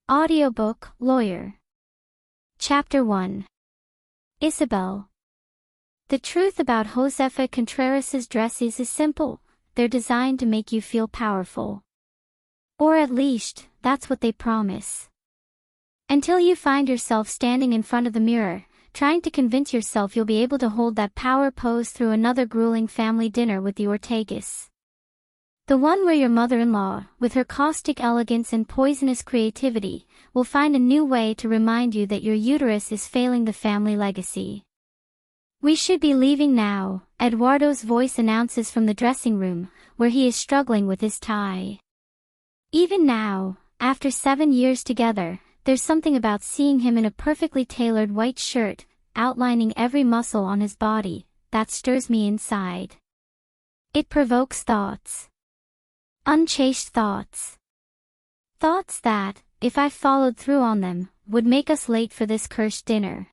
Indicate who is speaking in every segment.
Speaker 1: Audiobook Lawyer. Chapter 1. Isabel. The truth about Josefa Contreras's dresses is simple. They're designed to make you feel powerful. Or at least, that's what they promise. Until you find yourself standing in front of the mirror, trying to convince yourself you'll be able to hold that power pose through another grueling family dinner with the Ortegas. The one where your mother-in-law, with her caustic elegance and poisonous creativity, will find a new way to remind you that your uterus is failing the family legacy. "We should be leaving now," Eduardo's voice announces from the dressing room, where he is struggling with his tie. Even now, after 7 years together, there's something about seeing him in a perfectly tailored white shirt, outlining every muscle on his body, that stirs me inside. It provokes thoughts. Unchaste thoughts. Thoughts that, if I followed through on them, would make us late for this cursed dinner.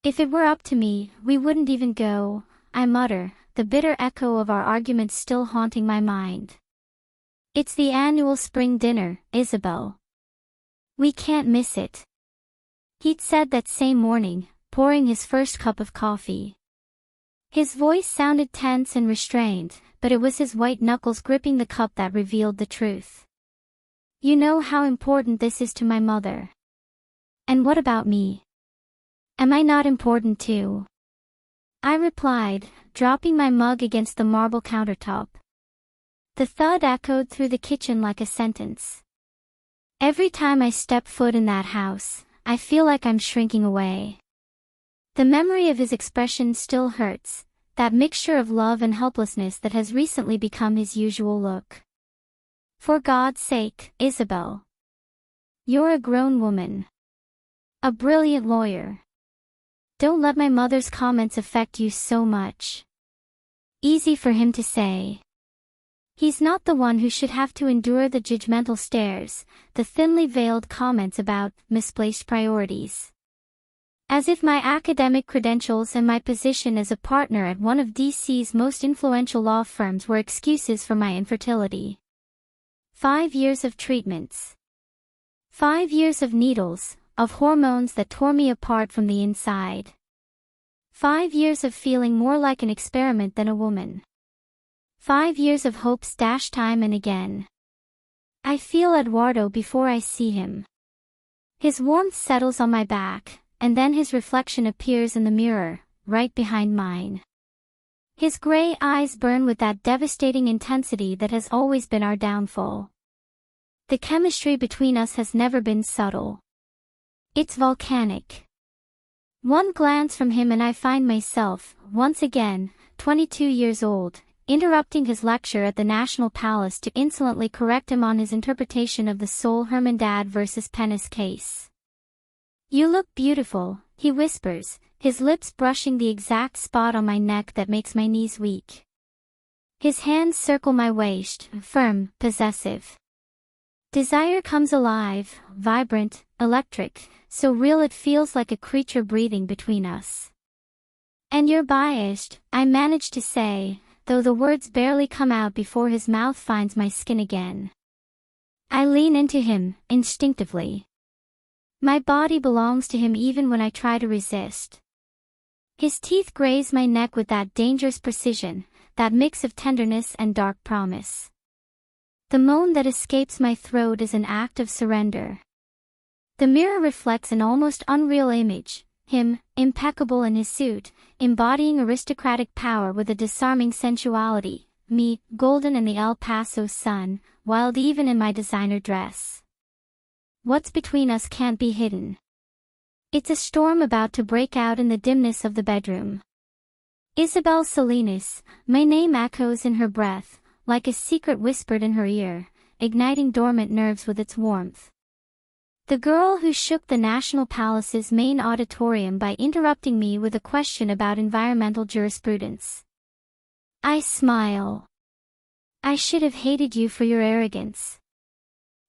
Speaker 1: "If it were up to me, we wouldn't even go," I mutter, the bitter echo of our arguments still haunting my mind. "It's the annual spring dinner, Isabel. We can't miss it," he'd said that same morning, pouring his first cup of coffee. His voice sounded tense and restrained, but it was his white knuckles gripping the cup that revealed the truth. "You know how important this is to my mother. And what about me? Am I not important too?" I replied, dropping my mug against the marble countertop. The thud echoed through the kitchen like a sentence. Every time I step foot in that house, I feel like I'm shrinking away. The memory of his expression still hurts, that mixture of love and helplessness that has recently become his usual look. "For God's sake, Isabel. You're a grown woman. A brilliant lawyer. Don't let my mother's comments affect you so much." Easy for him to say. He's not the one who should have to endure the judgmental stares, the thinly veiled comments about misplaced priorities. As if my academic credentials and my position as a partner at one of DC's most influential law firms were excuses for my infertility. 5 years of treatments. 5 years of needles, of hormones that tore me apart from the inside. 5 years of feeling more like an experiment than a woman. 5 years of hopes dashed time and again. I feel Eduardo before I see him. His warmth settles on my back, and then his reflection appears in the mirror, right behind mine. His gray eyes burn with that devastating intensity that has always been our downfall. The chemistry between us has never been subtle. It's volcanic. One glance from him and I find myself, once again, 22 years old, interrupting his lecture at the National Palace to insolently correct him on his interpretation of the Sol Hermandad versus Penis case. "You look beautiful," he whispers, his lips brushing the exact spot on my neck that makes my knees weak. His hands circle my waist, firm, possessive. Desire comes alive, vibrant, electric, so real it feels like a creature breathing between us. "And you're biased," I manage to say, though the words barely come out before his mouth finds my skin again. I lean into him, instinctively. My body belongs to him even when I try to resist. His teeth graze my neck with that dangerous precision, that mix of tenderness and dark promise. The moan that escapes my throat is an act of surrender. The mirror reflects an almost unreal image, him, impeccable in his suit, embodying aristocratic power with a disarming sensuality, me, golden in the El Paso sun, wild even in my designer dress. What's between us can't be hidden. It's a storm about to break out in the dimness of the bedroom. Isabel Salinas, my name echoes in her breath, like a secret whispered in her ear, igniting dormant nerves with its warmth. The girl who shook the National Palace's main auditorium by interrupting me with a question about environmental jurisprudence. I smile. "I should have hated you for your arrogance."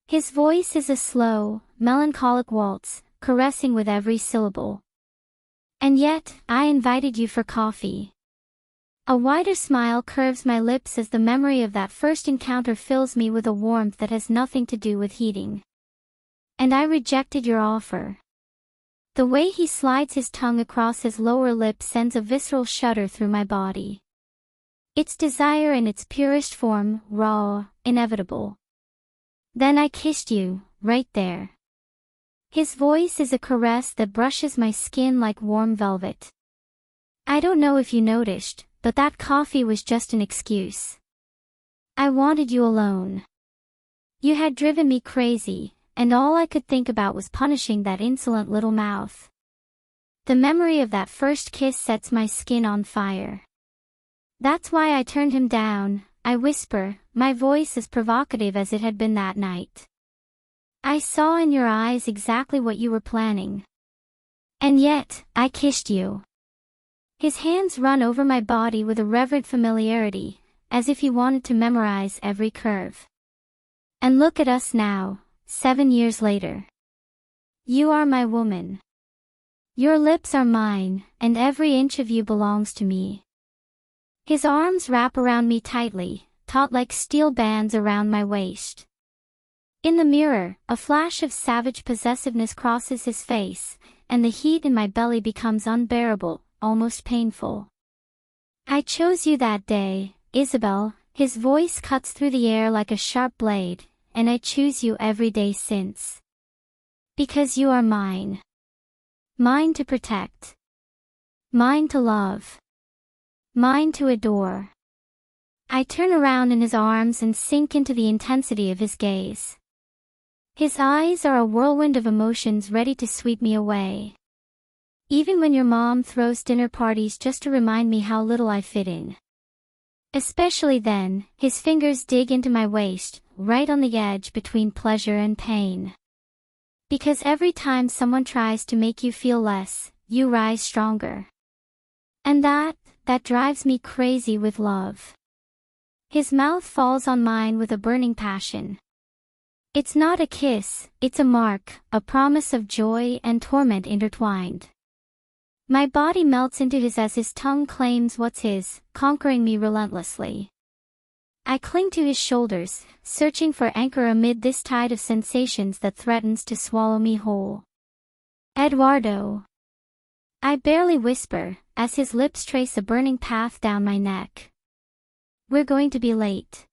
Speaker 1: His voice is a slow, melancholic waltz, caressing with every syllable. "And yet, I invited you for coffee." A wider smile curves my lips as the memory of that first encounter fills me with a warmth that has nothing to do with heating. And I rejected your offer. The way he slides his tongue across his lower lip sends a visceral shudder through my body. It's desire in its purest form, raw, inevitable. Then I kissed you, right there. His voice is a caress that brushes my skin like warm velvet. I don't know if you noticed, but that coffee was just an excuse. I wanted you alone. You had driven me crazy, and all I could think about was punishing that insolent little mouth. The memory of that first kiss sets my skin on fire. That's why I turned him down, I whisper, my voice as provocative as it had been that night. I saw in your eyes exactly what you were planning. And yet, I kissed you. His hands run over my body with a reverent familiarity, as if he wanted to memorize every curve. And look at us now, 7 years later. You are my woman. Your lips are mine, and every inch of you belongs to me. His arms wrap around me tightly, taut like steel bands around my waist. In the mirror, a flash of savage possessiveness crosses his face, and the heat in my belly becomes unbearable, almost painful. I chose you that day, Isabel, his voice cuts through the air like a sharp blade, and I choose you every day since. Because you are mine. Mine to protect. Mine to love. Mine to adore. I turn around in his arms and sink into the intensity of his gaze. His eyes are a whirlwind of emotions ready to sweep me away. Even when your mom throws dinner parties just to remind me how little I fit in. Especially then, his fingers dig into my waist, right on the edge between pleasure and pain. Because every time someone tries to make you feel less, you rise stronger. And that drives me crazy with love. His mouth falls on mine with a burning passion. It's not a kiss, it's a mark, a promise of joy and torment intertwined. My body melts into his as his tongue claims what's his, conquering me relentlessly. I cling to his shoulders, searching for anchor amid this tide of sensations that threatens to swallow me whole. Eduardo. I barely whisper, as his lips trace a burning path down my neck. We're going to be late.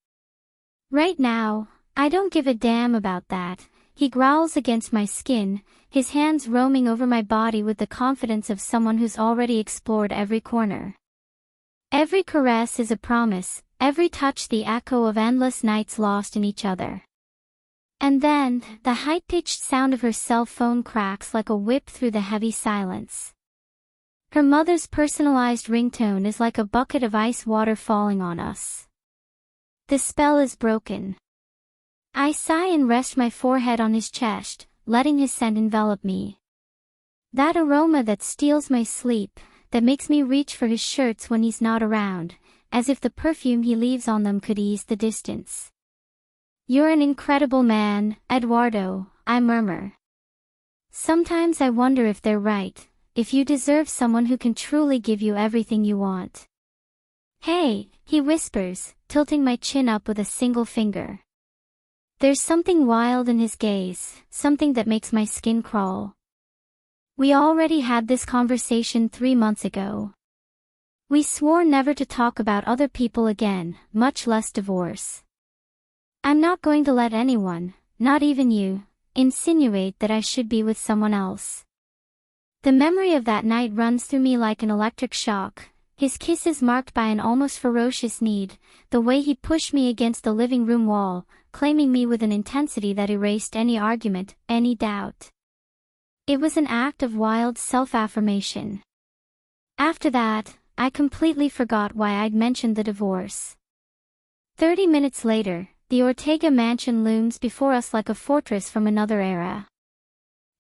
Speaker 1: Right now, I don't give a damn about that, he growls against my skin, his hands roaming over my body with the confidence of someone who's already explored every corner. Every caress is a promise, every touch the echo of endless nights lost in each other. And then, the high-pitched sound of her cell phone cracks like a whip through the heavy silence. Her mother's personalized ringtone is like a bucket of ice water falling on us. The spell is broken. I sigh and rest my forehead on his chest, letting his scent envelop me. That aroma that steals my sleep, that makes me reach for his shirts when he's not around, as if the perfume he leaves on them could ease the distance. You're an incredible man, Eduardo, I murmur. Sometimes I wonder if they're right, if you deserve someone who can truly give you everything you want. Hey, he whispers, tilting my chin up with a single finger. There's something wild in his gaze, something that makes my skin crawl. We already had this conversation 3 months ago. We swore never to talk about other people again, much less divorce. I'm not going to let anyone, not even you, insinuate that I should be with someone else. The memory of that night runs through me like an electric shock, his kisses marked by an almost ferocious need, the way he pushed me against the living room wall, claiming me with an intensity that erased any argument, any doubt. It was an act of wild self-affirmation. After that, I completely forgot why I'd mentioned the divorce. 30 minutes later, the Ortega mansion looms before us like a fortress from another era.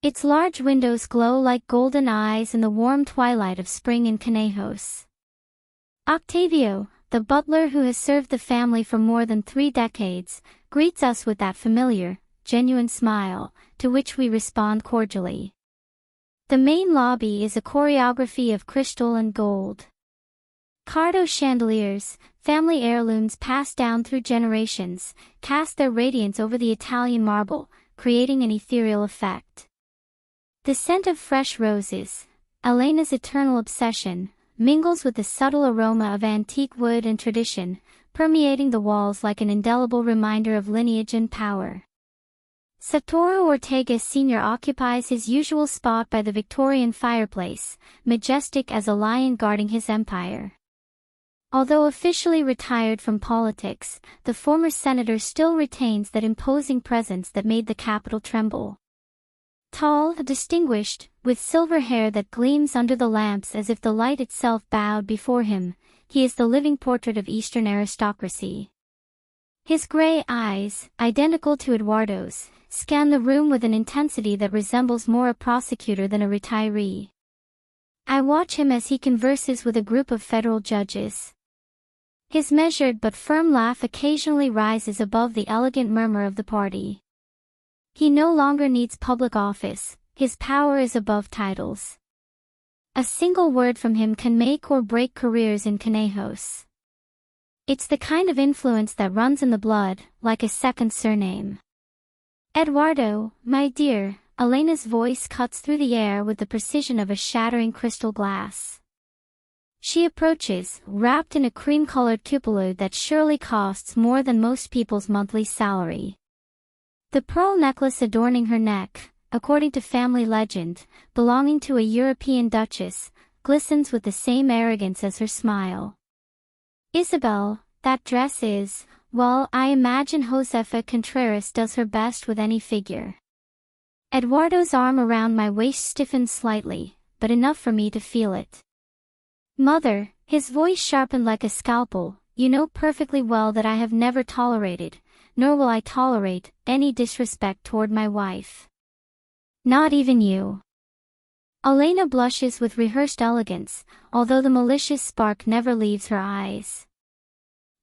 Speaker 1: Its large windows glow like golden eyes in the warm twilight of spring in Conejos. Octavio, the butler who has served the family for more than 3 decades, greets us with that familiar, genuine smile, to which we respond cordially. The main lobby is a choreography of crystal and gold. Cardo chandeliers, family heirlooms passed down through generations, cast their radiance over the Italian marble, creating an ethereal effect. The scent of fresh roses, Elena's eternal obsession, mingles with the subtle aroma of antique wood and tradition, permeating the walls like an indelible reminder of lineage and power. Santoro Ortega Sr. occupies his usual spot by the Victorian fireplace, majestic as a lion guarding his empire. Although officially retired from politics, the former senator still retains that imposing presence that made the Capitol tremble. Tall, distinguished, with silver hair that gleams under the lamps as if the light itself bowed before him, he is the living portrait of Eastern aristocracy. His gray eyes, identical to Eduardo's, scan the room with an intensity that resembles more a prosecutor than a retiree. I watch him as he converses with a group of federal judges. His measured but firm laugh occasionally rises above the elegant murmur of the party. He no longer needs public office, his power is above titles. A single word from him can make or break careers in Conejos. It's the kind of influence that runs in the blood, like a second surname. Eduardo, my dear, Elena's voice cuts through the air with the precision of a shattering crystal glass. She approaches, wrapped in a cream-colored cupola that surely costs more than most people's monthly salary. The pearl necklace adorning her neck, according to family legend, belonging to a European duchess, glistens with the same arrogance as her smile. Isabel, that dress is, well, I imagine Josefa Contreras does her best with any figure. Eduardo's arm around my waist stiffens slightly, but enough for me to feel it. Mother, his voice sharpened like a scalpel, you know perfectly well that I have never tolerated, nor will I tolerate, any disrespect toward my wife. Not even you. Elena blushes with rehearsed elegance, although the malicious spark never leaves her eyes.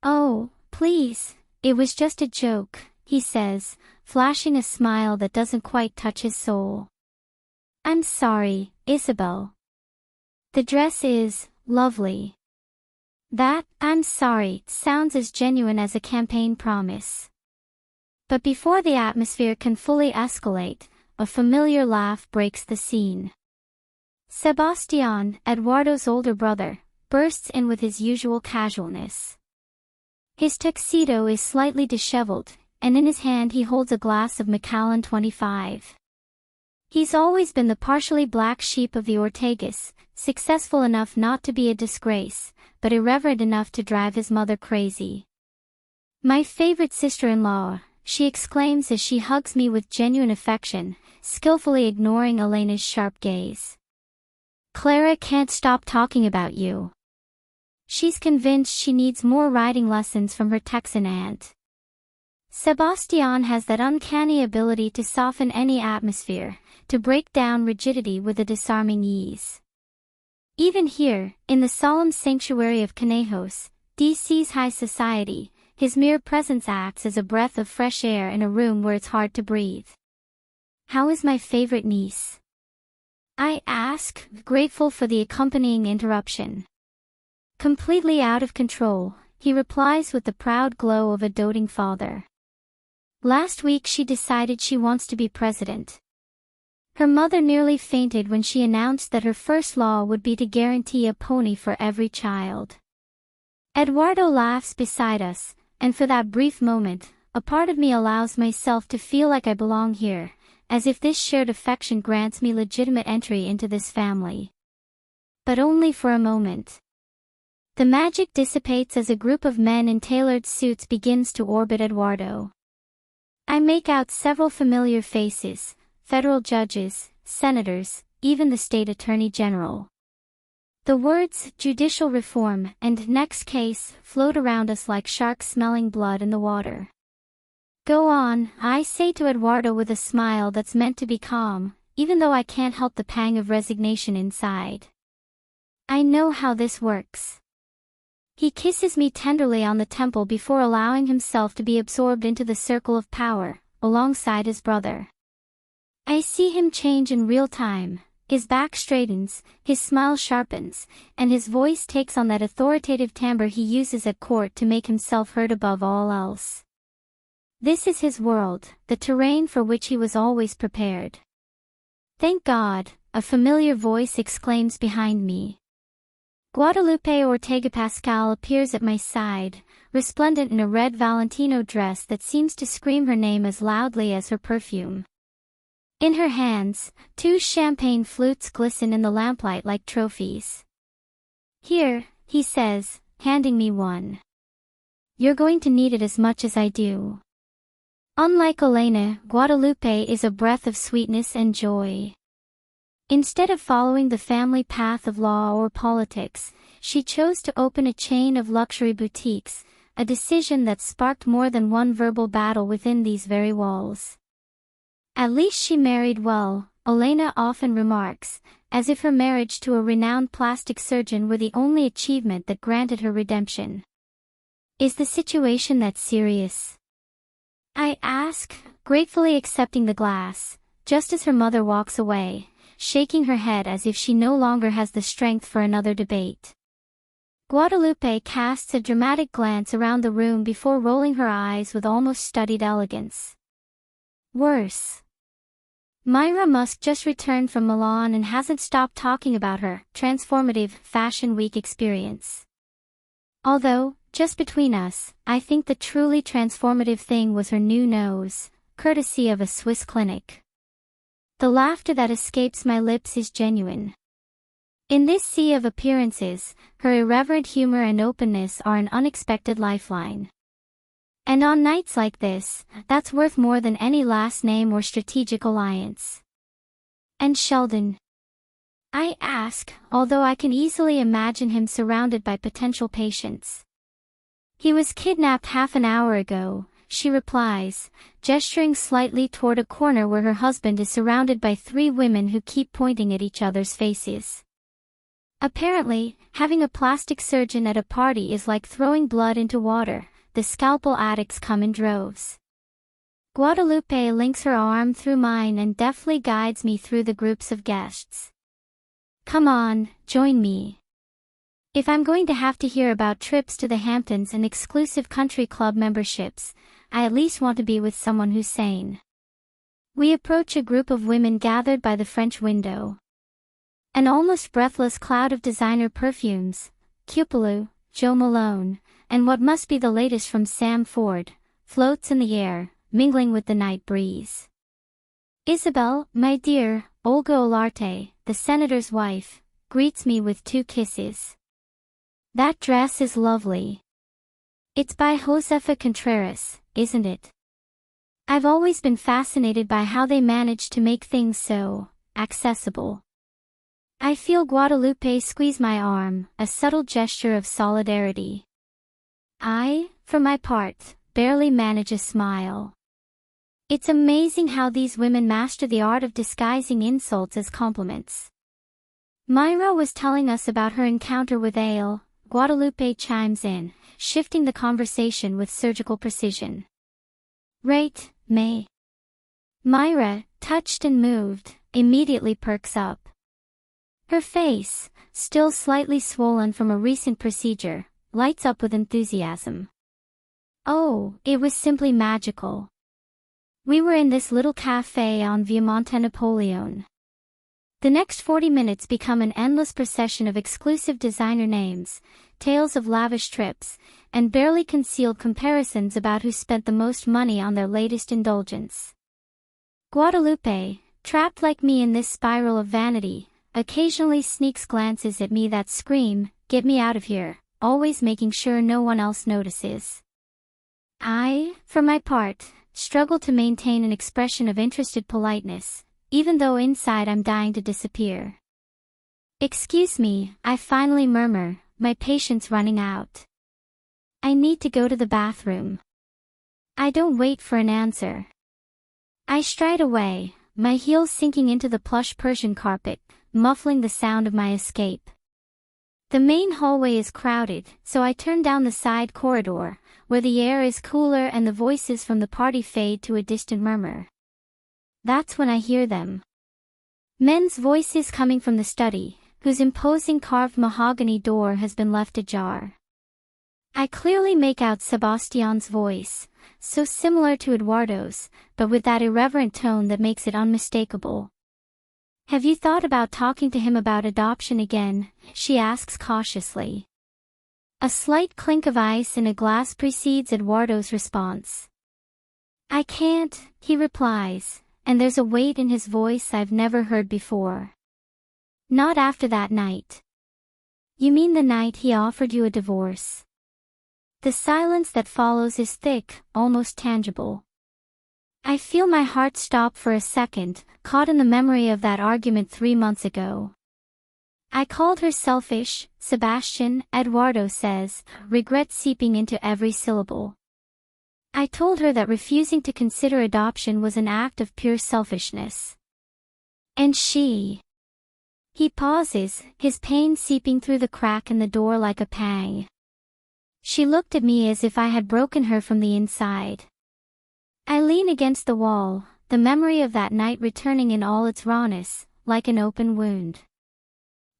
Speaker 1: Oh, please, it was just a joke, he says, flashing a smile that doesn't quite touch his soul. I'm sorry, Isabel. The dress is lovely. That, I'm sorry, sounds as genuine as a campaign promise. But before the atmosphere can fully escalate, a familiar laugh breaks the scene. Sebastián, Eduardo's older brother, bursts in with his usual casualness. His tuxedo is slightly disheveled, and in his hand he holds a glass of Macallan 25. He's always been the partially black sheep of the Ortegas, successful enough not to be a disgrace, but irreverent enough to drive his mother crazy. My favorite sister-in-law, she exclaims as she hugs me with genuine affection, skillfully ignoring Elena's sharp gaze. Clara can't stop talking about you. She's convinced she needs more riding lessons from her Texan aunt. Sebastián has that uncanny ability to soften any atmosphere, to break down rigidity with a disarming ease. Even here, in the solemn sanctuary of Conejos, DC's high society, his mere presence acts as a breath of fresh air in a room where it's hard to breathe. How is my favorite niece? I ask, grateful for the accompanying interruption. Completely out of control, he replies with the proud glow of a doting father. Last week she decided she wants to be president. Her mother nearly fainted when she announced that her first law would be to guarantee a pony for every child. Eduardo laughs beside us, and for that brief moment, a part of me allows myself to feel like I belong here, as if this shared affection grants me legitimate entry into this family. But only for a moment. The magic dissipates as a group of men in tailored suits begins to orbit Eduardo. I make out several familiar faces, federal judges, senators, even the state attorney general. The words, judicial reform, and next case, float around us like sharks smelling blood in the water. Go on, I say to Eduardo with a smile that's meant to be calm, even though I can't help the pang of resignation inside. I know how this works. He kisses me tenderly on the temple before allowing himself to be absorbed into the circle of power, alongside his brother. I see him change in real time, his back straightens, his smile sharpens, and his voice takes on that authoritative timbre he uses at court to make himself heard above all else. This is his world, the terrain for which he was always prepared. Thank God, a familiar voice exclaims behind me. Guadalupe Ortega Pascal appears at my side, resplendent in a red Valentino dress that seems to scream her name as loudly as her perfume. In her hands, 2 champagne flutes glisten in the lamplight like trophies. Here, he says, handing me one. You're going to need it as much as I do. Unlike Elena, Guadalupe is a breath of sweetness and joy. Instead of following the family path of law or politics, she chose to open a chain of luxury boutiques, a decision that sparked more than one verbal battle within these very walls. At least she married well, Elena often remarks, as if her marriage to a renowned plastic surgeon were the only achievement that granted her redemption. Is the situation that serious? I ask, gratefully accepting the glass, just as her mother walks away, shaking her head as if she no longer has the strength for another debate. Guadalupe casts a dramatic glance around the room before rolling her eyes with almost studied elegance. Worse. Myra must just returned from Milan and hasn't stopped talking about her transformative Fashion Week experience. Although, just between us, I think the truly transformative thing was her new nose, courtesy of a Swiss clinic. The laughter that escapes my lips is genuine. In this sea of appearances, her irreverent humor and openness are an unexpected lifeline. And on nights like this, that's worth more than any last name or strategic alliance. And Sheldon? I ask, although I can easily imagine him surrounded by potential patients. He was kidnapped half an hour ago, she replies, gesturing slightly toward a corner where her husband is surrounded by 3 women who keep pointing at each other's faces. Apparently, having a plastic surgeon at a party is like throwing blood into water. The scalpel addicts come in droves. Guadalupe links her arm through mine and deftly guides me through the groups of guests. Come on, join me. If I'm going to have to hear about trips to the Hamptons and exclusive country club memberships, I at least want to be with someone who's sane. We approach a group of women gathered by the French window. An almost breathless cloud of designer perfumes, Cupelu, Jo Malone, and what must be the latest from Sam Ford, floats in the air, mingling with the night breeze. Isabel, my dear, Olga Olarte, the senator's wife, greets me with 2 kisses. That dress is lovely. It's by Josefa Contreras, isn't it? I've always been fascinated by how they manage to make things so accessible. I feel Guadalupe squeeze my arm, a subtle gesture of solidarity. I, for my part, barely manage a smile. It's amazing how these women master the art of disguising insults as compliments. Myra was telling us about her encounter with Ale. Guadalupe chimes in, shifting the conversation with surgical precision. Right, May. Myra, touched and moved, immediately perks up. Her face, still slightly swollen from a recent procedure, lights up with enthusiasm. Oh, it was simply magical. We were in this little cafe on Via Monte Napoleone. The next 40 minutes become an endless procession of exclusive designer names, tales of lavish trips, and barely concealed comparisons about who spent the most money on their latest indulgence. Guadalupe, trapped like me in this spiral of vanity, occasionally sneaks glances at me that scream, "Get me out of here," always making sure no one else notices. I, for my part, struggle to maintain an expression of interested politeness, even though inside I'm dying to disappear. Excuse me, I finally murmur, my patience running out. I need to go to the bathroom. I don't wait for an answer. I stride away, my heels sinking into the plush Persian carpet, muffling the sound of my escape. The main hallway is crowded, so I turn down the side corridor, where the air is cooler and the voices from the party fade to a distant murmur. That's when I hear them. Men's voices coming from the study, whose imposing carved mahogany door has been left ajar. I clearly make out Sebastian's voice, so similar to Eduardo's, but with that irreverent tone that makes it unmistakable. "Have you thought about talking to him about adoption again?" she asks cautiously. A slight clink of ice in a glass precedes Eduardo's response. "I can't," he replies, and there's a weight in his voice I've never heard before. "Not after that night." "You mean the night he offered you a divorce?" The silence that follows is thick, almost tangible. I feel my heart stop for a second, caught in the memory of that argument 3 months ago. "I called her selfish, Sebastian," Eduardo says, regret seeping into every syllable. "I told her that refusing to consider adoption was an act of pure selfishness. And she..." He pauses, his pain seeping through the crack in the door like a pang. "She looked at me as if I had broken her from the inside." I lean against the wall, the memory of that night returning in all its rawness, like an open wound.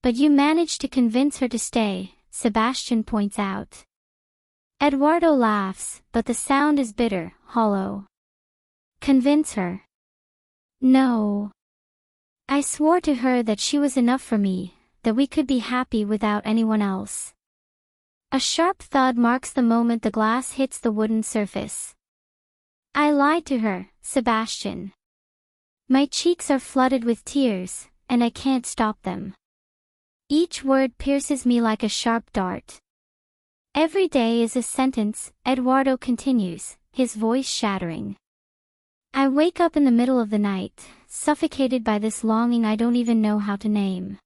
Speaker 1: "But you managed to convince her to stay," Sebastian points out. Eduardo laughs, but the sound is bitter, hollow. "Convince her? No. I swore to her that she was enough for me, that we could be happy without anyone else." A sharp thud marks the moment the glass hits the wooden surface. "I lied to her, Sebastian. My cheeks are flooded with tears, and I can't stop them. Each word pierces me like a sharp dart. Every day is a sentence," Eduardo continues, his voice shattering. "I wake up in the middle of the night, suffocated by this longing I don't even know how to name.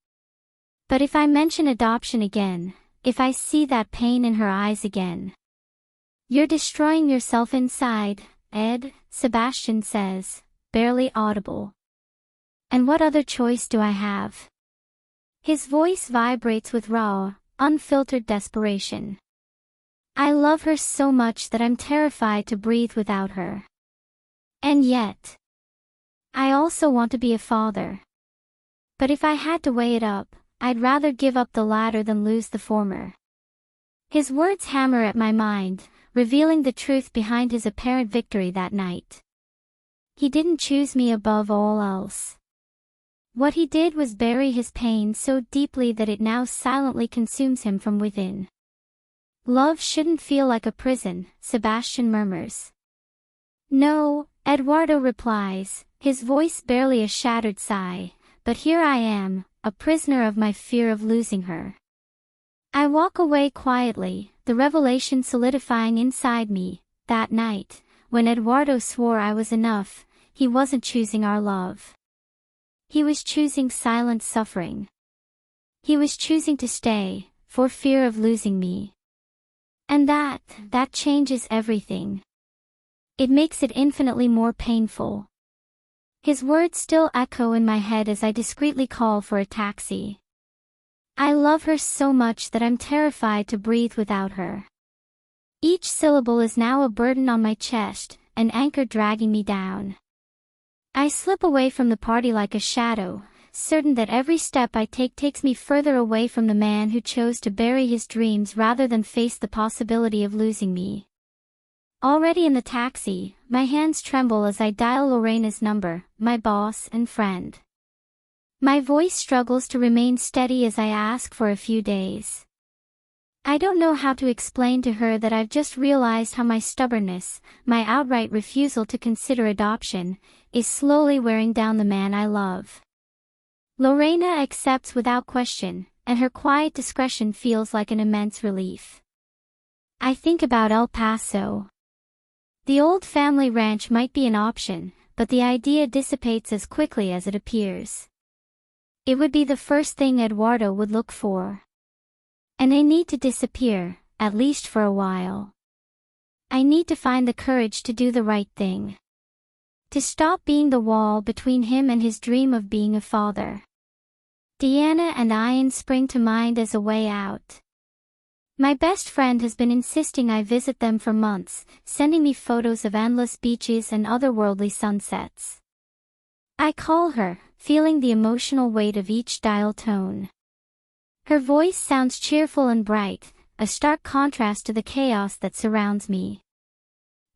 Speaker 1: But if I mention adoption again, if I see that pain in her eyes again..." "You're destroying yourself inside, Ed," Sebastian says, barely audible. "And what other choice do I have?" His voice vibrates with raw, unfiltered desperation. "I love her so much that I'm terrified to breathe without her. And yet, I also want to be a father. But if I had to weigh it up, I'd rather give up the latter than lose the former." His words hammer at my mind, revealing the truth behind his apparent victory that night. He didn't choose me above all else. What he did was bury his pain so deeply that it now silently consumes him from within. "Love shouldn't feel like a prison," Sebastian murmurs. "No," Eduardo replies, his voice barely a shattered sigh, "but here I am, a prisoner of my fear of losing her." I walk away quietly, the revelation solidifying inside me. That night, when Eduardo swore I was enough, he wasn't choosing our love. He was choosing silent suffering. He was choosing to stay, for fear of losing me. And that changes everything. It makes it infinitely more painful. His words still echo in my head as I discreetly call for a taxi. I love her so much that I'm terrified to breathe without her. Each syllable is now a burden on my chest, an anchor dragging me down. I slip away from the party like a shadow, certain that every step I take takes me further away from the man who chose to bury his dreams rather than face the possibility of losing me. Already in the taxi, my hands tremble as I dial Lorena's number, my boss and friend. My voice struggles to remain steady as I ask for a few days. I don't know how to explain to her that I've just realized how my stubbornness, my outright refusal to consider adoption, is slowly wearing down the man I love. Lorena accepts without question, and her quiet discretion feels like an immense relief. I think about El Paso. The old family ranch might be an option, but the idea dissipates as quickly as it appears. It would be the first thing Eduardo would look for. And I need to disappear, at least for a while. I need to find the courage to do the right thing. To stop being the wall between him and his dream of being a father. Deanna and Ian spring to mind as a way out. My best friend has been insisting I visit them for months, sending me photos of endless beaches and otherworldly sunsets. I call her, feeling the emotional weight of each dial tone. Her voice sounds cheerful and bright, a stark contrast to the chaos that surrounds me.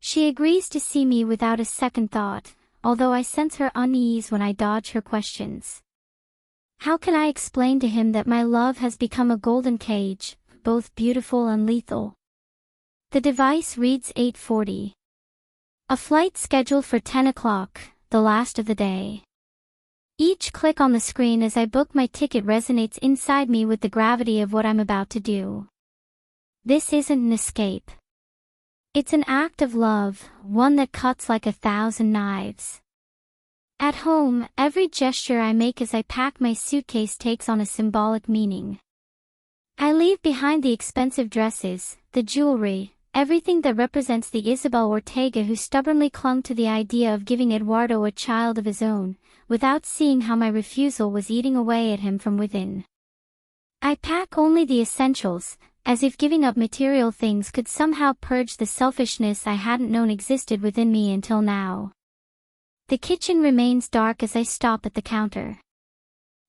Speaker 1: She agrees to see me without a second thought, although I sense her unease when I dodge her questions. How can I explain to him that my love has become a golden cage, both beautiful and lethal? The device reads 8:40. A flight scheduled for 10 o'clock, the last of the day. Each click on the screen as I book my ticket resonates inside me with the gravity of what I'm about to do. This isn't an escape. It's an act of love, one that cuts like 1,000 knives. At home, every gesture I make as I pack my suitcase takes on a symbolic meaning. I leave behind the expensive dresses, the jewelry, everything that represents the Isabel Ortega who stubbornly clung to the idea of giving Eduardo a child of his own, without seeing how my refusal was eating away at him from within. I pack only the essentials, as if giving up material things could somehow purge the selfishness I hadn't known existed within me until now. The kitchen remains dark as I stop at the counter.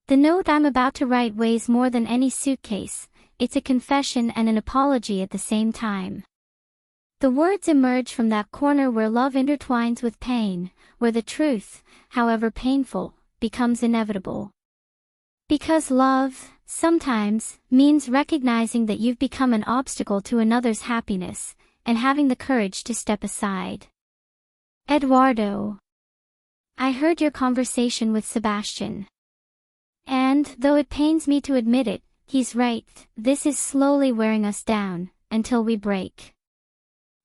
Speaker 1: The note I'm about to write weighs more than any suitcase. It's a confession and an apology at the same time. The words emerge from that corner where love intertwines with pain, where the truth, however painful, becomes inevitable. Because love, sometimes, means recognizing that you've become an obstacle to another's happiness, and having the courage to step aside. Eduardo. I heard your conversation with Sebastian. And, though it pains me to admit it, he's right, this is slowly wearing us down, until we break.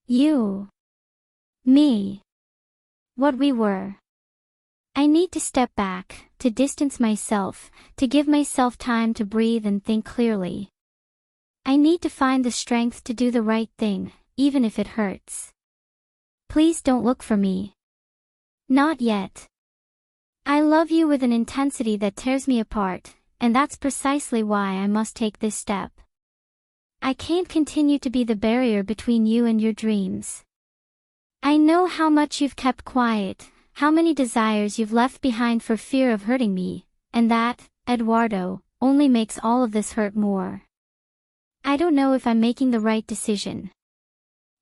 Speaker 1: You. Me. What we were. I need to step back, to distance myself, to give myself time to breathe and think clearly. I need to find the strength to do the right thing, even if it hurts. Please don't look for me. Not yet. I love you with an intensity that tears me apart, and that's precisely why I must take this step. I can't continue to be the barrier between you and your dreams. I know how much you've kept quiet, how many desires you've left behind for fear of hurting me, and that, Eduardo, only makes all of this hurt more. I don't know if I'm making the right decision.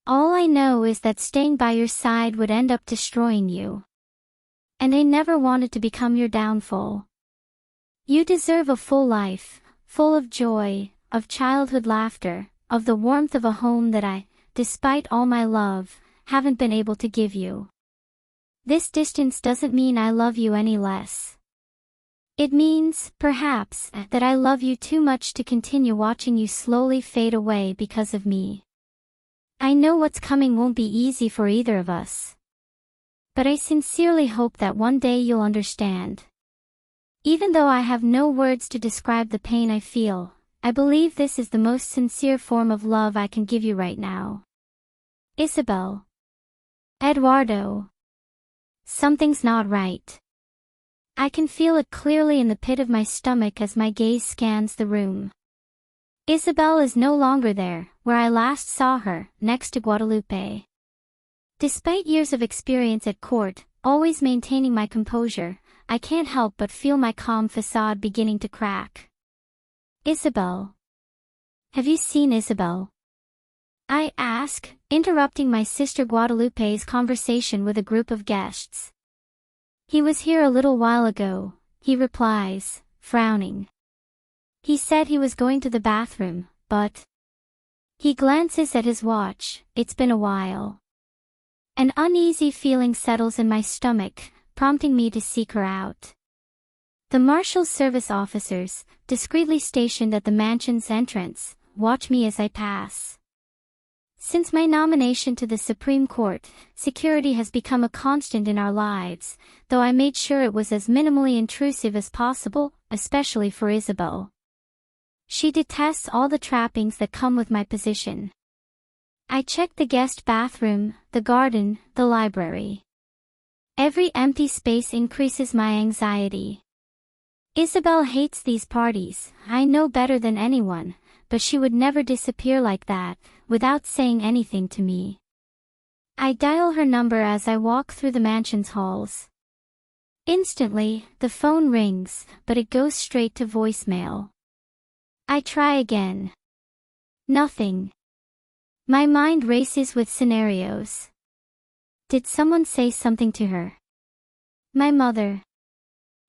Speaker 1: All I know is that staying by your side would end up destroying you. And I never wanted to become your downfall. You deserve a full life, full of joy, of childhood laughter, of the warmth of a home that I, despite all my love, haven't been able to give you. This distance doesn't mean I love you any less. It means, perhaps, that I love you too much to continue watching you slowly fade away because of me. I know what's coming won't be easy for either of us. But I sincerely hope that one day you'll understand. Even though I have no words to describe the pain I feel, I believe this is the most sincere form of love I can give you right now. Isabel. Eduardo. Something's not right. I can feel it clearly in the pit of my stomach as my gaze scans the room. Isabel is no longer there, where I last saw her, next to Guadalupe. Despite years of experience at court, always maintaining my composure, I can't help but feel my calm facade beginning to crack. Isabel. Have you seen Isabel? I ask, interrupting my sister Guadalupe's conversation with a group of guests. He was here a little while ago, he replies, frowning. He said he was going to the bathroom, but... He glances at his watch, it's been a while. An uneasy feeling settles in my stomach, prompting me to seek her out. The Marshal Service officers, discreetly stationed at the mansion's entrance, watch me as I pass. Since my nomination to the Supreme Court, security has become a constant in our lives, though I made sure it was as minimally intrusive as possible, especially for Isabel. She detests all the trappings that come with my position. I check the guest bathroom, the garden, the library. Every empty space increases my anxiety. Isabel hates these parties, I know better than anyone, but she would never disappear like that, without saying anything to me. I dial her number as I walk through the mansion's halls. Instantly, the phone rings, but it goes straight to voicemail. I try again. Nothing. My mind races with scenarios. Did someone say something to her? My mother.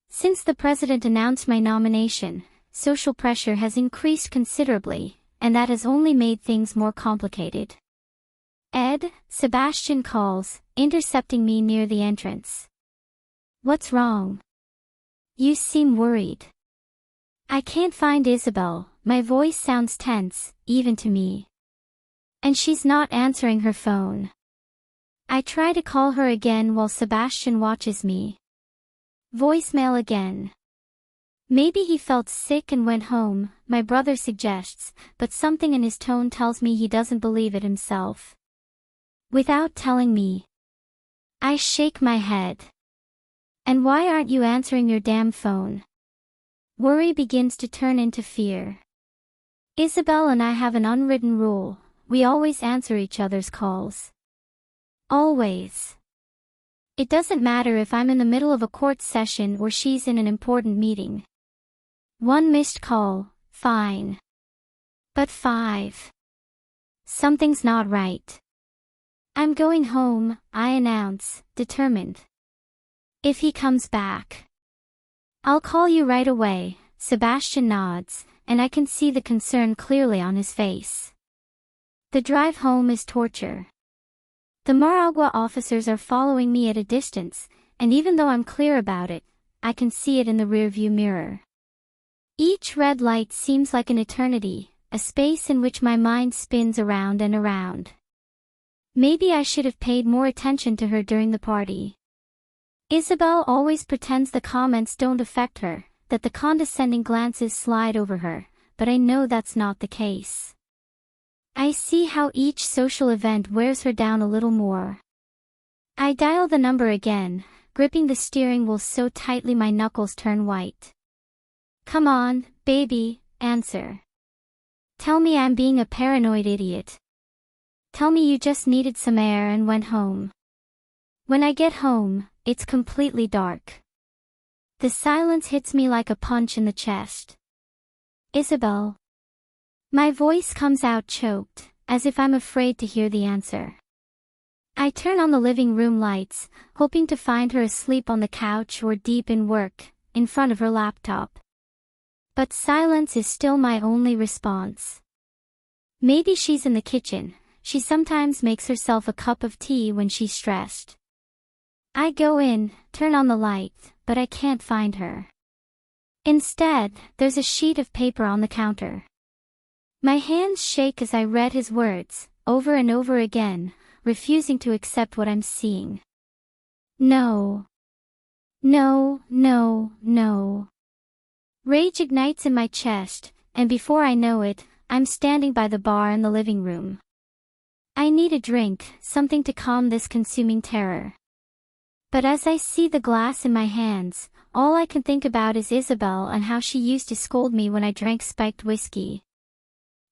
Speaker 1: Since the president announced my nomination, social pressure has increased considerably, and that has only made things more complicated. Ed, Sebastian calls, intercepting me near the entrance. What's wrong? You seem worried. I can't find Isabel. My voice sounds tense, even to me. And she's not answering her phone. I try to call her again while Sebastian watches me. Voicemail again. Maybe he felt sick and went home, my brother suggests, but something in his tone tells me he doesn't believe it himself. Without telling me. I shake my head. And why aren't you answering your damn phone? Worry begins to turn into fear. Isabel and I have an unwritten rule: we always answer each other's calls. Always. It doesn't matter if I'm in the middle of a court session or she's in an important meeting. One missed call, fine. But 5. Something's not right. I'm going home, I announce, determined. If he comes back, I'll call you right away. Sebastian nods, and I can see the concern clearly on his face. The drive home is torture. The Maragua officers are following me at a distance, and even though I'm clear about it, I can see it in the rearview mirror. Each red light seems like an eternity, a space in which my mind spins around and around. Maybe I should have paid more attention to her during the party. Isabel always pretends the comments don't affect her, that the condescending glances slide over her, but I know that's not the case. I see how each social event wears her down a little more. I dial the number again, gripping the steering wheel so tightly my knuckles turn white. Come on, baby, answer. Tell me I'm being a paranoid idiot. Tell me you just needed some air and went home. When I get home, it's completely dark. The silence hits me like a punch in the chest. Isabel. My voice comes out choked, as if I'm afraid to hear the answer. I turn on the living room lights, hoping to find her asleep on the couch or deep in work, in front of her laptop. But silence is still my only response. Maybe she's in the kitchen. She sometimes makes herself a cup of tea when she's stressed. I go in, turn on the light, but I can't find her. Instead, there's a sheet of paper on the counter. My hands shake as I read his words, over and over again, refusing to accept what I'm seeing. No. No, no, no. Rage ignites in my chest, and before I know it, I'm standing by the bar in the living room. I need a drink, something to calm this consuming terror. But as I see the glass in my hands, all I can think about is Isabel and how she used to scold me when I drank spiked whiskey.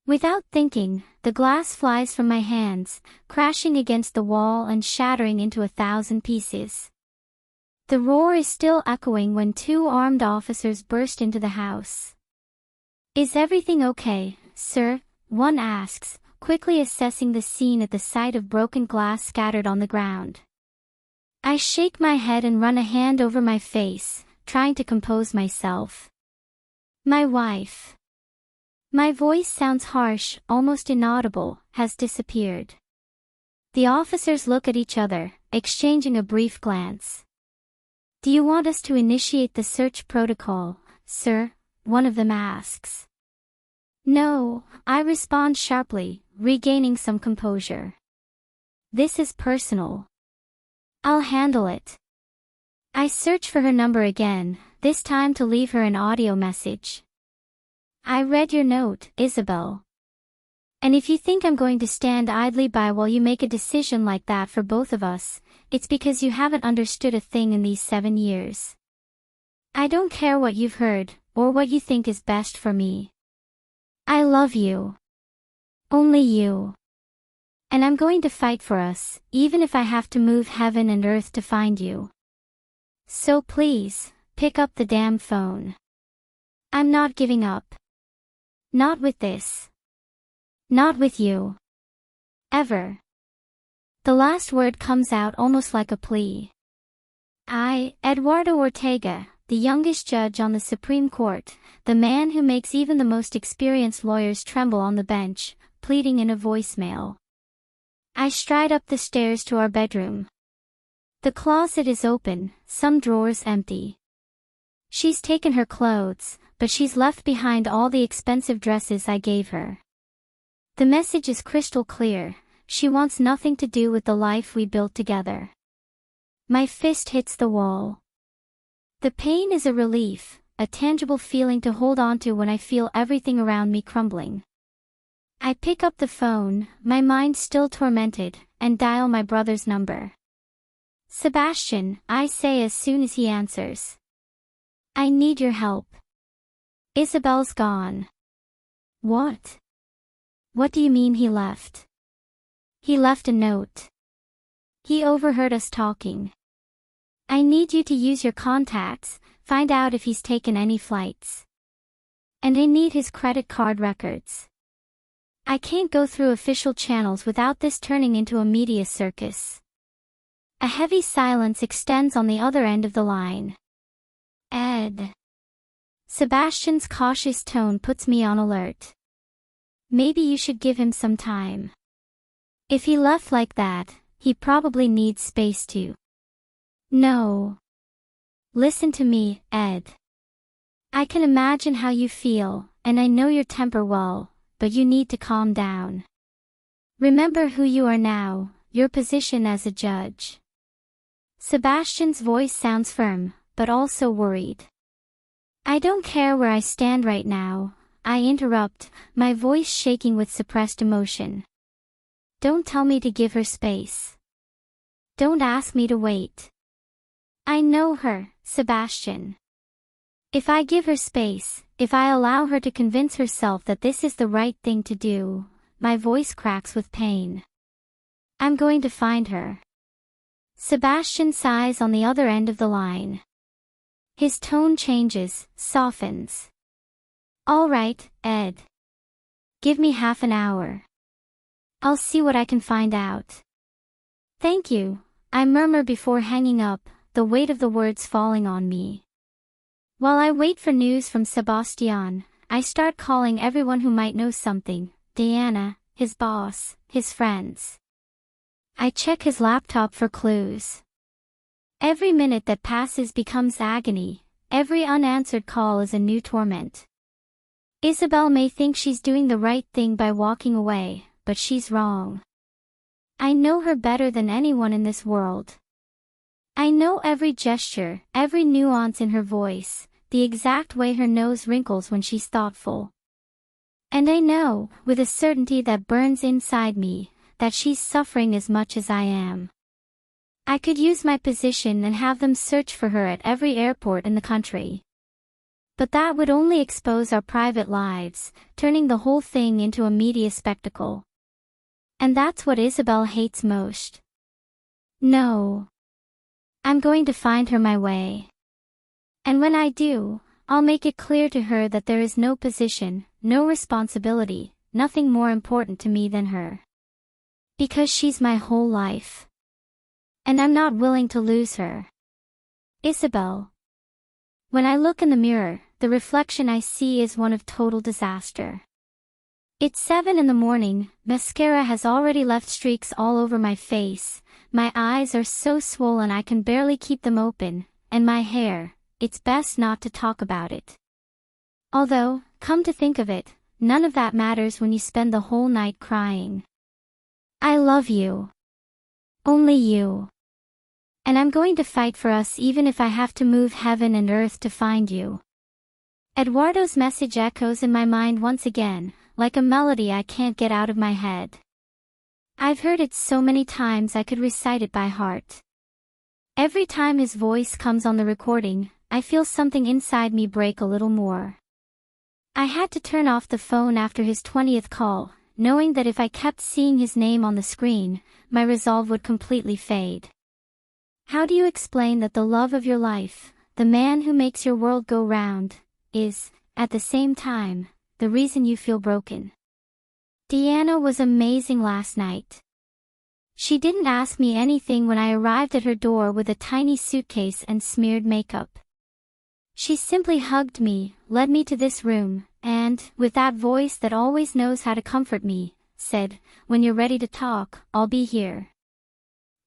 Speaker 1: Without thinking, the glass flies from my hands, crashing against the wall and shattering into 1,000 pieces. The roar is still echoing when 2 armed officers burst into the house. Is everything okay, sir? One asks, quickly assessing the scene at the sight of broken glass scattered on the ground. I shake my head and run a hand over my face, trying to compose myself. My wife. My voice sounds harsh, almost inaudible, has disappeared. The officers look at each other, exchanging a brief glance. Do you want us to initiate the search protocol, sir? One of them asks. No, I respond sharply, regaining some composure. This is personal. I'll handle it. I search for her number again, this time to leave her an audio message. I read your note, Isabel. And if you think I'm going to stand idly by while you make a decision like that for both of us, it's because you haven't understood a thing in these 7 years. I don't care what you've heard, or what you think is best for me. I love you. Only you. And I'm going to fight for us, even if I have to move heaven and earth to find you. So please, pick up the damn phone. I'm not giving up. Not with this. Not with you. Ever. The last word comes out almost like a plea. I, Eduardo Ortega, the youngest judge on the Supreme Court, the man who makes even the most experienced lawyers tremble on the bench, pleading in a voicemail. I stride up the stairs to our bedroom. The closet is open, some drawers empty. She's taken her clothes, but she's left behind all the expensive dresses I gave her. The message is crystal clear: she wants nothing to do with the life we built together. My fist hits the wall. The pain is a relief, a tangible feeling to hold on to when I feel everything around me crumbling. I pick up the phone, my mind still tormented, and dial my brother's number. Sebastian, I say as soon as he answers. I need your help. Isabel's gone. What? What do you mean he left? He left a note. He overheard us talking. I need you to use your contacts, find out if he's taken any flights. And I need his credit card records. I can't go through official channels without this turning into a media circus. A heavy silence extends on the other end of the line. Ed. Sebastian's cautious tone puts me on alert. Maybe you should give him some time. If he left like that, he probably needs space too. No. Listen to me, Ed. I can imagine how you feel, and I know your temper well, but you need to calm down. Remember who you are now, your position as a judge. Sebastian's voice sounds firm, but also worried. I don't care where I stand right now, I interrupt, my voice shaking with suppressed emotion. Don't tell me to give her space. Don't ask me to wait. I know her, Sebastian. If I give her space, if I allow her to convince herself that this is the right thing to do, my voice cracks with pain. I'm going to find her. Sebastian sighs on the other end of the line. His tone changes, softens. All right, Ed. Give me half an hour. I'll see what I can find out. Thank you, I murmur before hanging up, the weight of the words falling on me. While I wait for news from Sebastian, I start calling everyone who might know something: Diana, his boss, his friends. I check his laptop for clues. Every minute that passes becomes agony, every unanswered call is a new torment. Isabel may think she's doing the right thing by walking away, but she's wrong. I know her better than anyone in this world. I know every gesture, every nuance in her voice, the exact way her nose wrinkles when she's thoughtful. And I know, with a certainty that burns inside me, that she's suffering as much as I am. I could use my position and have them search for her at every airport in the country. But that would only expose our private lives, turning the whole thing into a media spectacle. And that's what Isabel hates most. No. I'm going to find her my way. And when I do, I'll make it clear to her that there is no position, no responsibility, nothing more important to me than her. Because she's my whole life. And I'm not willing to lose her. Isabel. When I look in the mirror, the reflection I see is one of total disaster. It's 7 in the morning, mascara has already left streaks all over my face, my eyes are so swollen I can barely keep them open, and my hair, it's best not to talk about it. Although, come to think of it, none of that matters when you spend the whole night crying. I love you. Only you. And I'm going to fight for us even if I have to move heaven and earth to find you. Eduardo's message echoes in my mind once again, like a melody I can't get out of my head. I've heard it so many times I could recite it by heart. Every time his voice comes on the recording, I feel something inside me break a little more. I had to turn off the phone after his 20th call, knowing that if I kept seeing his name on the screen, my resolve would completely fade. How do you explain that the love of your life, the man who makes your world go round, is, at the same time, the reason you feel broken? Diana was amazing last night. She didn't ask me anything when I arrived at her door with a tiny suitcase and smeared makeup. She simply hugged me, led me to this room, and, with that voice that always knows how to comfort me, said, "When you're ready to talk, I'll be here."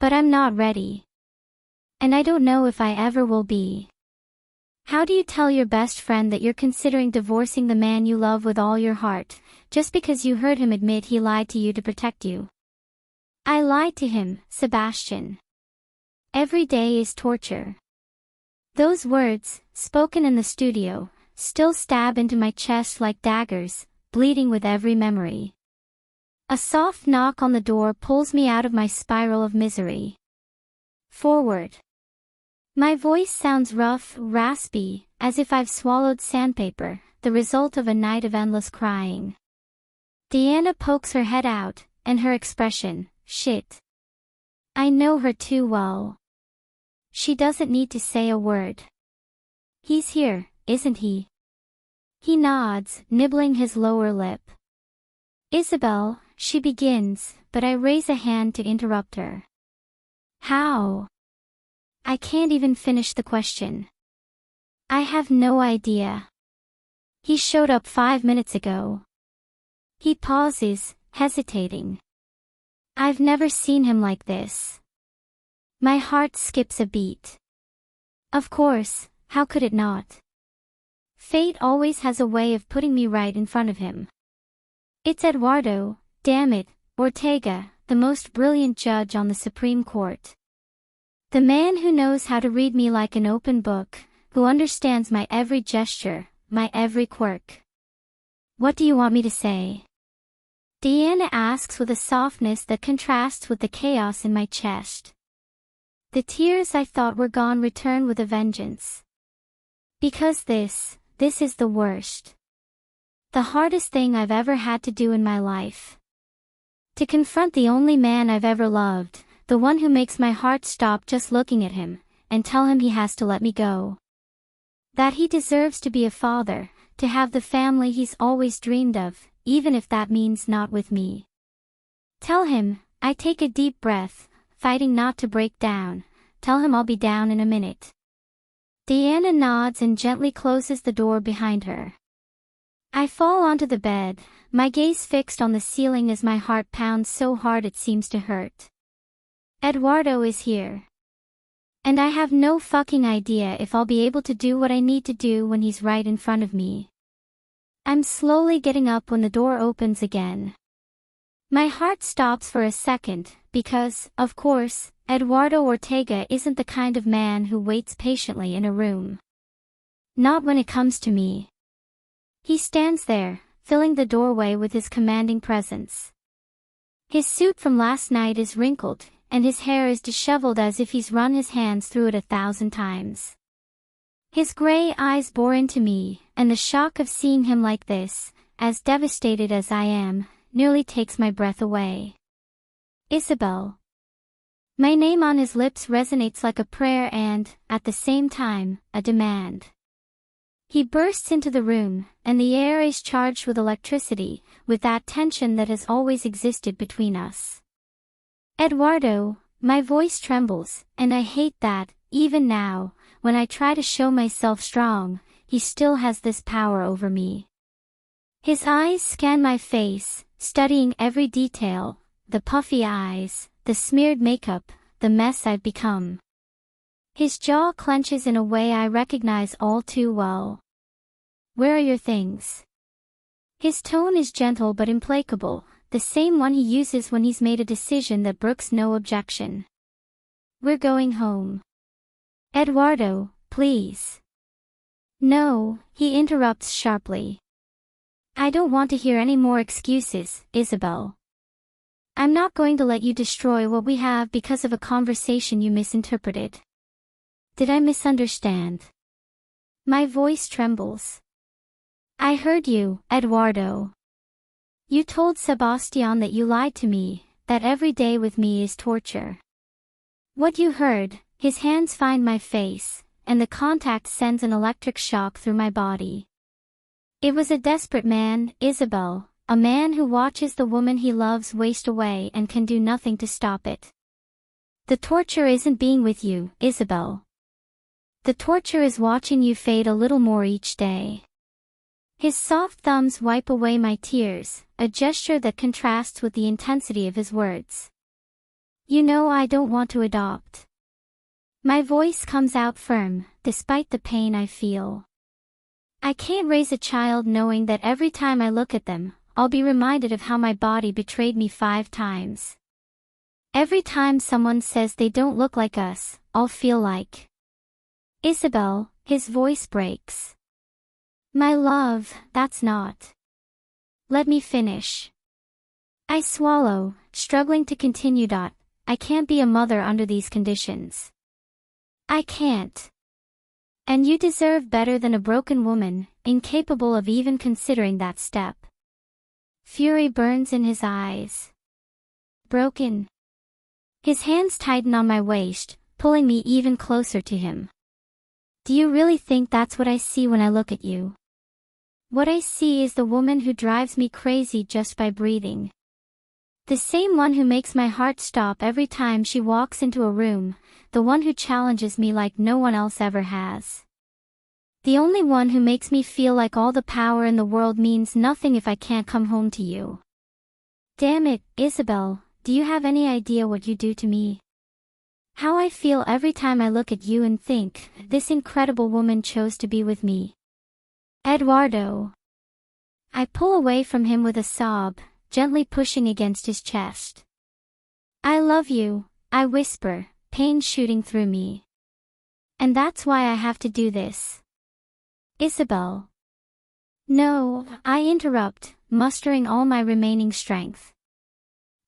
Speaker 1: But I'm not ready. And I don't know if I ever will be. How do you tell your best friend that you're considering divorcing the man you love with all your heart, just because you heard him admit he lied to you to protect you? I lied to him, Sebastian. Every day is torture. Those words, spoken in the studio, still stab into my chest like daggers, bleeding with every memory. A soft knock on the door pulls me out of my spiral of misery. Forward. My voice sounds rough, raspy, as if I've swallowed sandpaper, the result of a night of endless crying. Deanna pokes her head out, and her expression, shit. I know her too well. She doesn't need to say a word. He's here, isn't he? He nods, nibbling his lower lip. Isabel, she begins, but I raise a hand to interrupt her. How? I can't even finish the question. I have no idea. He showed up 5 minutes ago. He pauses, hesitating. I've never seen him like this. My heart skips a beat. Of course, how could it not? Fate always has a way of putting me right in front of him. It's Eduardo, damn it, Ortega, the most brilliant judge on the Supreme Court. The man who knows how to read me like an open book, who understands my every gesture, my every quirk. What do you want me to say? Deanna asks with a softness that contrasts with the chaos in my chest. The tears I thought were gone return with a vengeance. Because this is the worst. The hardest thing I've ever had to do in my life. To confront the only man I've ever loved, the one who makes my heart stop just looking at him, and tell him he has to let me go. That he deserves to be a father, to have the family he's always dreamed of, even if that means not with me. Tell him, I take a deep breath, fighting not to break down, tell him I'll be down in a minute. Deanna nods and gently closes the door behind her. I fall onto the bed, my gaze fixed on the ceiling as my heart pounds so hard it seems to hurt. Eduardo is here. And I have no fucking idea if I'll be able to do what I need to do when he's right in front of me. I'm slowly getting up when the door opens again. My heart stops for a second, because, of course, Eduardo Ortega isn't the kind of man who waits patiently in a room. Not when it comes to me. He stands there, filling the doorway with his commanding presence. His suit from last night is wrinkled, and his hair is disheveled as if he's run his hands through it 1,000 times. His gray eyes bore into me, and the shock of seeing him like this, as devastated as I am, nearly takes my breath away. Isabel. My name on his lips resonates like a prayer and, at the same time, a demand. He bursts into the room, and the air is charged with electricity, with that tension that has always existed between us. Eduardo, my voice trembles, and I hate that, even now, when I try to show myself strong, he still has this power over me. His eyes scan my face, studying every detail, the puffy eyes, the smeared makeup, the mess I've become. His jaw clenches in a way I recognize all too well. Where are your things? His tone is gentle but implacable, the same one he uses when he's made a decision that brooks no objection. We're going home. Eduardo, please. No, he interrupts sharply. I don't want to hear any more excuses, Isabel. I'm not going to let you destroy what we have because of a conversation you misinterpreted. Did I misunderstand? My voice trembles. I heard you, Eduardo. You told Sebastian that you lied to me, that every day with me is torture. What you heard, his hands find my face, and the contact sends an electric shock through my body. It was a desperate man, Isabel, a man who watches the woman he loves waste away and can do nothing to stop it. The torture isn't being with you, Isabel. The torture is watching you fade a little more each day. His soft thumbs wipe away my tears, a gesture that contrasts with the intensity of his words. You know I don't want to adopt. My voice comes out firm, despite the pain I feel. I can't raise a child knowing that every time I look at them, I'll be reminded of how my body betrayed me 5 times. Every time someone says they don't look like us, I'll feel like. Isabel, his voice breaks. My love, that's not. Let me finish. I swallow, struggling to continue. I can't be a mother under these conditions. I can't. And you deserve better than a broken woman, incapable of even considering that step. Fury burns in his eyes. Broken. His hands tighten on my waist, pulling me even closer to him. Do you really think that's what I see when I look at you? What I see is the woman who drives me crazy just by breathing. The same one who makes my heart stop every time she walks into a room, the one who challenges me like no one else ever has. The only one who makes me feel like all the power in the world means nothing if I can't come home to you. Damn it, Isabel, do you have any idea what you do to me? How I feel every time I look at you and think, this incredible woman chose to be with me. Eduardo. I pull away from him with a sob, gently pushing against his chest. I love you, I whisper, pain shooting through me. And that's why I have to do this. Isabel. No, I interrupt, mustering all my remaining strength.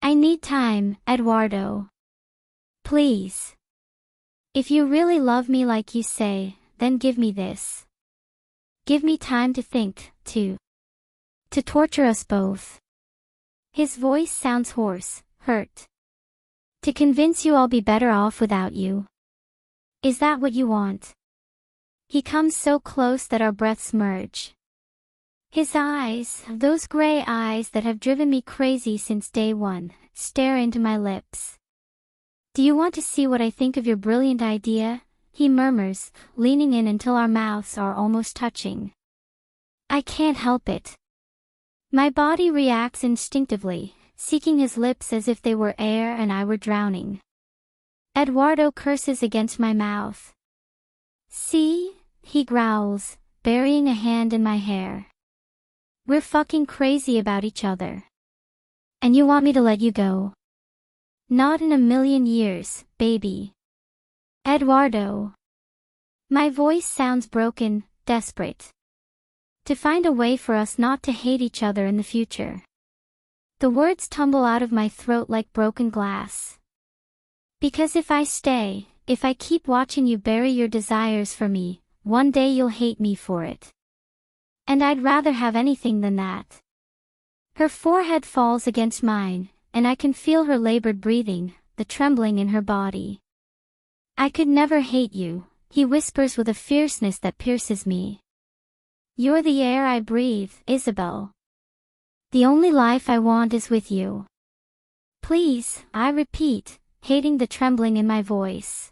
Speaker 1: I need time, Eduardo. Please. If you really love me like you say, then give me this. Give me time to think, to torture us both. His voice sounds hoarse, hurt. To convince you I'll be better off without you. Is that what you want? He comes so close that our breaths merge. His eyes, those gray eyes that have driven me crazy since day one, stare into my lips. Do you want to see what I think of your brilliant idea? He murmurs, leaning in until our mouths are almost touching. I can't help it. My body reacts instinctively, seeking his lips as if they were air and I were drowning. Eduardo curses against my mouth. See? He growls, burying a hand in my hair. We're fucking crazy about each other. And you want me to let you go? Not in a million years, baby. Eduardo. My voice sounds broken, desperate. To find a way for us not to hate each other in the future. The words tumble out of my throat like broken glass. Because if I stay, if I keep watching you bury your desires for me, one day you'll hate me for it. And I'd rather have anything than that. Her forehead falls against mine, and I can feel her labored breathing, the trembling in her body. I could never hate you, he whispers with a fierceness that pierces me. You're the air I breathe, Isabel. The only life I want is with you. Please, I repeat, hating the trembling in my voice.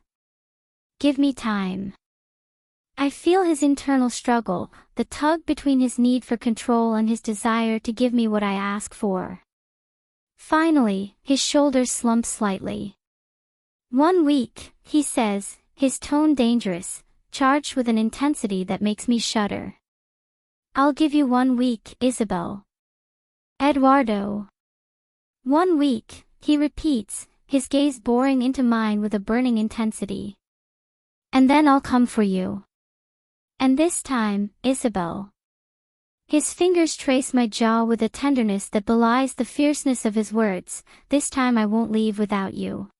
Speaker 1: Give me time. I feel his internal struggle, the tug between his need for control and his desire to give me what I ask for. Finally, his shoulders slump slightly. 1 week, he says, his tone dangerous, charged with an intensity that makes me shudder. I'll give you 1 week, Isabel. Eduardo. 1 week, he repeats, his gaze boring into mine with a burning intensity. And then I'll come for you. And this time, Isabel. His fingers trace my jaw with a tenderness that belies the fierceness of his words. This time I won't leave without you.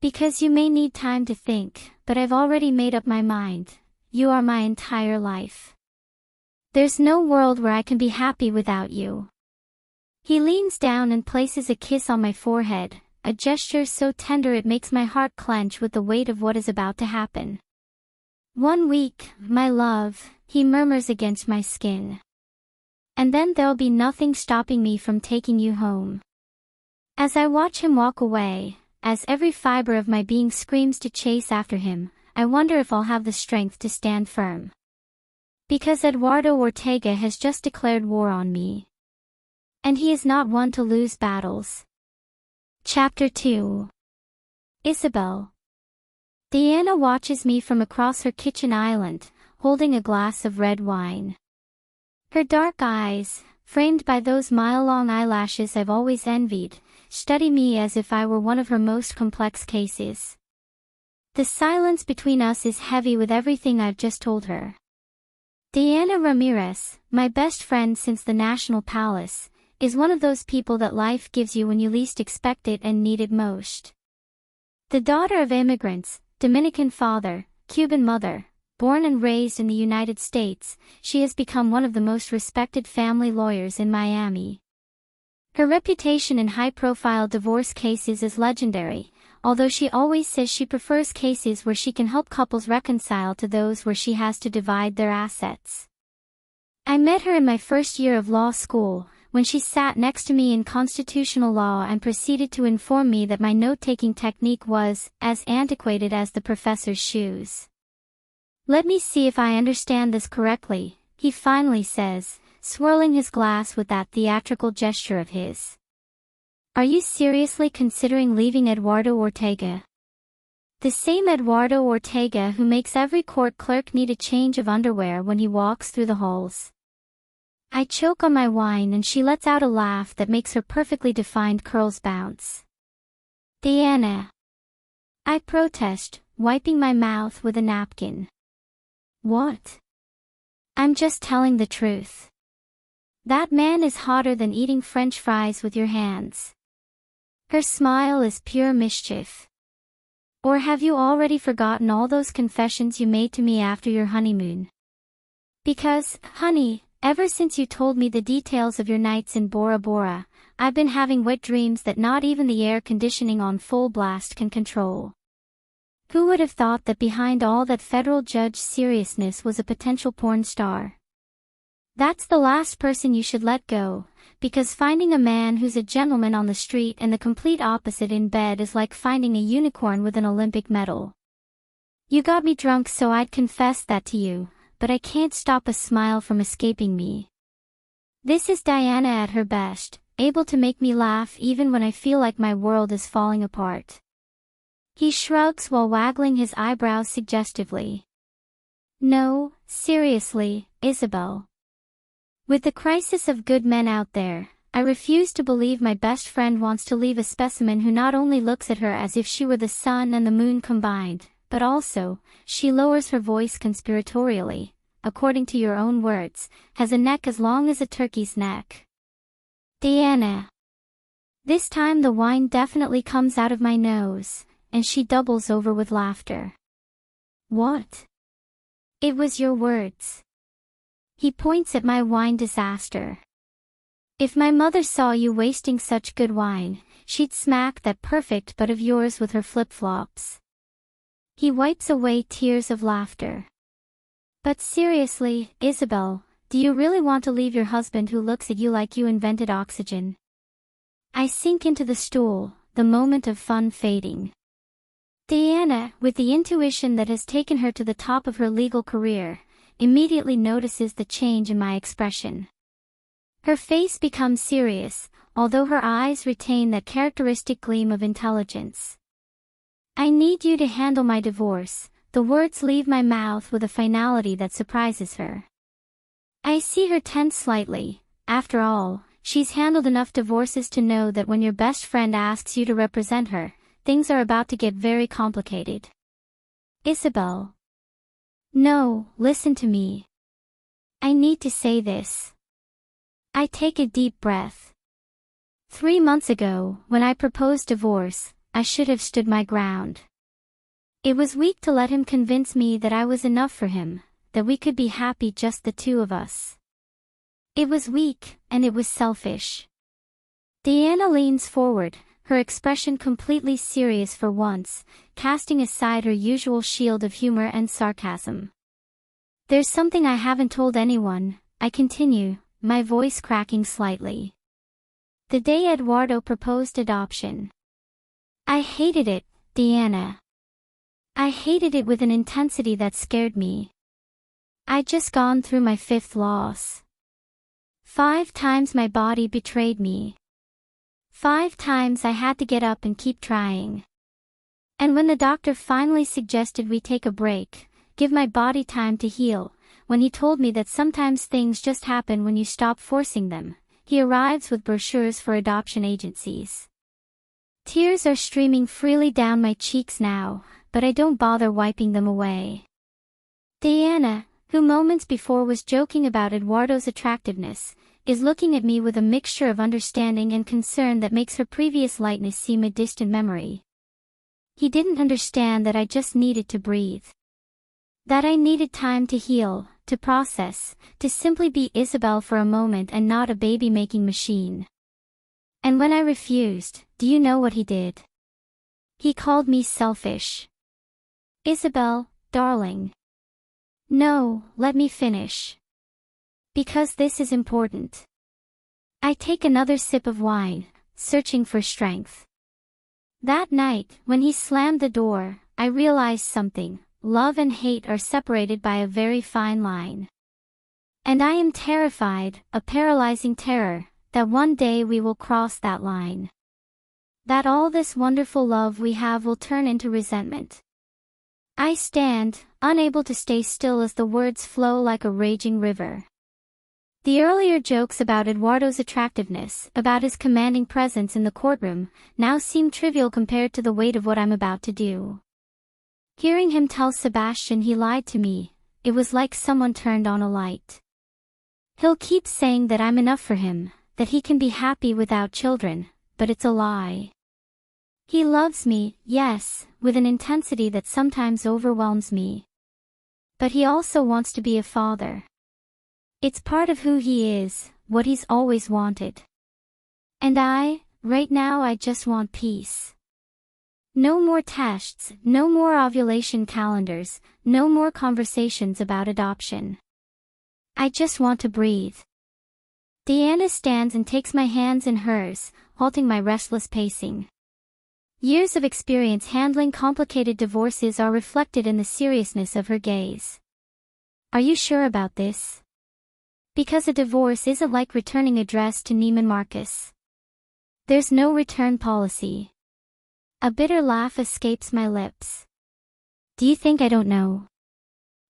Speaker 1: Because you may need time to think, but I've already made up my mind. You are my entire life. There's no world where I can be happy without you. He leans down and places a kiss on my forehead, a gesture so tender it makes my heart clench with the weight of what is about to happen. 1 week, my love, he murmurs against my skin. And then there'll be nothing stopping me from taking you home. As I watch him walk away, as every fiber of my being screams to chase after him, I wonder if I'll have the strength to stand firm. Because Eduardo Ortega has just declared war on me. And he is not one to lose battles. Chapter 2. Isabel. Diana watches me from across her kitchen island, holding a glass of red wine. Her dark eyes, framed by those mile-long eyelashes I've always envied, study me as if I were one of her most complex cases. The silence between us is heavy with everything I've just told her. Diana Ramirez, my best friend since the National Palace, is one of those people that life gives you when you least expect it and need it most. The daughter of immigrants, Dominican father, Cuban mother, born and raised in the United States, she has become one of the most respected family lawyers in Miami. Her reputation in high-profile divorce cases is legendary, although she always says she prefers cases where she can help couples reconcile to those where she has to divide their assets. I met her in my first year of law school, when she sat next to me in constitutional law and proceeded to inform me that my note-taking technique was as antiquated as the professor's shoes. "Let me see if I understand this correctly," he finally says, swirling his glass with that theatrical gesture of his. "Are you seriously considering leaving Eduardo Ortega? The same Eduardo Ortega who makes every court clerk need a change of underwear when he walks through the halls." I choke on my wine and she lets out a laugh that makes her perfectly defined curls bounce. "Diana," I protest, wiping my mouth with a napkin. "What?" "I'm just telling the truth. That man is hotter than eating French fries with your hands." Her smile is pure mischief. "Or have you already forgotten all those confessions you made to me after your honeymoon? Because, honey, ever since you told me the details of your nights in Bora Bora, I've been having wet dreams that not even the air conditioning on full blast can control." Who would have thought that behind all that federal judge seriousness was a potential porn star? That's the last person you should let go, because finding a man who's a gentleman on the street and the complete opposite in bed is like finding a unicorn with an Olympic medal. You got me drunk so I'd confess that to you, but I can't stop a smile from escaping me. This is Diana at her best, able to make me laugh even when I feel like my world is falling apart. He shrugs while waggling his eyebrows suggestively. "No, seriously, Isabel. With the crisis of good men out there, I refuse to believe my best friend wants to leave a specimen who not only looks at her as if she were the sun and the moon combined, but also," she lowers her voice conspiratorially, "according to your own words, has a neck as long as a turkey's neck." "Diana." This time the wine definitely comes out of my nose, and she doubles over with laughter. "What?" "It was your words." He points at my wine disaster. "If my mother saw you wasting such good wine, she'd smack that perfect butt of yours with her flip-flops." He wipes away tears of laughter. "But seriously, Isabel, do you really want to leave your husband who looks at you like you invented oxygen?" I sink into the stool, the moment of fun fading. Diana, with the intuition that has taken her to the top of her legal career, immediately notices the change in my expression. Her face becomes serious, although her eyes retain that characteristic gleam of intelligence. "I need you to handle my divorce." The words leave my mouth with a finality that surprises her. I see her tense slightly. After all, she's handled enough divorces to know that when your best friend asks you to represent her, things are about to get very complicated. "Isabel." "No, listen to me. I need to say this." I take a deep breath. 3 months ago, when I proposed divorce, I should have stood my ground. It was weak to let him convince me that I was enough for him, that we could be happy just the two of us. It was weak, and it was selfish. Diana leans forward, her expression completely serious for once, casting aside her usual shield of humor and sarcasm. "There's something I haven't told anyone," I continue, my voice cracking slightly. The day Eduardo proposed adoption. I hated it, Diana. I hated it with an intensity that scared me. I'd just gone through my 5th loss. 5 times my body betrayed me. 5 times I had to get up and keep trying. And when the doctor finally suggested we take a break, give my body time to heal, when he told me that sometimes things just happen when you stop forcing them, he arrives with brochures for adoption agencies. Tears are streaming freely down my cheeks now, but I don't bother wiping them away. Diana, who moments before was joking about Eduardo's attractiveness, is looking at me with a mixture of understanding and concern that makes her previous lightness seem a distant memory. He didn't understand that I just needed to breathe. That I needed time to heal, to process, to simply be Isabel for a moment and not a baby-making machine. And when I refused, do you know what he did? He called me selfish. Isabel, darling. No, let me finish. Because this is important. I take another sip of wine, searching for strength. That night, when he slammed the door, I realized something. Love and hate are separated by a very fine line. And I am terrified, a paralyzing terror, that one day we will cross that line. That all this wonderful love we have will turn into resentment. I stand, unable to stay still as the words flow like a raging river. The earlier jokes about Eduardo's attractiveness, about his commanding presence in the courtroom, now seem trivial compared to the weight of what I'm about to do. Hearing him tell Sebastian he lied to me, it was like someone turned on a light. He'll keep saying that I'm enough for him, that he can be happy without children, but it's a lie. He loves me, yes, with an intensity that sometimes overwhelms me. But he also wants to be a father. It's part of who he is, what he's always wanted. And right now I just want peace. No more tests, no more ovulation calendars, no more conversations about adoption. I just want to breathe. Diana stands and takes my hands in hers, halting my restless pacing. Years of experience handling complicated divorces are reflected in the seriousness of her gaze. Are you sure about this? Because a divorce isn't like returning a dress to Neiman Marcus. There's no return policy. A bitter laugh escapes my lips. Do you think I don't know?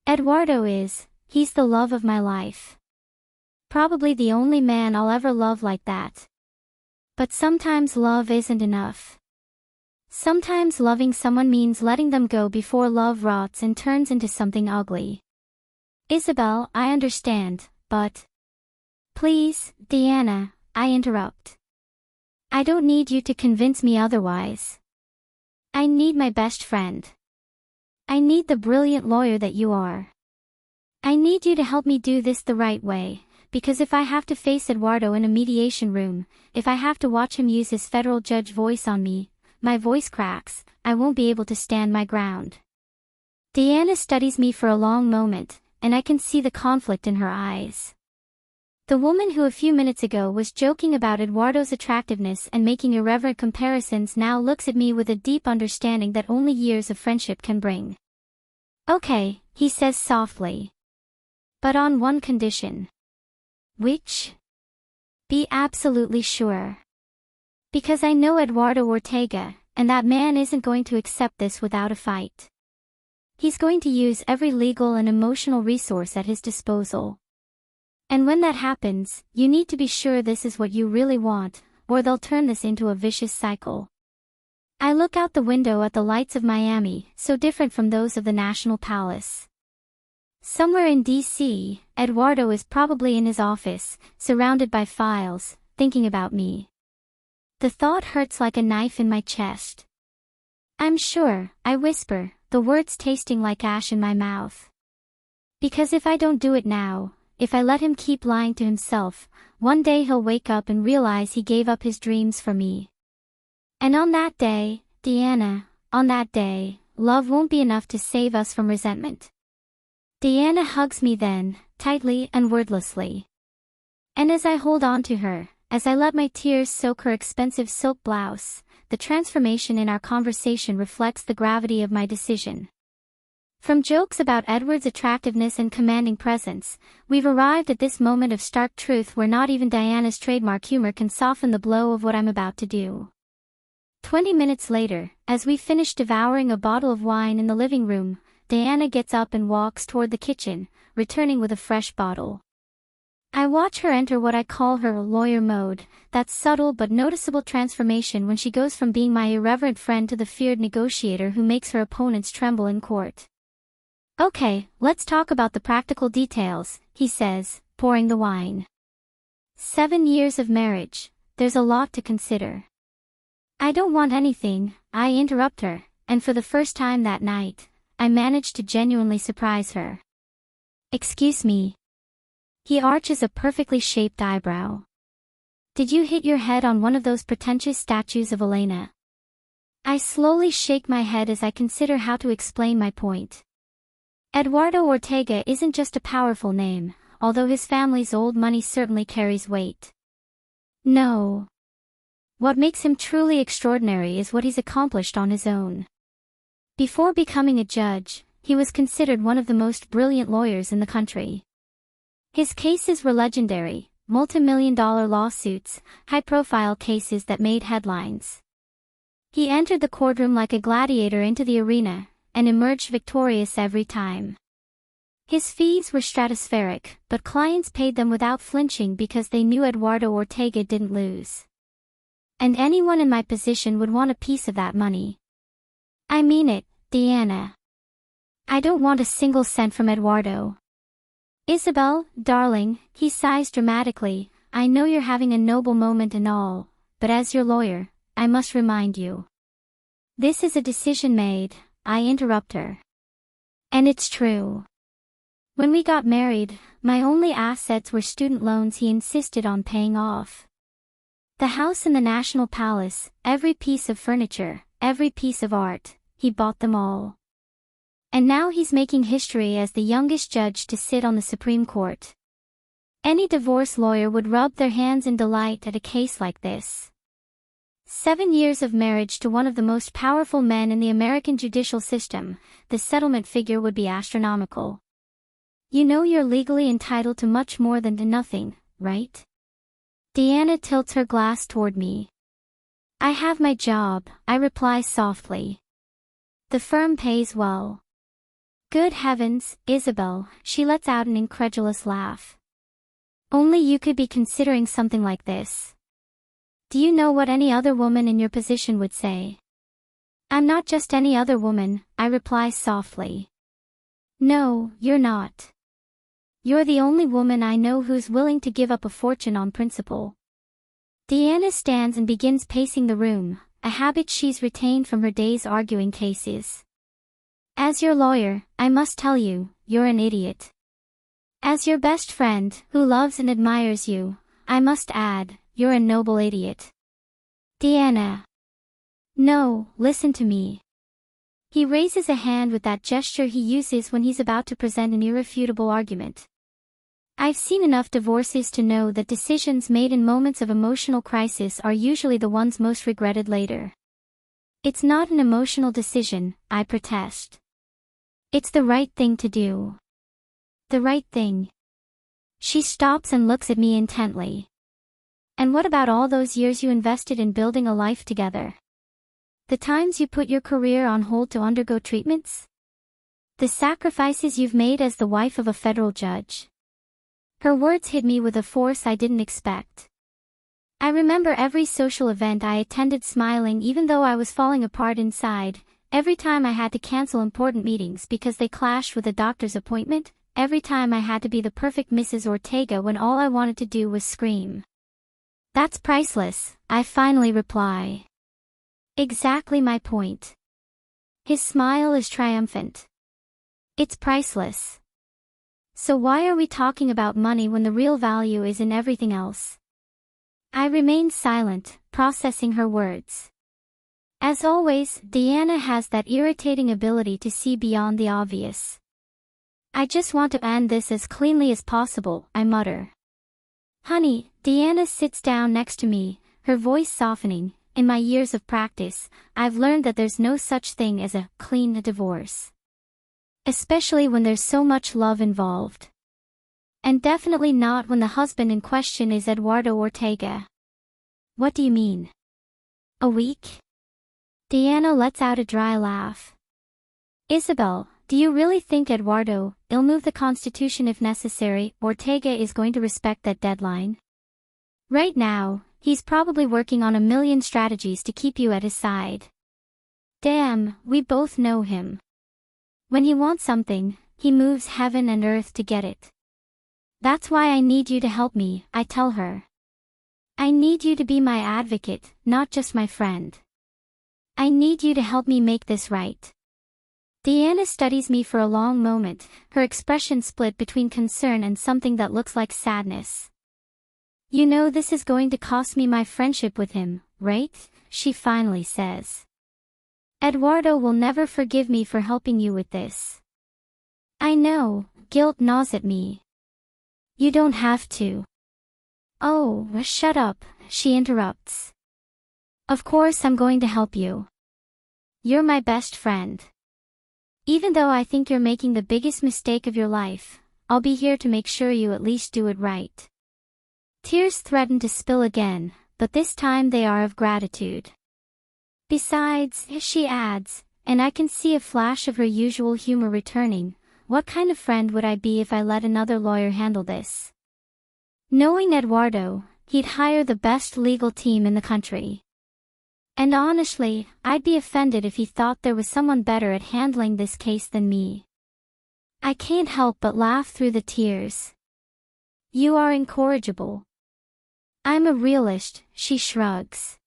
Speaker 1: Eduardo he's the love of my life. Probably the only man I'll ever love like that. But sometimes love isn't enough. Sometimes loving someone means letting them go before love rots and turns into something ugly. Isabel, I understand, but... Please, Diana, I interrupt. I don't need you to convince me otherwise. I need my best friend. I need the brilliant lawyer that you are. I need you to help me do this the right way, because if I have to face Eduardo in a mediation room, if I have to watch him use his federal judge voice on me, my voice cracks, I won't be able to stand my ground. Diana studies me for a long moment, and I can see the conflict in her eyes. The woman who a few minutes ago was joking about Eduardo's attractiveness and making irreverent comparisons now looks at me with a deep understanding that only years of friendship can bring. Okay, he says softly. But on one condition. Which? Be absolutely sure. Because I know Eduardo Ortega, and that man isn't going to accept this without a fight. He's going to use every legal and emotional resource at his disposal. And when that happens, you need to be sure this is what you really want, or they'll turn this into a vicious cycle. I look out the window at the lights of Miami, so different from those of the National Palace. Somewhere in D.C., Eduardo is probably in his office, surrounded by files, thinking about me. The thought hurts like a knife in my chest. I'm sure, I whisper, the words tasting like ash in my mouth. Because if I don't do it now, if I let him keep lying to himself, one day he'll wake up and realize he gave up his dreams for me. And on that day, Diana, on that day, love won't be enough to save us from resentment. Diana hugs me then, tightly and wordlessly. And as I hold on to her, as I let my tears soak her expensive silk blouse, the transformation in our conversation reflects the gravity of my decision. From jokes about Edward's attractiveness and commanding presence, we've arrived at this moment of stark truth where not even Diana's trademark humor can soften the blow of what I'm about to do. 20 minutes later, as we finish devouring a bottle of wine in the living room, Diana gets up and walks toward the kitchen, returning with a fresh bottle. I watch her enter what I call her lawyer mode, that subtle but noticeable transformation when she goes from being my irreverent friend to the feared negotiator who makes her opponents tremble in court. "Okay, let's talk about the practical details," he says, pouring the wine. 7 years of marriage, there's a lot to consider. "I don't want anything," I interrupt her, and for the first time that night, I manage to genuinely surprise her. "Excuse me." He arches a perfectly shaped eyebrow. "Did you hit your head on one of those pretentious statues of Elena?" I slowly shake my head as I consider how to explain my point. Eduardo Ortega isn't just a powerful name, although his family's old money certainly carries weight. No. What makes him truly extraordinary is what he's accomplished on his own. Before becoming a judge, he was considered one of the most brilliant lawyers in the country. His cases were legendary, multi-million-dollar lawsuits, high-profile cases that made headlines. He entered the courtroom like a gladiator into the arena, and emerged victorious every time. His fees were stratospheric, but clients paid them without flinching because they knew Eduardo Ortega didn't lose. And anyone in my position would want a piece of that money. I mean it, Diana. I don't want a single cent from Eduardo. "Isabel, darling," he sighs dramatically, "I know you're having a noble moment and all, but as your lawyer, I must remind you. This is a decision made," I interrupt her. "And it's true. When we got married, my only assets were student loans he insisted on paying off. The house in the National Palace, every piece of furniture, every piece of art, he bought them all. And now he's making history as the youngest judge to sit on the Supreme Court. Any divorce lawyer would rub their hands in delight at a case like this. 7 years of marriage to one of the most powerful men in the American judicial system, the settlement figure would be astronomical. You know you're legally entitled to much more than to nothing, right?" Diana tilts her glass toward me. "I have my job," I reply softly. "The firm pays well." "Good heavens, Isabel," she lets out an incredulous laugh. "Only you could be considering something like this. Do you know what any other woman in your position would say?" "I'm not just any other woman," I reply softly. "No, you're not. You're the only woman I know who's willing to give up a fortune on principle." Diana stands and begins pacing the room, a habit she's retained from her days arguing cases. "As your lawyer, I must tell you, you're an idiot. As your best friend, who loves and admires you, I must add, you're a noble idiot." "Diana." "No, listen to me." He raises a hand with that gesture he uses when he's about to present an irrefutable argument. "I've seen enough divorces to know that decisions made in moments of emotional crisis are usually the ones most regretted later. It's not an emotional decision," I protest. "It's the right thing to do." "The right thing." She stops and looks at me intently. "And what about all those years you invested in building a life together? The times you put your career on hold to undergo treatments? The sacrifices you've made as the wife of a federal judge?" Her words hit me with a force I didn't expect. I remember every social event I attended smiling even though I was falling apart inside, every time I had to cancel important meetings because they clashed with a doctor's appointment, every time I had to be the perfect Mrs. Ortega when all I wanted to do was scream. "That's priceless," I finally reply. "Exactly my point." His smile is triumphant. "It's priceless. So why are we talking about money when the real value is in everything else?" I remain silent, processing her words. As always, Diana has that irritating ability to see beyond the obvious. "I just want to end this as cleanly as possible," I mutter. Honey, Deanna sits down next to me, her voice softening. In my years of practice, I've learned that there's no such thing as a clean divorce. Especially when there's so much love involved. And definitely not when the husband in question is Eduardo Ortega. What do you mean? A week? Deanna lets out a dry laugh. Isabel, do you really think Eduardo, he'll move the Constitution if necessary, Ortega is going to respect that deadline? Right now, he's probably working on a million strategies to keep you at his side. Damn, we both know him. When he wants something, he moves heaven and earth to get it. That's why I need you to help me, I tell her. I need you to be my advocate, not just my friend. I need you to help me make this right. Deanna studies me for a long moment, her expression split between concern and something that looks like sadness. You know this is going to cost me my friendship with him, right? She finally says. Eduardo will never forgive me for helping you with this. I know, guilt gnaws at me. You don't have to. Oh, shut up, she interrupts. Of course I'm going to help you. You're my best friend. Even though I think you're making the biggest mistake of your life, I'll be here to make sure you at least do it right. Tears threaten to spill again, but this time they are of gratitude. Besides, she adds, and I can see a flash of her usual humor returning, what kind of friend would I be if I let another lawyer handle this? Knowing Eduardo, he'd hire the best legal team in the country. And honestly, I'd be offended if he thought there was someone better at handling this case than me. I can't help but laugh through the tears. You are incorrigible. I'm a realist, she shrugs.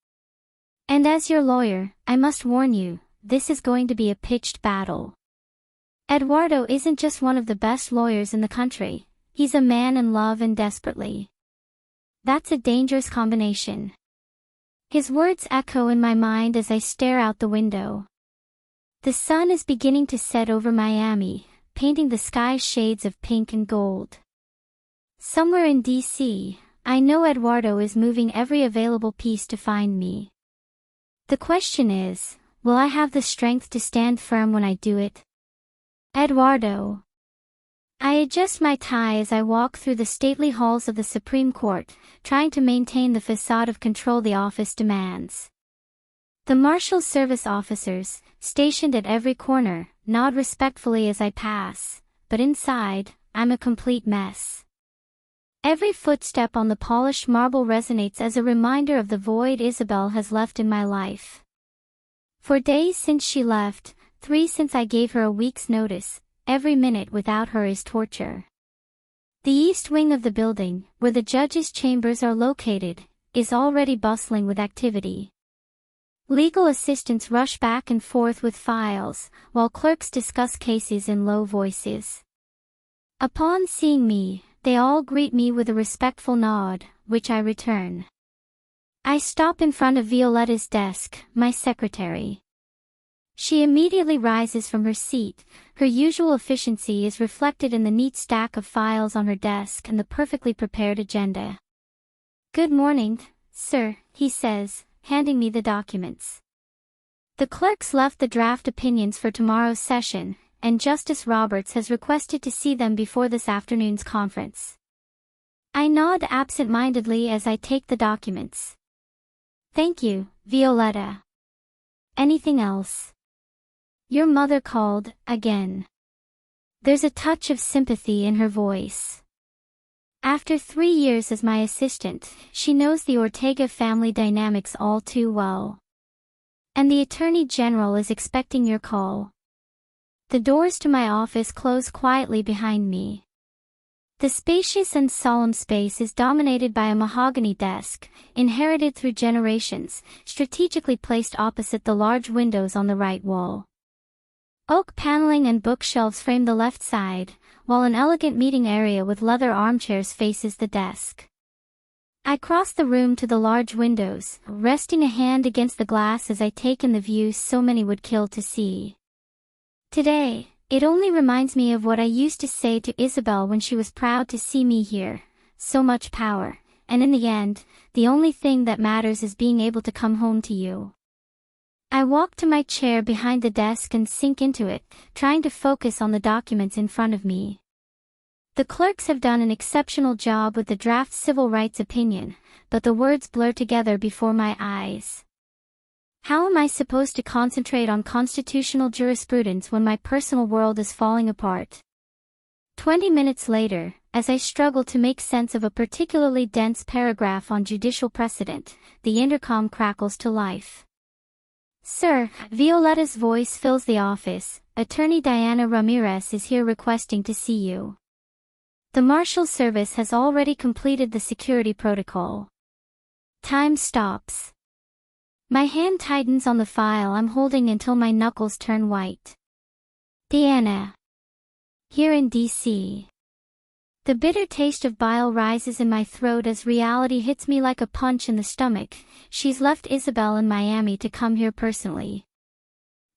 Speaker 1: And as your lawyer, I must warn you, this is going to be a pitched battle. Eduardo isn't just one of the best lawyers in the country, he's a man in love and desperately. That's a dangerous combination. His words echo in my mind as I stare out the window. The sun is beginning to set over Miami, painting the sky shades of pink and gold. Somewhere in D.C., I know Eduardo is moving every available piece to find me. The question is, will I have the strength to stand firm when I do it? Eduardo. I adjust my tie as I walk through the stately halls of the Supreme Court, trying to maintain the facade of control the office demands. The Marshal Service officers, stationed at every corner, nod respectfully as I pass, but inside, I'm a complete mess. Every footstep on the polished marble resonates as a reminder of the void Isabel has left in my life. For days since she left, 3 since I gave her a week's notice, every minute without her is torture. The east wing of the building, where the judges' chambers are located, is already bustling with activity. Legal assistants rush back and forth with files, while clerks discuss cases in low voices. Upon seeing me, they all greet me with a respectful nod, which I return. I stop in front of Violetta's desk, my secretary. She immediately rises from her seat. Her usual efficiency is reflected in the neat stack of files on her desk and the perfectly prepared agenda. Good morning, sir, he says, handing me the documents. The clerks left the draft opinions for tomorrow's session, and Justice Roberts has requested to see them before this afternoon's conference. I nod absent-mindedly as I take the documents. Thank you, Violetta. Anything else? Your mother called, again. There's a touch of sympathy in her voice. After 3 years as my assistant, she knows the Ortega family dynamics all too well. And the Attorney General is expecting your call. The doors to my office close quietly behind me. The spacious and solemn space is dominated by a mahogany desk, inherited through generations, strategically placed opposite the large windows on the right wall. Oak paneling and bookshelves frame the left side, while an elegant meeting area with leather armchairs faces the desk. I cross the room to the large windows, resting a hand against the glass as I take in the views so many would kill to see. Today, it only reminds me of what I used to say to Isabel when she was proud to see me here. So much power, and in the end, the only thing that matters is being able to come home to you. I walk to my chair behind the desk and sink into it, trying to focus on the documents in front of me. The clerks have done an exceptional job with the draft civil rights opinion, but the words blur together before my eyes. How am I supposed to concentrate on constitutional jurisprudence when my personal world is falling apart? 20 minutes later, as I struggle to make sense of a particularly dense paragraph on judicial precedent, the intercom crackles to life. "Sir," Violetta's voice fills the office, "Attorney Diana Ramirez is here requesting to see you. The Marshal Service has already completed the security protocol." Time stops. My hand tightens on the file I'm holding until my knuckles turn white. Diana. Here in D.C. The bitter taste of bile rises in my throat as reality hits me like a punch in the stomach. She's left Isabel in Miami to come here personally.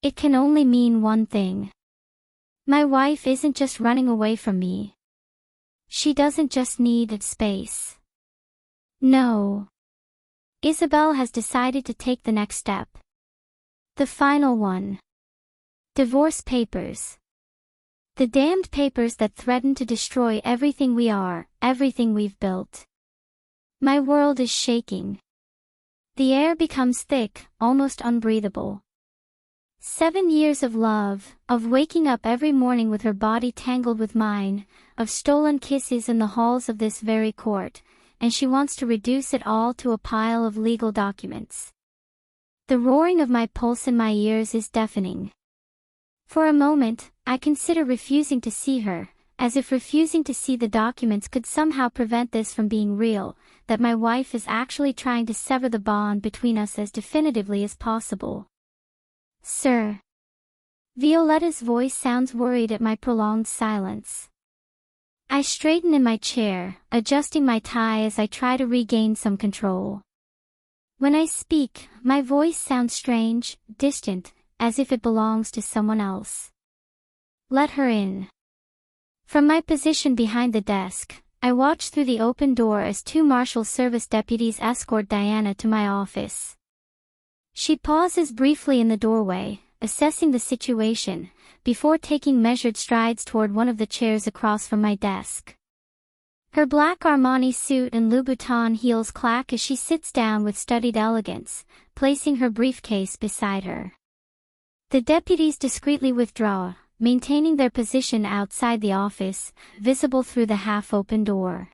Speaker 1: It can only mean one thing. My wife isn't just running away from me. She doesn't just need space. No. Isabel has decided to take the next step. The final one. Divorce papers. The damned papers that threaten to destroy everything we are, everything we've built. My world is shaking. The air becomes thick, almost unbreathable. 7 years of love, of waking up every morning with her body tangled with mine, of stolen kisses in the halls of this very court, and she wants to reduce it all to a pile of legal documents. The roaring of my pulse in my ears is deafening. For a moment, I consider refusing to see her, as if refusing to see the documents could somehow prevent this from being real, that my wife is actually trying to sever the bond between us as definitively as possible. "Sir." Violetta's voice sounds worried at my prolonged silence. I straighten in my chair, adjusting my tie as I try to regain some control. When I speak, my voice sounds strange, distant, as if it belongs to someone else. "Let her in." From my position behind the desk, I watch through the open door as 2 Marshal Service deputies escort Diana to my office. She pauses briefly in the doorway, assessing the situation, before taking measured strides toward one of the chairs across from my desk. Her black Armani suit and Louboutin heels clack as she sits down with studied elegance, placing her briefcase beside her. The deputies discreetly withdraw, maintaining their position outside the office, visible through the half-open door.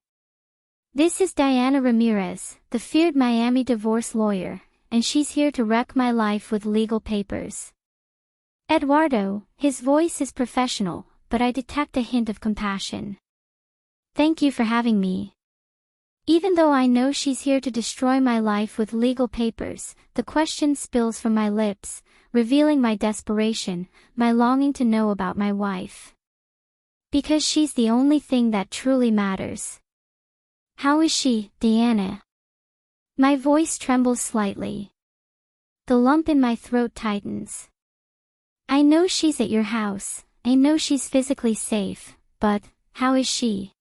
Speaker 1: "This is Diana Ramirez, the feared Miami divorce lawyer, and she's here to wreck my life with legal papers." Eduardo, his voice is professional, but I detect a hint of compassion. "Thank you for having me." Even though I know she's here to destroy my life with legal papers, the question spills from my lips, revealing my desperation, my longing to know about my wife. Because she's the only thing that truly matters. "How is she, Diana?" My voice trembles slightly. The lump in my throat tightens. "I know she's at your house, I know she's physically safe, but, how is she?"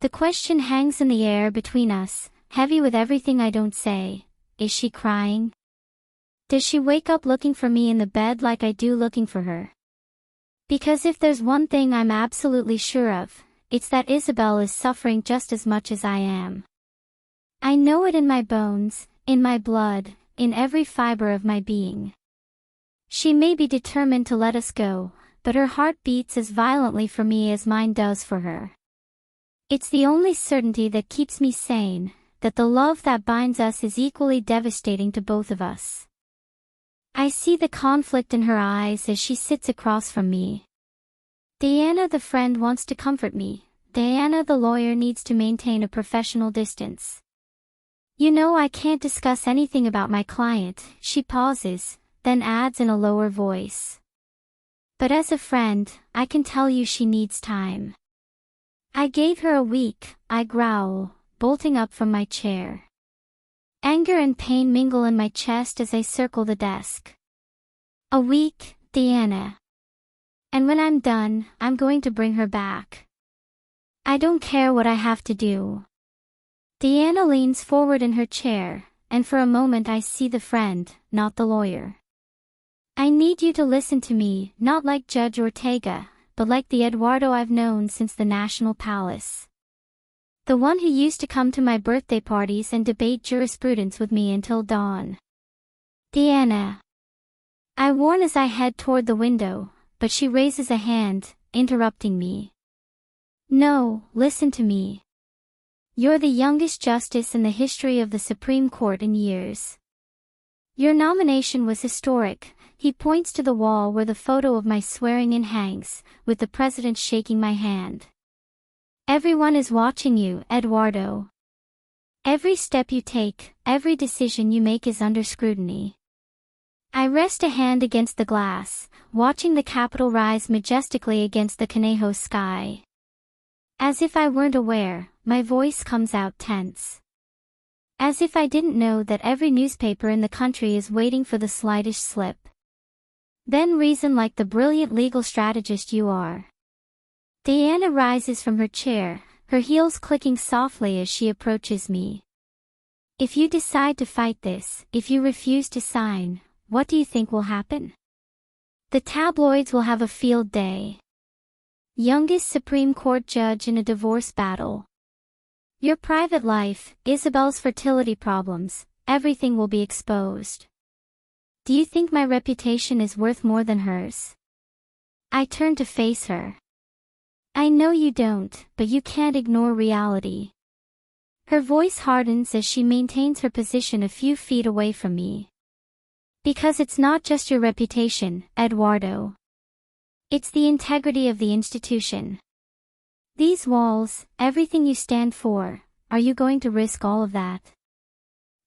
Speaker 1: The question hangs in the air between us, heavy with everything I don't say. Is she crying? Does she wake up looking for me in the bed like I do looking for her? Because if there's one thing I'm absolutely sure of, it's that Isabel is suffering just as much as I am. I know it in my bones, in my blood, in every fiber of my being. She may be determined to let us go, but her heart beats as violently for me as mine does for her. It's the only certainty that keeps me sane, that the love that binds us is equally devastating to both of us. I see the conflict in her eyes as she sits across from me. Diana the friend wants to comfort me, Diana the lawyer needs to maintain a professional distance. "You know I can't discuss anything about my client," she pauses, then adds in a lower voice. "But as a friend, I can tell you she needs time." "I gave her a week," I growl, bolting up from my chair. Anger and pain mingle in my chest as I circle the desk. "A week, Diana. And when I'm done, I'm going to bring her back. I don't care what I have to do." Deanna leans forward in her chair, and for a moment I see the friend, not the lawyer. I need you to listen to me, not like Judge Ortega, but like the Eduardo I've known since the National Palace. The one who used to come to my birthday parties and debate jurisprudence with me until dawn. Deanna. I warn as I head toward the window, but she raises a hand, interrupting me. No, listen to me. You're the youngest justice in the history of the Supreme Court in years. Your nomination was historic. He points to the wall where the photo of my swearing-in hangs, with the president shaking my hand. Everyone is watching you, Eduardo. Every step you take, every decision you make is under scrutiny. I rest a hand against the glass, watching the Capitol rise majestically against the Conejo sky. As if I weren't aware, my voice comes out tense. As if I didn't know that every newspaper in the country is waiting for the slightest slip. Then reason like the brilliant legal strategist you are. Deanna rises from her chair, her heels clicking softly as she approaches me. If you decide to fight this, if you refuse to sign, what do you think will happen? The tabloids will have a field day. Youngest Supreme Court judge in a divorce battle. Your private life, Isabel's fertility problems, everything will be exposed. Do you think my reputation is worth more than hers? I turn to face her. I know you don't, but you can't ignore reality. Her voice hardens as she maintains her position a few feet away from me. Because it's not just your reputation, Eduardo. It's the integrity of the institution. These walls, everything you stand for, are you going to risk all of that?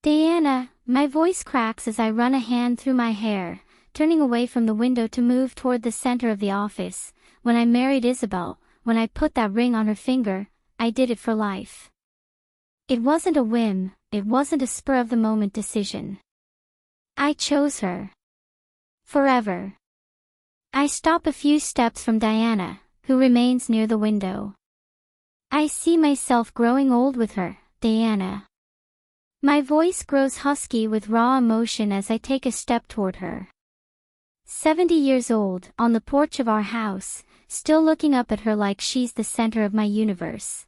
Speaker 1: Deanna, my voice cracks as I run a hand through my hair, turning away from the window to move toward the center of the office. When I married Isabel, when I put that ring on her finger, I did it for life. It wasn't a whim, it wasn't a spur-of-the-moment decision. I chose her. Forever. I stop a few steps from Diana, who remains near the window. I see myself growing old with her, Diana. My voice grows husky with raw emotion as I take a step toward her. 70 years old, on the porch of our house, still looking up at her like she's the center of my universe.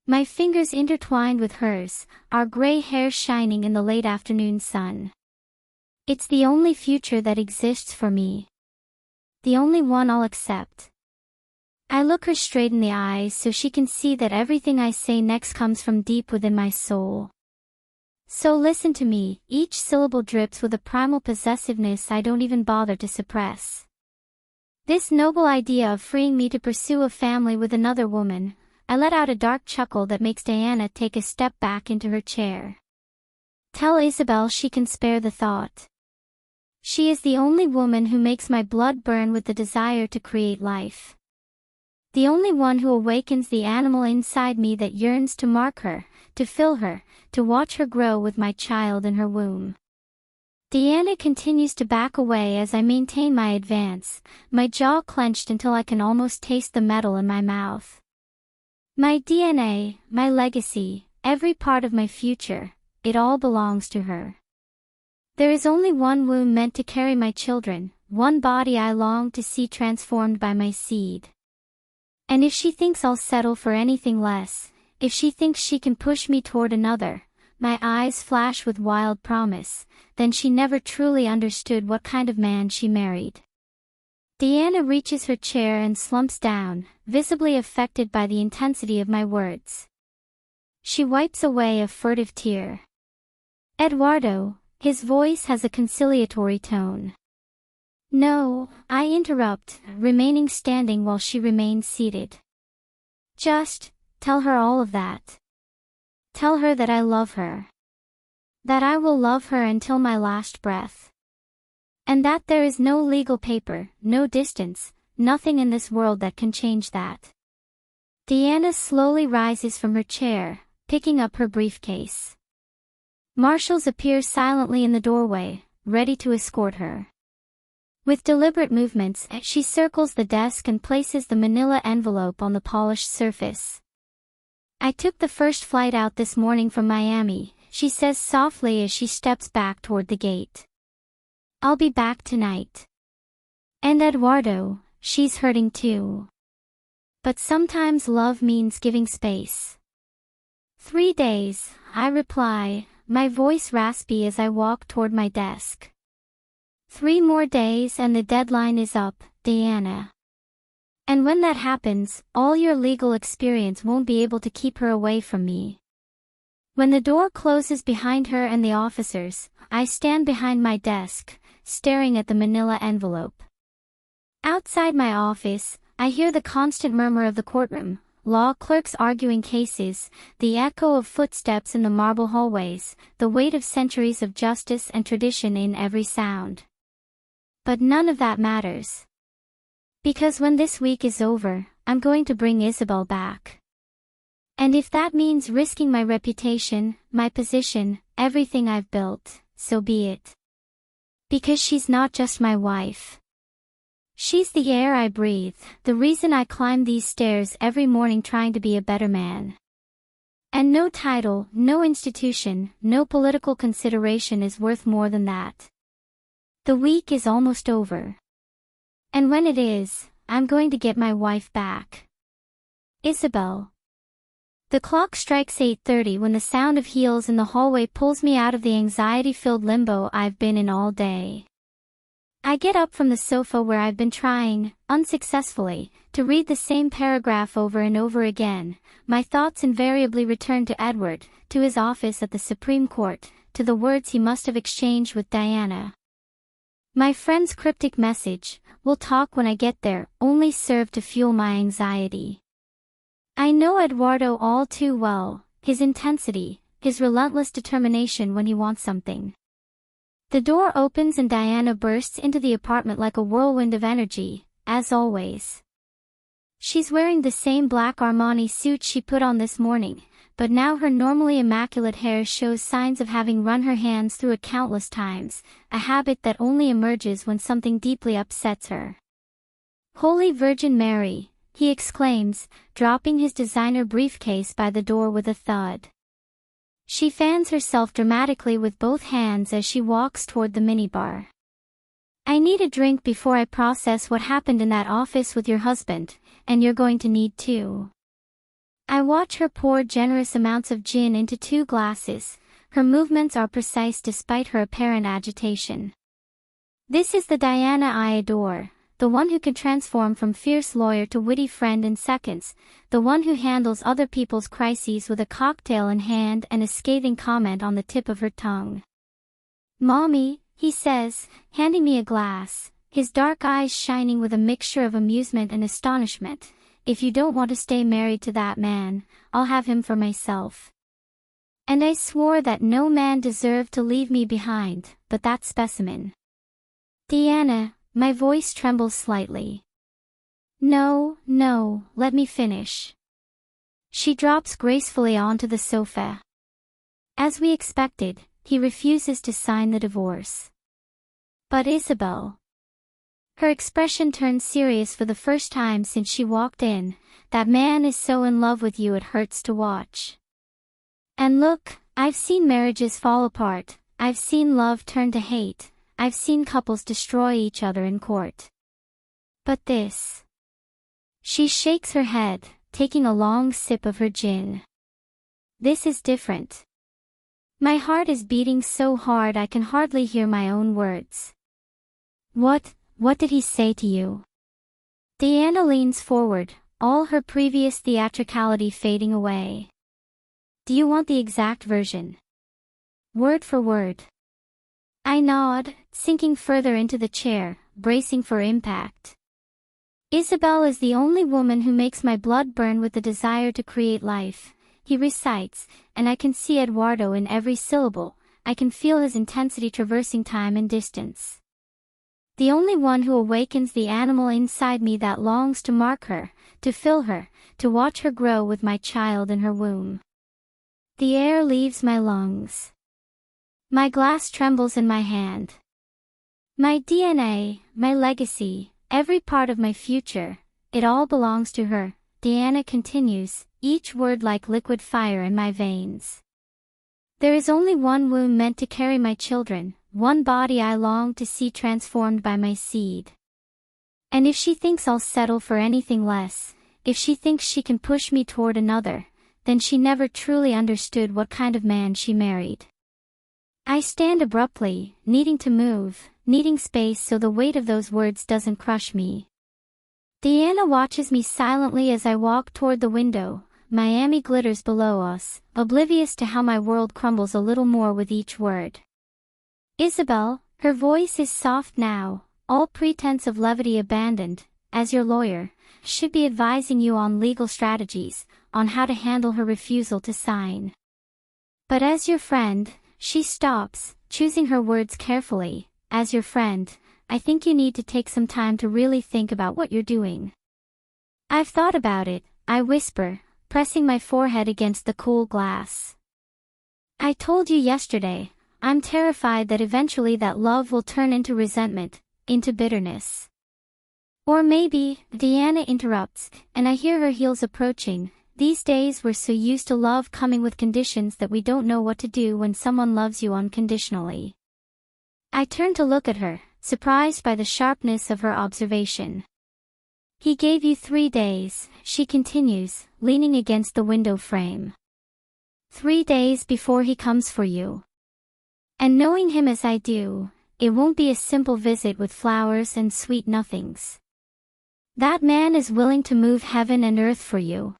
Speaker 1: My fingers intertwined with hers, our gray hair shining in the late afternoon sun. It's the only future that exists for me. The only one I'll accept. I look her straight in the eyes so she can see that everything I say next comes from deep within my soul. So listen to me, each syllable drips with a primal possessiveness I don't even bother to suppress. This noble idea of freeing me to pursue a family with another woman, I let out a dark chuckle that makes Diana take a step back into her chair. Tell Isabel she can spare the thought. She is the only woman who makes my blood burn with the desire to create life. The only one who awakens the animal inside me that yearns to mark her, to fill her, to watch her grow with my child in her womb. Deanna continues to back away as I maintain my advance, my jaw clenched until I can almost taste the metal in my mouth. My DNA, my legacy, every part of my future, it all belongs to her. There is only one womb meant to carry my children, one body I long to see transformed by my seed. And if she thinks I'll settle for anything less, if she thinks she can push me toward another, my eyes flash with wild promise, then she never truly understood what kind of man she married. Deanna reaches her chair and slumps down, visibly affected by the intensity of my words. She wipes away a furtive tear. Eduardo, his voice has a conciliatory tone. No, I interrupt, remaining standing while she remains seated. Just, tell her all of that. Tell her that I love her. That I will love her until my last breath. And that there is no legal paper, no distance, nothing in this world that can change that. Deanna slowly rises from her chair, picking up her briefcase. Marshals appear silently in the doorway, ready to escort her. With deliberate movements, she circles the desk and places the manila envelope on the polished surface. I took the first flight out this morning from Miami, she says softly as she steps back toward the gate. I'll be back tonight. And Eduardo, she's hurting too. But sometimes love means giving space. 3 days, I reply, my voice raspy as I walk toward my desk. 3 more days and the deadline is up, Diana. And when that happens, all your legal experience won't be able to keep her away from me. When the door closes behind her and the officers, I stand behind my desk, staring at the manila envelope. Outside my office, I hear the constant murmur of the courtroom, law clerks arguing cases, the echo of footsteps in the marble hallways, the weight of centuries of justice and tradition in every sound. But none of that matters. Because when this week is over, I'm going to bring Isabel back. And if that means risking my reputation, my position, everything I've built, so be it. Because she's not just my wife. She's the air I breathe, the reason I climb these stairs every morning trying to be a better man. And no title, no institution, no political consideration is worth more than that. The week is almost over. And when it is, I'm going to get my wife back. Isabel. The clock strikes 8:30 when the sound of heels in the hallway pulls me out of the anxiety-filled limbo I've been in all day. I get up from the sofa where I've been trying, unsuccessfully, to read the same paragraph over and over again. My thoughts invariably return to Edward, to his office at the Supreme Court, to the words he must have exchanged with Diana. My friend's cryptic message, "We'll talk when I get there," only served to fuel my anxiety. I know Eduardo all too well, his intensity, his relentless determination when he wants something. The door opens and Diana bursts into the apartment like a whirlwind of energy, as always. She's wearing the same black Armani suit she put on this morning, but now her normally immaculate hair shows signs of having run her hands through it countless times, a habit that only emerges when something deeply upsets her. "Holy Virgin Mary," he exclaims, dropping his designer briefcase by the door with a thud. She fans herself dramatically with both hands as she walks toward the minibar. "I need a drink before I process what happened in that office with your husband, and you're going to need two." I watch her pour generous amounts of gin into 2 glasses. Her movements are precise despite her apparent agitation. This is the Diana I adore, the one who can transform from fierce lawyer to witty friend in seconds, the one who handles other people's crises with a cocktail in hand and a scathing comment on the tip of her tongue. "Mommy," he says, handing me a glass, his dark eyes shining with a mixture of amusement and astonishment, "if you don't want to stay married to that man, I'll have him for myself." And I swore that no man deserved to leave me behind, but that specimen. "Diana," my voice trembles slightly. No, let me finish." She drops gracefully onto the sofa. As we expected, he refuses to sign the divorce. "But Isabel." Her expression turns serious for the first time since she walked in. "That man is so in love with you it hurts to watch. And look, I've seen marriages fall apart, I've seen love turn to hate, I've seen couples destroy each other in court. But this..." She shakes her head, taking a long sip of her gin. "This is different. My heart is beating so hard I can hardly hear my own words." What did he say to you?" Diana leans forward, all her previous theatricality fading away. "Do you want the exact version?" "Word for word." I nod, sinking further into the chair, bracing for impact. "Isabel is the only woman who makes my blood burn with the desire to create life," he recites, and I can see Eduardo in every syllable. I can feel his intensity traversing time and distance. The only one who awakens the animal inside me that longs to mark her, to fill her, to watch her grow with my child in her womb. The air leaves my lungs. My glass trembles in my hand. My DNA, my legacy, every part of my future, it all belongs to her, Diana continues, each word like liquid fire in my veins. There is only one womb meant to carry my children, one body I long to see transformed by my seed. And if she thinks I'll settle for anything less, if she thinks she can push me toward another, then she never truly understood what kind of man she married. I stand abruptly, needing to move, needing space so the weight of those words doesn't crush me. Diana watches me silently as I walk toward the window. Miami glitters below us, oblivious to how my world crumbles a little more with each word. Isabel, her voice is soft now, all pretense of levity abandoned, as your lawyer, should be advising you on legal strategies, on how to handle her refusal to sign. But as your friend, she stops, choosing her words carefully. As your friend, I think you need to take some time to really think about what you're doing. I've thought about it, I whisper, pressing my forehead against the cool glass. I told you yesterday, I'm terrified that eventually that love will turn into resentment, into bitterness. Or maybe, Diana interrupts, and I hear her heels approaching. These days we're so used to love coming with conditions that we don't know what to do when someone loves you unconditionally. I turn to look at her, surprised by the sharpness of her observation. He gave you 3 days, she continues, leaning against the window frame. 3 days before he comes for you. And knowing him as I do, it won't be a simple visit with flowers and sweet nothings. That man is willing to move heaven and earth for you.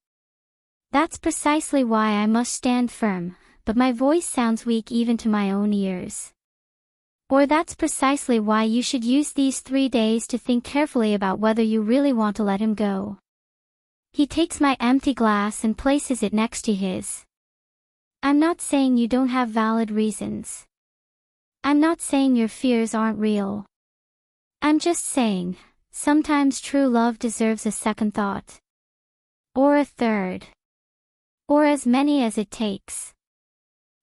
Speaker 1: That's precisely why I must stand firm, but my voice sounds weak even to my own ears. Or that's precisely why you should use these 3 days to think carefully about whether you really want to let him go. He takes my empty glass and places it next to his. I'm not saying you don't have valid reasons. I'm not saying your fears aren't real. I'm just saying, sometimes true love deserves a second thought. Or a third. Or as many as it takes.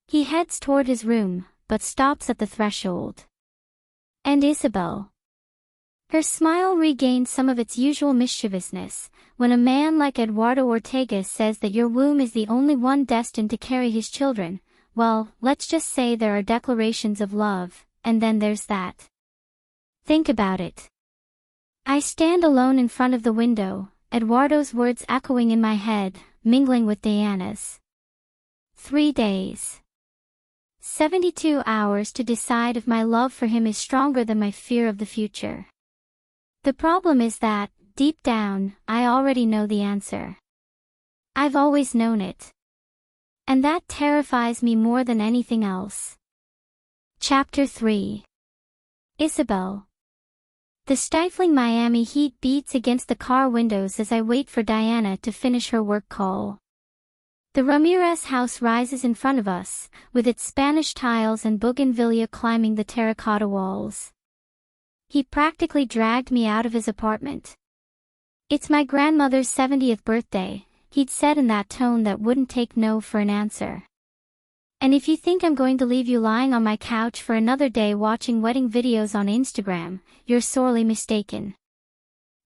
Speaker 1: He heads toward his room, but stops at the threshold. And Isabel. Her smile regains some of its usual mischievousness. When a man like Eduardo Ortega says that your womb is the only one destined to carry his children, well, let's just say there are declarations of love, and then there's that. Think about it. I stand alone in front of the window, Eduardo's words echoing in my head, mingling with Diana's. 3 days. 72 hours to decide if my love for him is stronger than my fear of the future. The problem is that, deep down, I already know the answer. I've always known it. And that terrifies me more than anything else. Chapter 3. Isabel. The stifling Miami heat beats against the car windows as I wait for Diana to finish her work call. The Ramirez house rises in front of us, with its Spanish tiles and bougainvillea climbing the terracotta walls. He practically dragged me out of his apartment. It's my grandmother's 70th birthday, he'd said in that tone that wouldn't take no for an answer. And if you think I'm going to leave you lying on my couch for another day watching wedding videos on Instagram, you're sorely mistaken.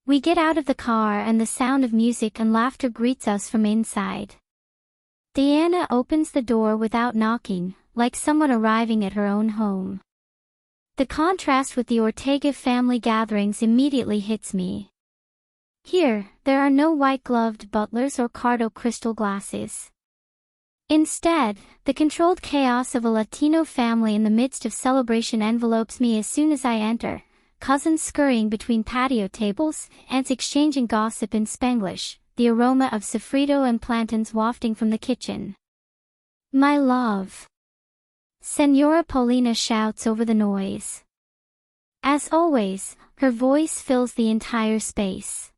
Speaker 1: We get out of the car and the sound of music and laughter greets us from inside. Diana opens the door without knocking, like someone arriving at her own home. The contrast with the Ortega family gatherings immediately hits me. Here, there are no white-gloved butlers or Cardo crystal glasses. Instead, the controlled chaos of a Latino family in the midst of celebration envelopes me as soon as I enter, cousins scurrying between patio tables, aunts exchanging gossip in Spanglish, the aroma of sofrito and plantains wafting from the kitchen. My love. Senora Paulina shouts over the noise. As always, her voice fills the entire space.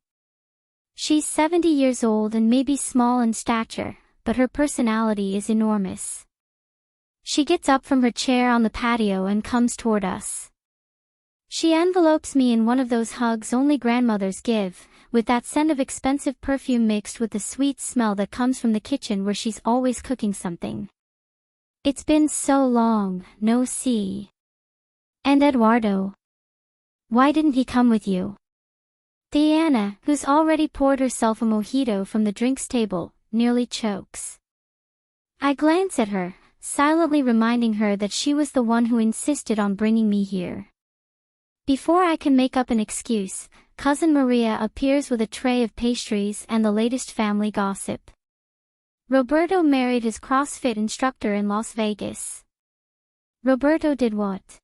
Speaker 1: She's 70 years old and maybe small in stature, but her personality is enormous. She gets up from her chair on the patio and comes toward us. She envelopes me in one of those hugs only grandmothers give, with that scent of expensive perfume mixed with the sweet smell that comes from the kitchen where she's always cooking something. It's been so long, no see. And Eduardo? Why didn't he come with you? Diana, who's already poured herself a mojito from the drinks table, nearly chokes. I glance at her, silently reminding her that she was the one who insisted on bringing me here. Before I can make up an excuse, Cousin Maria appears with a tray of pastries and the latest family gossip. Roberto married his CrossFit instructor in Las Vegas. Roberto did what?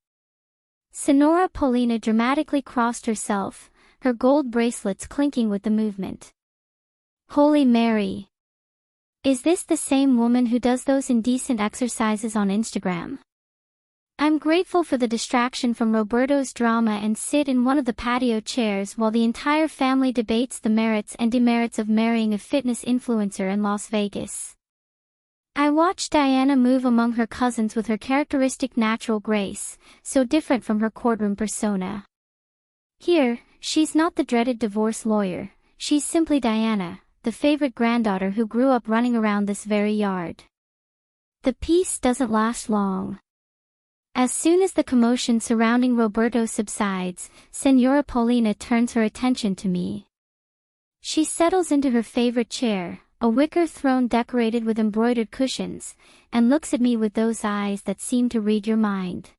Speaker 1: Senora Paulina dramatically crossed herself, her gold bracelets clinking with the movement. Holy Mary! Is this the same woman who does those indecent exercises on Instagram? I'm grateful for the distraction from Roberto's drama and sit in one of the patio chairs while the entire family debates the merits and demerits of marrying a fitness influencer in Las Vegas. I watch Diana move among her cousins with her characteristic natural grace, so different from her courtroom persona. Here, she's not the dreaded divorce lawyer, she's simply Diana, the favorite granddaughter who grew up running around this very yard. The peace doesn't last long. As soon as the commotion surrounding Roberto subsides, Senora Paulina turns her attention to me. She settles into her favorite chair, a wicker throne decorated with embroidered cushions, and looks at me with those eyes that seem to read your mind.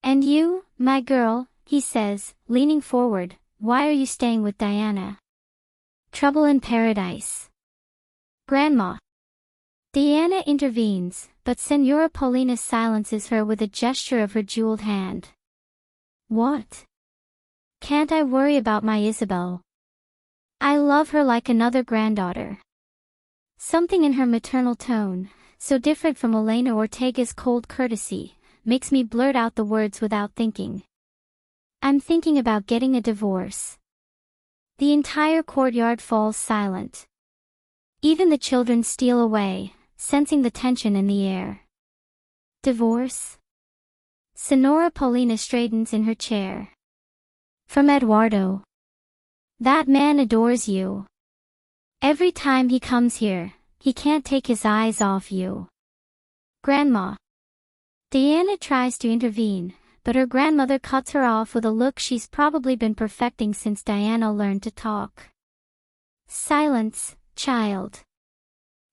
Speaker 1: "And you, my girl," he says, leaning forward, "why are you staying with Diana?" "Trouble in paradise." "Grandma." Diana intervenes, but Senora Paulina silences her with a gesture of her jeweled hand. "What? Can't I worry about my Isabel? I love her like another granddaughter." Something in her maternal tone, so different from Elena Ortega's cold courtesy, makes me blurt out the words without thinking. "I'm thinking about getting a divorce." The entire courtyard falls silent. Even the children steal away, sensing the tension in the air. "Divorce?" Senora Paulina straightens in her chair. "From Eduardo. That man adores you. Every time he comes here, he can't take his eyes off you." "Grandma." Diana tries to intervene, but her grandmother cuts her off with a look she's probably been perfecting since Diana learned to talk. "Silence, child."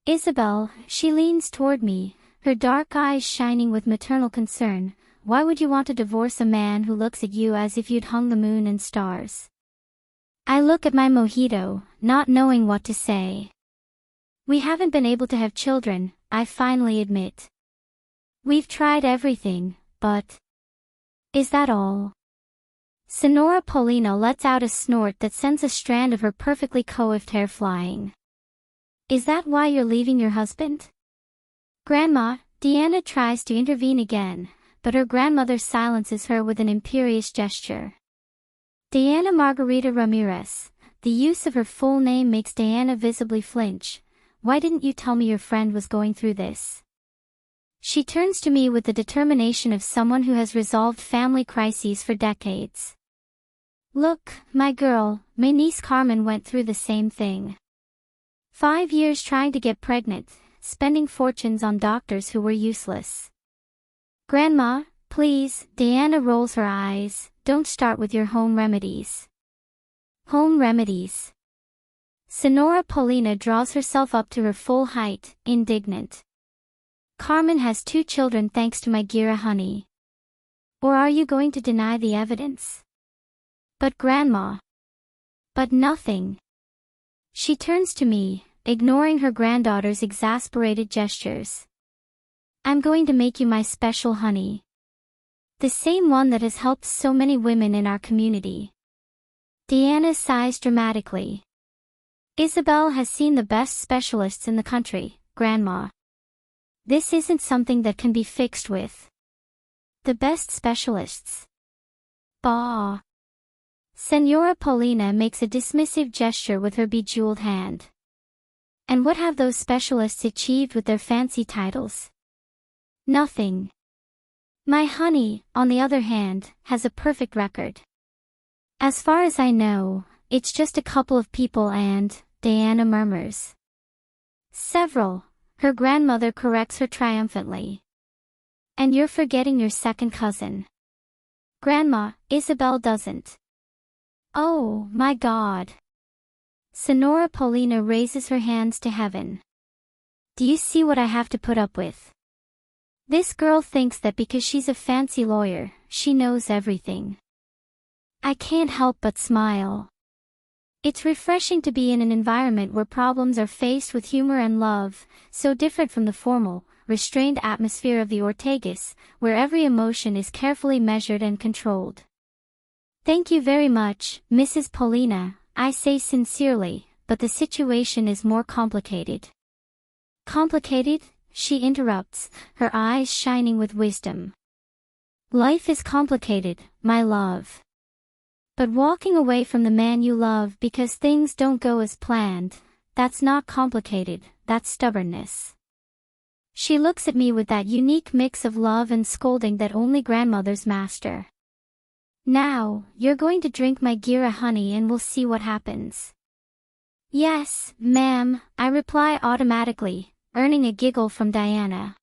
Speaker 1: "Isabel," she leans toward me, her dark eyes shining with maternal concern, "why would you want to divorce a man who looks at you as if you'd hung the moon and stars?" I look at my mojito, not knowing what to say. "We haven't been able to have children," I finally admit. "We've tried everything, but..." "Is that all?" Senora Paulina lets out a snort that sends a strand of her perfectly coiffed hair flying. "Is that why you're leaving your husband?" "Grandma," Diana tries to intervene again, but her grandmother silences her with an imperious gesture. Diana Margarita Ramirez, the use of her full name makes Diana visibly flinch. "Why didn't you tell me your friend was going through this?" She turns to me with the determination of someone who has resolved family crises for decades. "Look, my girl, my niece Carmen went through the same thing. 5 years trying to get pregnant, spending fortunes on doctors who were useless." "Grandma, please," Diana rolls her eyes, "don't start with your home remedies." "Home remedies." Senora Paulina draws herself up to her full height, indignant. "Carmen has 2 children thanks to my Gira honey. Or are you going to deny the evidence?" "But Grandma." "But nothing." She turns to me, ignoring her granddaughter's exasperated gestures. "I'm going to make you my special honey. The same one that has helped so many women in our community." Diana sighs dramatically. "Isabel has seen the best specialists in the country, Grandma. This isn't something that can be fixed with." "The best specialists?" "Bah." Senora Paulina makes a dismissive gesture with her bejeweled hand. "And what have those specialists achieved with their fancy titles?" "Nothing. My honey, on the other hand, has a perfect record. As far as I know, it's just a couple of people and..." Diana murmurs. "Several," her grandmother corrects her triumphantly. "And you're forgetting your second cousin." "Grandma, Isabel doesn't." Oh, my God. Senora Paulina raises her hands to heaven. Do you see what I have to put up with? This girl thinks that because she's a fancy lawyer, she knows everything. I can't help but smile. It's refreshing to be in an environment where problems are faced with humor and love, so different from the formal, restrained atmosphere of the Ortegas, where every emotion is carefully measured and controlled. Thank you very much, Mrs. Paulina, I say sincerely, but the situation is more complicated. Complicated? She interrupts, her eyes shining with wisdom. Life is complicated, my love. But walking away from the man you love because things don't go as planned, that's not complicated, that's stubbornness. She looks at me with that unique mix of love and scolding that only grandmothers master. Now, you're going to drink my gira honey and we'll see what happens. Yes, ma'am, I reply automatically, earning a giggle from Diana.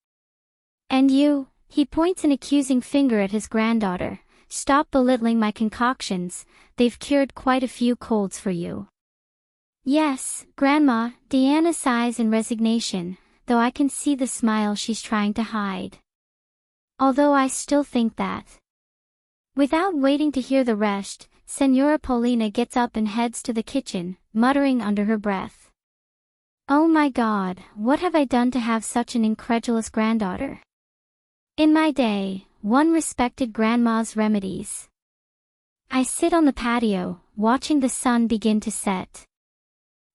Speaker 1: And you, he points an accusing finger at his granddaughter, stop belittling my concoctions, they've cured quite a few colds for you. Yes, Grandma, Diana sighs in resignation, though I can see the smile she's trying to hide. Although I still think that. Without waiting to hear the rest, Senora Paulina gets up and heads to the kitchen, muttering under her breath. Oh my God, what have I done to have such an incredulous granddaughter? In my day, one respected grandma's remedies. I sit on the patio, watching the sun begin to set.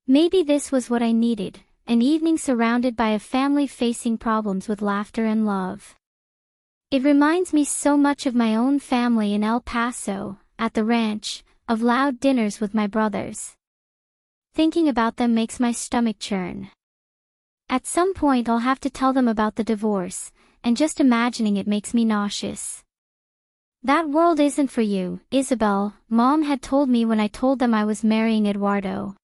Speaker 1: Maybe this was what I needed, an evening surrounded by a family facing problems with laughter and love. It reminds me so much of my own family in El Paso, at the ranch, of loud dinners with my brothers. Thinking about them makes my stomach churn. At some point I'll have to tell them about the divorce, and just imagining it makes me nauseous. That world isn't for you, Isabel, Mom had told me when I told them I was marrying Eduardo.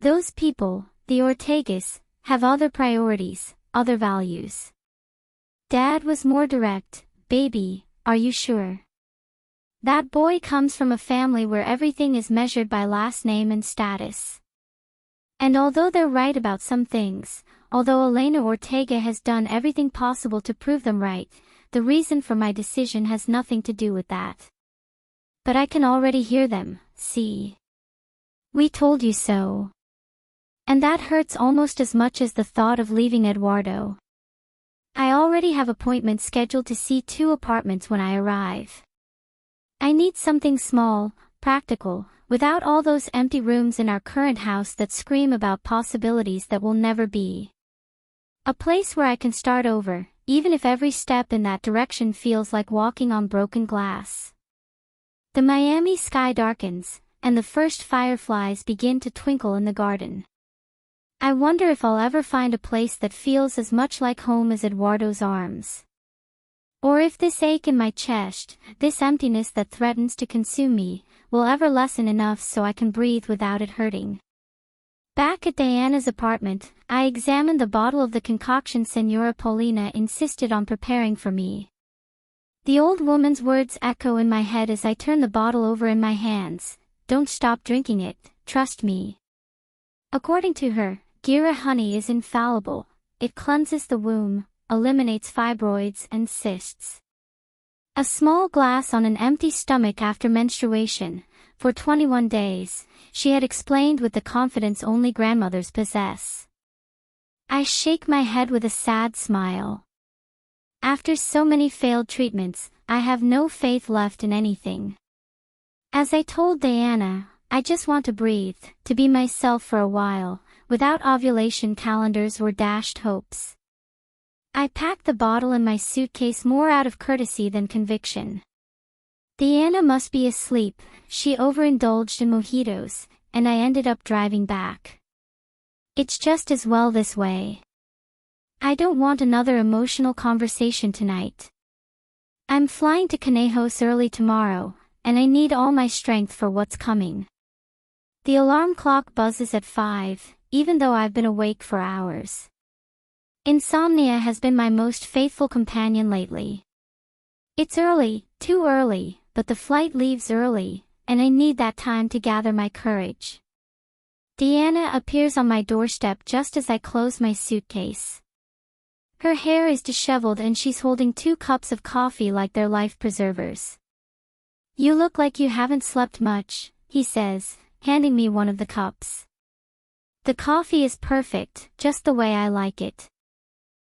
Speaker 1: Those people, the Ortegas, have other priorities, other values. Dad was more direct, baby, are you sure? That boy comes from a family where everything is measured by last name and status. And although they're right about some things, although Elena Ortega has done everything possible to prove them right, the reason for my decision has nothing to do with that. But I can already hear them, see? We told you so. And that hurts almost as much as the thought of leaving Eduardo. I already have appointments scheduled to see 2 apartments when I arrive. I need something small, practical, without all those empty rooms in our current house that scream about possibilities that will never be. A place where I can start over, even if every step in that direction feels like walking on broken glass. The Miami sky darkens, and the first fireflies begin to twinkle in the garden. I wonder if I'll ever find a place that feels as much like home as Eduardo's arms. Or if this ache in my chest, this emptiness that threatens to consume me, will ever lessen enough so I can breathe without it hurting. Back at Diana's apartment, I examine the bottle of the concoction Senora Paulina insisted on preparing for me. The old woman's words echo in my head as I turn the bottle over in my hands. Don't stop drinking it, trust me. According to her, Gira honey is infallible. It cleanses the womb, eliminates fibroids and cysts. A small glass on an empty stomach after menstruation, for 21 days, she had explained with the confidence only grandmothers possess. I shake my head with a sad smile. After so many failed treatments, I have no faith left in anything. As I told Diana, I just want to breathe, to be myself for a while, without ovulation calendars or dashed hopes. I packed the bottle in my suitcase more out of courtesy than conviction. Diana must be asleep, she overindulged in mojitos, and I ended up driving back. It's just as well this way. I don't want another emotional conversation tonight. I'm flying to Conejos early tomorrow, and I need all my strength for what's coming. The alarm clock buzzes at 5, even though I've been awake for hours. Insomnia has been my most faithful companion lately. It's early, too early, but the flight leaves early, and I need that time to gather my courage. Deanna appears on my doorstep just as I close my suitcase. Her hair is disheveled and she's holding 2 cups of coffee like they're life preservers. "You look like you haven't slept much," he says, handing me one of the cups. The coffee is perfect, just the way I like it.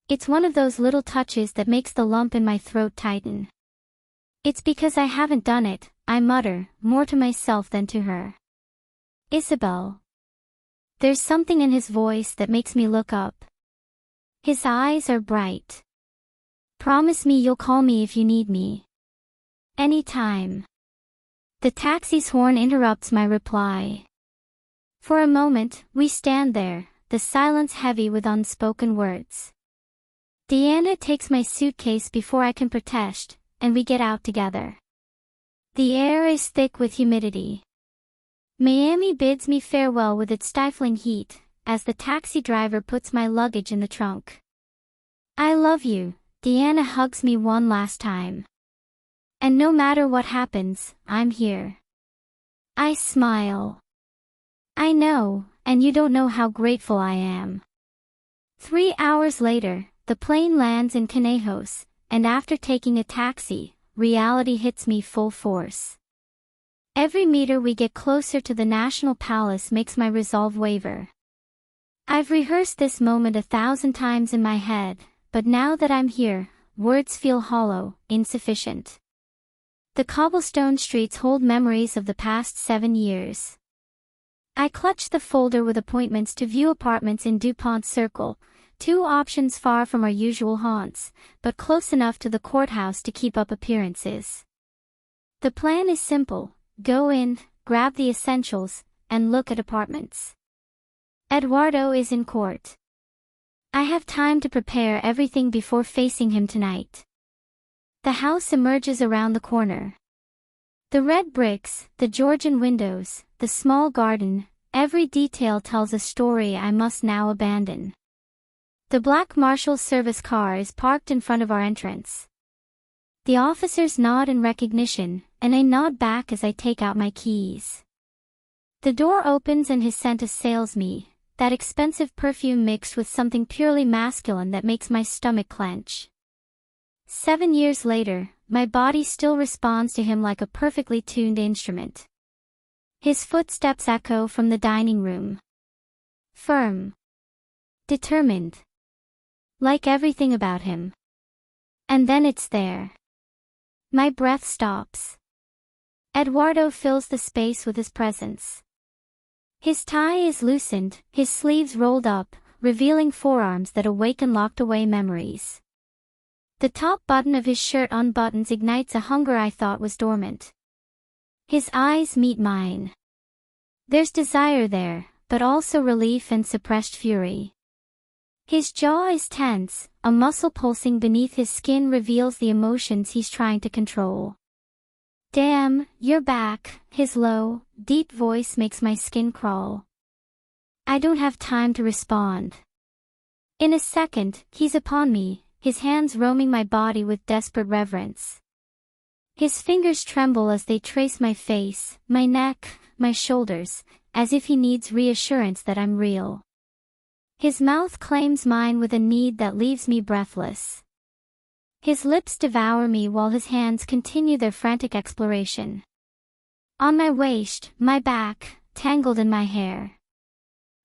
Speaker 1: It's one of those little touches that makes the lump in my throat tighten. "It's because I haven't done it," I mutter, more to myself than to her. "Isabel." There's something in his voice that makes me look up. His eyes are bright. "Promise me you'll call me if you need me." "Anytime." The taxi's horn interrupts my reply. For a moment, we stand there, the silence heavy with unspoken words. Deanna takes my suitcase before I can protest, and we get out together. The air is thick with humidity. Miami bids me farewell with its stifling heat, as the taxi driver puts my luggage in the trunk. "I love you," Deanna hugs me one last time. "And no matter what happens, I'm here." I smile. "I know, and you don't know how grateful I am." 3 hours later, the plane lands in Conejos, and after taking a taxi, reality hits me full force. Every meter we get closer to the National Palace makes my resolve waver. I've rehearsed this moment 1,000 times in my head, but now that I'm here, words feel hollow, insufficient. The cobblestone streets hold memories of the past 7 years. I clutch the folder with appointments to view apartments in DuPont Circle, 2 options far from our usual haunts, but close enough to the courthouse to keep up appearances. The plan is simple: go in, grab the essentials, and look at apartments. Eduardo is in court. I have time to prepare everything before facing him tonight. The house emerges around the corner. The red bricks, the Georgian windows, the small garden, every detail tells a story I must now abandon. The black Marshal service car is parked in front of our entrance. The officers nod in recognition, and I nod back as I take out my keys. The door opens and his scent assails me, that expensive perfume mixed with something purely masculine that makes my stomach clench. 7 years later, my body still responds to him like a perfectly tuned instrument. His footsteps echo from the dining room. Firm. Determined. Like everything about him. And then it's there. My breath stops. Eduardo fills the space with his presence. His tie is loosened, his sleeves rolled up, revealing forearms that awaken locked-away memories. The top button of his shirt unbuttons ignites a hunger I thought was dormant. His eyes meet mine. There's desire there, but also relief and suppressed fury. His jaw is tense, a muscle pulsing beneath his skin reveals the emotions he's trying to control. "Damn, you're back," his low, deep voice makes my skin crawl. I don't have time to respond. In a second, he's upon me, his hands roaming my body with desperate reverence. His fingers tremble as they trace my face, my neck, my shoulders, as if he needs reassurance that I'm real. His mouth claims mine with a need that leaves me breathless. His lips devour me while his hands continue their frantic exploration. On my waist, my back, tangled in my hair.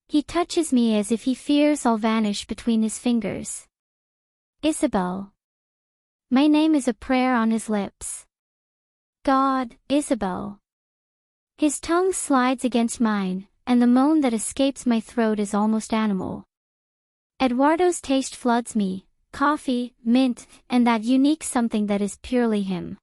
Speaker 1: He touches me as if he fears I'll vanish between his fingers. Isabel. My name is a prayer on his lips. God, Isabel. His tongue slides against mine, and the moan that escapes my throat is almost animal. Eduardo's taste floods me, coffee, mint, and that unique something that is purely him.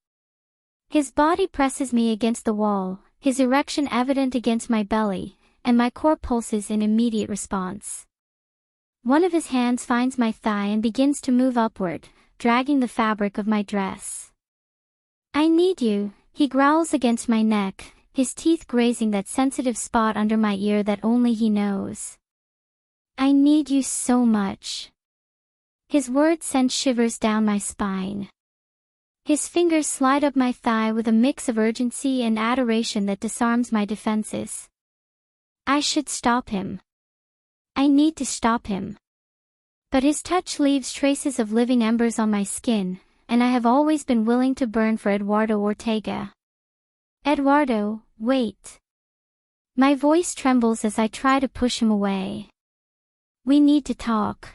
Speaker 1: His body presses me against the wall, his erection evident against my belly, and my core pulses in immediate response. One of his hands finds my thigh and begins to move upward, dragging the fabric of my dress. "I need you," he growls against my neck, his teeth grazing that sensitive spot under my ear that only he knows. "I need you so much." His words send shivers down my spine. His fingers slide up my thigh with a mix of urgency and adoration that disarms my defenses. I should stop him. I need to stop him. But his touch leaves traces of living embers on my skin, and I have always been willing to burn for Eduardo Ortega. Eduardo, wait. My voice trembles as I try to push him away. We need to talk.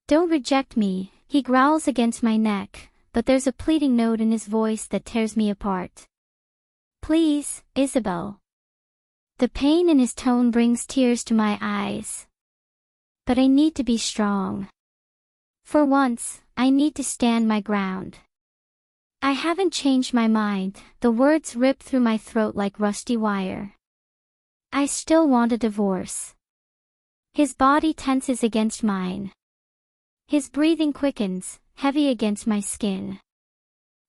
Speaker 1: Don't reject me, he growls against my neck, but there's a pleading note in his voice that tears me apart. Please, Isabel. The pain in his tone brings tears to my eyes. But I need to be strong. For once, I need to stand my ground. I haven't changed my mind, the words rip through my throat like rusty wire. I still want a divorce. His body tenses against mine. His breathing quickens, heavy against my skin.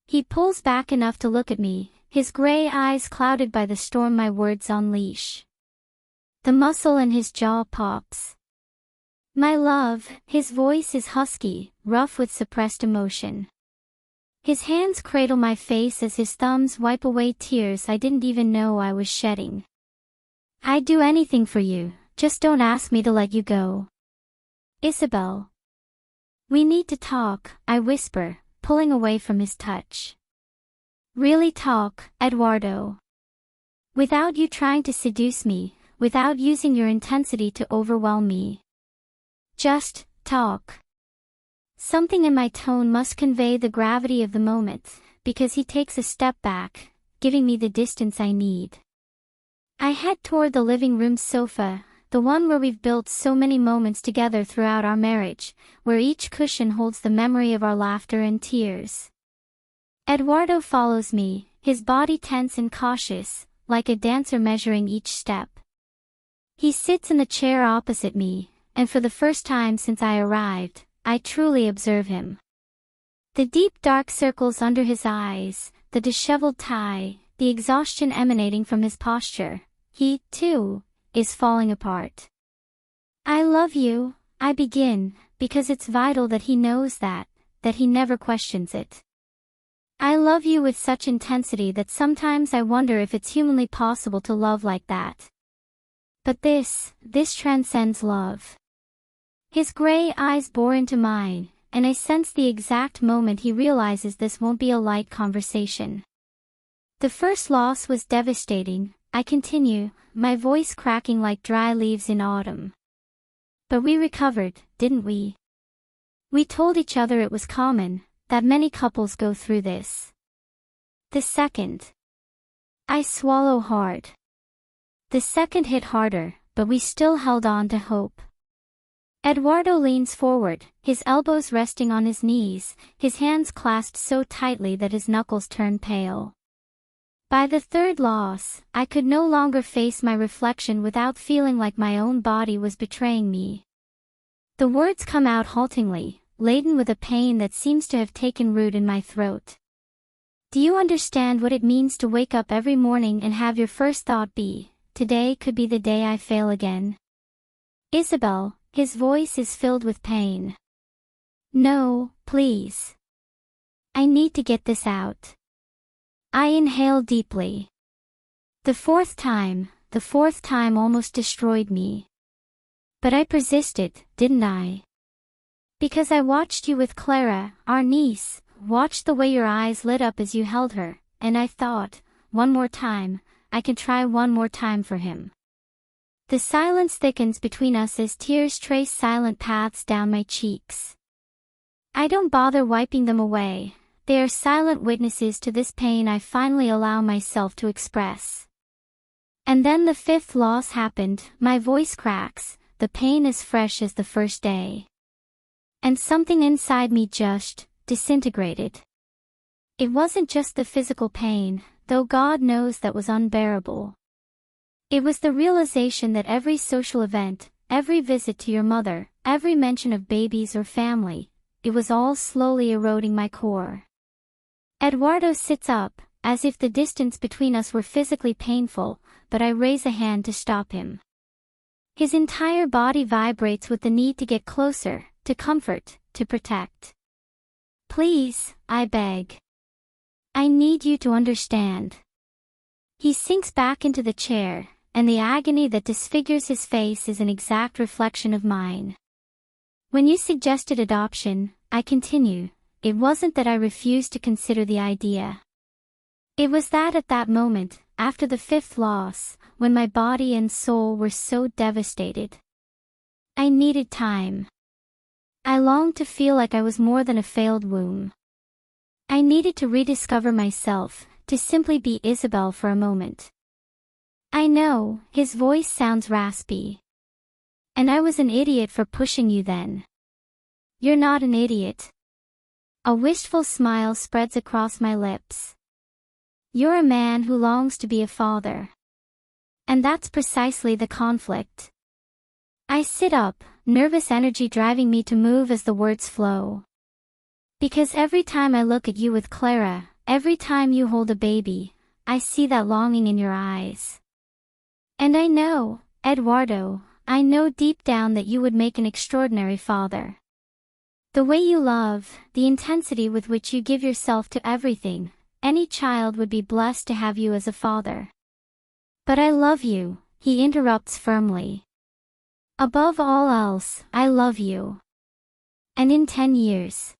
Speaker 1: He pulls back enough to look at me, his gray eyes clouded by the storm my words unleash. The muscle in his jaw pops. My love, his voice is husky, rough with suppressed emotion. His hands cradle my face as his thumbs wipe away tears I didn't even know I was shedding. I'd do anything for you, just don't ask me to let you go. Isabel. We need to talk, I whisper, pulling away from his touch. Really talk, Eduardo. Without you trying to seduce me, without using your intensity to overwhelm me. Just talk. Something in my tone must convey the gravity of the moment, because he takes a step back, giving me the distance I need. I head toward the living room sofa, the one where we've built so many moments together throughout our marriage, where each cushion holds the memory of our laughter and tears. Eduardo follows me, his body tense and cautious, like a dancer measuring each step. He sits in the chair opposite me, and for the first time since I arrived, I truly observe him. The deep dark circles under his eyes, the disheveled tie, the exhaustion emanating from his posture, he, too, is falling apart. I love you, I begin, because it's vital that he knows that he never questions it. I love you with such intensity that sometimes I wonder if it's humanly possible to love like that. But this transcends love. His gray eyes bore into mine, and I sense the exact moment he realizes this won't be a light conversation. The first loss was devastating, I continue, my voice cracking like dry leaves in autumn. But we recovered, didn't we? We told each other it was common, that many couples go through this. The second. I swallow hard. The second hit harder, but we still held on to hope. Eduardo leans forward, his elbows resting on his knees, his hands clasped so tightly that his knuckles turn pale. By the third loss, I could no longer face my reflection without feeling like my own body was betraying me. The words come out haltingly, laden with a pain that seems to have taken root in my throat. Do you understand what it means to wake up every morning and have your first thought be, today could be the day I fail again? Isabel, his voice is filled with pain. No, please. I need to get this out. I inhale deeply. The fourth time almost destroyed me. But I persisted, didn't I? Because I watched you with Clara, our niece, watched the way your eyes lit up as you held her, and I thought, one more time, I can try one more time for him. The silence thickens between us as tears trace silent paths down my cheeks. I don't bother wiping them away. They are silent witnesses to this pain I finally allow myself to express. And then the fifth loss happened, my voice cracks, the pain as fresh as the first day. And something inside me just disintegrated. It wasn't just the physical pain, though God knows that was unbearable. It was the realization that every social event, every visit to your mother, every mention of babies or family, it was all slowly eroding my core. Eduardo sits up, as if the distance between us were physically painful, but I raise a hand to stop him. His entire body vibrates with the need to get closer, to comfort, to protect. Please, I beg. I need you to understand. He sinks back into the chair, and the agony that disfigures his face is an exact reflection of mine. When you suggested adoption, I continue, it wasn't that I refused to consider the idea. It was that at that moment, after the fifth loss, when my body and soul were so devastated, I needed time. I longed to feel like I was more than a failed womb. I needed to rediscover myself, to simply be Isabel for a moment. I know, his voice sounds raspy. And I was an idiot for pushing you then. You're not an idiot. A wistful smile spreads across my lips. You're a man who longs to be a father. And that's precisely the conflict. I sit up, nervous energy driving me to move as the words flow. Because every time I look at you with Clara, every time you hold a baby, I see that longing in your eyes. And I know, Eduardo, I know deep down that you would make an extraordinary father. The way you love, the intensity with which you give yourself to everything, any child would be blessed to have you as a father. But I love you, he interrupts firmly. Above all else, I love you. And in 10 years?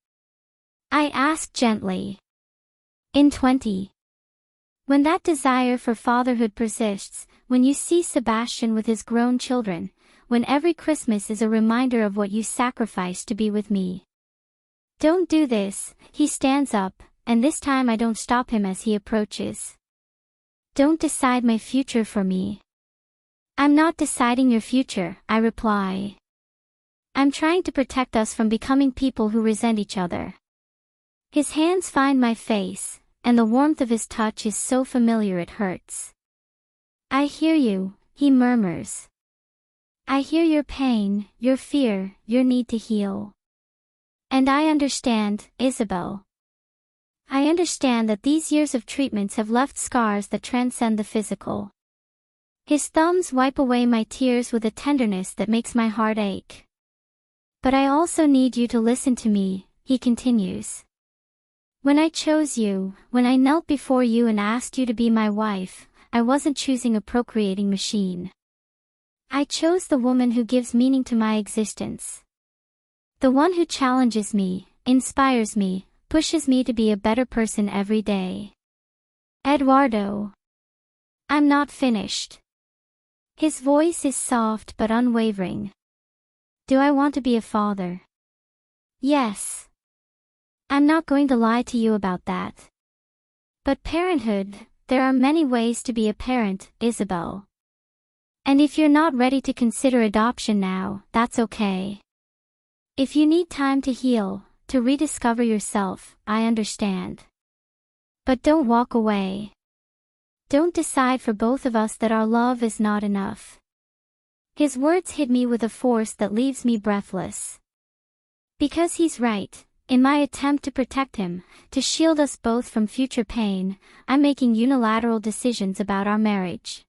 Speaker 1: I ask gently. In 20. When that desire for fatherhood persists, when you see Sebastian with his grown children, when every Christmas is a reminder of what you sacrificed to be with me. Don't do this, he stands up, and this time I don't stop him as he approaches. Don't decide my future for me. I'm not deciding your future, I reply. I'm trying to protect us from becoming people who resent each other. His hands find my face, and the warmth of his touch is so familiar it hurts. I hear you, he murmurs. I hear your pain, your fear, your need to heal. And I understand, Isabel. I understand that these years of treatments have left scars that transcend the physical. His thumbs wipe away my tears with a tenderness that makes my heart ache. But I also need you to listen to me, he continues. When I chose you, when I knelt before you and asked you to be my wife, I wasn't choosing a procreating machine. I chose the woman who gives meaning to my existence. The one who challenges me, inspires me, pushes me to be a better person every day. Eduardo. I'm not finished. His voice is soft but unwavering. Do I want to be a father? Yes. I'm not going to lie to you about that. But parenthood, there are many ways to be a parent, Isabel. And if you're not ready to consider adoption now, that's okay. If you need time to heal, to rediscover yourself, I understand. But don't walk away. Don't decide for both of us that our love is not enough. His words hit me with a force that leaves me breathless. Because he's right, in my attempt to protect him, to shield us both from future pain, I'm making unilateral decisions about our marriage.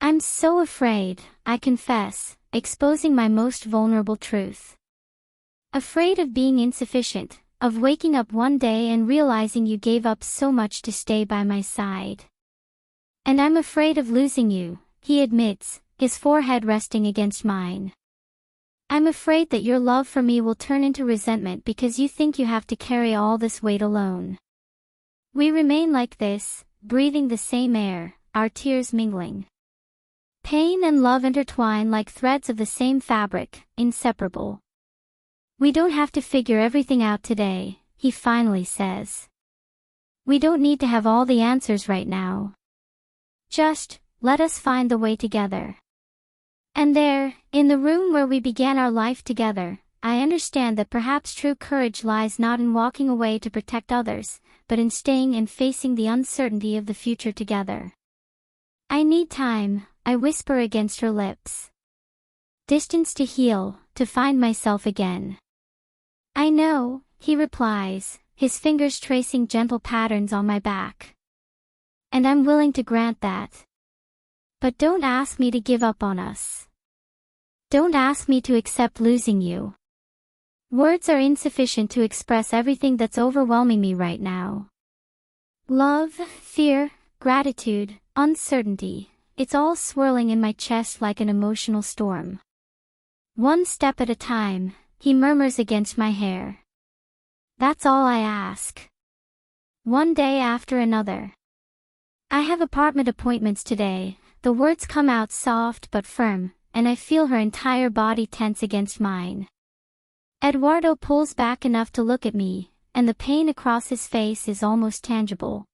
Speaker 1: I'm so afraid, I confess, exposing my most vulnerable truth. Afraid of being insufficient, of waking up one day and realizing you gave up so much to stay by my side. And I'm afraid of losing you, he admits, his forehead resting against mine. I'm afraid that your love for me will turn into resentment because you think you have to carry all this weight alone. We remain like this, breathing the same air, our tears mingling. Pain and love intertwine like threads of the same fabric, inseparable. We don't have to figure everything out today, he finally says. We don't need to have all the answers right now. Just, let us find the way together. And there, in the room where we began our life together, I understand that perhaps true courage lies not in walking away to protect others, but in staying and facing the uncertainty of the future together. I need time, I whisper against her lips. Distance to heal, to find myself again. I know, he replies, his fingers tracing gentle patterns on my back. And I'm willing to grant that. But don't ask me to give up on us. Don't ask me to accept losing you. Words are insufficient to express everything that's overwhelming me right now. Love, fear, gratitude, uncertainty, it's all swirling in my chest like an emotional storm. One step at a time, he murmurs against my hair. That's all I ask. One day after another. I have apartment appointments today, the words come out soft but firm, and I feel her entire body tense against mine. Eduardo pulls back enough to look at me, and the pain across his face is almost tangible.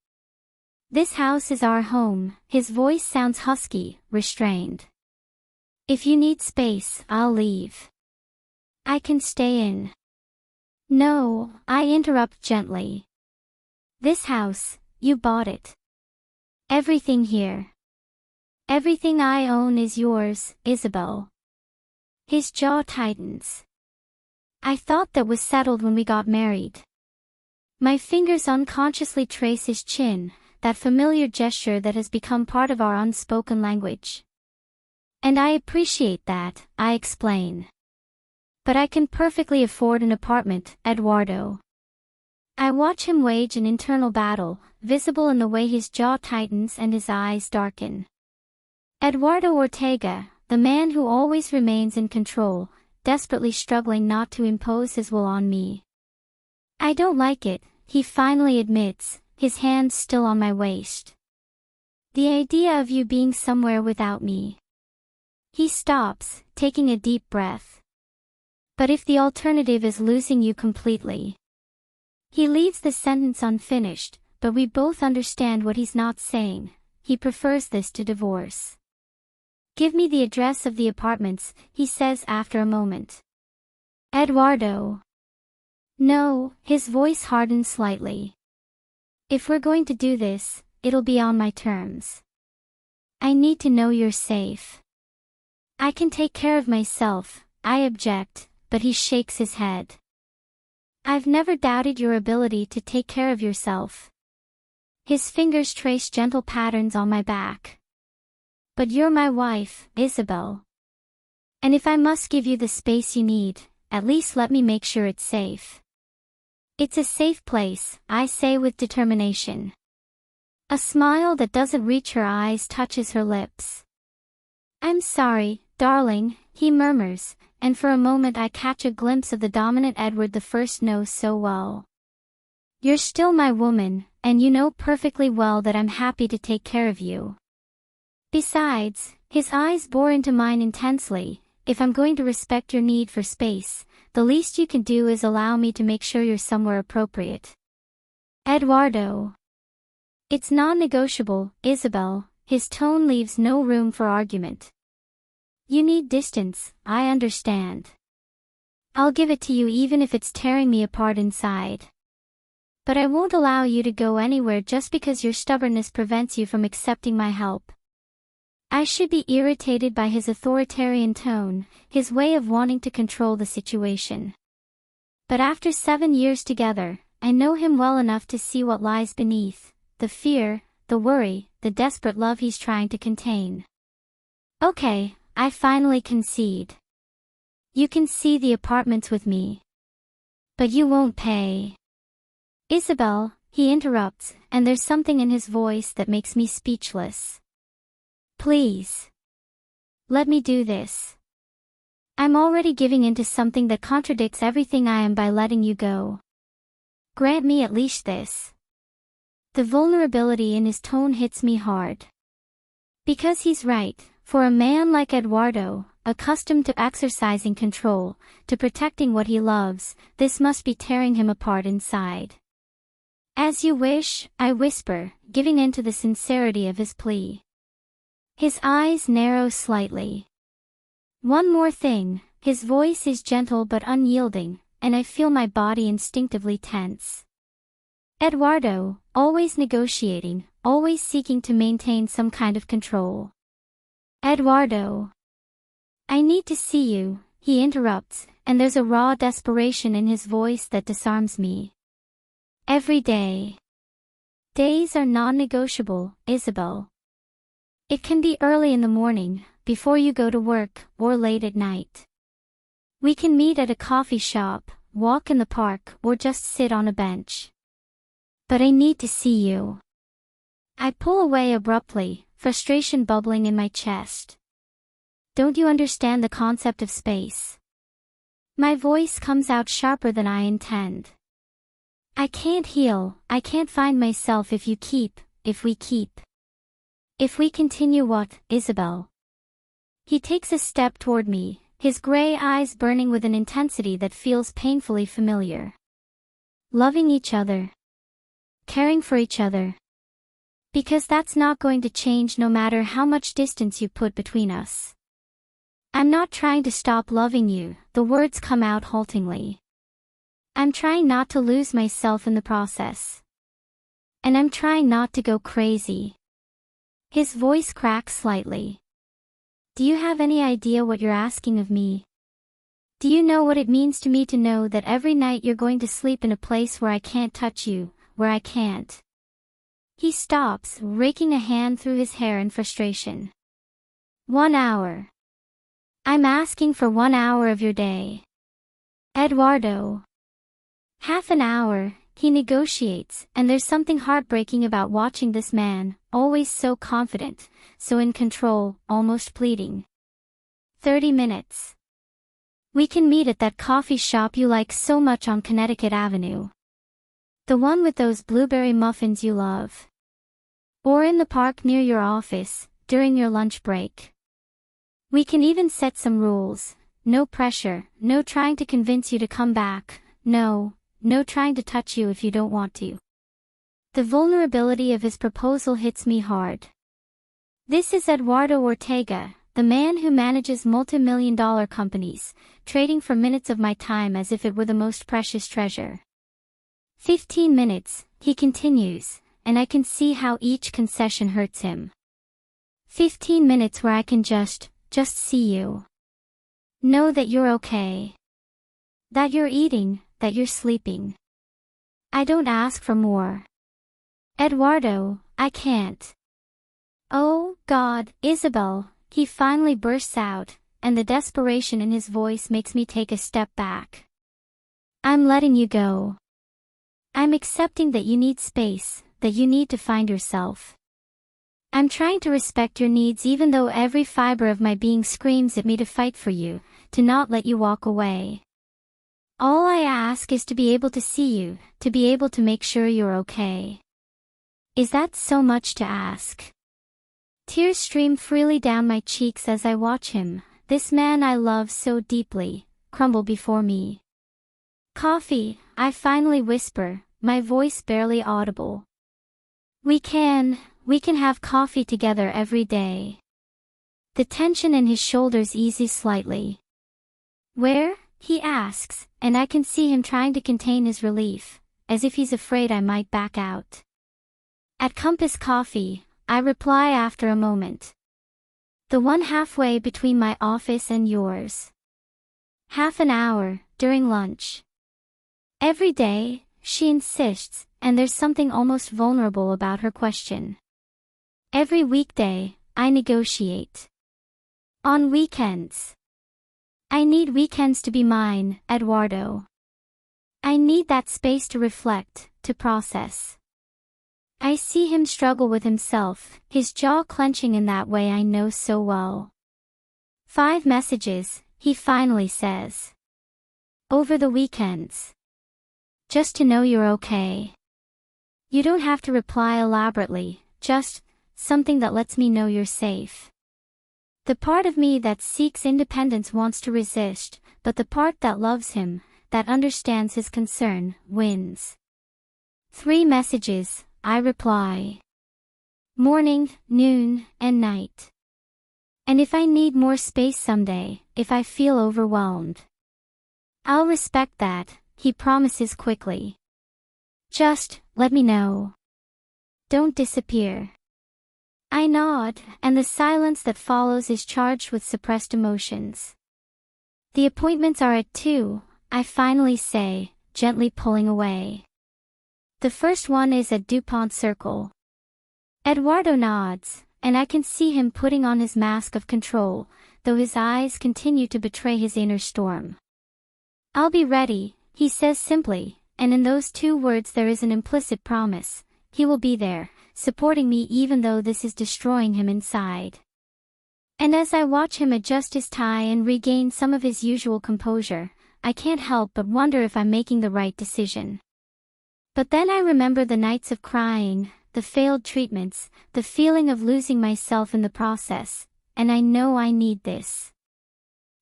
Speaker 1: This house is our home, his voice sounds husky, restrained. If you need space, I'll leave. I can stay in. No, I interrupt gently. This house, you bought it. Everything here. Everything I own is yours, Isabel. His jaw tightens. I thought that was settled when we got married. My fingers unconsciously trace his chin, that familiar gesture that has become part of our unspoken language. And I appreciate that, I explain. But I can perfectly afford an apartment, Eduardo. I watch him wage an internal battle, visible in the way his jaw tightens and his eyes darken. Eduardo Ortega, the man who always remains in control, desperately struggling not to impose his will on me. I don't like it, he finally admits, his hands still on my waist. The idea of you being somewhere without me. He stops, taking a deep breath. But if the alternative is losing you completely. He leaves the sentence unfinished, but we both understand what he's not saying. He prefers this to divorce. Give me the address of the apartments, he says after a moment. Eduardo. No, his voice hardens slightly. If we're going to do this, it'll be on my terms. I need to know you're safe. I can take care of myself, I object, but he shakes his head. I've never doubted your ability to take care of yourself. His fingers trace gentle patterns on my back. But you're my wife, Isabel. And if I must give you the space you need, at least let me make sure it's safe. It's a safe place, I say with determination. A smile that doesn't reach her eyes touches her lips. I'm sorry, darling, he murmurs, and for a moment I catch a glimpse of the dominant Edward I knows so well. You're still my woman, and you know perfectly well that I'm happy to take care of you. Besides, his eyes bore into mine intensely, if I'm going to respect your need for space, the least you can do is allow me to make sure you're somewhere appropriate. Eduardo. It's non-negotiable, Isabel, his tone leaves no room for argument. You need distance, I understand. I'll give it to you even if it's tearing me apart inside. But I won't allow you to go anywhere just because your stubbornness prevents you from accepting my help. I should be irritated by his authoritarian tone, his way of wanting to control the situation. But after 7 years together, I know him well enough to see what lies beneath, the fear, the worry, the desperate love he's trying to contain. Okay, I finally concede. You can see the apartments with me. But you won't pay. Isabel, he interrupts, and there's something in his voice that makes me speechless. Please. Let me do this. I'm already giving in to something that contradicts everything I am by letting you go. Grant me at least this. The vulnerability in his tone hits me hard. Because he's right, for a man like Eduardo, accustomed to exercising control, to protecting what he loves, this must be tearing him apart inside. As you wish, I whisper, giving in to the sincerity of his plea. His eyes narrow slightly. One more thing, his voice is gentle but unyielding, and I feel my body instinctively tense. Eduardo, always negotiating, always seeking to maintain some kind of control. Eduardo. I need to see you, he interrupts, and there's a raw desperation in his voice that disarms me. Every day. Days are non-negotiable, Isabel. It can be early in the morning, before you go to work, or late at night. We can meet at a coffee shop, walk in the park, or just sit on a bench. But I need to see you. I pull away abruptly, frustration bubbling in my chest. Don't you understand the concept of space? My voice comes out sharper than I intend. I can't heal, I can't find myself if we keep. If we continue what, Isabel? He takes a step toward me, his gray eyes burning with an intensity that feels painfully familiar. Loving each other. Caring for each other. Because that's not going to change no matter how much distance you put between us. I'm not trying to stop loving you, the words come out haltingly. I'm trying not to lose myself in the process. And I'm trying not to go crazy. His voice cracks slightly. Do you have any idea what you're asking of me? Do you know what it means to me to know that every night you're going to sleep in a place where I can't touch you, where I can't? He stops, raking a hand through his hair in frustration. 1 hour. I'm asking for 1 hour of your day. Eduardo. Half an hour, he negotiates, and there's something heartbreaking about watching this man, always so confident, so in control, almost pleading. 30 minutes. We can meet at that coffee shop you like so much on Connecticut Avenue. The one with those blueberry muffins you love. Or in the park near your office, during your lunch break. We can even set some rules. No pressure, no trying to convince you to come back, no trying to touch you if you don't want to. The vulnerability of his proposal hits me hard. This is Eduardo Ortega, the man who manages multi-million-dollar companies, trading for minutes of my time as if it were the most precious treasure. 15 minutes, he continues, and I can see how each concession hurts him. 15 minutes where I can just see you. Know that you're okay. That you're eating, that you're sleeping. I don't ask for more. Eduardo, I can't. Oh, God, Isabel, he finally bursts out, and the desperation in his voice makes me take a step back. I'm letting you go. I'm accepting that you need space, that you need to find yourself. I'm trying to respect your needs even though every fiber of my being screams at me to fight for you, to not let you walk away. All I ask is to be able to see you, to be able to make sure you're okay. Is that so much to ask? Tears stream freely down my cheeks as I watch him, this man I love so deeply, crumble before me. Coffee, I finally whisper, my voice barely audible. We can have coffee together every day. The tension in his shoulders eases slightly. Where? He asks, and I can see him trying to contain his relief, as if he's afraid I might back out. At Compass Coffee, I reply after a moment. The one halfway between my office and yours. Half an hour, during lunch. Every day, she insists, and there's something almost vulnerable about her question. Every weekday, I negotiate. On weekends. I need weekends to be mine, Eduardo. I need that space to reflect, to process. I see him struggle with himself, his jaw clenching in that way I know so well. 5 messages, he finally says. Over the weekends. Just to know you're okay. You don't have to reply elaborately, just something that lets me know you're safe. The part of me that seeks independence wants to resist, but the part that loves him, that understands his concern, wins. 3 messages, I reply. Morning, noon, and night. And if I need more space someday, if I feel overwhelmed, I'll respect that, he promises quickly. Just, let me know. Don't disappear. I nod, and the silence that follows is charged with suppressed emotions. The appointments are at 2, I finally say, gently pulling away. The first one is at DuPont Circle. Eduardo nods, and I can see him putting on his mask of control, though his eyes continue to betray his inner storm. I'll be ready, he says simply, and in those 2 words there is an implicit promise. He will be there, supporting me even though this is destroying him inside. And as I watch him adjust his tie and regain some of his usual composure, I can't help but wonder if I'm making the right decision. But then I remember the nights of crying, the failed treatments, the feeling of losing myself in the process, and I know I need this.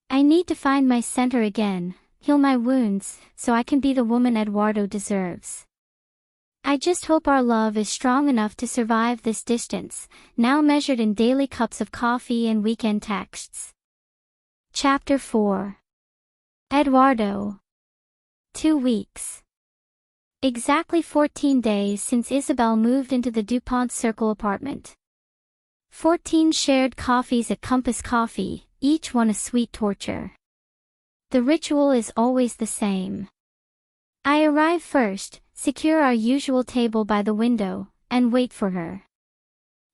Speaker 1: I need to find my center again, heal my wounds, so I can be the woman Eduardo deserves. I just hope our love is strong enough to survive this distance, now measured in daily cups of coffee and weekend texts. Chapter 4. Eduardo. 2 weeks. Exactly 14 days since Isabel moved into the DuPont Circle apartment. 14 shared coffees at Compass Coffee, each one a sweet torture. The ritual is always the same. I arrive first, secure our usual table by the window, and wait for her.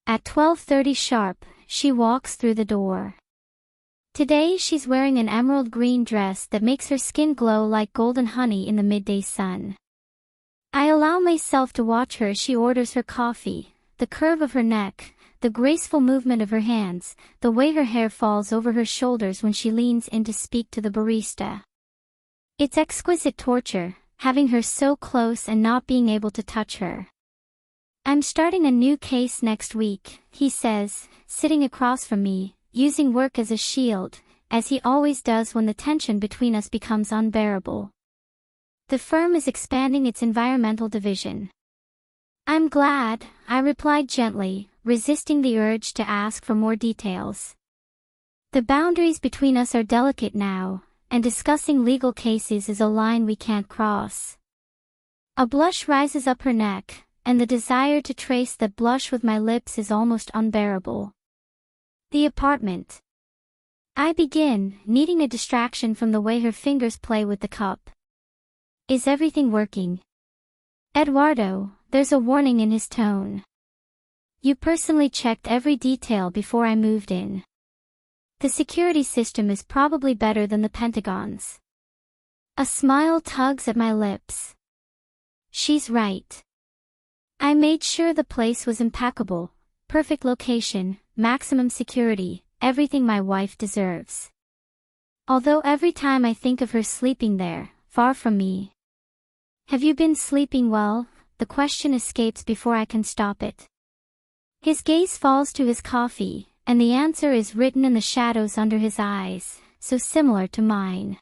Speaker 1: At 12:30 sharp, she walks through the door. Today she's wearing an emerald green dress that makes her skin glow like golden honey in the midday sun. I allow myself to watch her as she orders her coffee, the curve of her neck, the graceful movement of her hands, the way her hair falls over her shoulders when she leans in to speak to the barista. It's exquisite torture, having her so close and not being able to touch her. I'm starting a new case next week, he says, sitting across from me, using work as a shield, as he always does when the tension between us becomes unbearable. The firm is expanding its environmental division. I'm glad, I replied gently, resisting the urge to ask for more details. The boundaries between us are delicate now, and discussing legal cases is a line we can't cross. A blush rises up her neck, and the desire to trace that blush with my lips is almost unbearable. The apartment. I begin, needing a distraction from the way her fingers play with the cup. Is everything working? Eduardo, there's a warning in his tone. You personally checked every detail before I moved in. The security system is probably better than the Pentagon's. A smile tugs at my lips. She's right. I made sure the place was impeccable, perfect location, maximum security, everything my wife deserves. Although every time I think of her sleeping there, far from me. Have you been sleeping well? The question escapes before I can stop it. His gaze falls to his coffee, and the answer is written in the shadows under his eyes, so similar to mine.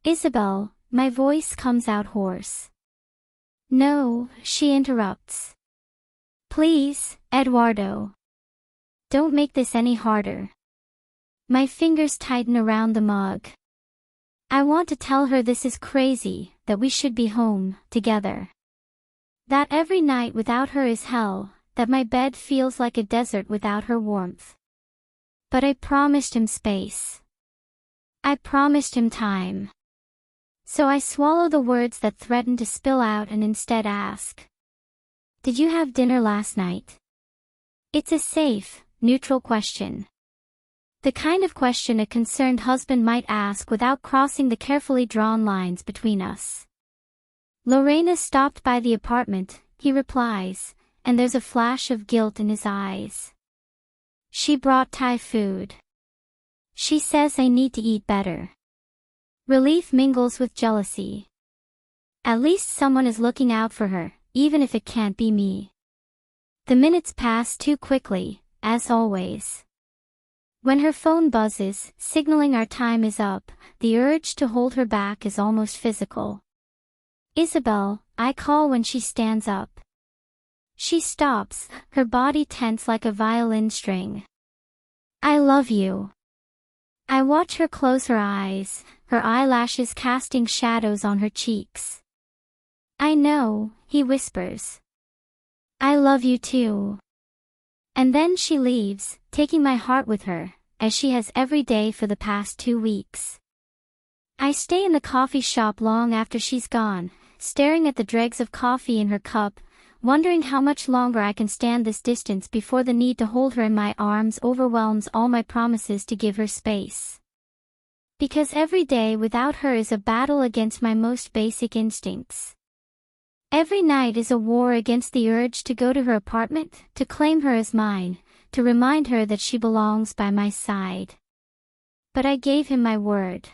Speaker 1: Isabel, my voice comes out hoarse. No, she interrupts. Please, Eduardo. Don't make this any harder. My fingers tighten around the mug. I want to tell her this is crazy, that we should be home, together. That every night without her is hell, that my bed feels like a desert without her warmth. But I promised him space. I promised him time. So I swallow the words that threaten to spill out and instead ask. Did you have dinner last night? It's a safe, neutral question. The kind of question a concerned husband might ask without crossing the carefully drawn lines between us. Lorena stopped by the apartment, he replies, and there's a flash of guilt in his eyes. She brought Thai food. She says I need to eat better. Relief mingles with jealousy. At least someone is looking out for her, even if it can't be me. The minutes pass too quickly, as always. When her phone buzzes, signaling our time is up, the urge to hold her back is almost physical. Isabel, I call when she stands up. She stops, her body tense like a violin string. I love you. I watch her close her eyes, her eyelashes casting shadows on her cheeks. I know, he whispers. I love you too. And then she leaves, taking my heart with her, as she has every day for the past 2 weeks. I stay in the coffee shop long after she's gone, staring at the dregs of coffee in her cup, wondering how much longer I can stand this distance before the need to hold her in my arms overwhelms all my promises to give her space. Because every day without her is a battle against my most basic instincts. Every night is a war against the urge to go to her apartment, to claim her as mine, to remind her that she belongs by my side. But I gave him my word.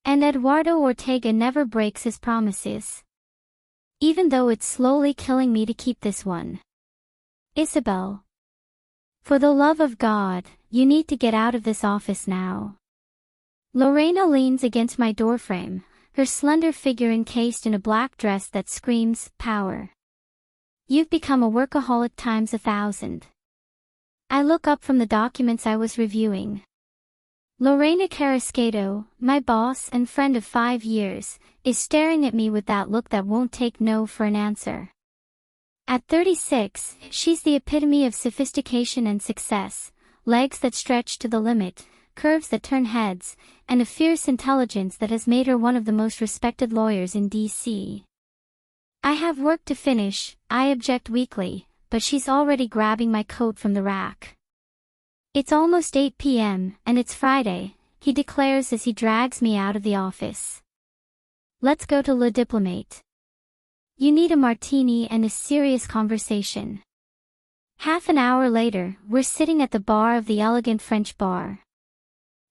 Speaker 1: And Eduardo Ortega never breaks his promises. Even though it's slowly killing me to keep this one. Isabel. For the love of God, you need to get out of this office now. Lorena leans against my doorframe, her slender figure encased in a black dress that screams power. You've become a workaholic times 1,000. I look up from the documents I was reviewing. Lorena Carrasquedo, my boss and friend of 5 years, is staring at me with that look that won't take no for an answer. At 36, she's the epitome of sophistication and success, legs that stretch to the limit, curves that turn heads, and a fierce intelligence that has made her one of the most respected lawyers in D.C. I have work to finish, I object weakly, but she's already grabbing my coat from the rack. It's almost 8 p.m., and it's Friday, he declares as he drags me out of the office. Let's go to Le Diplomate. You need a martini and a serious conversation. Half an hour later, we're sitting at the bar of the elegant French bar.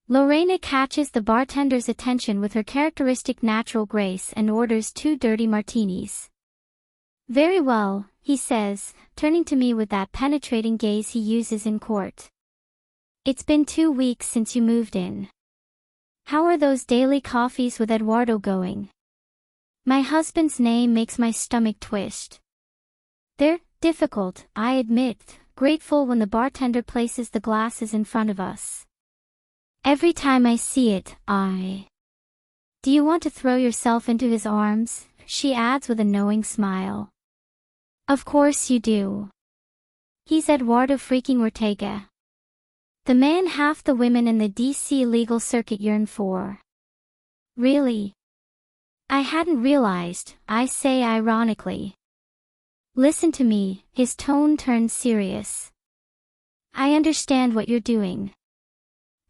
Speaker 1: Lorena catches the bartender's attention with her characteristic natural grace and orders 2 dirty martinis. Very well, he says, turning to me with that penetrating gaze he uses in court. It's been 2 weeks since you moved in. How are those daily coffees with Eduardo going? My husband's name makes my stomach twist. They're difficult, I admit, grateful when the bartender places the glasses in front of us. Every time I see it, Do you want to throw yourself into his arms? She adds with a knowing smile. Of course you do. He's Eduardo freaking Ortega. The man half the women in the D.C. legal circuit yearn for. Really? I hadn't realized, I say ironically. Listen to me, his tone turns serious. I understand what you're doing.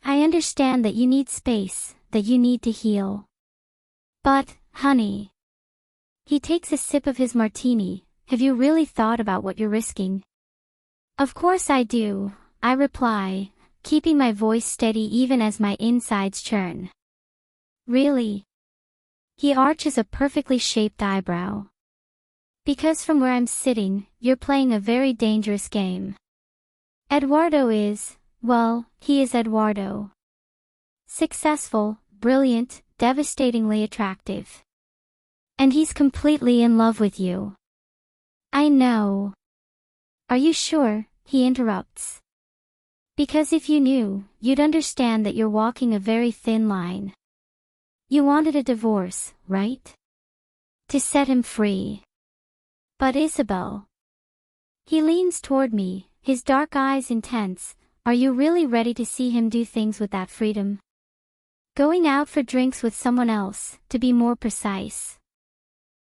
Speaker 1: I understand that you need space, that you need to heal. But, honey. He takes a sip of his martini. Have you really thought about what you're risking? Of course I do, I reply, keeping my voice steady even as my insides churn. Really? He arches a perfectly shaped eyebrow. Because from where I'm sitting, you're playing a very dangerous game. Eduardo is, well, he is Eduardo. Successful, brilliant, devastatingly attractive. And he's completely in love with you. I know. Are you sure? He interrupts. Because if you knew, you'd understand that you're walking a very thin line. You wanted a divorce, right? To set him free. But Isabel. He leans toward me, his dark eyes intense. Are you really ready to see him do things with that freedom? Going out for drinks with someone else, to be more precise.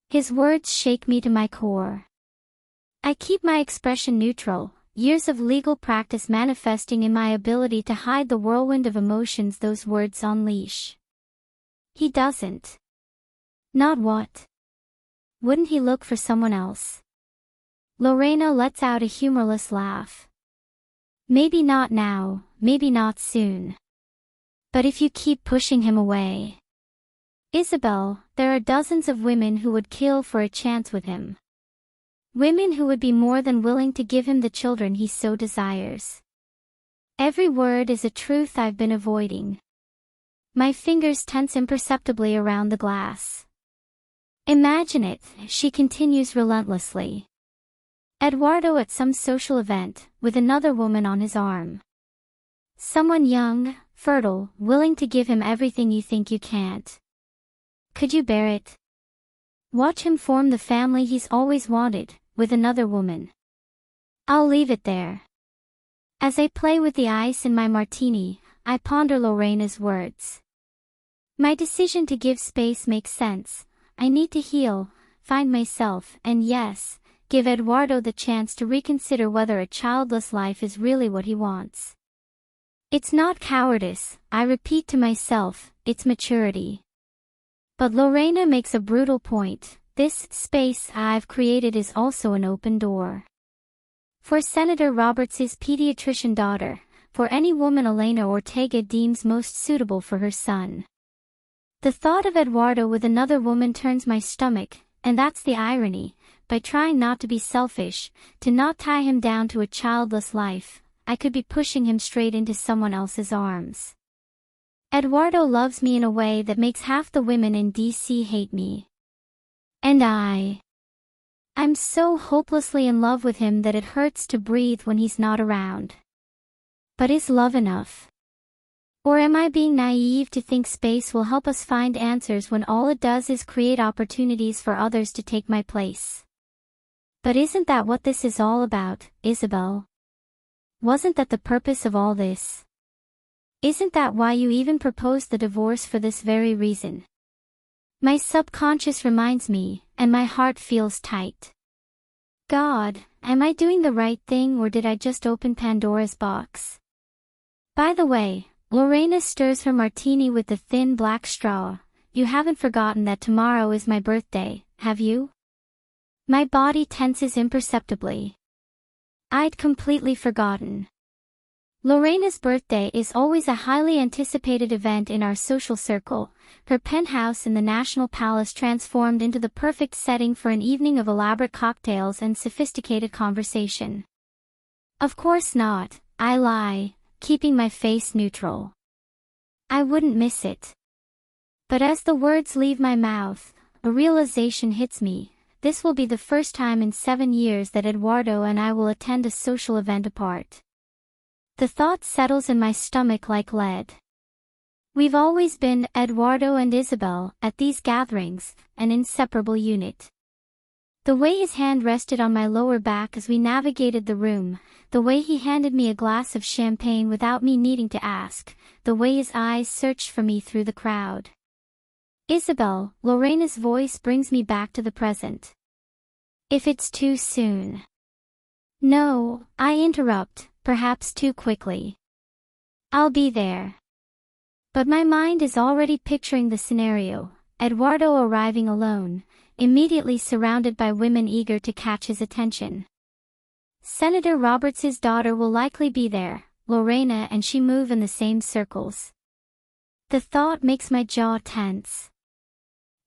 Speaker 1: His words shake me to my core. I keep my expression neutral, years of legal practice manifesting in my ability to hide the whirlwind of emotions those words unleash. He doesn't. Not what? Wouldn't he look for someone else? Lorena lets out a humorless laugh. Maybe not now, maybe not soon. But if you keep pushing him away. Isabel, there are dozens of women who would kill for a chance with him. Women who would be more than willing to give him the children he so desires. Every word is a truth I've been avoiding. My fingers tense imperceptibly around the glass. Imagine it, she continues relentlessly. Eduardo at some social event, with another woman on his arm. Someone young, fertile, willing to give him everything you think you can't. Could you bear it? Watch him form the family he's always wanted, with another woman. I'll leave it there. As I play with the ice in my martini, I ponder Lorena's words. My decision to give space makes sense. I need to heal, find myself, and yes, give Eduardo the chance to reconsider whether a childless life is really what he wants. It's not cowardice, I repeat to myself, it's maturity. But Lorena makes a brutal point. this space I've created is also an open door. For Senator Roberts' pediatrician daughter, for any woman Elena Ortega deems most suitable for her son. The thought of Eduardo with another woman turns my stomach, and that's the irony. By trying not to be selfish, to not tie him down to a childless life, I could be pushing him straight into someone else's arms. Eduardo loves me in a way that makes half the women in DC hate me. And I'm so hopelessly in love with him that it hurts to breathe when he's not around. But is love enough? Or am I being naive to think space will help us find answers when all it does is create opportunities for others to take my place? But isn't that what this is all about, Isabel? Wasn't that the purpose of all this? Isn't that why you even proposed the divorce, for this very reason? My subconscious reminds me, and my heart feels tight. God, am I doing the right thing, or did I just open Pandora's box? By the way, Lorena stirs her martini with the thin black straw. You haven't forgotten that tomorrow is my birthday, have you? My body tenses imperceptibly. I'd completely forgotten. Lorena's birthday is always a highly anticipated event in our social circle, her penthouse in the National Palace transformed into the perfect setting for an evening of elaborate cocktails and sophisticated conversation. Of course not, I lie, keeping my face neutral. I wouldn't miss it. But as the words leave my mouth, a realization hits me. This will be the first time in 7 years that Eduardo and I will attend a social event apart. The thought settles in my stomach like lead. We've always been, Eduardo and Isabel, at these gatherings, an inseparable unit. The way his hand rested on my lower back as we navigated the room, the way he handed me a glass of champagne without me needing to ask, the way his eyes searched for me through the crowd. Isabel, Lorena's voice brings me back to the present. If it's too soon. No, I interrupt, perhaps too quickly. I'll be there. But my mind is already picturing the scenario, Eduardo arriving alone, immediately surrounded by women eager to catch his attention. Senator Roberts' daughter will likely be there, Lorena and she move in the same circles. The thought makes my jaw tense.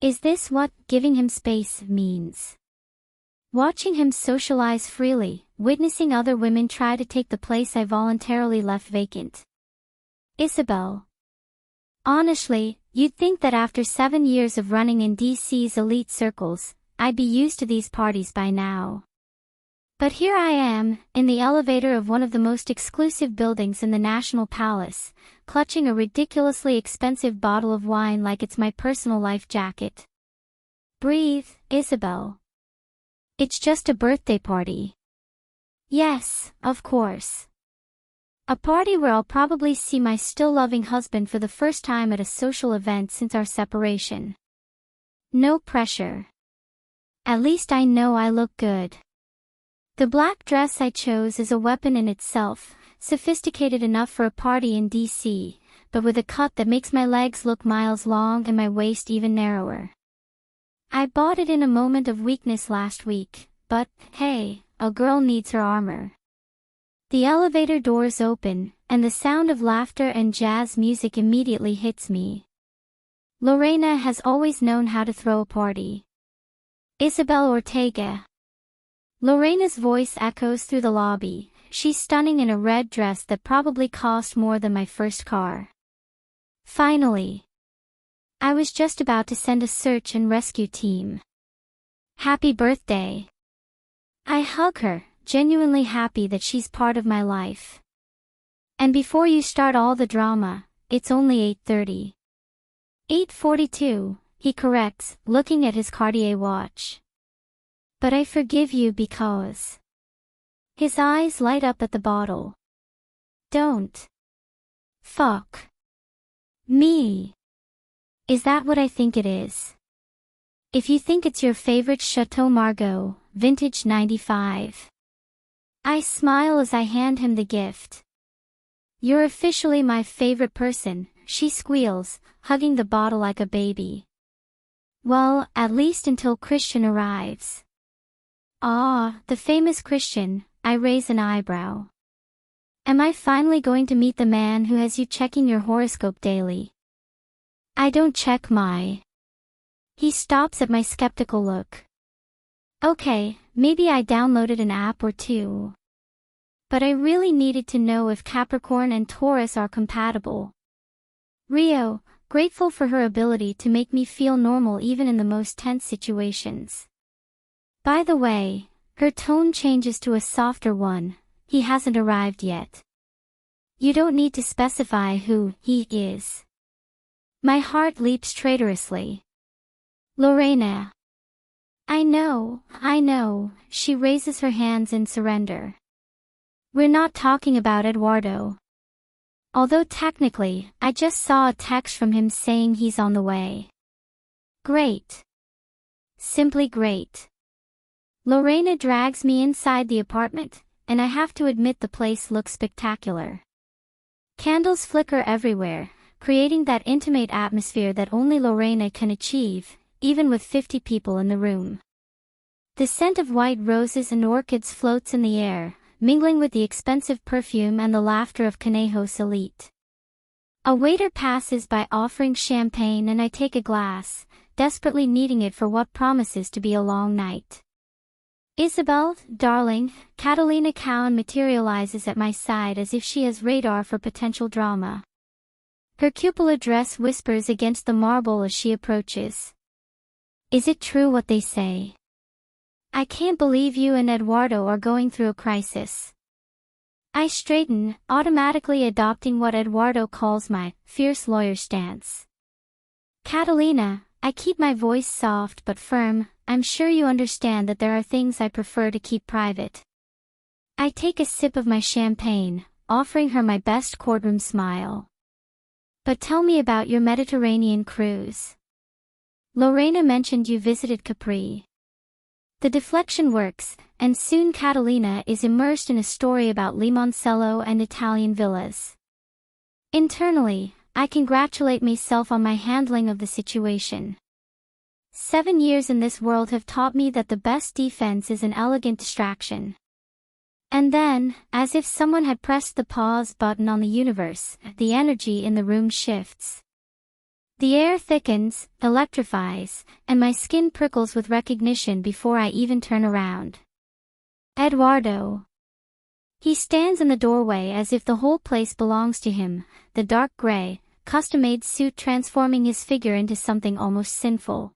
Speaker 1: Is this what giving him space means? Watching him socialize freely, witnessing other women try to take the place I voluntarily left vacant. Isabel. Honestly, you'd think that after 7 years of running in DC's elite circles, I'd be used to these parties by now. But here I am, in the elevator of one of the most exclusive buildings in the National Palace, clutching a ridiculously expensive bottle of wine like it's my personal life jacket. Breathe, Isabel. It's just a birthday party. Yes, of course. A party where I'll probably see my still-loving husband for the first time at a social event since our separation. No pressure. At least I know I look good. The black dress I chose is a weapon in itself, sophisticated enough for a party in DC, but with a cut that makes my legs look miles long and my waist even narrower. I bought it in a moment of weakness last week, but, hey, a girl needs her armor. The elevator doors open, and the sound of laughter and jazz music immediately hits me. Lorena has always known how to throw a party. Isabel Ortega. Lorena's voice echoes through the lobby. She's stunning in a red dress that probably cost more than my first car. Finally. I was just about to send a search and rescue team. Happy birthday. I hug her, genuinely happy that she's part of my life. And before you start all the drama, it's only 8:30. 8:42, he corrects, looking at his Cartier watch. But I forgive you because... His eyes light up at the bottle. Don't. Fuck. Me. Is that what I think it is? If you think it's your favorite Chateau Margaux, vintage 95. I smile as I hand him the gift. You're officially my favorite person, she squeals, hugging the bottle like a baby. Well, at least until Christian arrives. Ah, the famous Christian, I raise an eyebrow. Am I finally going to meet the man who has you checking your horoscope daily? I don't check my. He stops at my skeptical look. Okay, maybe I downloaded an app or two. But I really needed to know if Capricorn and Taurus are compatible. Rio, grateful for her ability to make me feel normal even in the most tense situations. By the way, her tone changes to a softer one. He hasn't arrived yet. You don't need to specify who he is. My heart leaps traitorously. Lorena. I know, she raises her hands in surrender. We're not talking about Eduardo. Although technically, I just saw a text from him saying he's on the way. Great. Simply great. Lorena drags me inside the apartment, and I have to admit the place looks spectacular. Candles flicker everywhere, creating that intimate atmosphere that only Lorena can achieve, even with 50 people in the room. The scent of white roses and orchids floats in the air, mingling with the expensive perfume and the laughter of Conejos elite. A waiter passes by offering champagne and I take a glass, desperately needing it for what promises to be a long night. Isabel, darling, Catalina Cowan materializes at my side as if she has radar for potential drama. Her cupola dress whispers against the marble as she approaches. Is it true what they say? I can't believe you and Eduardo are going through a crisis. I straighten, automatically adopting what Eduardo calls my fierce lawyer stance. Catalina, I keep my voice soft but firm. I'm sure you understand that there are things I prefer to keep private. I take a sip of my champagne, offering her my best courtroom smile. But tell me about your Mediterranean cruise. Lorena mentioned you visited Capri. The deflection works, and soon Catalina is immersed in a story about Limoncello and Italian villas. Internally, I congratulate myself on my handling of the situation. 7 years in this world have taught me that the best defense is an elegant distraction. And then, as if someone had pressed the pause button on the universe, the energy in the room shifts. The air thickens, electrifies, and my skin prickles with recognition before I even turn around. Eduardo. He stands in the doorway as if the whole place belongs to him, the dark gray, custom-made suit transforming his figure into something almost sinful.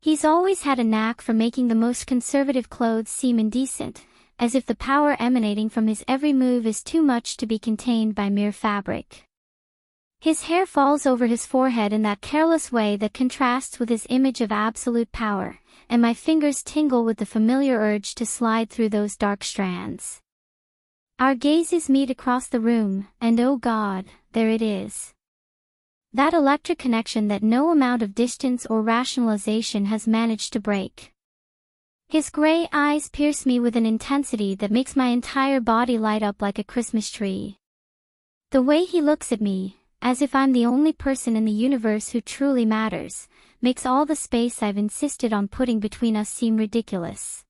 Speaker 1: He's always had a knack for making the most conservative clothes seem indecent, as if the power emanating from his every move is too much to be contained by mere fabric. His hair falls over his forehead in that careless way that contrasts with his image of absolute power, and my fingers tingle with the familiar urge to slide through those dark strands. Our gazes meet across the room, and oh God, there it is. That electric connection that no amount of distance or rationalization has managed to break. His gray eyes pierce me with an intensity that makes my entire body light up like a Christmas tree. The way he looks at me, as if I'm the only person in the universe who truly matters, makes all the space I've insisted on putting between us seem ridiculous.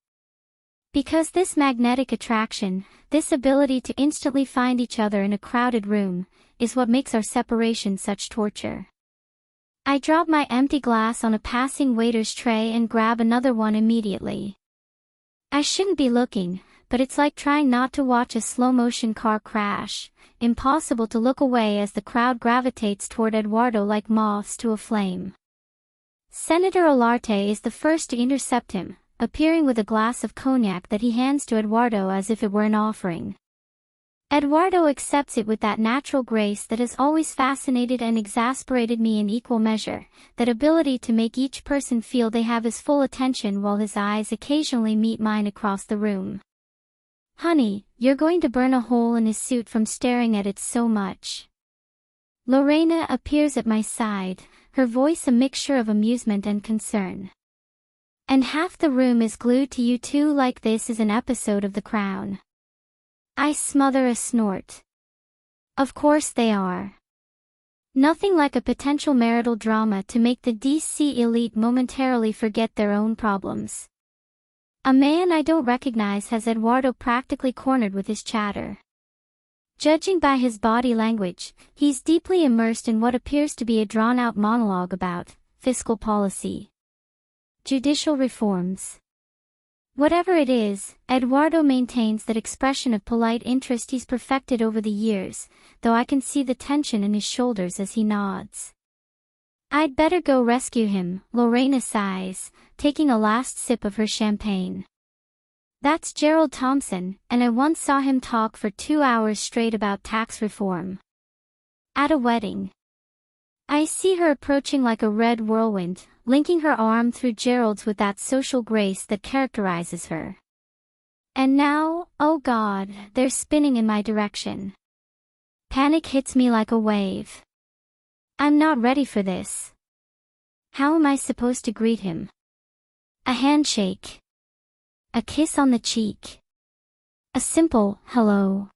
Speaker 1: Because this magnetic attraction, this ability to instantly find each other in a crowded room, is what makes our separation such torture. I drop my empty glass on a passing waiter's tray and grab another one immediately. I shouldn't be looking, but it's like trying not to watch a slow-motion car crash, impossible to look away as the crowd gravitates toward Eduardo like moths to a flame. Senator Olarte is the first to intercept him, appearing with a glass of cognac that he hands to Eduardo as if it were an offering. Eduardo accepts it with that natural grace that has always fascinated and exasperated me in equal measure, that ability to make each person feel they have his full attention while his eyes occasionally meet mine across the room. Honey, you're going to burn a hole in his suit from staring at it so much. Lorena appears at my side, her voice a mixture of amusement and concern. And half the room is glued to you two like this is an episode of The Crown. I smother a snort. Of course they are. Nothing like a potential marital drama to make the DC elite momentarily forget their own problems. A man I don't recognize has Eduardo practically cornered with his chatter. Judging by his body language, he's deeply immersed in what appears to be a drawn-out monologue about fiscal policy, judicial reforms. Whatever it is, Eduardo maintains that expression of polite interest he's perfected over the years, though I can see the tension in his shoulders as he nods. I'd better go rescue him, Lorena sighs, taking a last sip of her champagne. That's Gerald Thompson, and I once saw him talk for 2 hours straight about tax reform. At a wedding. I see her approaching like a red whirlwind, linking her arm through Gerald's with that social grace that characterizes her. And now, oh God, they're spinning in my direction. Panic hits me like a wave. I'm not ready for this. How am I supposed to greet him? A handshake. A kiss on the cheek. A simple, hello.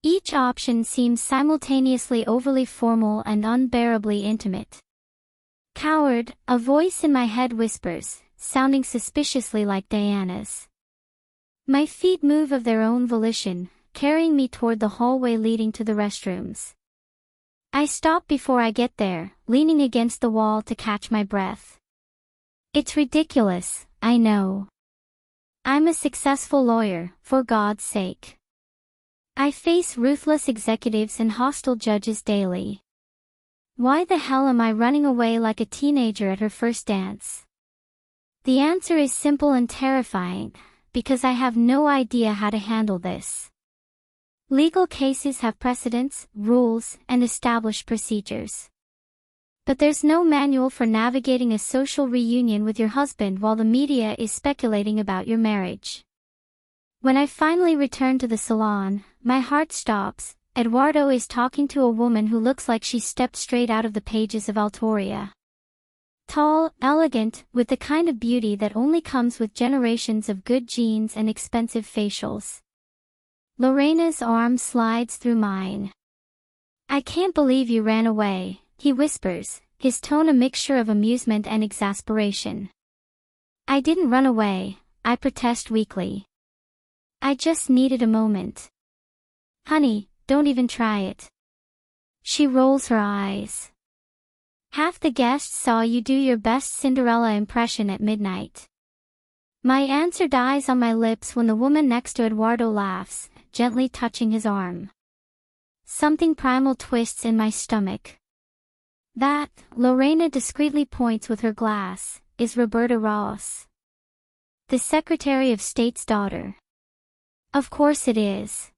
Speaker 1: Each option seems simultaneously overly formal and unbearably intimate. Coward, a voice in my head whispers, sounding suspiciously like Diana's. My feet move of their own volition, carrying me toward the hallway leading to the restrooms. I stop before I get there, leaning against the wall to catch my breath. It's ridiculous, I know. I'm a successful lawyer, for God's sake. I face ruthless executives and hostile judges daily. Why the hell am I running away like a teenager at her first dance? The answer is simple and terrifying, because I have no idea how to handle this. Legal cases have precedents, rules, and established procedures. But there's no manual for navigating a social reunion with your husband while the media is speculating about your marriage. When I finally return to the salon, my heart stops. Eduardo is talking to a woman who looks like she stepped straight out of the pages of Autoria. Tall, elegant, with the kind of beauty that only comes with generations of good genes and expensive facials. Lorena's arm slides through mine. I can't believe you ran away, he whispers, his tone a mixture of amusement and exasperation. I didn't run away, I protest weakly. I just needed a moment. Honey, don't even try it. She rolls her eyes. Half the guests saw you do your best Cinderella impression at midnight. My answer dies on my lips when the woman next to Eduardo laughs, gently touching his arm. Something primal twists in my stomach. That, Lorena discreetly points with her glass, is Roberta Ross. The Secretary of State's daughter. Of course it is.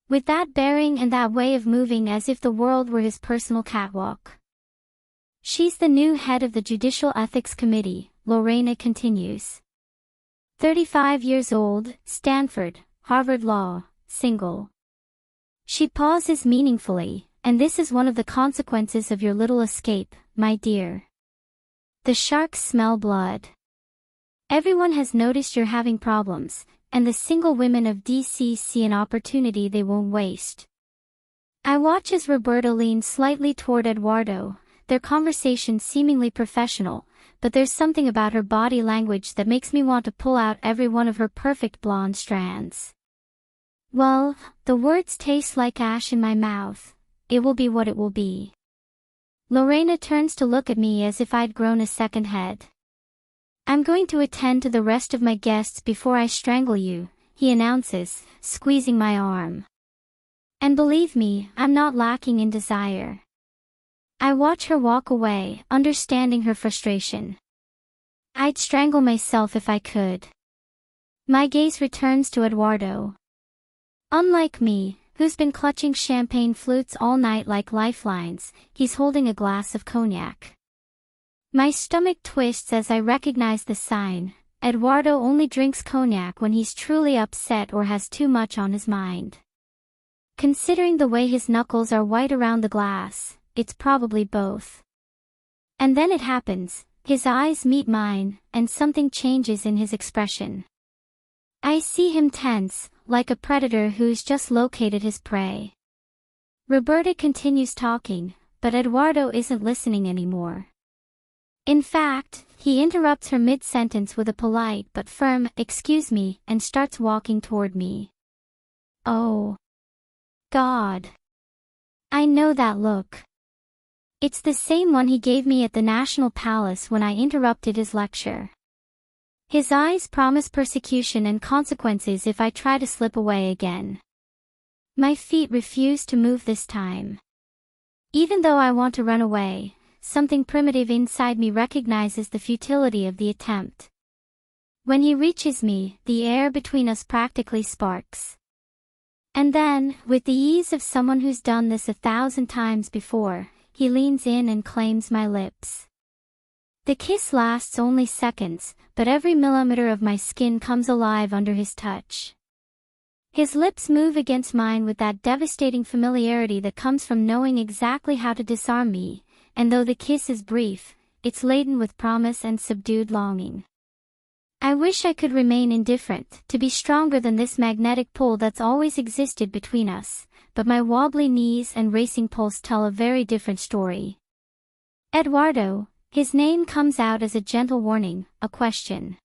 Speaker 1: With that bearing and that way of moving as if the world were his personal catwalk. She's the new head of the Judicial Ethics Committee, Lorena continues. 35 years old, Stanford, Harvard Law, single. She pauses meaningfully, and this is one of the consequences of your little escape, my dear. The sharks smell blood. Everyone has noticed you're having problems, and the single women of DC see an opportunity they won't waste. I watch as Roberta leans slightly toward Eduardo, their conversation seemingly professional, but there's something about her body language that makes me want to pull out every one of her perfect blonde strands. Well, the words taste like ash in my mouth. It will be what it will be. Lorena turns to look at me as if I'd grown a second head. I'm going to attend to the rest of my guests before I strangle you, he announces, squeezing my arm. And believe me, I'm not lacking in desire. I watch her walk away, understanding her frustration. I'd strangle myself if I could. My gaze returns to Eduardo. Unlike me, who's been clutching champagne flutes all night like lifelines, he's holding a glass of cognac. My stomach twists as I recognize the sign. Eduardo only drinks cognac when he's truly upset or has too much on his mind. Considering the way his knuckles are white around the glass, it's probably both. And then it happens, his eyes meet mine, and something changes in his expression. I see him tense, like a predator who's just located his prey. Roberta continues talking, but Eduardo isn't listening anymore. In fact, he interrupts her mid-sentence with a polite but firm, "Excuse me," and starts walking toward me. Oh, God. I know that look. It's the same one he gave me at the National Palace when I interrupted his lecture. His eyes promise persecution and consequences if I try to slip away again. My feet refuse to move this time. Even though I want to run away, something primitive inside me recognizes the futility of the attempt. When he reaches me, the air between us practically sparks. And then, with the ease of someone who's done this 1,000 times before, he leans in and claims my lips. The kiss lasts only seconds, but every millimeter of my skin comes alive under his touch. His lips move against mine with that devastating familiarity that comes from knowing exactly how to disarm me, and though the kiss is brief, it's laden with promise and subdued longing. I wish I could remain indifferent, to be stronger than this magnetic pull that's always existed between us, but my wobbly knees and racing pulse tell a very different story. Eduardo, his name comes out as a gentle warning, a question.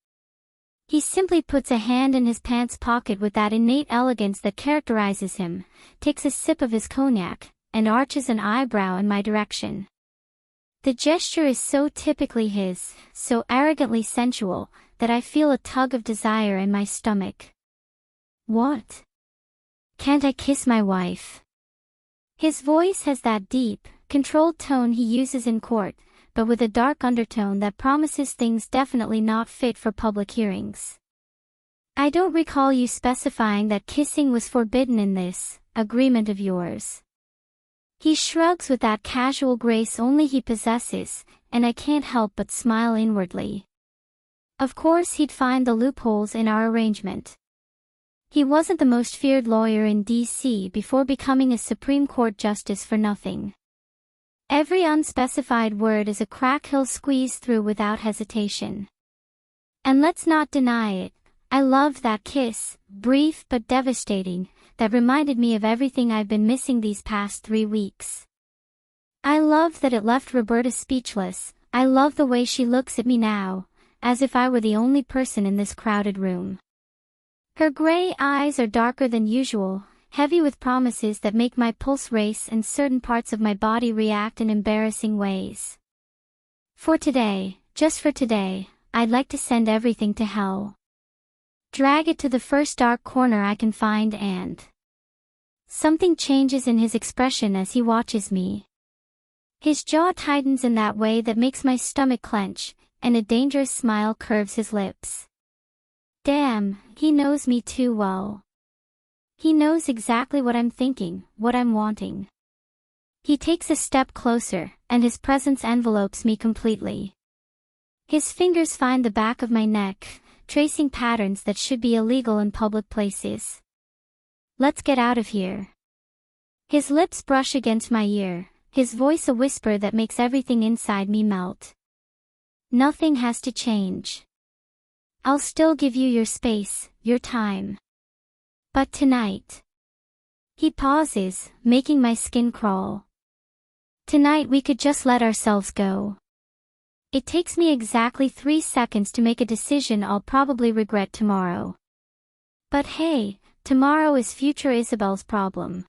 Speaker 1: He simply puts a hand in his pants pocket with that innate elegance that characterizes him, takes a sip of his cognac, and arches an eyebrow in my direction. The gesture is so typically his, so arrogantly sensual, that I feel a tug of desire in my stomach. What? Can't I kiss my wife? His voice has that deep, controlled tone he uses in court, but with a dark undertone that promises things definitely not fit for public hearings. I don't recall you specifying that kissing was forbidden in this agreement of yours. He shrugs with that casual grace only he possesses, and I can't help but smile inwardly. Of course he'd find the loopholes in our arrangement. He wasn't the most feared lawyer in D.C. before becoming a Supreme Court justice for nothing. Every unspecified word is a crack he'll squeeze through without hesitation. And let's not deny it, I loved that kiss, brief but devastating, that reminded me of everything I've been missing these past 3 weeks. I love that it left Roberta speechless. I love the way she looks at me now, as if I were the only person in this crowded room. Her gray eyes are darker than usual, heavy with promises that make my pulse race and certain parts of my body react in embarrassing ways. For today, just for today, I'd like to send everything to hell. Drag it to the first dark corner I can find and... Something changes in his expression as he watches me. His jaw tightens in that way that makes my stomach clench, and a dangerous smile curves his lips. Damn, he knows me too well. He knows exactly what I'm thinking, what I'm wanting. He takes a step closer, and his presence envelopes me completely. His fingers find the back of my neck, tracing patterns that should be illegal in public places. Let's get out of here. His lips brush against my ear, his voice a whisper that makes everything inside me melt. Nothing has to change. I'll still give you your space, your time. But tonight... He pauses, making my skin crawl. Tonight we could just let ourselves go. It takes me exactly 3 seconds to make a decision I'll probably regret tomorrow. But hey, tomorrow is future Isabel's problem.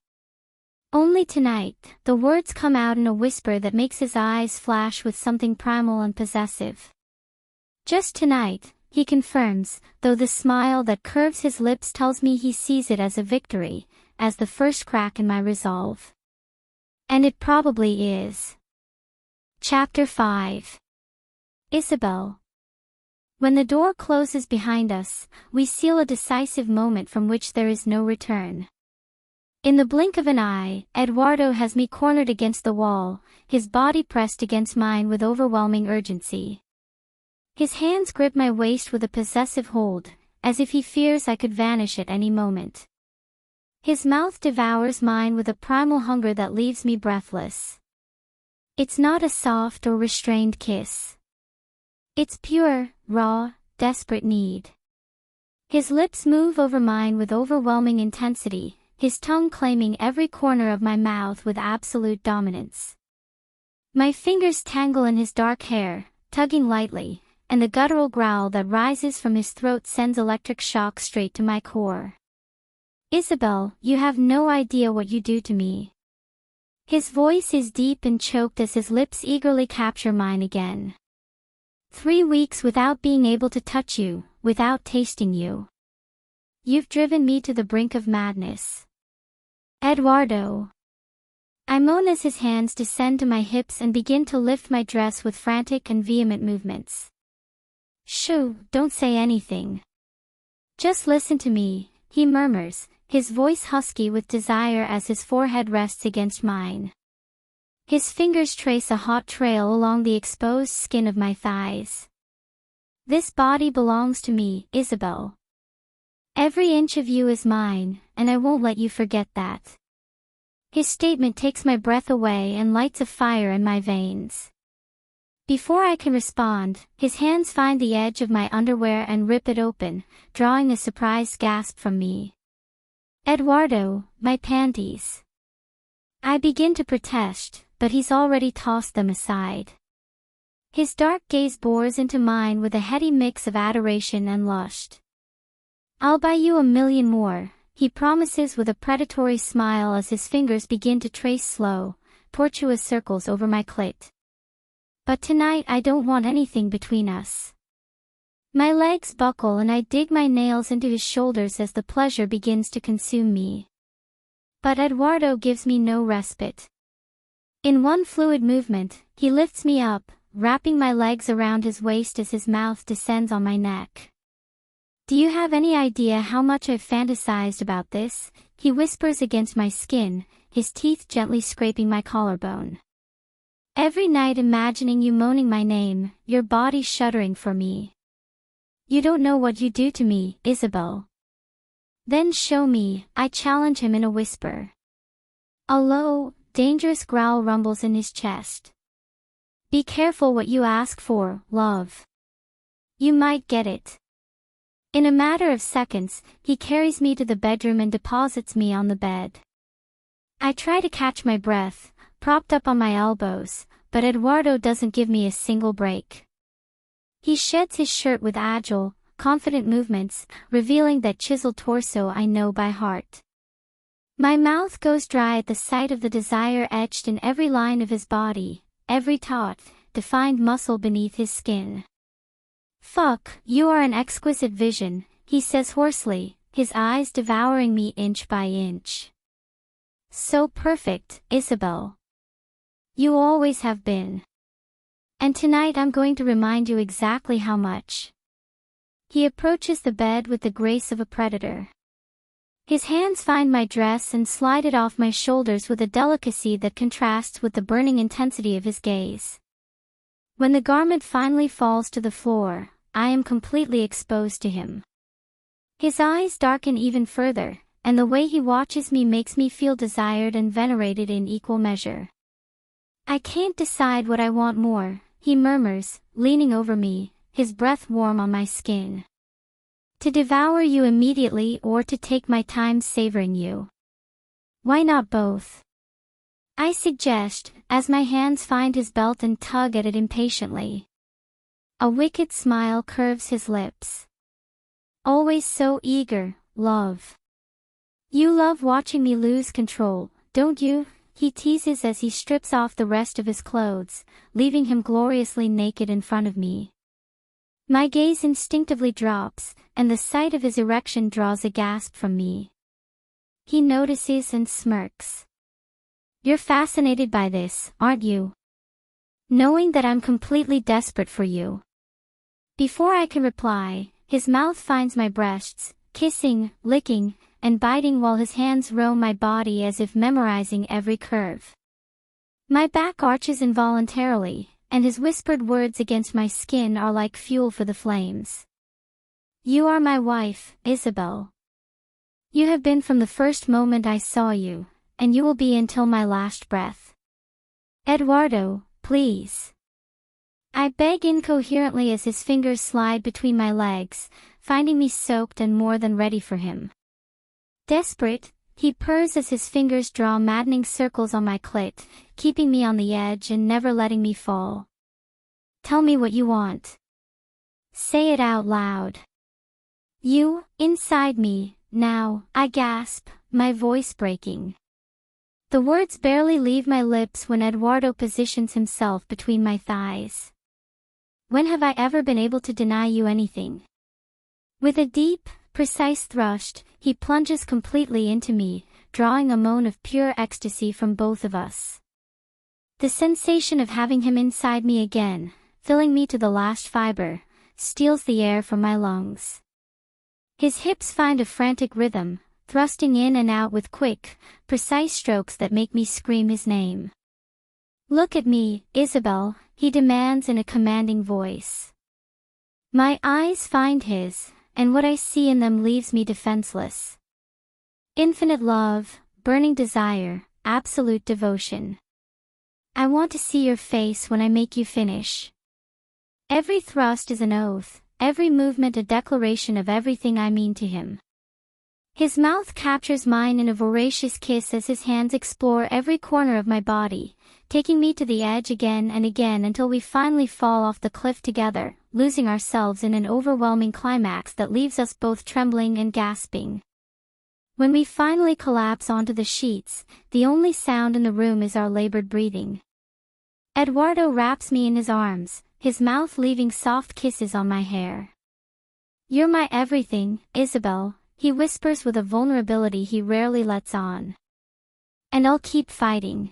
Speaker 1: Only tonight, the words come out in a whisper that makes his eyes flash with something primal and possessive. Just tonight, he confirms, though the smile that curves his lips tells me he sees it as a victory, as the first crack in my resolve. And it probably is. Chapter 5. Isabel. When the door closes behind us, we seal a decisive moment from which there is no return. In the blink of an eye, Eduardo has me cornered against the wall, his body pressed against mine with overwhelming urgency. His hands grip my waist with a possessive hold, as if he fears I could vanish at any moment. His mouth devours mine with a primal hunger that leaves me breathless. It's not a soft or restrained kiss. It's pure, raw, desperate need. His lips move over mine with overwhelming intensity, his tongue claiming every corner of my mouth with absolute dominance. My fingers tangle in his dark hair, tugging lightly, and the guttural growl that rises from his throat sends electric shock straight to my core. Isabel, you have no idea what you do to me. His voice is deep and choked as his lips eagerly capture mine again. 3 weeks without being able to touch you, without tasting you. You've driven me to the brink of madness. Eduardo. I moan as his hands descend to my hips and begin to lift my dress with frantic and vehement movements. Shoo, don't say anything. Just listen to me, he murmurs, his voice husky with desire as his forehead rests against mine. His fingers trace a hot trail along the exposed skin of my thighs. This body belongs to me, Isabel. Every inch of you is mine, and I won't let you forget that. His statement takes my breath away and lights a fire in my veins. Before I can respond, his hands find the edge of my underwear and rip it open, drawing a surprised gasp from me. Eduardo, my panties. I begin to protest, but he's already tossed them aside. His dark gaze bores into mine with a heady mix of adoration and lust. I'll buy you 1,000,000 more, he promises with a predatory smile as his fingers begin to trace slow, tortuous circles over my clit. But tonight I don't want anything between us. My legs buckle and I dig my nails into his shoulders as the pleasure begins to consume me. But Eduardo gives me no respite. In one fluid movement, he lifts me up, wrapping my legs around his waist as his mouth descends on my neck. Do you have any idea how much I've fantasized about this? He whispers against my skin, his teeth gently scraping my collarbone. Every night imagining you moaning my name, your body shuddering for me. You don't know what you do to me, Isabel. Then show me, I challenge him in a whisper. A low, dangerous growl rumbles in his chest. Be careful what you ask for, love. You might get it. In a matter of seconds, he carries me to the bedroom and deposits me on the bed. I try to catch my breath, propped up on my elbows, but Eduardo doesn't give me a single break. He sheds his shirt with agile, confident movements, revealing that chiseled torso I know by heart. My mouth goes dry at the sight of the desire etched in every line of his body, every taut, defined muscle beneath his skin. Fuck, you are an exquisite vision, he says hoarsely, his eyes devouring me inch by inch. So perfect, Isabel. You always have been. And tonight I'm going to remind you exactly how much. He approaches the bed with the grace of a predator. His hands find my dress and slide it off my shoulders with a delicacy that contrasts with the burning intensity of his gaze. When the garment finally falls to the floor, I am completely exposed to him. His eyes darken even further, and the way he watches me makes me feel desired and venerated in equal measure. I can't decide what I want more, he murmurs, leaning over me, his breath warm on my skin. To devour you immediately or to take my time savoring you. Why not both? I suggest, as my hands find his belt and tug at it impatiently. A wicked smile curves his lips. Always so eager, love. You love watching me lose control, don't you? He teases as he strips off the rest of his clothes, leaving him gloriously naked in front of me. My gaze instinctively drops, and the sight of his erection draws a gasp from me. He notices and smirks. You're fascinated by this, aren't you? Knowing that I'm completely desperate for you. Before I can reply, his mouth finds my breasts, kissing, licking, and biting while his hands roam my body as if memorizing every curve. My back arches involuntarily, and his whispered words against my skin are like fuel for the flames. You are my wife, Isabel. You have been from the first moment I saw you, and you will be until my last breath. Eduardo, please. I beg incoherently as his fingers slide between my legs, finding me soaked and more than ready for him. Desperate, He purrs as his fingers draw maddening circles on my clit, keeping me on the edge and never letting me fall. Tell me what you want. Say it out loud. You, inside me, now, I gasp, my voice breaking. The words barely leave my lips when Eduardo positions himself between my thighs. When have I ever been able to deny you anything? With a deep, precise thrust, he plunges completely into me, drawing a moan of pure ecstasy from both of us. The sensation of having him inside me again, filling me to the last fiber, steals the air from my lungs. His hips find a frantic rhythm, thrusting in and out with quick, precise strokes that make me scream his name. Look at me, Isabel, he demands in a commanding voice. My eyes find his, and what I see in them leaves me defenseless. Infinite love, burning desire, absolute devotion. I want to see your face when I make you finish. Every thrust is an oath, every movement a declaration of everything I mean to him. His mouth captures mine in a voracious kiss as his hands explore every corner of my body, taking me to the edge again and again until we finally fall off the cliff together, losing ourselves in an overwhelming climax that leaves us both trembling and gasping. When we finally collapse onto the sheets, the only sound in the room is our labored breathing. Eduardo wraps me in his arms, his mouth leaving soft kisses on my hair. You're my everything, Isabel, he whispers with a vulnerability he rarely lets on. And I'll keep fighting.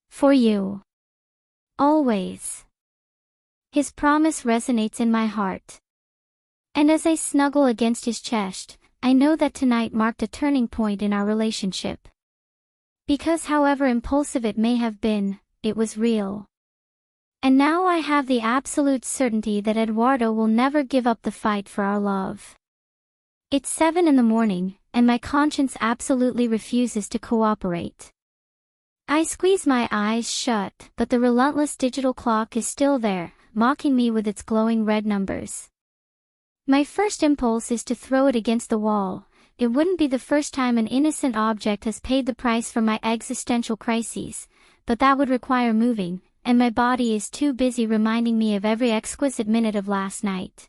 Speaker 1: For you. Always. His promise resonates in my heart. And as I snuggle against his chest, I know that tonight marked a turning point in our relationship. Because however impulsive it may have been, it was real. And now I have the absolute certainty that Eduardo will never give up the fight for our love. It's 7 a.m, and my conscience absolutely refuses to cooperate. I squeeze my eyes shut, but the relentless digital clock is still there, mocking me with its glowing red numbers. My first impulse is to throw it against the wall. It wouldn't be the first time an innocent object has paid the price for my existential crises, but that would require moving, and my body is too busy reminding me of every exquisite minute of last night.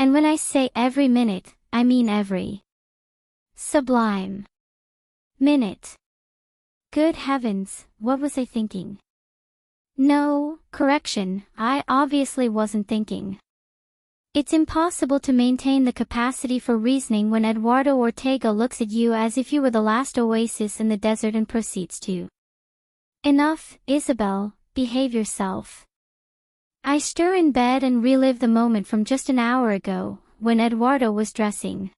Speaker 1: And when I say every minute, I mean every sublime minute. Good heavens, what was I thinking? No, correction, I obviously wasn't thinking. It's impossible to maintain the capacity for reasoning when Eduardo Ortega looks at you as if you were the last oasis in the desert and proceeds to. Enough, Isabel, behave yourself. I stir in bed and relive the moment from just an hour ago, when Eduardo was dressing.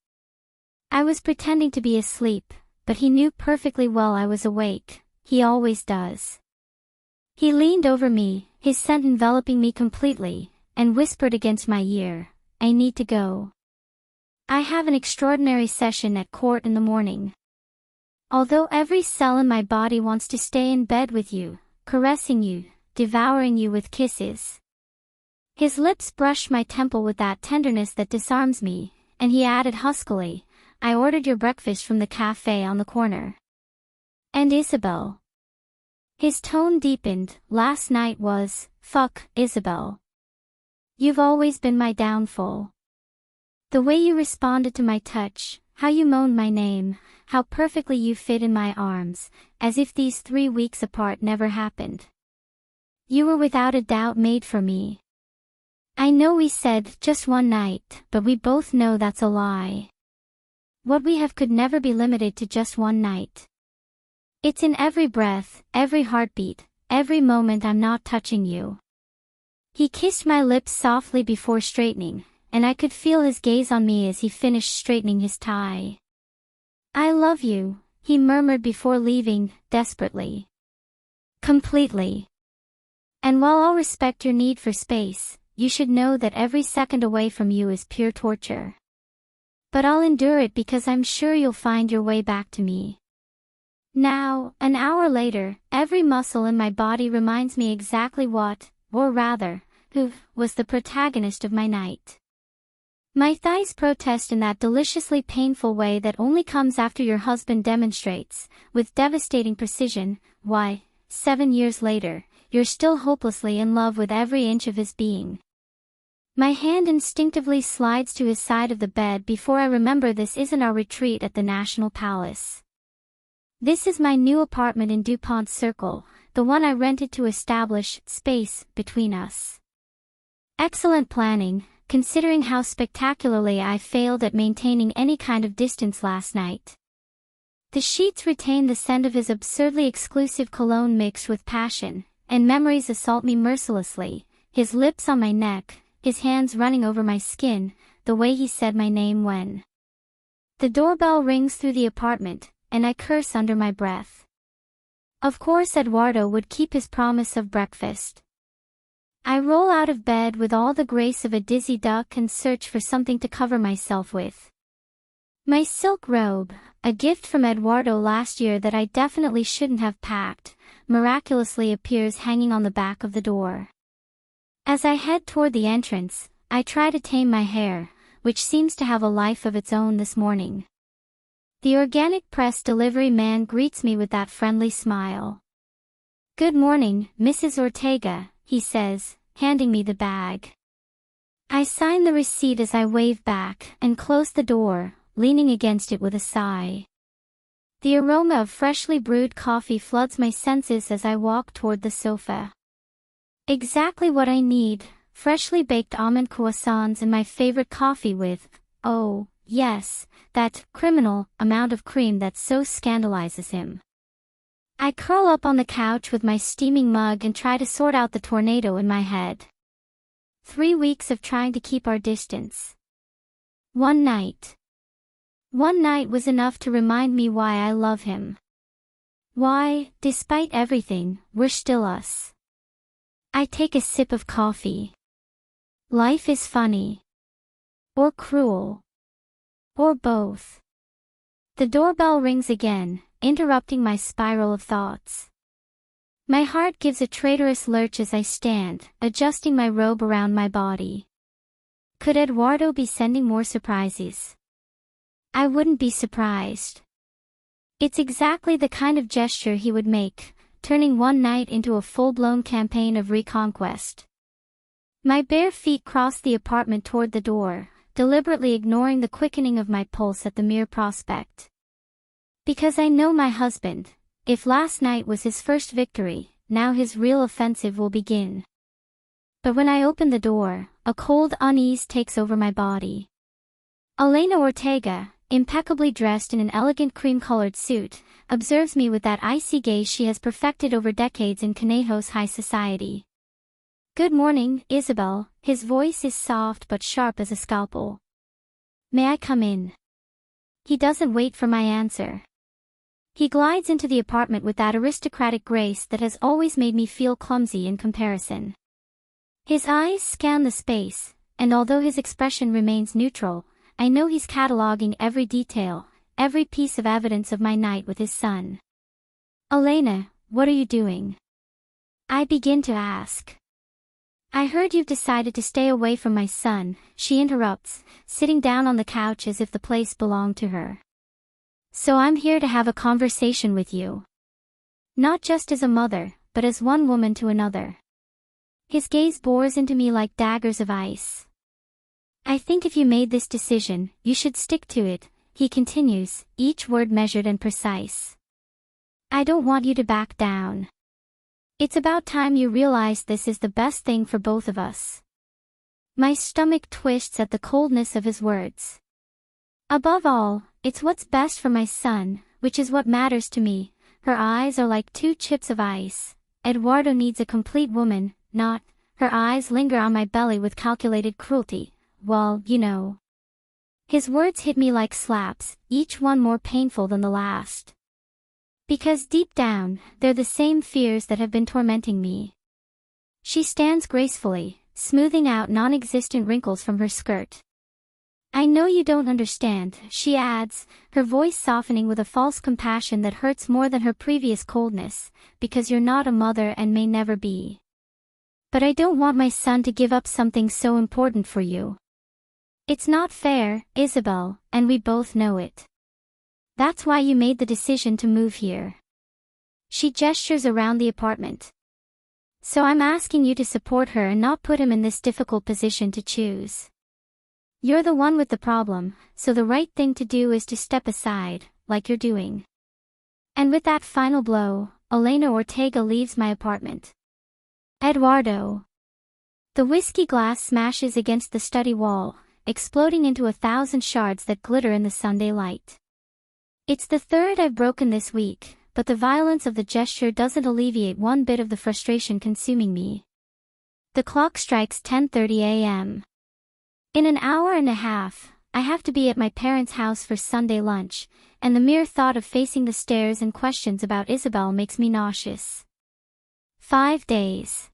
Speaker 1: I was pretending to be asleep, but he knew perfectly well I was awake, he always does. He leaned over me, his scent enveloping me completely, and whispered against my ear, I need to go. I have an extraordinary session at court in the morning. Although every cell in my body wants to stay in bed with you, caressing you, devouring you with kisses. His lips brush my temple with that tenderness that disarms me, and he added huskily, I ordered your breakfast from the cafe on the corner. And Isabel. His tone deepened, last night was, fuck, Isabel. You've always been my downfall. The way you responded to my touch, how you moaned my name, how perfectly you fit in my arms, as if these 3 weeks apart never happened. You were without a doubt made for me. I know we said just one night, but we both know that's a lie. What we have could never be limited to just one night. It's in every breath, every heartbeat, every moment I'm not touching you. He kissed my lips softly before straightening, and I could feel his gaze on me as he finished straightening his tie. I love you, he murmured before leaving, desperately. Completely. And while I'll respect your need for space, you should know that every second away from you is pure torture. But I'll endure it because I'm sure you'll find your way back to me. Now, an hour later, every muscle in my body reminds me exactly what, or rather, who, was the protagonist of my night. My thighs protest in that deliciously painful way that only comes after your husband demonstrates, with devastating precision, why, 7 years later, you're still hopelessly in love with every inch of his being. My hand instinctively slides to his side of the bed before I remember this isn't our retreat at the National Palace. This is my new apartment in DuPont Circle, the one I rented to establish space between us. Excellent planning, considering how spectacularly I failed at maintaining any kind of distance last night. The sheets retain the scent of his absurdly exclusive cologne mixed with passion, and memories assault me mercilessly, his lips on my neck, his hands running over my skin, the way he said my name when. The doorbell rings through the apartment, and I curse under my breath. Of course Eduardo would keep his promise of breakfast. I roll out of bed with all the grace of a dizzy duck and search for something to cover myself with. My silk robe, a gift from Eduardo last year that I definitely shouldn't have packed, miraculously appears hanging on the back of the door. As I head toward the entrance, I try to tame my hair, which seems to have a life of its own this morning. The organic press delivery man greets me with that friendly smile. "Good morning, Mrs. Ortega," he says, handing me the bag. I sign the receipt as I wave back and close the door, leaning against it with a sigh. The aroma of freshly brewed coffee floods my senses as I walk toward the sofa. Exactly what I need, freshly baked almond croissants and my favorite coffee with, oh, yes, that criminal amount of cream that so scandalizes him. I curl up on the couch with my steaming mug and try to sort out the tornado in my head. 3 weeks of trying to keep our distance. One night was enough to remind me why I love him. Why, despite everything, we're still us. I take a sip of coffee. Life is funny. Or cruel. Or both. The doorbell rings again, interrupting my spiral of thoughts. My heart gives a traitorous lurch as I stand, adjusting my robe around my body. Could Eduardo be sending more surprises? I wouldn't be surprised. It's exactly the kind of gesture he would make, turning one night into a full-blown campaign of reconquest. My bare feet cross the apartment toward the door, deliberately ignoring the quickening of my pulse at the mere prospect. Because I know my husband, if last night was his first victory, now his real offensive will begin. But when I open the door, a cold unease takes over my body. Elena Ortega, impeccably dressed in an elegant cream-colored suit, observes me with that icy gaze she has perfected over decades in Conejos high society. "Good morning, Isabel," his voice is soft but sharp as a scalpel. "May I come in?" He doesn't wait for my answer. He glides into the apartment with that aristocratic grace that has always made me feel clumsy in comparison. His eyes scan the space, and although his expression remains neutral, I know he's cataloging every detail, every piece of evidence of my night with his son. "Elena, what are you doing?" I begin to ask. "I heard you've decided to stay away from my son," she interrupts, sitting down on the couch as if the place belonged to her. "So I'm here to have a conversation with you. Not just as a mother, but as one woman to another." His gaze bores into me like daggers of ice. "I think if you made this decision, you should stick to it," he continues, each word measured and precise. "I don't want you to back down. It's about time you realize this is the best thing for both of us." My stomach twists at the coldness of his words. "Above all, it's what's best for my son, which is what matters to me." Her eyes are like 2 chips of ice. Eduardo needs a complete woman, not. Her eyes linger on my belly with calculated cruelty. "Well, you know." His words hit me like slaps, each one more painful than the last. Because deep down, they're the same fears that have been tormenting me. She stands gracefully, smoothing out non-existent wrinkles from her skirt. "I know you don't understand," she adds, her voice softening with a false compassion that hurts more than her previous coldness, "because you're not a mother and may never be. But I don't want my son to give up something so important for you. It's not fair, Isabel, and we both know it. That's why you made the decision to move here. She gestures around the apartment. So I'm asking you to support her and not put him in this difficult position to choose. You're the one with the problem, so the right thing to do is to step aside, like you're doing. And with that final blow, Elena Ortega leaves my apartment. Eduardo. The whiskey glass smashes against the study wall, exploding into 1,000 shards that glitter in the Sunday light. It's the third I've broken this week, but the violence of the gesture doesn't alleviate one bit of the frustration consuming me. The clock strikes 10:30 a.m. In an hour and a half, I have to be at my parents' house for Sunday lunch, and the mere thought of facing the stares and questions about Isabel makes me nauseous. 5 days.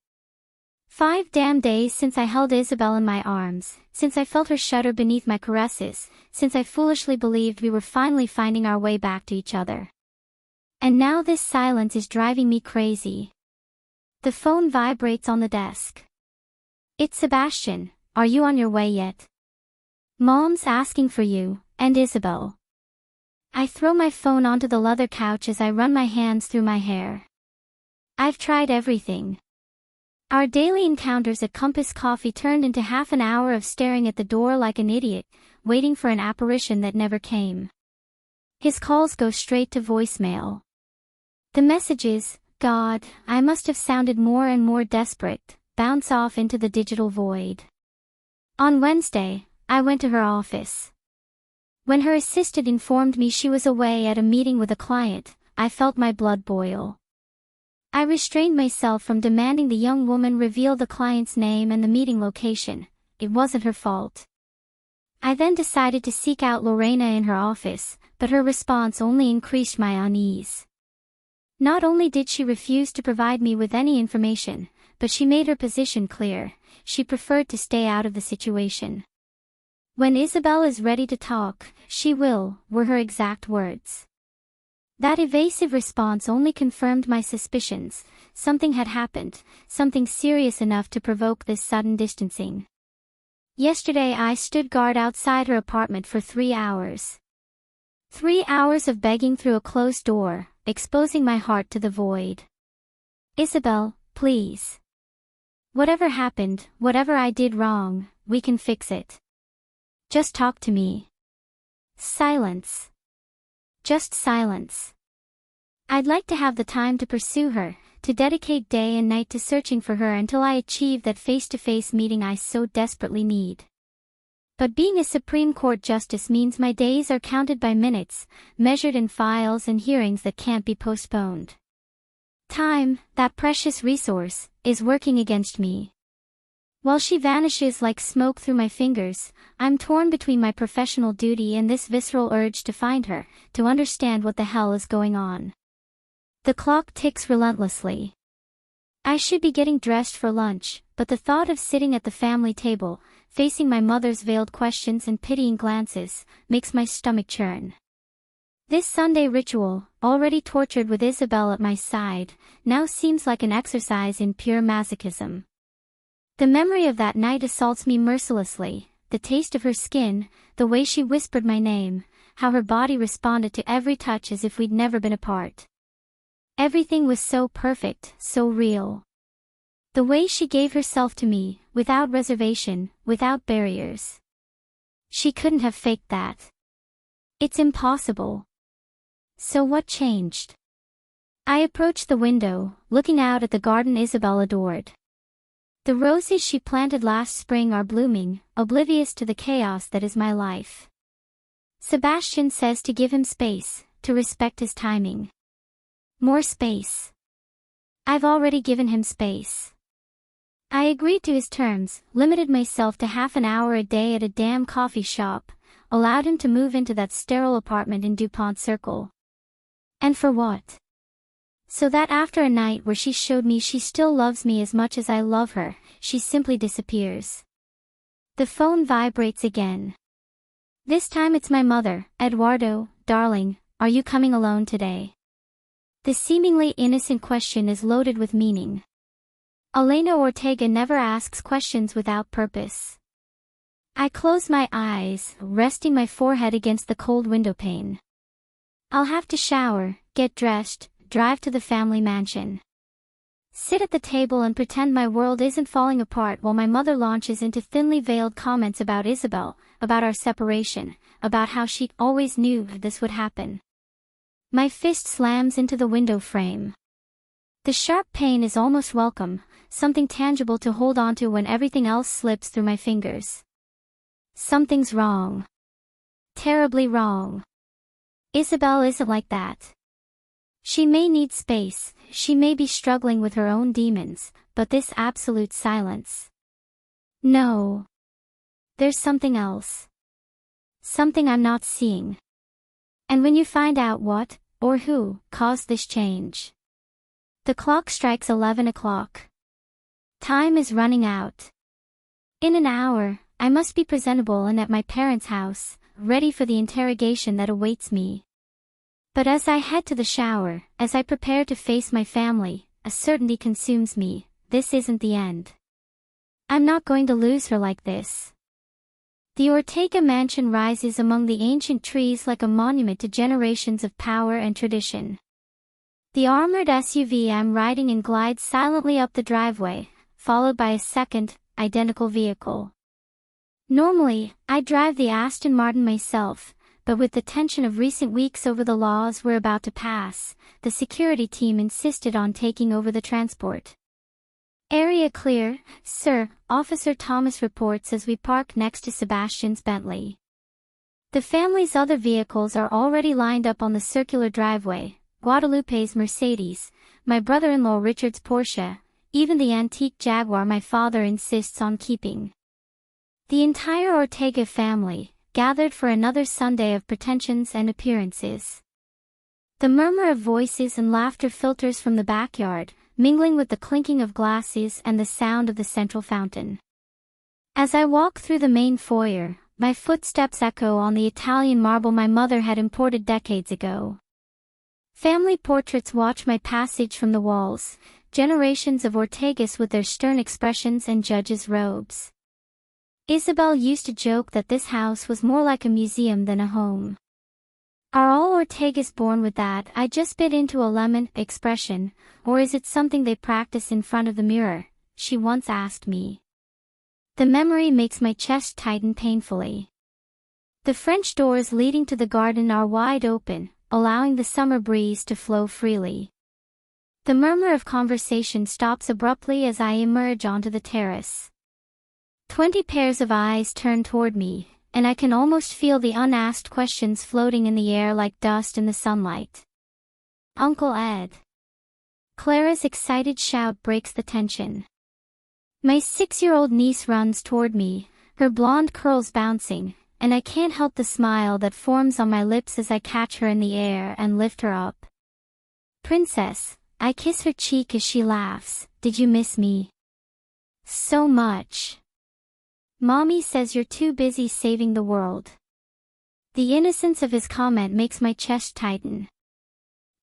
Speaker 1: 5 damn days since I held Isabel in my arms, since I felt her shudder beneath my caresses, since I foolishly believed we were finally finding our way back to each other. And now this silence is driving me crazy. The phone vibrates on the desk. It's Sebastian. Are you on your way yet? Mom's asking for you, and Isabel. I throw my phone onto the leather couch as I run my hands through my hair. I've tried everything. Our daily encounters at Compass Coffee turned into half an hour of staring at the door like an idiot, waiting for an apparition that never came. His calls go straight to voicemail. The messages, God, I must have sounded more and more desperate, bounce off into the digital void. On Wednesday, I went to her office. When her assistant informed me she was away at a meeting with a client, I felt my blood boil. I restrained myself from demanding the young woman reveal the client's name and the meeting location. It wasn't her fault. I then decided to seek out Lorena in her office, but her response only increased my unease. Not only did she refuse to provide me with any information, but she made her position clear. She preferred to stay out of the situation. When Isabel is ready to talk, she will, were her exact words. That evasive response only confirmed my suspicions. Something had happened, something serious enough to provoke this sudden distancing. Yesterday I stood guard outside her apartment for 3 hours. 3 hours of begging through a closed door, exposing my heart to the void. Isabel, please. Whatever happened, whatever I did wrong, we can fix it. Just talk to me. Silence. Just silence. I'd like to have the time to pursue her, to dedicate day and night to searching for her until I achieve that face-to-face meeting I so desperately need. But being a Supreme Court justice means my days are counted by minutes, measured in files and hearings that can't be postponed. Time, that precious resource, is working against me. While she vanishes like smoke through my fingers, I'm torn between my professional duty and this visceral urge to find her, to understand what the hell is going on. The clock ticks relentlessly. I should be getting dressed for lunch, but the thought of sitting at the family table, facing my mother's veiled questions and pitying glances, makes my stomach churn. This Sunday ritual, already tortured with Isabel at my side, now seems like an exercise in pure masochism. The memory of that night assaults me mercilessly, the taste of her skin, the way she whispered my name, how her body responded to every touch as if we'd never been apart. Everything was so perfect, so real. The way she gave herself to me, without reservation, without barriers. She couldn't have faked that. It's impossible. So what changed? I approached the window, looking out at the garden Isabel adored. The roses she planted last spring are blooming, oblivious to the chaos that is my life. Sebastian says to give him space, to respect his timing. More space. I've already given him space. I agreed to his terms, limited myself to half an hour a day at a damn coffee shop, allowed him to move into that sterile apartment in DuPont Circle. And for what? So that after a night where she showed me she still loves me as much as I love her, she simply disappears. The phone vibrates again. This time it's my mother. Eduardo, darling, are you coming alone today? The seemingly innocent question is loaded with meaning. Elena Ortega never asks questions without purpose. I close my eyes, resting my forehead against the cold window pane. I'll have to shower, get dressed, drive to the family mansion. Sit at the table and pretend my world isn't falling apart while my mother launches into thinly veiled comments about Isabel, about our separation, about how she always knew this would happen. My fist slams into the window frame. The sharp pain is almost welcome, something tangible to hold onto when everything else slips through my fingers. Something's wrong. Terribly wrong. Isabel isn't like that. She may need space, she may be struggling with her own demons, but this absolute silence. No. There's something else. Something I'm not seeing. And when you find out what, or who, caused this change. The clock strikes 11 o'clock. Time is running out. In an hour, I must be presentable and at my parents' house, ready for the interrogation that awaits me. But as I head to the shower, as I prepare to face my family, a certainty consumes me: this isn't the end. I'm not going to lose her like this. The Ortega mansion rises among the ancient trees like a monument to generations of power and tradition. The armored SUV I'm riding in glides silently up the driveway, followed by a second, identical vehicle. Normally, I'd drive the Aston Martin myself, but with the tension of recent weeks over the laws we're about to pass, the security team insisted on taking over the transport. Area clear, sir, Officer Thomas reports as we park next to Sebastian's Bentley. The family's other vehicles are already lined up on the circular driveway: Guadalupe's Mercedes, my brother-in-law Richard's Porsche, even the antique Jaguar my father insists on keeping. The entire Ortega family, gathered for another Sunday of pretensions and appearances. The murmur of voices and laughter filters from the backyard, mingling with the clinking of glasses and the sound of the central fountain. As I walk through the main foyer, my footsteps echo on the Italian marble my mother had imported decades ago. Family portraits watch my passage from the walls, generations of Ortegas with their stern expressions and judges' robes. Isabel used to joke that this house was more like a museum than a home. Are all Ortegas born with that "I just bit into a lemon" expression, or is it something they practice in front of the mirror? She once asked me. The memory makes my chest tighten painfully. The French doors leading to the garden are wide open, allowing the summer breeze to flow freely. The murmur of conversation stops abruptly as I emerge onto the terrace. 20 pairs of eyes turn toward me, and I can almost feel the unasked questions floating in the air like dust in the sunlight. Uncle Ed. Clara's excited shout breaks the tension. My 6-year-old niece runs toward me, her blonde curls bouncing, and I can't help the smile that forms on my lips as I catch her in the air and lift her up. Princess, I kiss her cheek as she laughs. Did you miss me? So much. Mommy says you're too busy saving the world. The innocence of his comment makes my chest tighten.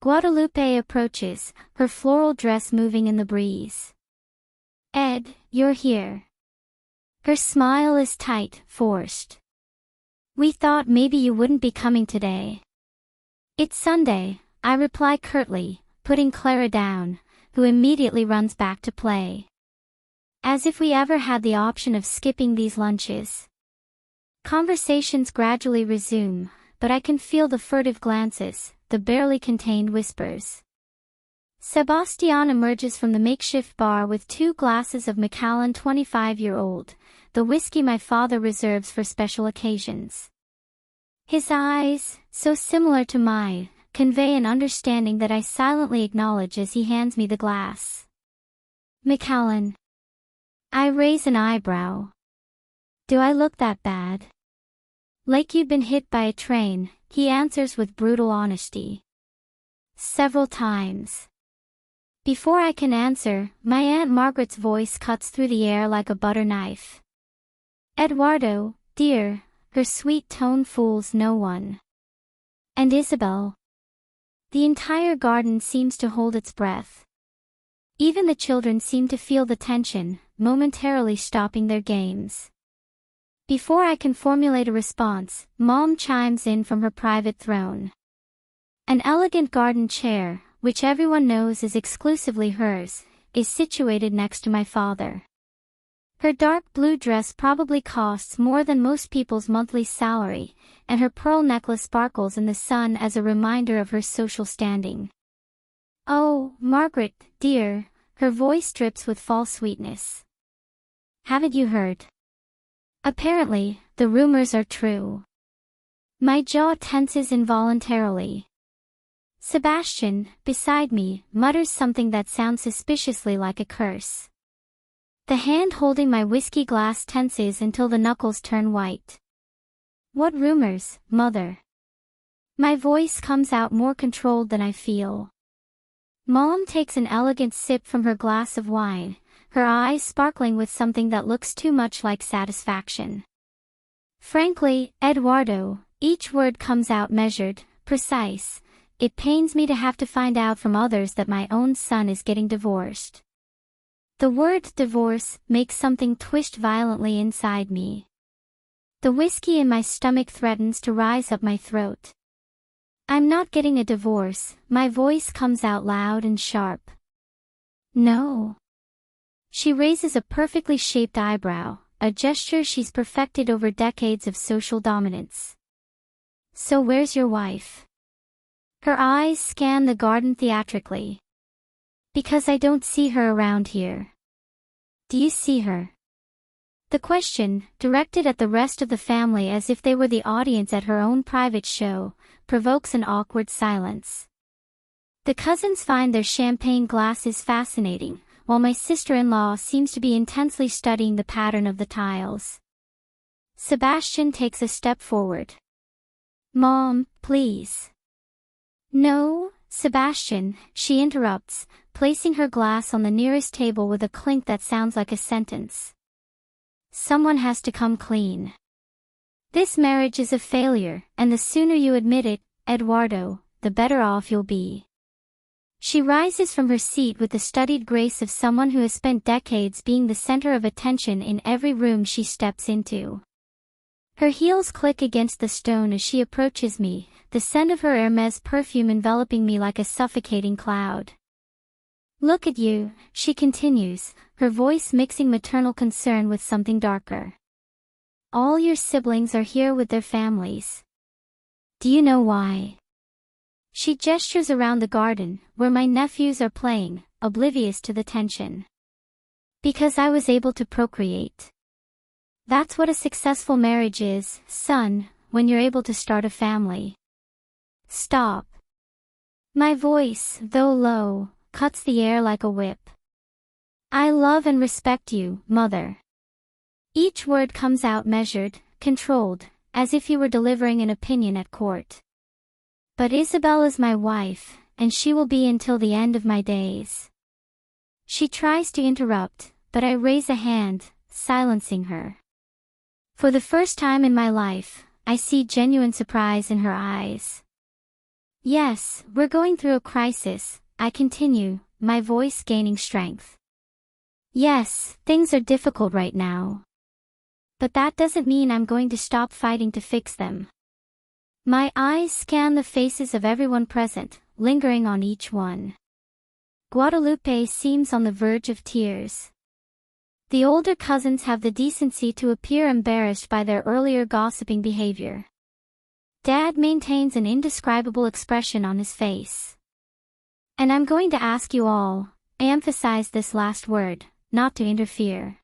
Speaker 1: Guadalupe approaches, her floral dress moving in the breeze. Ed, you're here. Her smile is tight, forced. We thought maybe you wouldn't be coming today. It's Sunday, I reply curtly, putting Clara down, who immediately runs back to play. As if we ever had the option of skipping these lunches. Conversations gradually resume, but I can feel the furtive glances, the barely contained whispers. Sebastian emerges from the makeshift bar with 2 glasses of Macallan 25-year-old, the whiskey my father reserves for special occasions. His eyes, so similar to mine, convey an understanding that I silently acknowledge as he hands me the glass. Macallan. I raise an eyebrow. Do I look that bad? Like you'd been hit by a train, he answers with brutal honesty. Several times. Before I can answer, my Aunt Margaret's voice cuts through the air like a butter knife. Eduardo, dear, her sweet tone fools no one. And Isabel. The entire garden seems to hold its breath. Even the children seem to feel the tension, momentarily stopping their games. Before I can formulate a response, Mom chimes in from her private throne. An elegant garden chair, which everyone knows is exclusively hers, is situated next to my father. Her dark blue dress probably costs more than most people's monthly salary, and her pearl necklace sparkles in the sun as a reminder of her social standing. "Oh, Margaret, dear," her voice drips with false sweetness. "Haven't you heard? Apparently, the rumors are true." My jaw tenses involuntarily. Sebastian, beside me, mutters something that sounds suspiciously like a curse. The hand holding my whiskey glass tenses until the knuckles turn white. "What rumors, Mother?" My voice comes out more controlled than I feel. Mom takes an elegant sip from her glass of wine, her eyes sparkling with something that looks too much like satisfaction. "Frankly, Eduardo," each word comes out measured, precise. "It pains me to have to find out from others that my own son is getting divorced." The word divorce makes something twist violently inside me. The whiskey in my stomach threatens to rise up my throat. "I'm not getting a divorce," my voice comes out loud and sharp. "No." She raises a perfectly shaped eyebrow, a gesture she's perfected over decades of social dominance. "So where's your wife?" Her eyes scan the garden theatrically. "Because I don't see her around here." "Do you see her?" The question, directed at the rest of the family as if they were the audience at her own private show, provokes an awkward silence. The cousins find their champagne glasses fascinating, while my sister-in-law seems to be intensely studying the pattern of the tiles. Sebastian takes a step forward. "Mom, please." "No, Sebastian," she interrupts, placing her glass on the nearest table with a clink that sounds like a sentence. "Someone has to come clean. This marriage is a failure, and the sooner you admit it, Eduardo, the better off you'll be." She rises from her seat with the studied grace of someone who has spent decades being the center of attention in every room she steps into. Her heels click against the stone as she approaches me, the scent of her Hermes perfume enveloping me like a suffocating cloud. "Look at you," she continues, her voice mixing maternal concern with something darker. "All your siblings are here with their families. Do you know why?" She gestures around the garden, where my nephews are playing, oblivious to the tension. "Because I was able to procreate. That's what a successful marriage is, son, when you're able to start a family." "Stop." My voice, though low, cuts the air like a whip. "I love and respect you, Mother." Each word comes out measured, controlled, as if you were delivering an opinion at court. "But Isabel is my wife, and she will be until the end of my days." She tries to interrupt, but I raise a hand, silencing her. For the first time in my life, I see genuine surprise in her eyes. "Yes, we're going through a crisis," I continue, my voice gaining strength. "Yes, things are difficult right now. But that doesn't mean I'm going to stop fighting to fix them." My eyes scan the faces of everyone present, lingering on each one. Guadalupe seems on the verge of tears. The older cousins have the decency to appear embarrassed by their earlier gossiping behavior. Dad maintains an indescribable expression on his face. "And I'm going to ask you all," I emphasize this last word, "not to interfere.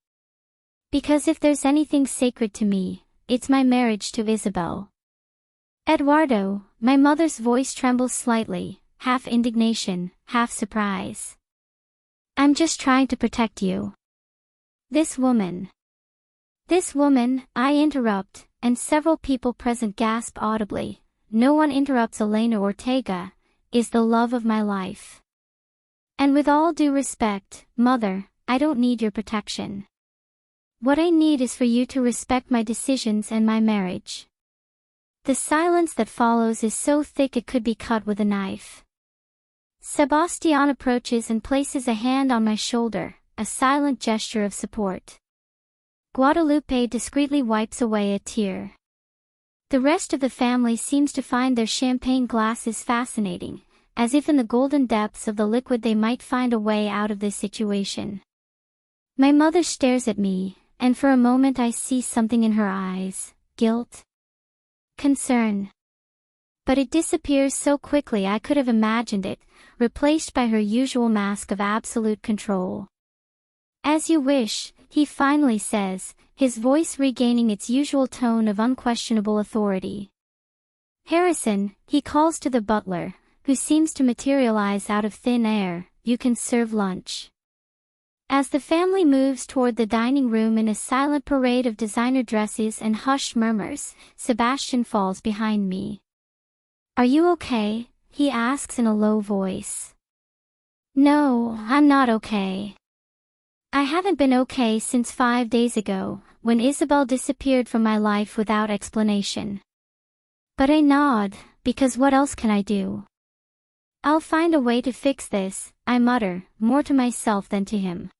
Speaker 1: Because if there's anything sacred to me, it's my marriage to Isabel." "Eduardo," my mother's voice trembles slightly, half indignation, half surprise. "I'm just trying to protect you." This woman, I interrupt, and several people present gasp audibly. No one interrupts Elena Ortega, is the love of my life. "And with all due respect, Mother, I don't need your protection. What I need is for you to respect my decisions and my marriage." The silence that follows is so thick it could be cut with a knife. Sebastian approaches and places a hand on my shoulder, a silent gesture of support. Guadalupe discreetly wipes away a tear. The rest of the family seems to find their champagne glasses fascinating, as if in the golden depths of the liquid they might find a way out of this situation. My mother stares at me, and for a moment I see something in her eyes: guilt, concern. But it disappears so quickly I could have imagined it, replaced by her usual mask of absolute control. "As you wish," he finally says, his voice regaining its usual tone of unquestionable authority. "Harrison," he calls to the butler, who seems to materialize out of thin air, "you can serve lunch." As the family moves toward the dining room in a silent parade of designer dresses and hushed murmurs, Sebastian falls behind me. "Are you okay?" he asks in a low voice. "No, I'm not okay. I haven't been okay since 5 days ago, when Isabel disappeared from my life without explanation. But I nod, because what else can I do? I'll find a way to fix this," I mutter, more to myself than to him.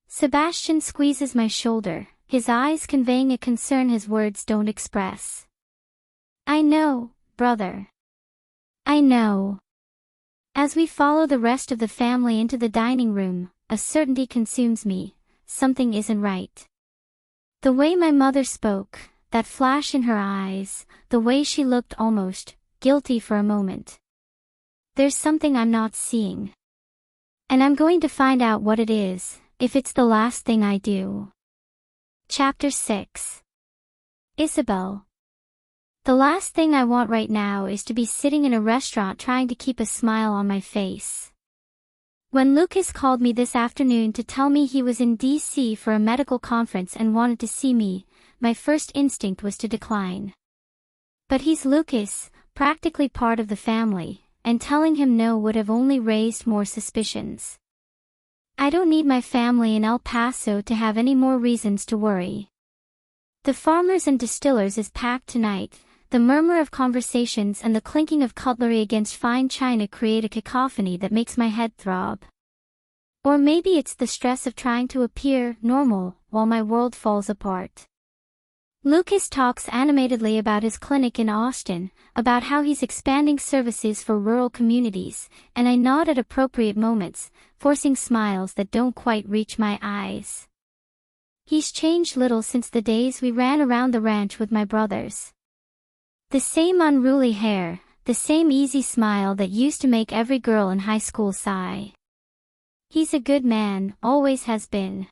Speaker 1: Sebastian squeezes my shoulder, his eyes conveying a concern his words don't express. "I know, brother. I know." As we follow the rest of the family into the dining room, a certainty consumes me: something isn't right. The way my mother spoke, that flash in her eyes, the way she looked almost guilty for a moment. There's something I'm not seeing. And I'm going to find out what it is, if it's the last thing I do. Chapter 6. Isabel. The last thing I want right now is to be sitting in a restaurant trying to keep a smile on my face. When Lucas called me this afternoon to tell me he was in D.C. for a medical conference and wanted to see me, my first instinct was to decline. But he's Lucas, practically part of the family, and telling him no would have only raised more suspicions. I don't need my family in El Paso to have any more reasons to worry. The Farmers and Distillers is packed tonight. The murmur of conversations and the clinking of cutlery against fine china create a cacophony that makes my head throb. Or maybe it's the stress of trying to appear normal while my world falls apart. Lucas talks animatedly about his clinic in Austin, about how he's expanding services for rural communities, and I nod at appropriate moments, forcing smiles that don't quite reach my eyes. He's changed little since the days we ran around the ranch with my brothers. The same unruly hair, the same easy smile that used to make every girl in high school sigh. He's a good man, always has been.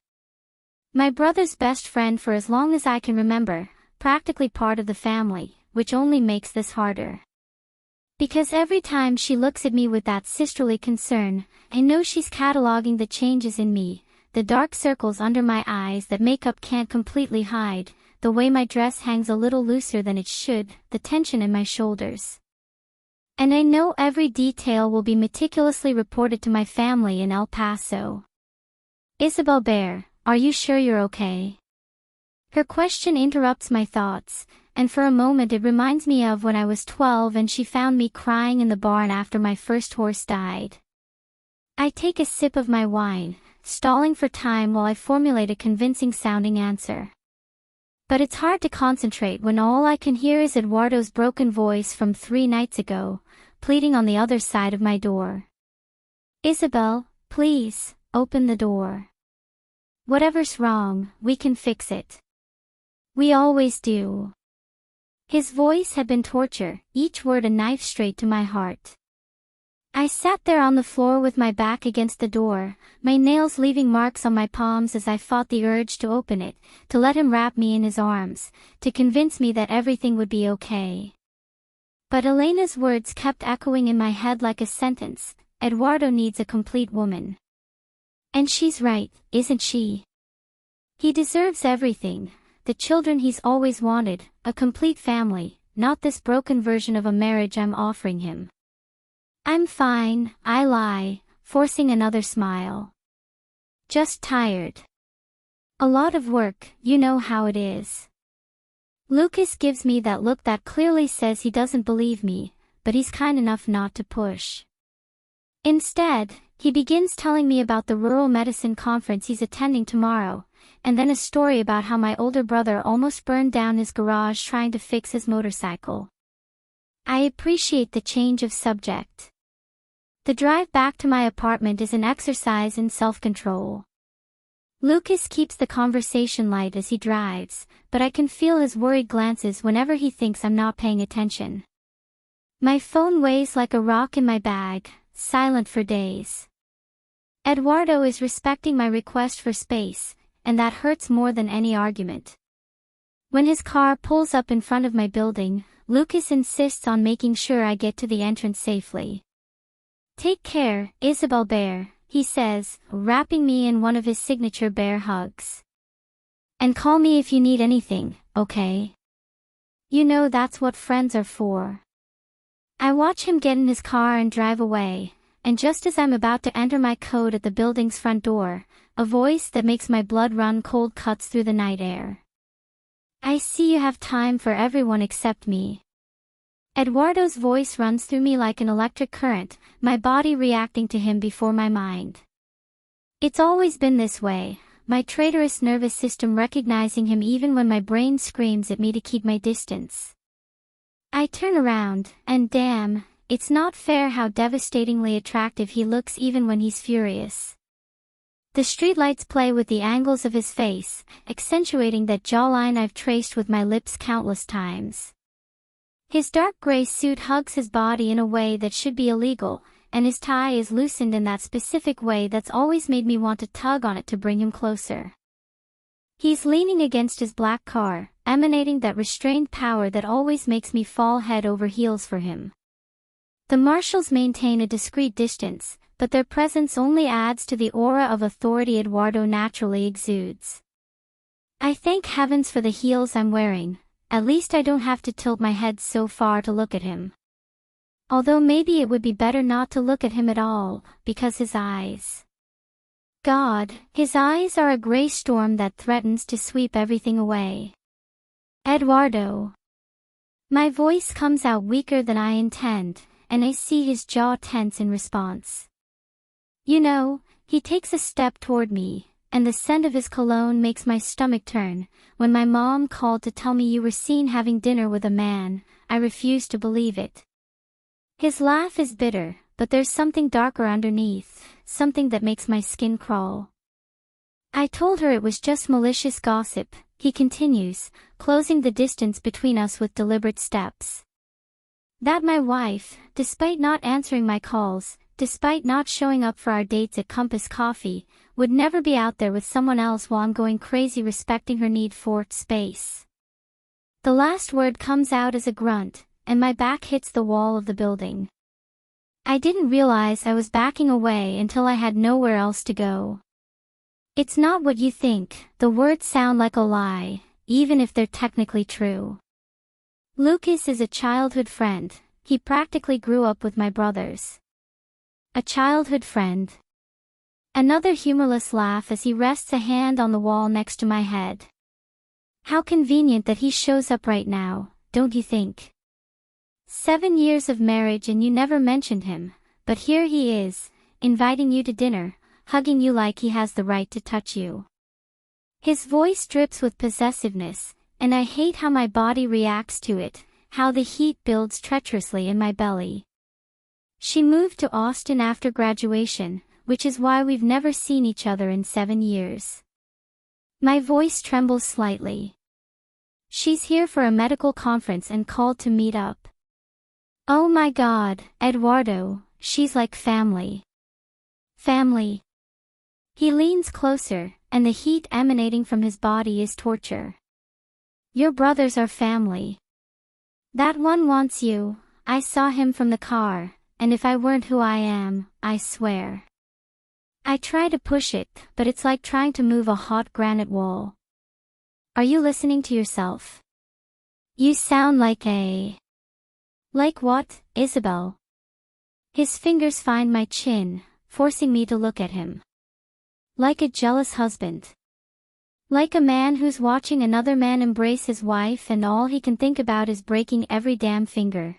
Speaker 1: My brother's best friend for as long as I can remember, practically part of the family, which only makes this harder. Because every time she looks at me with that sisterly concern, I know she's cataloging the changes in me, the dark circles under my eyes that makeup can't completely hide, the way my dress hangs a little looser than it should, the tension in my shoulders. And I know every detail will be meticulously reported to my family in El Paso. "Isabel Bear, are you sure you're okay?" Her question interrupts my thoughts, and for a moment it reminds me of when I was 12 and she found me crying in the barn after my first horse died. I take a sip of my wine, stalling for time while I formulate a convincing-sounding answer. But it's hard to concentrate when all I can hear is Eduardo's broken voice from 3 nights ago, pleading on the other side of my door. "Isabel, please, open the door. Whatever's wrong, we can fix it. We always do." His voice had been torture, each word a knife straight to my heart. I sat there on the floor with my back against the door, my nails leaving marks on my palms as I fought the urge to open it, to let him wrap me in his arms, to convince me that everything would be okay. But Elena's words kept echoing in my head like a sentence: "Eduardo needs a complete woman." And she's right, isn't she? He deserves everything, the children he's always wanted, a complete family, not this broken version of a marriage I'm offering him. "I'm fine," I lie, forcing another smile. "Just tired. A lot of work, you know how it is." Lucas gives me that look that clearly says he doesn't believe me, but he's kind enough not to push. Instead, he begins telling me about the rural medicine conference he's attending tomorrow, and then a story about how my older brother almost burned down his garage trying to fix his motorcycle. I appreciate the change of subject. The drive back to my apartment is an exercise in self-control. Lucas keeps the conversation light as he drives, but I can feel his worried glances whenever he thinks I'm not paying attention. My phone weighs like a rock in my bag, silent for days. Eduardo is respecting my request for space, and that hurts more than any argument. When his car pulls up in front of my building, Lucas insists on making sure I get to the entrance safely. "Take care, Isabel Bear," he says, wrapping me in one of his signature bear hugs. "And call me if you need anything, okay? You know that's what friends are for." I watch him get in his car and drive away, and just as I'm about to enter my code at the building's front door, a voice that makes my blood run cold cuts through the night air. "I see you have time for everyone except me." Eduardo's voice runs through me like an electric current, my body reacting to him before my mind. It's always been this way, my traitorous nervous system recognizing him even when my brain screams at me to keep my distance. I turn around, and damn, it's not fair how devastatingly attractive he looks even when he's furious. The streetlights play with the angles of his face, accentuating that jawline I've traced with my lips countless times. His dark gray suit hugs his body in a way that should be illegal, and his tie is loosened in that specific way that's always made me want to tug on it to bring him closer. He's leaning against his black car, emanating that restrained power that always makes me fall head over heels for him. The marshals maintain a discreet distance, but their presence only adds to the aura of authority Eduardo naturally exudes. I thank heavens for the heels I'm wearing. At least I don't have to tilt my head so far to look at him. Although maybe it would be better not to look at him at all, because his eyes. God, his eyes are a gray storm that threatens to sweep everything away. "Eduardo." My voice comes out weaker than I intend, and I see his jaw tense in response. You know, he takes a step toward me, and the scent of his cologne makes my stomach turn. When my mom called to tell me you were seen having dinner with a man, I refused to believe it. His laugh is bitter, but there's something darker underneath, something that makes my skin crawl. "I told her it was just malicious gossip," he continues, closing the distance between us with deliberate steps. "That my wife, despite not answering my calls, despite not showing up for our dates at Compass Coffee, would never be out there with someone else while I'm going crazy respecting her need for space." The last word comes out as a grunt, and my back hits the wall of the building. I didn't realize I was backing away until I had nowhere else to go. It's not what you think, the words sound like a lie, even if they're technically true. Lucas is a childhood friend, he practically grew up with my brothers. A childhood friend. Another humorless laugh as he rests a hand on the wall next to my head. How convenient that he shows up right now, don't you think? 7 years of marriage and you never mentioned him, but here he is, inviting you to dinner, hugging you like he has the right to touch you. His voice drips with possessiveness, and I hate how my body reacts to it, how the heat builds treacherously in my belly. She moved to Austin after graduation, which is why we've never seen each other in 7 years. My voice trembles slightly. She's here for a medical conference and called to meet up. Oh my God, Eduardo, she's like family. Family. He leans closer, and the heat emanating from his body is torture. Your brothers are family. That one wants you, I saw him from the car, and if I weren't who I am, I swear. I try to push it, but it's like trying to move a hot granite wall. Are you listening to yourself? You sound like a... Like what, Isabel? His fingers find my chin, forcing me to look at him. Like a jealous husband. Like a man who's watching another man embrace his wife and all he can think about is breaking every damn finger.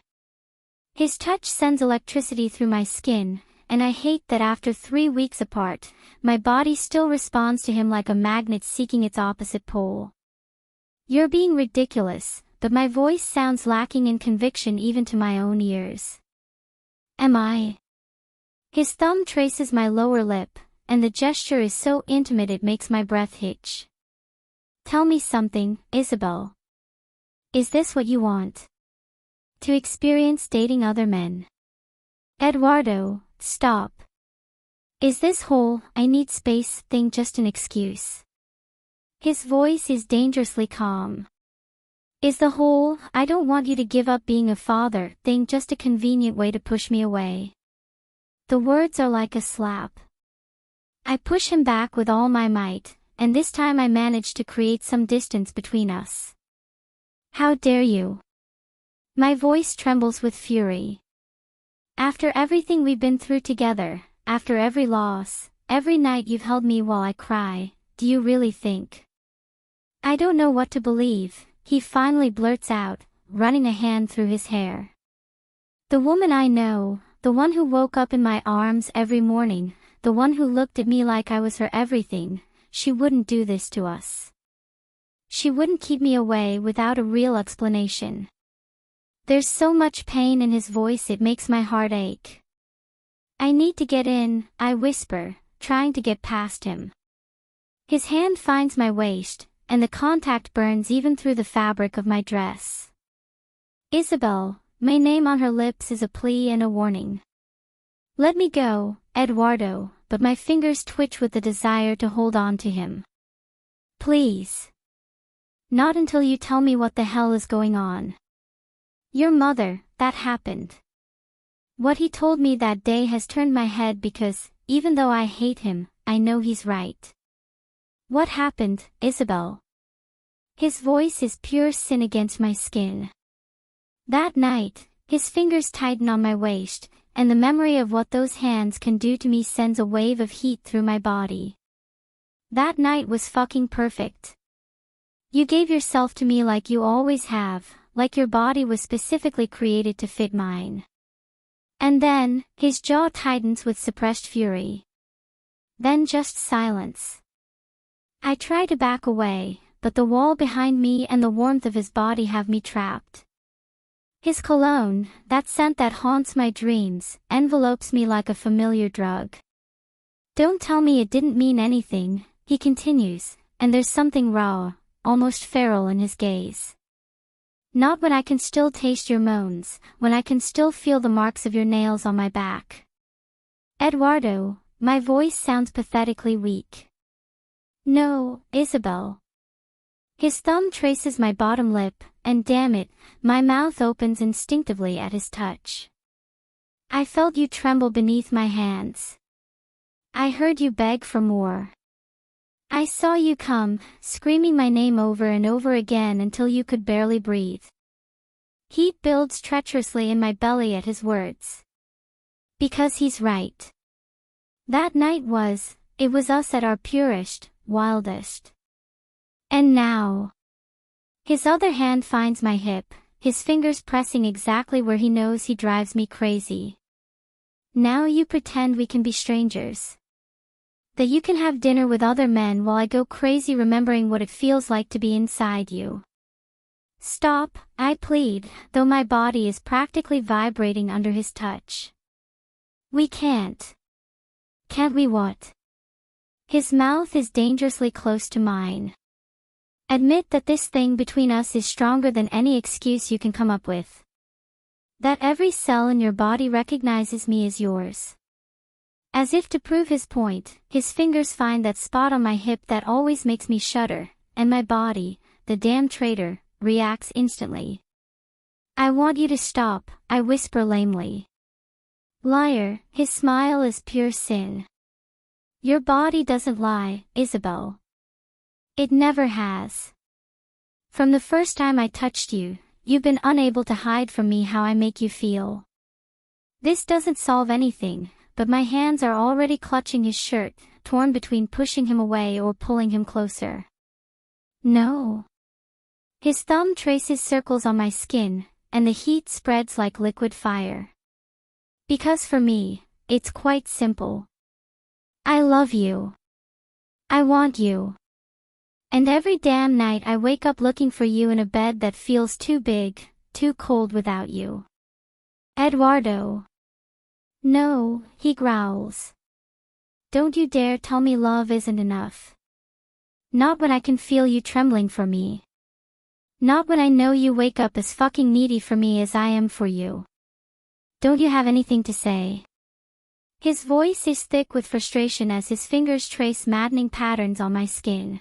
Speaker 1: His touch sends electricity through my skin, and I hate that after 3 weeks apart, my body still responds to him like a magnet seeking its opposite pole. You're being ridiculous, but my voice sounds lacking in conviction even to my own ears. Am I? His thumb traces my lower lip, and the gesture is so intimate it makes my breath hitch. Tell me something, Isabel. Is this what you want? To experience dating other men? Eduardo, stop. Is this whole, I need space thing just an excuse? His voice is dangerously calm. Is the whole, I don't want you to give up being a father thing just a convenient way to push me away? The words are like a slap. I push him back with all my might, and this time I manage to create some distance between us. How dare you? My voice trembles with fury. After everything we've been through together, after every loss, every night you've held me while I cry, do you really think? I don't know what to believe, he finally blurts out, running a hand through his hair. The woman I know, the one who woke up in my arms every morning, the one who looked at me like I was her everything, she wouldn't do this to us. She wouldn't keep me away without a real explanation. There's so much pain in his voice it makes my heart ache. I need to get in, I whisper, trying to get past him. His hand finds my waist, and the contact burns even through the fabric of my dress. Isabel, my name on her lips is a plea and a warning. Let me go, Eduardo, but my fingers twitch with the desire to hold on to him. Please. Not until you tell me what the hell is going on. Your mother, that happened. What he told me that day has turned my head because, even though I hate him, I know he's right. What happened, Isabel? His voice is pure sin against my skin. That night, his fingers tighten on my waist, and the memory of what those hands can do to me sends a wave of heat through my body. That night was fucking perfect. You gave yourself to me like you always have, like your body was specifically created to fit mine. And then, his jaw tightens with suppressed fury. Then just silence. I try to back away, but the wall behind me and the warmth of his body have me trapped. His cologne, that scent that haunts my dreams, envelopes me like a familiar drug. Don't tell me it didn't mean anything, he continues, and there's something raw, almost feral in his gaze. Not when I can still taste your moans, when I can still feel the marks of your nails on my back. Eduardo, my voice sounds pathetically weak. No, Isabel. His thumb traces my bottom lip, and damn it, my mouth opens instinctively at his touch. I felt you tremble beneath my hands. I heard you beg for more. I saw you come, screaming my name over and over again until you could barely breathe. Heat builds treacherously in my belly at his words. Because he's right. That night it was us at our purest, wildest. And now. His other hand finds my hip, his fingers pressing exactly where he knows he drives me crazy. Now you pretend we can be strangers. That you can have dinner with other men while I go crazy remembering what it feels like to be inside you. Stop, I plead, though my body is practically vibrating under his touch. We can't. Can't we what? His mouth is dangerously close to mine. Admit that this thing between us is stronger than any excuse you can come up with. That every cell in your body recognizes me as yours. As if to prove his point, his fingers find that spot on my hip that always makes me shudder, and my body, the damn traitor, reacts instantly. I want you to stop, I whisper lamely. Liar, his smile is pure sin. Your body doesn't lie, Isabel. It never has. From the first time I touched you, you've been unable to hide from me how I make you feel. This doesn't solve anything, but my hands are already clutching his shirt, torn between pushing him away or pulling him closer. No. His thumb traces circles on my skin, and the heat spreads like liquid fire. Because for me, it's quite simple. I love you. I want you. And every damn night I wake up looking for you in a bed that feels too big, too cold without you. Eduardo. No, he growls. Don't you dare tell me love isn't enough. Not when I can feel you trembling for me. Not when I know you wake up as fucking needy for me as I am for you. Don't you have anything to say? His voice is thick with frustration as his fingers trace maddening patterns on my skin.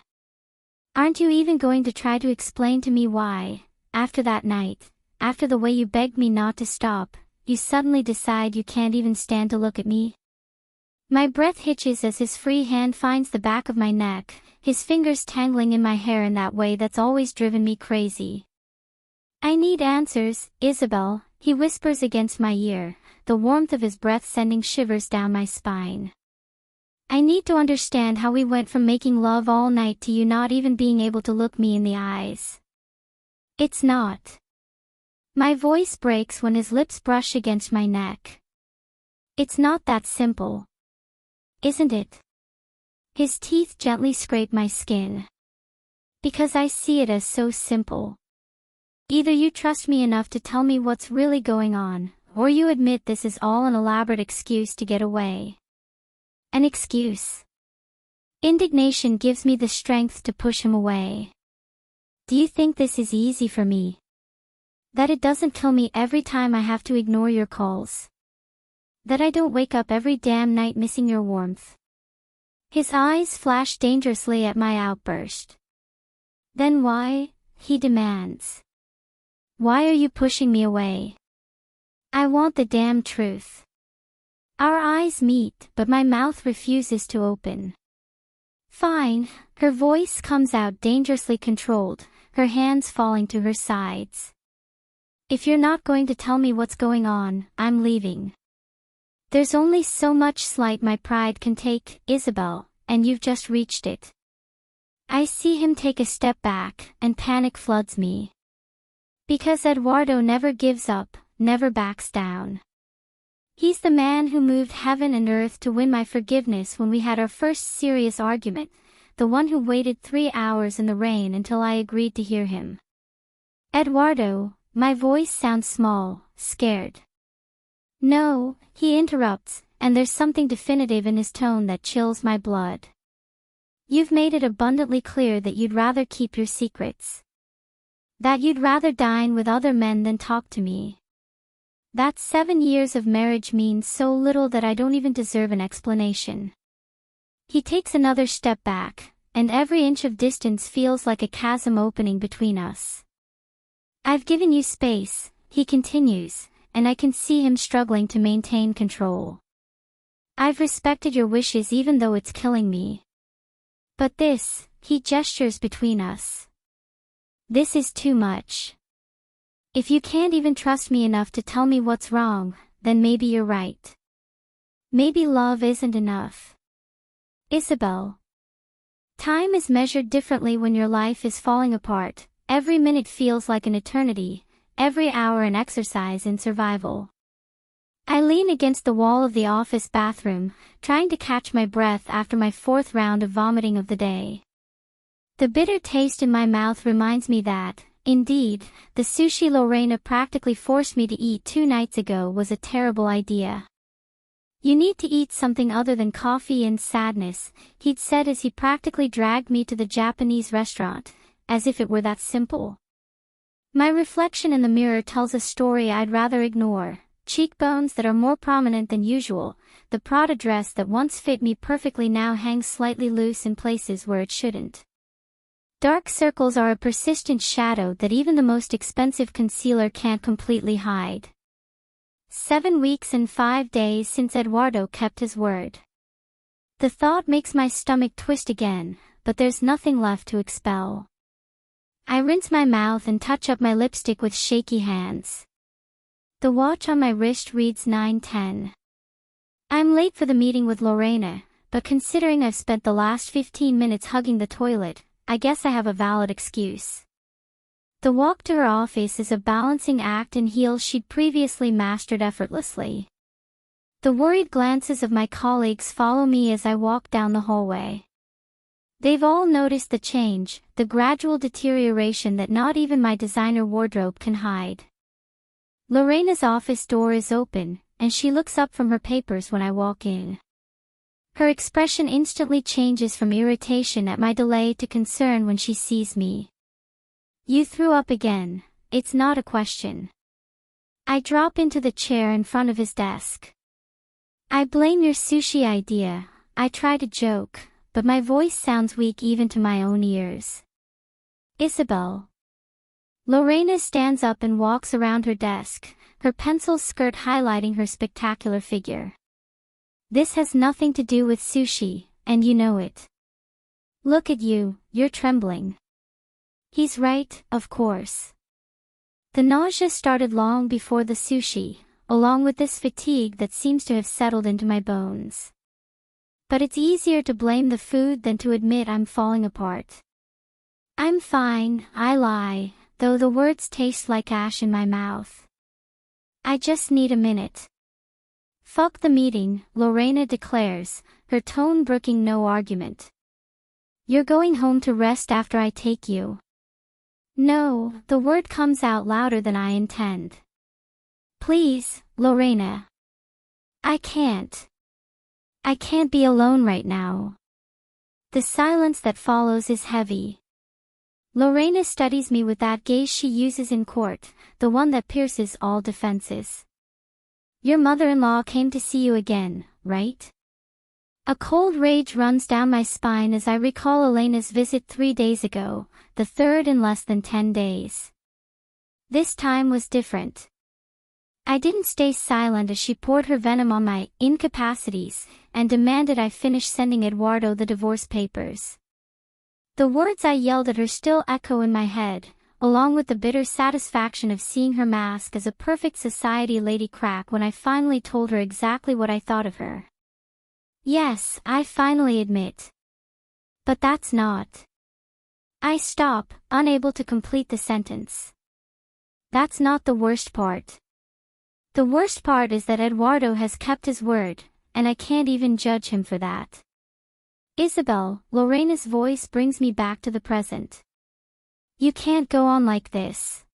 Speaker 1: Aren't you even going to try to explain to me why, after that night, after the way you begged me not to stop, you suddenly decide you can't even stand to look at me? My breath hitches as his free hand finds the back of my neck, his fingers tangling in my hair in that way that's always driven me crazy. I need answers, Isabel, he whispers against my ear, the warmth of his breath sending shivers down my spine. I need to understand how we went from making love all night to you not even being able to look me in the eyes. It's not. My voice breaks when his lips brush against my neck. It's not that simple. Isn't it? His teeth gently scrape my skin. Because I see it as so simple. Either you trust me enough to tell me what's really going on, or you admit this is all an elaborate excuse to get away. An excuse. Indignation gives me the strength to push him away. Do you think this is easy for me? That it doesn't kill me every time I have to ignore your calls? That I don't wake up every damn night missing your warmth? His eyes flash dangerously at my outburst. Then why, he demands. Why are you pushing me away? I want the damn truth. Our eyes meet, but my mouth refuses to open. Fine, her voice comes out dangerously controlled, her hands falling to her sides. If you're not going to tell me what's going on, I'm leaving. There's only so much slight my pride can take, Isabel, and you've just reached it. I see him take a step back, and panic floods me. Because Eduardo never gives up, never backs down. He's the man who moved heaven and earth to win my forgiveness when we had our first serious argument, the one who waited 3 hours in the rain until I agreed to hear him. Eduardo, my voice sounds small, scared. No, he interrupts, and there's something definitive in his tone that chills my blood. You've made it abundantly clear that you'd rather keep your secrets. That you'd rather dine with other men than talk to me. That 7 years of marriage means so little that I don't even deserve an explanation. He takes another step back, and every inch of distance feels like a chasm opening between us. I've given you space, he continues, and I can see him struggling to maintain control. I've respected your wishes even though it's killing me. But this, he gestures between us. This is too much. If you can't even trust me enough to tell me what's wrong, then maybe you're right. Maybe love isn't enough. Isabel. Time is measured differently when your life is falling apart. Every minute feels like an eternity, every hour an exercise in survival. I lean against the wall of the office bathroom, trying to catch my breath after my 4th round of vomiting of the day. The bitter taste in my mouth reminds me that, indeed, the sushi Lorena practically forced me to eat 2 nights ago was a terrible idea. You need to eat something other than coffee and sadness, he'd said as he practically dragged me to the Japanese restaurant, as if it were that simple. My reflection in the mirror tells a story I'd rather ignore. Cheekbones that are more prominent than usual, the Prada dress that once fit me perfectly now hangs slightly loose in places where it shouldn't. Dark circles are a persistent shadow that even the most expensive concealer can't completely hide. 7 weeks and 5 days since Eduardo kept his word. The thought makes my stomach twist again, but there's nothing left to expel. I rinse my mouth and touch up my lipstick with shaky hands. The watch on my wrist reads 9:10. I'm late for the meeting with Lorena, but considering I've spent the last 15 minutes hugging the toilet, I guess I have a valid excuse. The walk to her office is a balancing act in heels she'd previously mastered effortlessly. The worried glances of my colleagues follow me as I walk down the hallway. They've all noticed the change, the gradual deterioration that not even my designer wardrobe can hide. Lorena's office door is open, and she looks up from her papers when I walk in. Her expression instantly changes from irritation at my delay to concern when she sees me. "You threw up again. It's not a question." I drop into the chair in front of his desk. "I blame your sushi idea," I try to joke, but my voice sounds weak even to my own ears. "Isabel." Lorena stands up and walks around her desk, her pencil skirt highlighting her spectacular figure. "This has nothing to do with sushi, and you know it. Look at you, you're trembling." He's right, of course. The nausea started long before the sushi, along with this fatigue that seems to have settled into my bones. But it's easier to blame the food than to admit I'm falling apart. "I'm fine," I lie, though the words taste like ash in my mouth. "I just need a minute." "Fuck the meeting," Lorena declares, her tone brooking no argument. "You're going home to rest after I take you." No, the word comes out louder than I intend. "Please, Lorena. I can't. I can't be alone right now." The silence that follows is heavy. Lorena studies me with that gaze she uses in court, the one that pierces all defenses. "Your mother-in-law came to see you again, right?" A cold rage runs down my spine as I recall Elena's visit 3 days ago, the third in less than 10 days. This time was different. I didn't stay silent as she poured her venom on my incapacities and demanded I finish sending Eduardo the divorce papers. The words I yelled at her still echo in my head, along with the bitter satisfaction of seeing her mask as a perfect society lady crack when I finally told her exactly what I thought of her. "Yes, I finally admit." "But that's not." I stop, unable to complete the sentence. "That's not the worst part. The worst part is that Eduardo has kept his word, and I can't even judge him for that." "Isabel," Lorena's voice brings me back to the present. "You can't go on like this.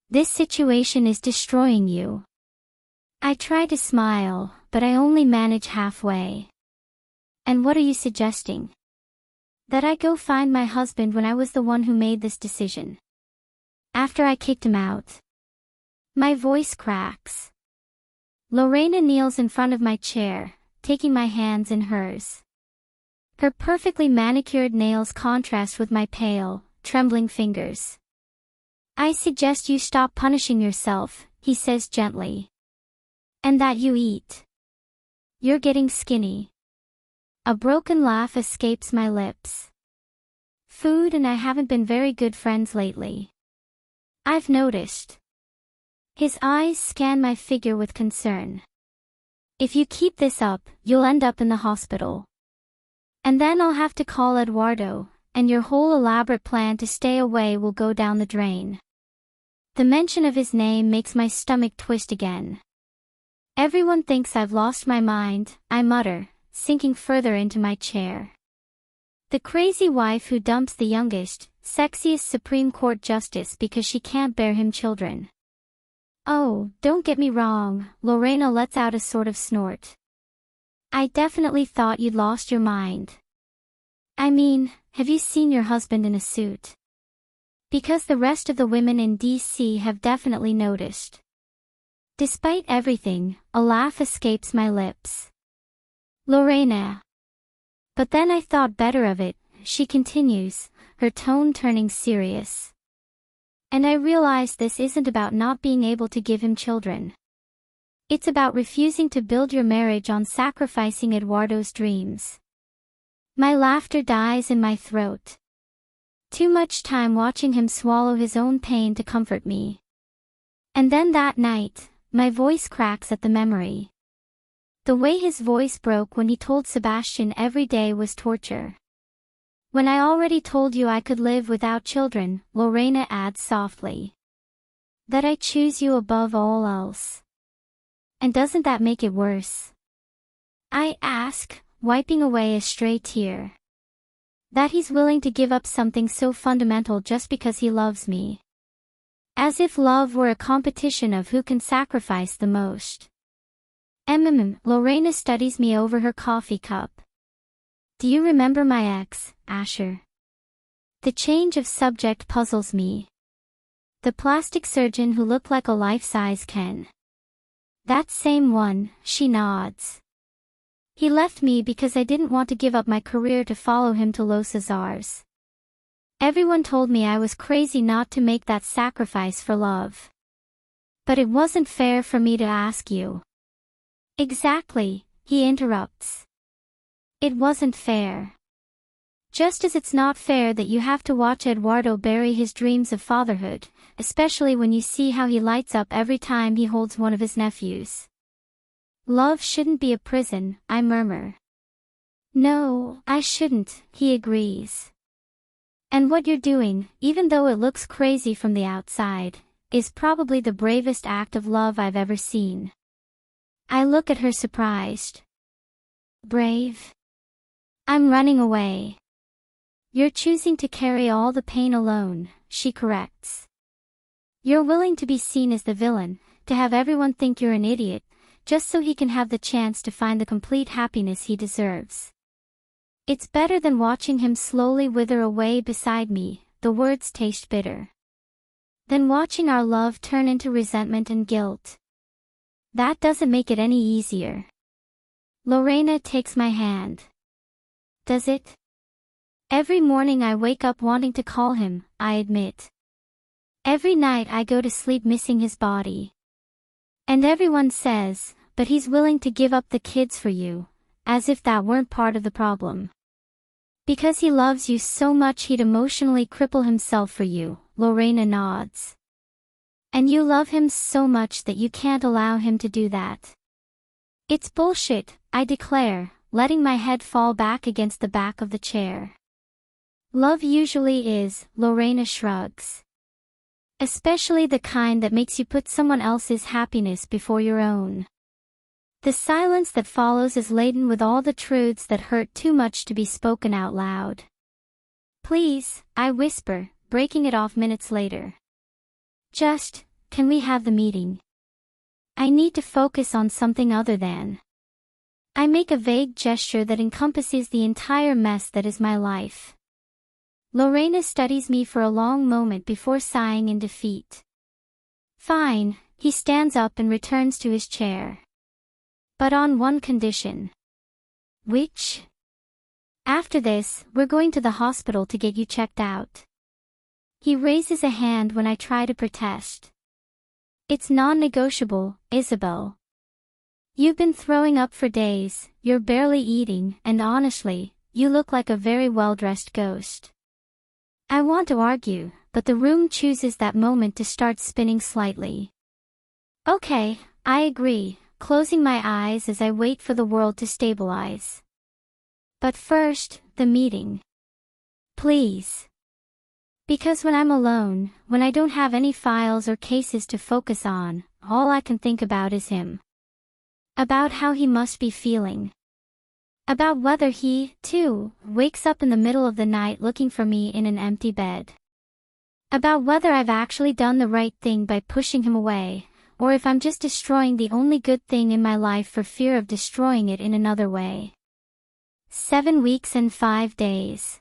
Speaker 1: This situation is destroying you." I try to smile, but I only manage halfway. "And what are you suggesting? That I go find my husband when I was the one who made this decision? After I kicked him out?" My voice cracks. Lorena kneels in front of my chair, taking my hands in hers. Her perfectly manicured nails contrast with my pale, trembling fingers. "I suggest you stop punishing yourself," he says gently. "And that you eat. You're getting skinny." A broken laugh escapes my lips. "Food and I haven't been very good friends lately. I've noticed." His eyes scan my figure with concern. "If you keep this up, you'll end up in the hospital. And then I'll have to call Eduardo, and your whole elaborate plan to stay away will go down the drain." The mention of his name makes my stomach twist again. "Everyone thinks I've lost my mind," I mutter, sinking further into my chair. The crazy wife who dumps the youngest, sexiest Supreme Court justice because she can't bear him children. "Oh, don't get me wrong," Lorena lets out a sort of snort. "I definitely thought you'd lost your mind. I mean, have you seen your husband in a suit? Because the rest of the women in D.C. have definitely noticed." Despite everything, a laugh escapes my lips. "Lorena." But then I thought better of it, she continues, her tone turning serious. "And I realize this isn't about not being able to give him children. It's about refusing to build your marriage on sacrificing Eduardo's dreams." My laughter dies in my throat. Too much time watching him swallow his own pain to comfort me. And then that night, my voice cracks at the memory. The way his voice broke when he told Sebastian every day was torture. "When I already told you I could live without children," Lorena adds softly. "That I choose you above all else." And doesn't that make it worse? I ask, wiping away a stray tear. That he's willing to give up something so fundamental just because he loves me. As if love were a competition of who can sacrifice the most. Lorena studies me over her coffee cup. Do you remember my ex, Asher? The change of subject puzzles me. The plastic surgeon who looked like a life-size Ken. That same one, she nods. He left me because I didn't want to give up my career to follow him to Los Azules. Everyone told me I was crazy not to make that sacrifice for love. But it wasn't fair for me to ask you. Exactly, he interrupts. It wasn't fair. Just as it's not fair that you have to watch Eduardo bury his dreams of fatherhood, especially when you see how he lights up every time he holds one of his nephews. Love shouldn't be a prison, I murmur. No, I shouldn't, he agrees. And what you're doing, even though it looks crazy from the outside, is probably the bravest act of love I've ever seen. I look at her surprised. Brave? I'm running away. You're choosing to carry all the pain alone, she corrects. You're willing to be seen as the villain, to have everyone think you're an idiot, just so he can have the chance to find the complete happiness he deserves. It's better than watching him slowly wither away beside me, the words taste bitter. Than watching our love turn into resentment and guilt. That doesn't make it any easier. Lorena takes my hand. Does it? Every morning I wake up wanting to call him, I admit. Every night I go to sleep missing his body. And everyone says, but he's willing to give up the kids for you, as if that weren't part of the problem. Because he loves you so much he'd emotionally cripple himself for you, Lorena nods. And you love him so much that you can't allow him to do that. It's bullshit, I declare, letting my head fall back against the back of the chair. Love usually is, Lorena shrugs. Especially the kind that makes you put someone else's happiness before your own. The silence that follows is laden with all the truths that hurt too much to be spoken out loud. Please, I whisper, breaking it off minutes later. Just, can we have the meeting? I need to focus on something other than. I make a vague gesture that encompasses the entire mess that is my life. Lorena studies me for a long moment before sighing in defeat. Fine, he stands up and returns to his chair. But on one condition. Which? After this, we're going to the hospital to get you checked out. He raises a hand when I try to protest. It's non-negotiable, Isabel. You've been throwing up for days, you're barely eating, and honestly, you look like a very well-dressed ghost. I want to argue, but the room chooses that moment to start spinning slightly. Okay, I agree, closing my eyes as I wait for the world to stabilize. But first, the meeting. Please. Because when I'm alone, when I don't have any files or cases to focus on, all I can think about is him. About how he must be feeling. About whether he, too, wakes up in the middle of the night looking for me in an empty bed. About whether I've actually done the right thing by pushing him away, or if I'm just destroying the only good thing in my life for fear of destroying it in another way. 7 weeks and 5 days.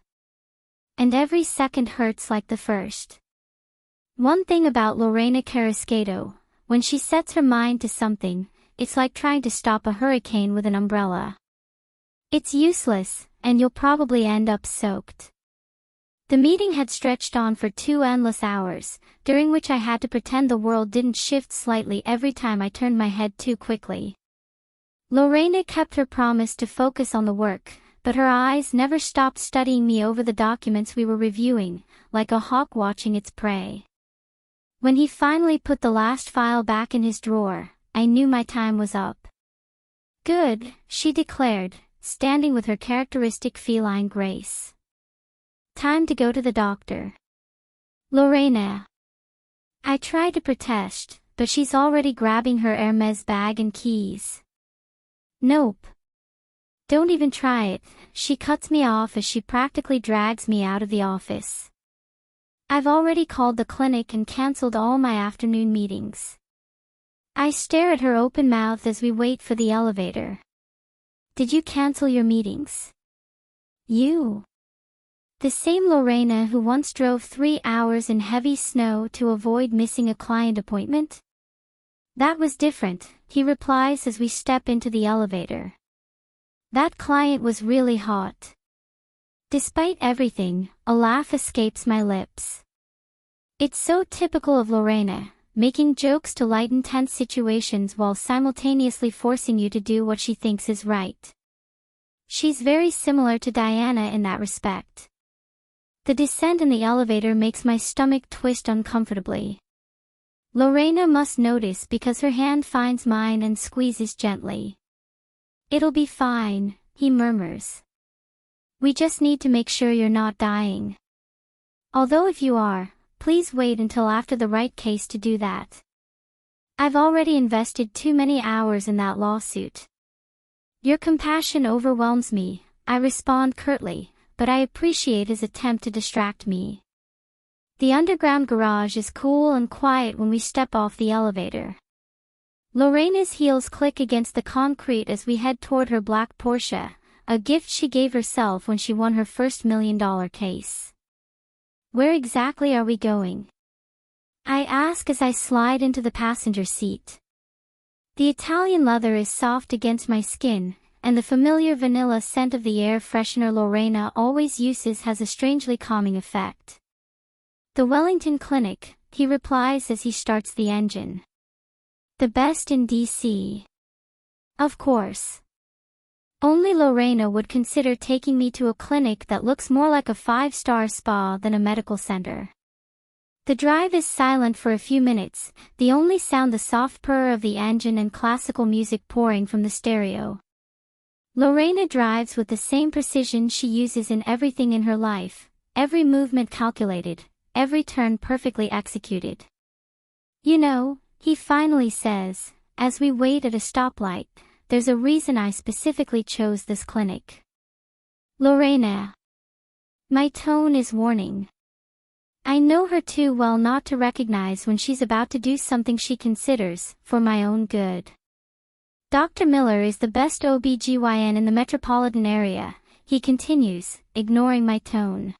Speaker 1: And every second hurts like the first. One thing about Lorena Carrasquedo, when she sets her mind to something, it's like trying to stop a hurricane with an umbrella. It's useless, and you'll probably end up soaked. The meeting had stretched on for 2 endless hours, during which I had to pretend the world didn't shift slightly every time I turned my head too quickly. Lorena kept her promise to focus on the work, but her eyes never stopped studying me over the documents we were reviewing, like a hawk watching its prey. When he finally put the last file back in his drawer, I knew my time was up. Good, she declared, standing with her characteristic feline grace. Time to go to the doctor. Lorena. I tried to protest, but she's already grabbing her Hermes bag and keys. Nope. Don't even try it, she cuts me off as she practically drags me out of the office. I've already called the clinic and cancelled all my afternoon meetings. I stare at her open mouth as we wait for the elevator. Did you cancel your meetings? You? The same Lorena who once drove 3 hours in heavy snow to avoid missing a client appointment? That was different, he replies as we step into the elevator. That client was really hot. Despite everything, a laugh escapes my lips. It's so typical of Lorena, making jokes to lighten tense situations while simultaneously forcing you to do what she thinks is right. She's very similar to Diana in that respect. The descent in the elevator makes my stomach twist uncomfortably. Lorena must notice because her hand finds mine and squeezes gently. It'll be fine, he murmurs. We just need to make sure you're not dying. Although if you are, please wait until after the right case to do that. I've already invested too many hours in that lawsuit. Your compassion overwhelms me, I respond curtly, but I appreciate his attempt to distract me. The underground garage is cool and quiet when we step off the elevator. Lorena's heels click against the concrete as we head toward her black Porsche, a gift she gave herself when she won her first $1 million case. Where exactly are we going? I ask as I slide into the passenger seat. The Italian leather is soft against my skin, and the familiar vanilla scent of the air freshener Lorena always uses has a strangely calming effect. The Wellington Clinic, he replies as he starts the engine. The best in DC. Of course. Only Lorena would consider taking me to a clinic that looks more like a 5-star spa than a medical center. The drive is silent for a few minutes, the only sound the soft purr of the engine and classical music pouring from the stereo. Lorena drives with the same precision she uses in everything in her life, every movement calculated, every turn perfectly executed. You know, he finally says, as we wait at a stoplight, there's a reason I specifically chose this clinic. Lorena. My tone is warning. I know her too well not to recognize when she's about to do something she considers, for my own good. Dr. Miller is the best OB/GYN in the metropolitan area, he continues, ignoring my tone.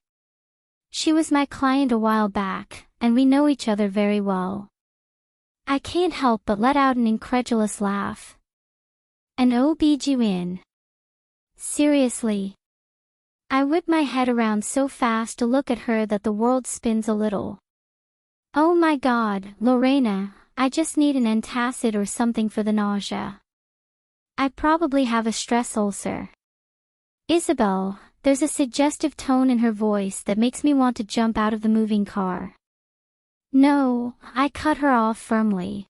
Speaker 1: She was my client a while back, and we know each other very well. I can't help but let out an incredulous laugh. An OB/GYN? Seriously? I whip my head around so fast to look at her that the world spins a little. Oh my God, Lorena, I just need an antacid or something for the nausea. I probably have a stress ulcer. Isabel, there's a suggestive tone in her voice that makes me want to jump out of the moving car. No, I cut her off firmly.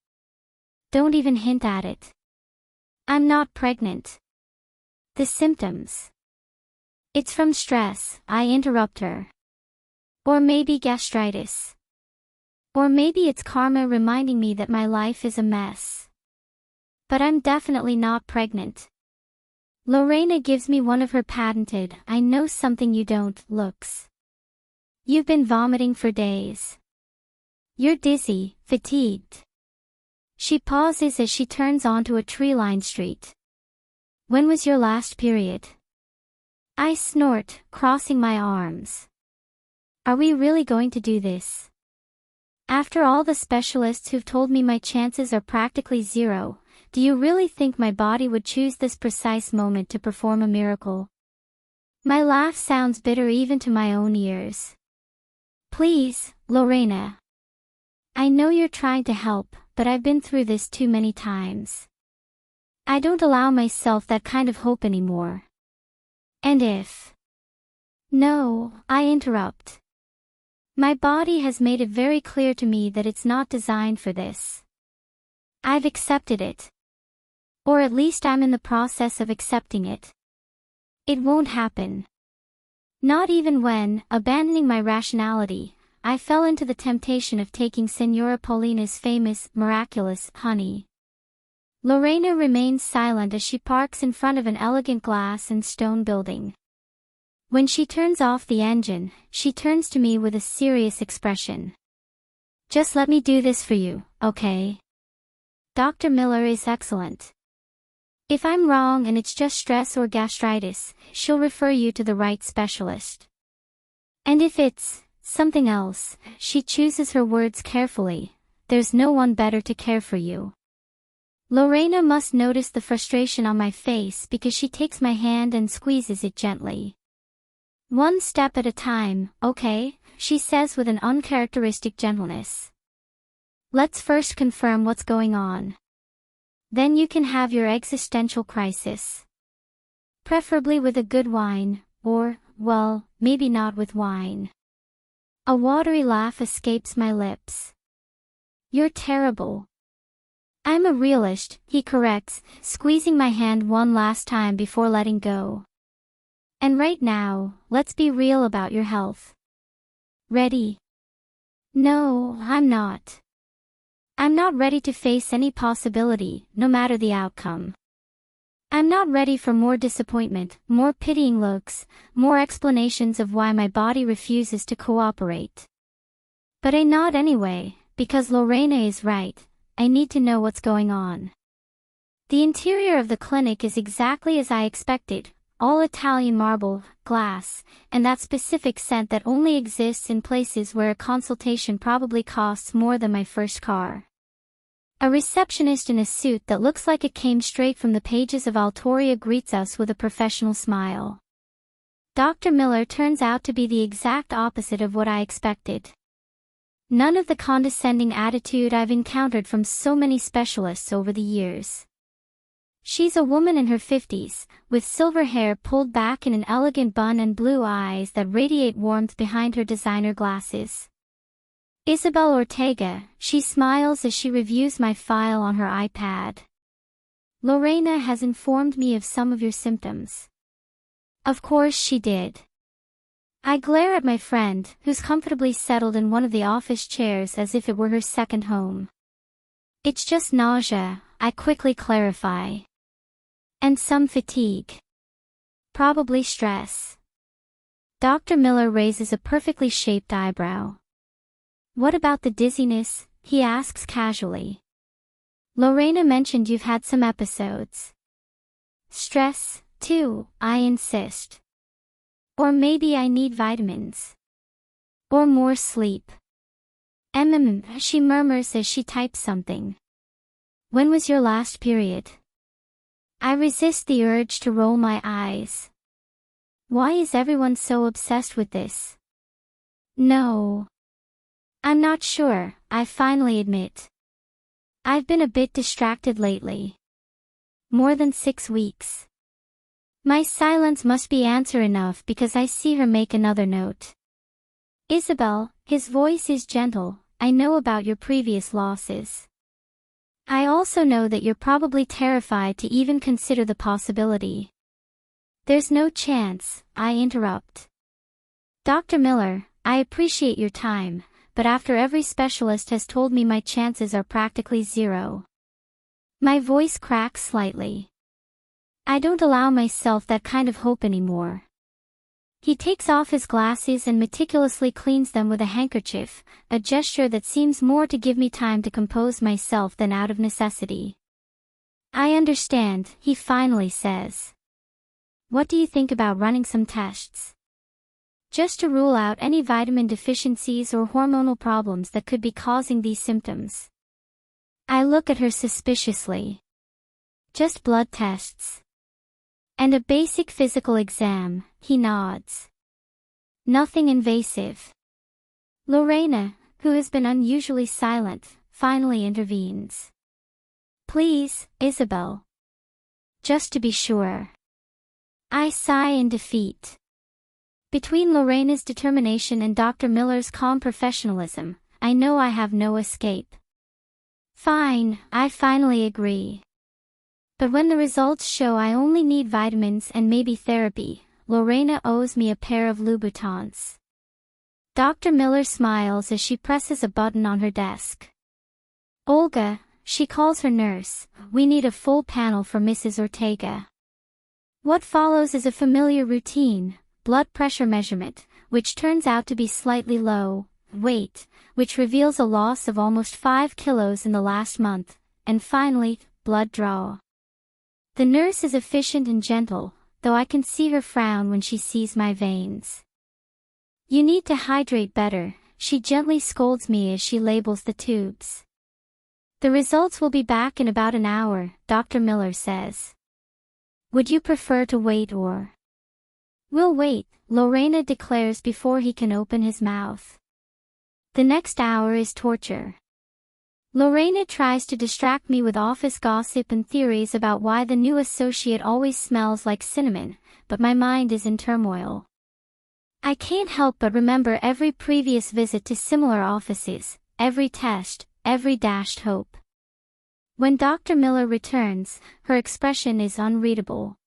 Speaker 1: Don't even hint at it. I'm not pregnant. The symptoms. It's from stress, I interrupt her. Or maybe gastritis. Or maybe it's karma reminding me that my life is a mess. But I'm definitely not pregnant. Lorena gives me one of her patented, I know something you don't, looks. You've been vomiting for days. You're dizzy, fatigued. She pauses as she turns onto a tree-lined street. When was your last period? I snort, crossing my arms. Are we really going to do this? After all the specialists who've told me my chances are practically zero, do you really think my body would choose this precise moment to perform a miracle? My laugh sounds bitter even to my own ears. Please, Lorena. I know you're trying to help, but I've been through this too many times. I don't allow myself that kind of hope anymore. And if... No, I interrupt. My body has made it very clear to me that it's not designed for this. I've accepted it. Or at least I'm in the process of accepting it. It won't happen. Not even when, abandoning my rationality, I fell into the temptation of taking Senora Paulina's famous, miraculous, honey. Lorena remains silent as she parks in front of an elegant glass and stone building. When she turns off the engine, she turns to me with a serious expression. Just let me do this for you, okay? Dr. Miller is excellent. If I'm wrong and it's just stress or gastritis, she'll refer you to the right specialist. And if it's something else, she chooses her words carefully, there's no one better to care for you. Lorena must notice the frustration on my face because she takes my hand and squeezes it gently. One step at a time, okay, she says with an uncharacteristic gentleness. Let's first confirm what's going on. Then you can have your existential crisis. Preferably with a good wine, or, well, maybe not with wine. A watery laugh escapes my lips. You're terrible. I'm a realist, he corrects, squeezing my hand one last time before letting go. And right now, let's be real about your health. Ready? No, I'm not. I'm not ready to face any possibility, no matter the outcome. I'm not ready for more disappointment, more pitying looks, more explanations of why my body refuses to cooperate. But I nod anyway, because Lorena is right, I need to know what's going on. The interior of the clinic is exactly as I expected, all Italian marble, glass, and that specific scent that only exists in places where a consultation probably costs more than my first car. A receptionist in a suit that looks like it came straight from the pages of Altoria greets us with a professional smile. Dr. Miller turns out to be the exact opposite of what I expected. None of the condescending attitude I've encountered from so many specialists over the years. She's a woman in her 50s, with silver hair pulled back in an elegant bun and blue eyes that radiate warmth behind her designer glasses. Isabel Ortega, she smiles as she reviews my file on her iPad. Lorena has informed me of some of your symptoms. Of course she did. I glare at my friend, who's comfortably settled in one of the office chairs as if it were her second home. It's just nausea, I quickly clarify. And some fatigue. Probably stress. Dr. Miller raises a perfectly shaped eyebrow. What about the dizziness? He asks casually. Lorena mentioned you've had some episodes. Stress, too, I insist. Or maybe I need vitamins. Or more sleep. She murmurs as she types something. When was your last period? I resist the urge to roll my eyes. Why is everyone so obsessed with this? No. I'm not sure, I finally admit. I've been a bit distracted lately. More than 6 weeks. My silence must be answer enough because I see her make another note. Isabel, his voice is gentle, I know about your previous losses. I also know that you're probably terrified to even consider the possibility. There's no chance, I interrupt. Dr. Miller, I appreciate your time, but after every specialist has told me my chances are practically zero. My voice cracks slightly. I don't allow myself that kind of hope anymore. He takes off his glasses and meticulously cleans them with a handkerchief, a gesture that seems more to give me time to compose myself than out of necessity. I understand, he finally says. What do you think about running some tests? Just to rule out any vitamin deficiencies or hormonal problems that could be causing these symptoms. I look at her suspiciously. Just blood tests. And a basic physical exam, he nods. Nothing invasive. Lorena, who has been unusually silent, finally intervenes. Please, Isabel. Just to be sure. I sigh in defeat. Between Lorena's determination and Dr. Miller's calm professionalism, I know I have no escape. Fine, I finally agree. But when the results show I only need vitamins and maybe therapy, Lorena owes me a pair of Louboutins. Dr. Miller smiles as she presses a button on her desk. Olga, she calls her nurse, we need a full panel for Mrs. Ortega. What follows is a familiar routine, blood pressure measurement, which turns out to be slightly low, weight, which reveals a loss of almost 5 kilos in the last month, and finally, blood draw. The nurse is efficient and gentle, though I can see her frown when she sees my veins. You need to hydrate better, she gently scolds me as she labels the tubes. The results will be back in about an hour, Dr. Miller says. Would you prefer to wait or? We'll wait, Lorena declares before he can open his mouth. The next hour is torture. Lorena tries to distract me with office gossip and theories about why the new associate always smells like cinnamon, but my mind is in turmoil. I can't help but remember every previous visit to similar offices, every test, every dashed hope. When Dr. Miller returns, her expression is unreadable.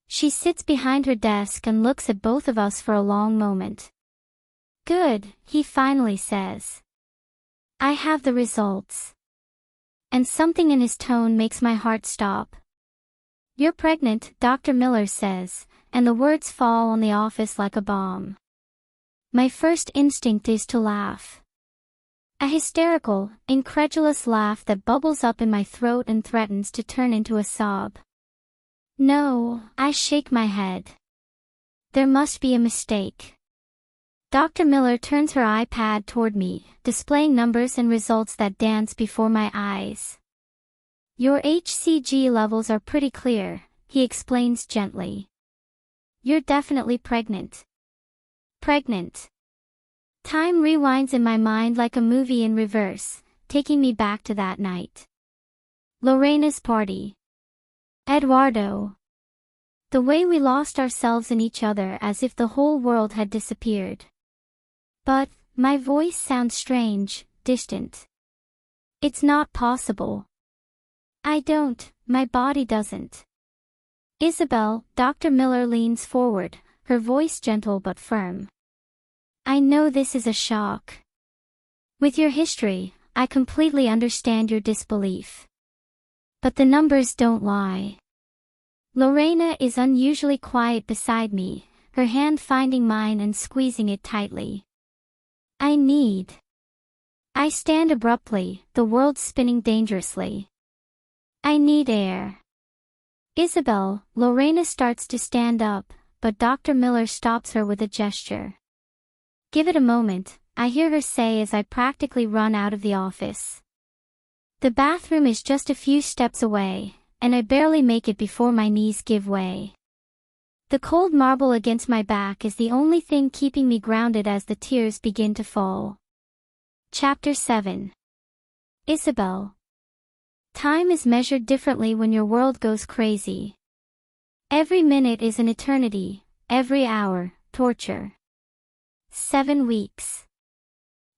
Speaker 1: She sits behind her desk and looks at both of us for a long moment. Good, he finally says. I have the results. And something in his tone makes my heart stop. You're pregnant, Dr. Miller says, and the words fall on the office like a bomb. My first instinct is to laugh. A hysterical, incredulous laugh that bubbles up in my throat and threatens to turn into a sob. No, I shake my head. There must be a mistake. Dr. Miller turns her iPad toward me, displaying numbers and results that dance before my eyes. Your HCG levels are pretty clear, he explains gently. You're definitely pregnant. Pregnant. Time rewinds in my mind like a movie in reverse, taking me back to that night. Lorena's party. Eduardo. The way we lost ourselves in each other as if the whole world had disappeared. But, my voice sounds strange, distant. It's not possible. My body doesn't. Isabel, Dr. Miller leans forward, her voice gentle but firm. I know this is a shock. With your history, I completely understand your disbelief. But the numbers don't lie. Lorena is unusually quiet beside me, her hand finding mine and squeezing it tightly. I stand abruptly, the world spinning dangerously. I need air. Isabel, Lorena starts to stand up, but Dr. Miller stops her with a gesture. Give it a moment, I hear her say as I practically run out of the office. The bathroom is just a few steps away, and I barely make it before my knees give way. The cold marble against my back is the only thing keeping me grounded as the tears begin to fall. Chapter 7. Isabel. Time is measured differently when your world goes crazy. Every minute is an eternity, every hour, torture. 7 weeks.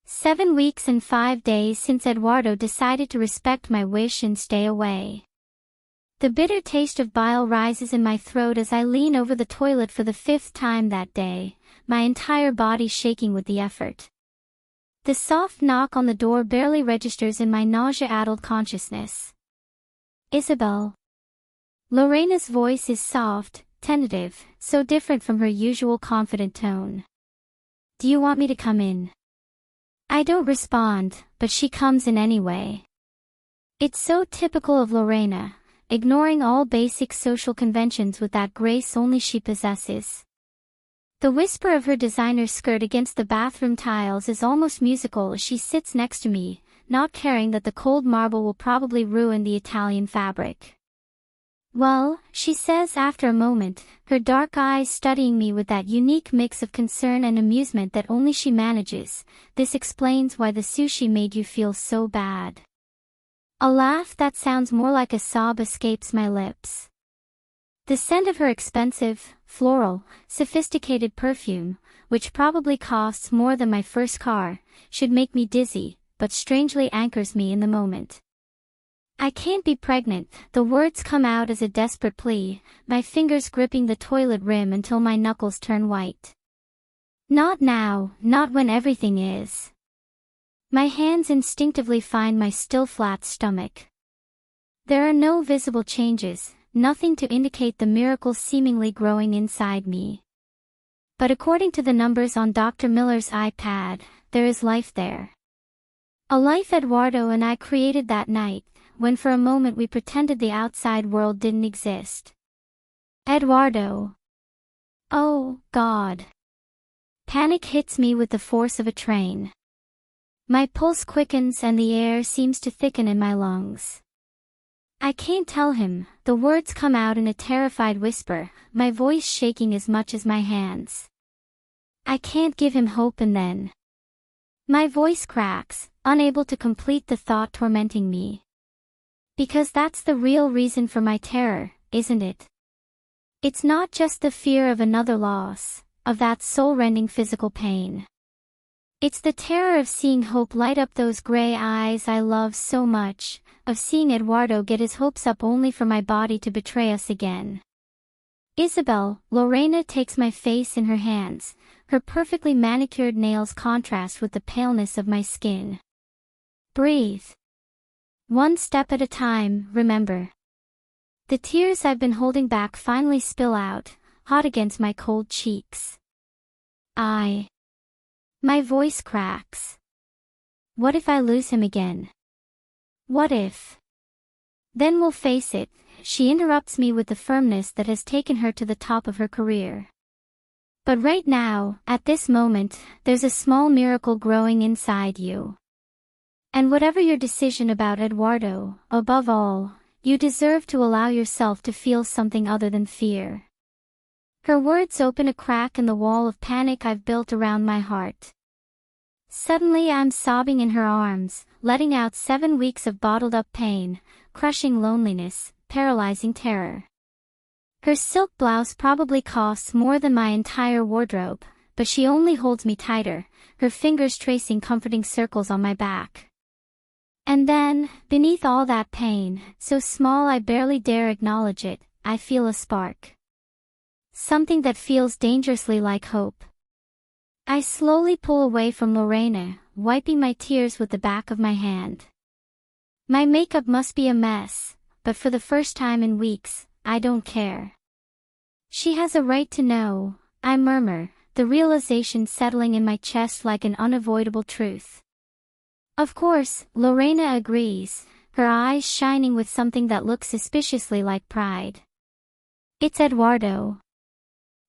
Speaker 1: 7 weeks and 5 days since Eduardo decided to respect my wish and stay away. The bitter taste of bile rises in my throat as I lean over the toilet for the 5th time that day, my entire body shaking with the effort. The soft knock on the door barely registers in my nausea-addled consciousness. Isabel. Lorena's voice is soft, tentative, so different from her usual confident tone. Do you want me to come in? I don't respond, but she comes in anyway. It's so typical of Lorena, ignoring all basic social conventions with that grace only she possesses. The whisper of her designer skirt against the bathroom tiles is almost musical as she sits next to me, not caring that the cold marble will probably ruin the Italian fabric. Well, she says after a moment, her dark eyes studying me with that unique mix of concern and amusement that only she manages, this explains why the sushi made you feel so bad. A laugh that sounds more like a sob escapes my lips. The scent of her expensive, floral, sophisticated perfume, which probably costs more than my first car, should make me dizzy, but strangely anchors me in the moment. I can't be pregnant, the words come out as a desperate plea, my fingers gripping the toilet rim until my knuckles turn white. Not now, not when everything is. My hands instinctively find my still flat stomach. There are no visible changes, nothing to indicate the miracle seemingly growing inside me. But according to the numbers on Dr. Miller's iPad, there is life there. A life Eduardo and I created that night, when for a moment we pretended the outside world didn't exist. Eduardo. Oh, God. Panic hits me with the force of a train. My pulse quickens and the air seems to thicken in my lungs. I can't tell him, the words come out in a terrified whisper, my voice shaking as much as my hands. I can't give him hope and then. My voice cracks, unable to complete the thought tormenting me. Because that's the real reason for my terror, isn't it? It's not just the fear of another loss, of that soul-rending physical pain. It's the terror of seeing hope light up those gray eyes I love so much, of seeing Eduardo get his hopes up only for my body to betray us again. Isabel, Lorena takes my face in her hands, her perfectly manicured nails contrast with the paleness of my skin. Breathe. One step at a time, remember. The tears I've been holding back finally spill out, hot against my cold cheeks. My voice cracks. What if I lose him again? What if? Then we'll face it, she interrupts me with the firmness that has taken her to the top of her career. But right now, at this moment, there's a small miracle growing inside you. And whatever your decision about Eduardo, above all, you deserve to allow yourself to feel something other than fear. Her words open a crack in the wall of panic I've built around my heart. Suddenly I'm sobbing in her arms, letting out 7 weeks of bottled-up pain, crushing loneliness, paralyzing terror. Her silk blouse probably costs more than my entire wardrobe, but she only holds me tighter, her fingers tracing comforting circles on my back. And then, beneath all that pain, so small I barely dare acknowledge it, I feel a spark. Something that feels dangerously like hope. I slowly pull away from Lorena, wiping my tears with the back of my hand. My makeup must be a mess, but for the first time in weeks, I don't care. She has a right to know, I murmur, the realization settling in my chest like an unavoidable truth. Of course, Lorena agrees, her eyes shining with something that looks suspiciously like pride. It's Eduardo.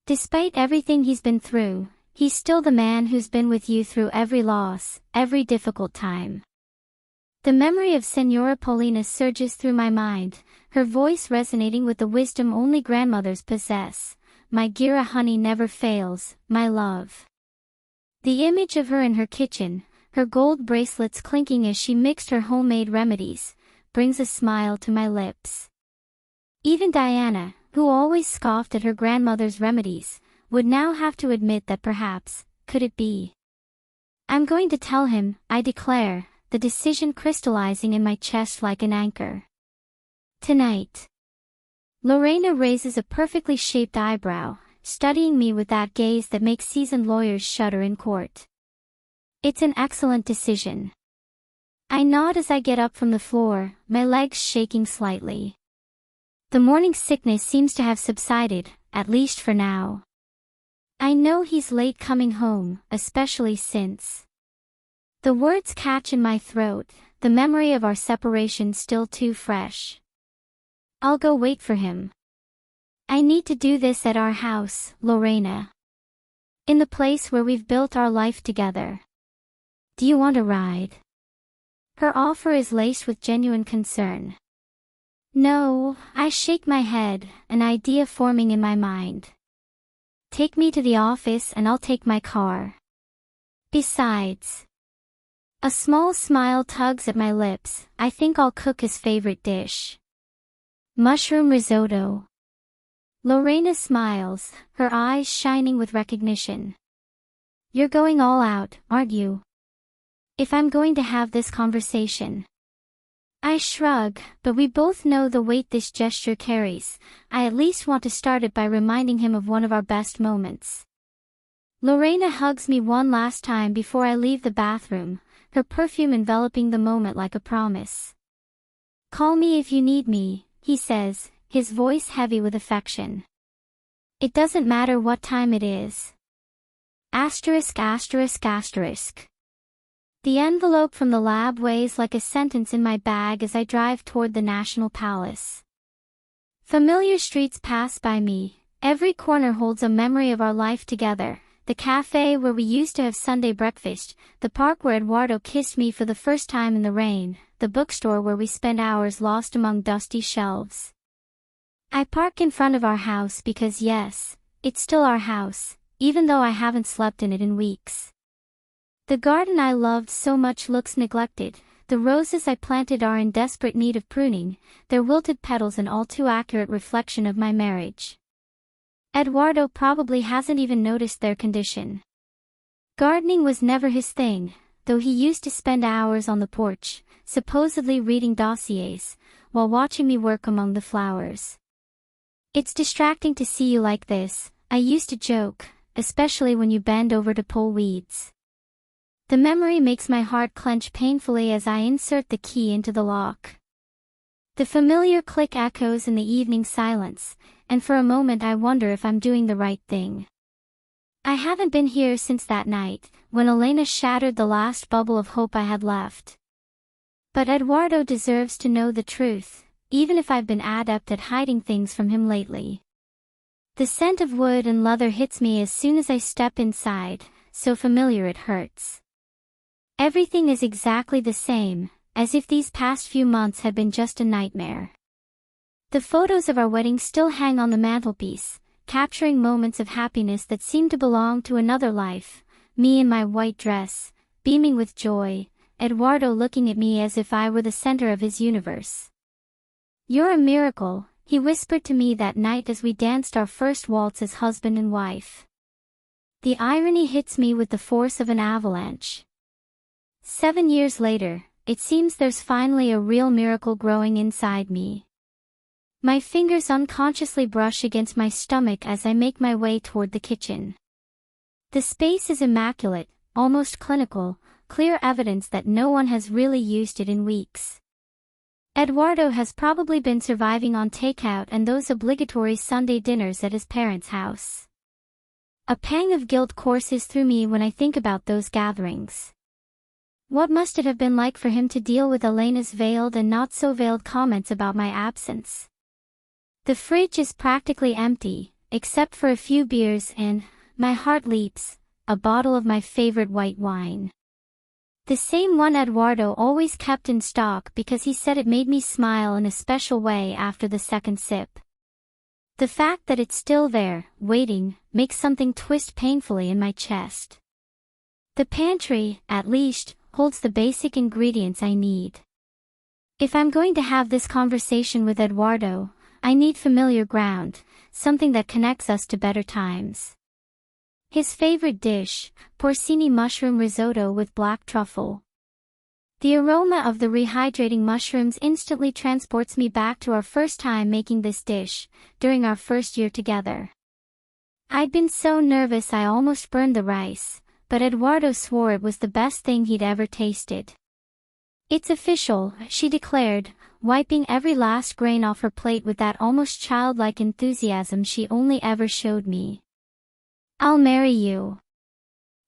Speaker 1: Despite everything he's been through, he's still the man who's been with you through every loss, every difficult time. The memory of Senora Paulina surges through my mind, her voice resonating with the wisdom only grandmothers possess. My Gira honey never fails, my love. The image of her in her kitchen, her gold bracelets clinking as she mixed her homemade remedies, brings a smile to my lips. Even Diana, who always scoffed at her grandmother's remedies, would now have to admit that perhaps, could it be? I'm going to tell him, I declare, the decision crystallizing in my chest like an anchor. Tonight. Lorena raises a perfectly shaped eyebrow, studying me with that gaze that makes seasoned lawyers shudder in court. It's an excellent decision. I nod as I get up from the floor, my legs shaking slightly. The morning sickness seems to have subsided, at least for now. I know he's late coming home, especially since. The words catch in my throat, the memory of our separation still too fresh. I'll go wait for him. I need to do this at our house, Lorena. In the place where we've built our life together. Do you want a ride? Her offer is laced with genuine concern. No, I shake my head, an idea forming in my mind. Take me to the office and I'll take my car. Besides. A small smile tugs at my lips, I think I'll cook his favorite dish. Mushroom risotto. Lorena smiles, her eyes shining with recognition. You're going all out, aren't you? If I'm going to have this conversation. I shrug, but we both know the weight this gesture carries. I at least want to start it by reminding him of one of our best moments. Lorena hugs me one last time before I leave the bathroom, her perfume enveloping the moment like a promise. "Call me if you need me," he says, his voice heavy with affection. "It doesn't matter what time it is." Asterisk asterisk asterisk. The envelope from the lab weighs like a sentence in my bag as I drive toward the National Palace. Familiar streets pass by me, every corner holds a memory of our life together. The cafe where we used to have Sunday breakfast, the park where Eduardo kissed me for the first time in the rain, the bookstore where we spent hours lost among dusty shelves. I park in front of our house because yes, it's still our house, even though I haven't slept in it in weeks. The garden I loved so much looks neglected, the roses I planted are in desperate need of pruning, their wilted petals an all too accurate reflection of my marriage. Eduardo probably hasn't even noticed their condition. Gardening was never his thing, though he used to spend hours on the porch, supposedly reading dossiers, while watching me work among the flowers. "It's distracting to see you like this," I used to joke, especially when you bend over to pull weeds. The memory makes my heart clench painfully as I insert the key into the lock. The familiar click echoes in the evening silence, and for a moment I wonder if I'm doing the right thing. I haven't been here since that night, when Elena shattered the last bubble of hope I had left. But Eduardo deserves to know the truth, even if I've been adept at hiding things from him lately. The scent of wood and leather hits me as soon as I step inside, so familiar it hurts. Everything is exactly the same, as if these past few months had been just a nightmare. The photos of our wedding still hang on the mantelpiece, capturing moments of happiness that seem to belong to another life, me in my white dress, beaming with joy, Eduardo looking at me as if I were the center of his universe. "You're a miracle," he whispered to me that night as we danced our first waltz as husband and wife. The irony hits me with the force of an avalanche. 7 years later, it seems there's finally a real miracle growing inside me. My fingers unconsciously brush against my stomach as I make my way toward the kitchen. The space is immaculate, almost clinical, clear evidence that no one has really used it in weeks. Eduardo has probably been surviving on takeout and those obligatory Sunday dinners at his parents' house. A pang of guilt courses through me when I think about those gatherings. What must it have been like for him to deal with Elena's veiled and not-so-veiled comments about my absence? The fridge is practically empty, except for a few beers and, my heart leaps, a bottle of my favorite white wine. The same one Eduardo always kept in stock because he said it made me smile in a special way after the second sip. The fact that it's still there, waiting, makes something twist painfully in my chest. The pantry, at least, holds the basic ingredients I need. If I'm going to have this conversation with Eduardo, I need familiar ground, something that connects us to better times. His favorite dish, porcini mushroom risotto with black truffle. The aroma of the rehydrating mushrooms instantly transports me back to our first time making this dish, during our first year together. I'd been so nervous I almost burned the rice, but Eduardo swore it was the best thing he'd ever tasted. "It's official," she declared, wiping every last grain off her plate with that almost childlike enthusiasm she only ever showed me. "I'll marry you."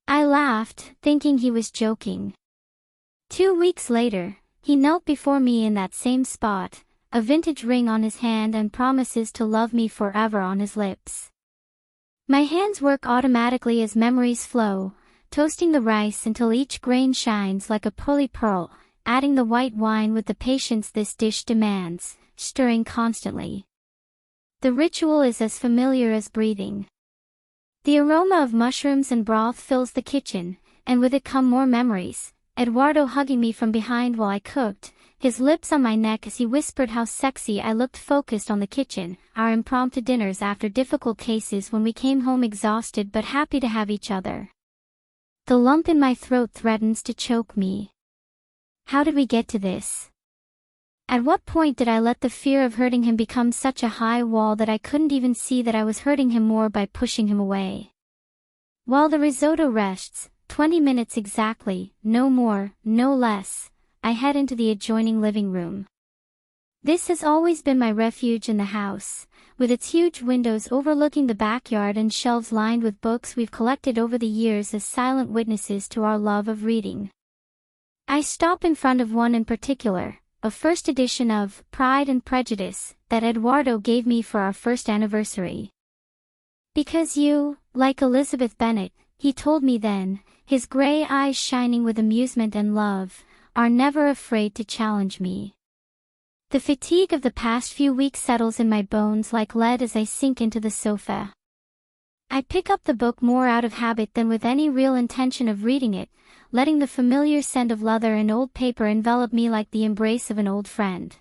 Speaker 1: I laughed, thinking he was joking. 2 weeks later, he knelt before me in that same spot, a vintage ring on his hand and promises to love me forever on his lips. My hands work automatically as memories flow, toasting the rice until each grain shines like a pearly pearl, adding the white wine with the patience this dish demands, stirring constantly. The ritual is as familiar as breathing. The aroma of mushrooms and broth fills the kitchen, and with it come more memories, Eduardo hugging me from behind while I cooked, his lips on my neck as he whispered how sexy I looked focused on the kitchen, our impromptu dinners after difficult cases when we came home exhausted but happy to have each other. The lump in my throat threatens to choke me. How did we get to this? At what point did I let the fear of hurting him become such a high wall that I couldn't even see that I was hurting him more by pushing him away? While the risotto rests, 20 minutes exactly, no more, no less, I head into the adjoining living room. This has always been my refuge in the house, with its huge windows overlooking the backyard and shelves lined with books we've collected over the years as silent witnesses to our love of reading. I stop in front of one in particular, a first edition of Pride and Prejudice that Eduardo gave me for our first anniversary. Because you, like Elizabeth Bennet, he told me then, his gray eyes shining with amusement and love, are never afraid to challenge me. The fatigue of the past few weeks settles in my bones like lead as I sink into the sofa. I pick up the book more out of habit than with any real intention of reading it, letting the familiar scent of leather and old paper envelop me like the embrace of an old friend.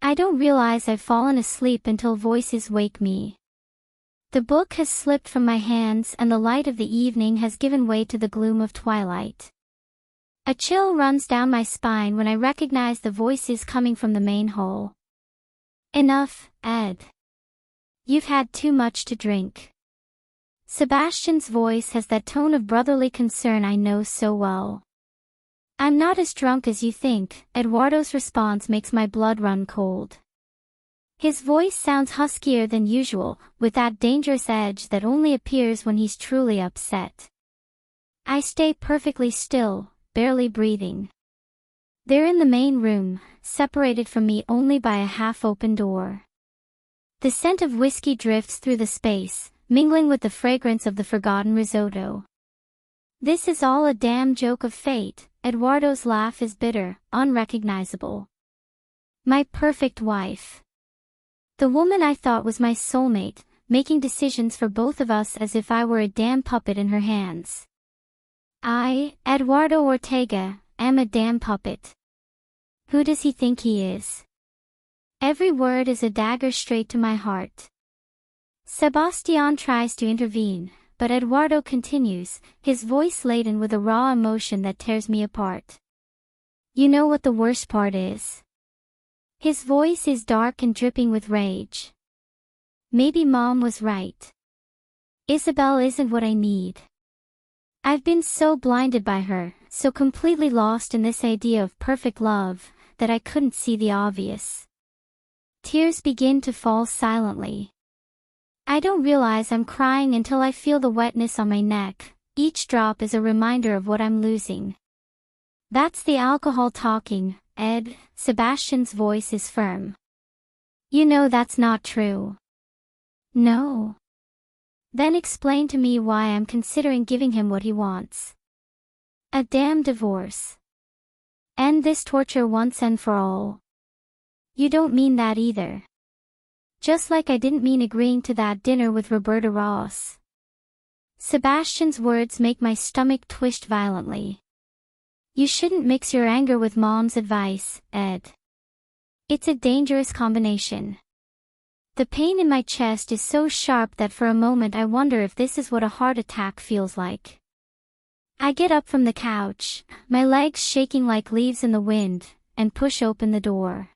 Speaker 1: I don't realize I've fallen asleep until voices wake me. The book has slipped from my hands and the light of the evening has given way to the gloom of twilight. A chill runs down my spine when I recognize the voices coming from the main hall. Enough, Ed. You've had too much to drink. Sebastian's voice has that tone of brotherly concern I know so well. I'm not as drunk as you think, Eduardo's response makes my blood run cold. His voice sounds huskier than usual, with that dangerous edge that only appears when he's truly upset. I stay perfectly still, barely breathing. They're in the main room, separated from me only by a half-open door. The scent of whiskey drifts through the space, mingling with the fragrance of the forgotten risotto. This is all a damn joke of fate. Eduardo's laugh is bitter, unrecognizable. My perfect wife. The woman I thought was my soulmate, making decisions for both of us as if I were a damn puppet in her hands. I, Eduardo Ortega, am a damn puppet. Who does he think he is? Every word is a dagger straight to my heart. Sebastian tries to intervene, but Eduardo continues, his voice laden with a raw emotion that tears me apart. You know what the worst part is? His voice is dark and dripping with rage. Maybe Mom was right. Isabel isn't what I need. I've been so blinded by her, so completely lost in this idea of perfect love, that I couldn't see the obvious. Tears begin to fall silently. I don't realize I'm crying until I feel the wetness on my neck. Each drop is a reminder of what I'm losing. That's the alcohol talking, Ed. Sebastian's voice is firm. You know that's not true. No. Then explain to me why I'm considering giving him what he wants. A damn divorce. End this torture once and for all. You don't mean that either. Just like I didn't mean agreeing to that dinner with Roberta Ross. Sebastian's words make my stomach twist violently. You shouldn't mix your anger with Mom's advice, Ed. It's a dangerous combination. The pain in my chest is so sharp that for a moment I wonder if this is what a heart attack feels like. I get up from the couch, my legs shaking like leaves in the wind, and push open the door.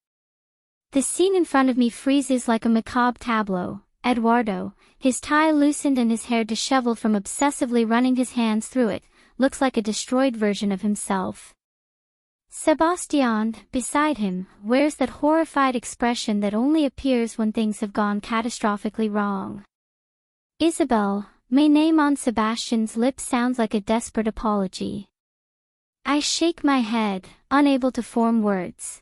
Speaker 1: The scene in front of me freezes like a macabre tableau. Eduardo, his tie loosened and his hair disheveled from obsessively running his hands through it, looks like a destroyed version of himself. Sebastian, beside him, wears that horrified expression that only appears when things have gone catastrophically wrong. Isabel, my name on Sebastian's lips sounds like a desperate apology. I shake my head, unable to form words.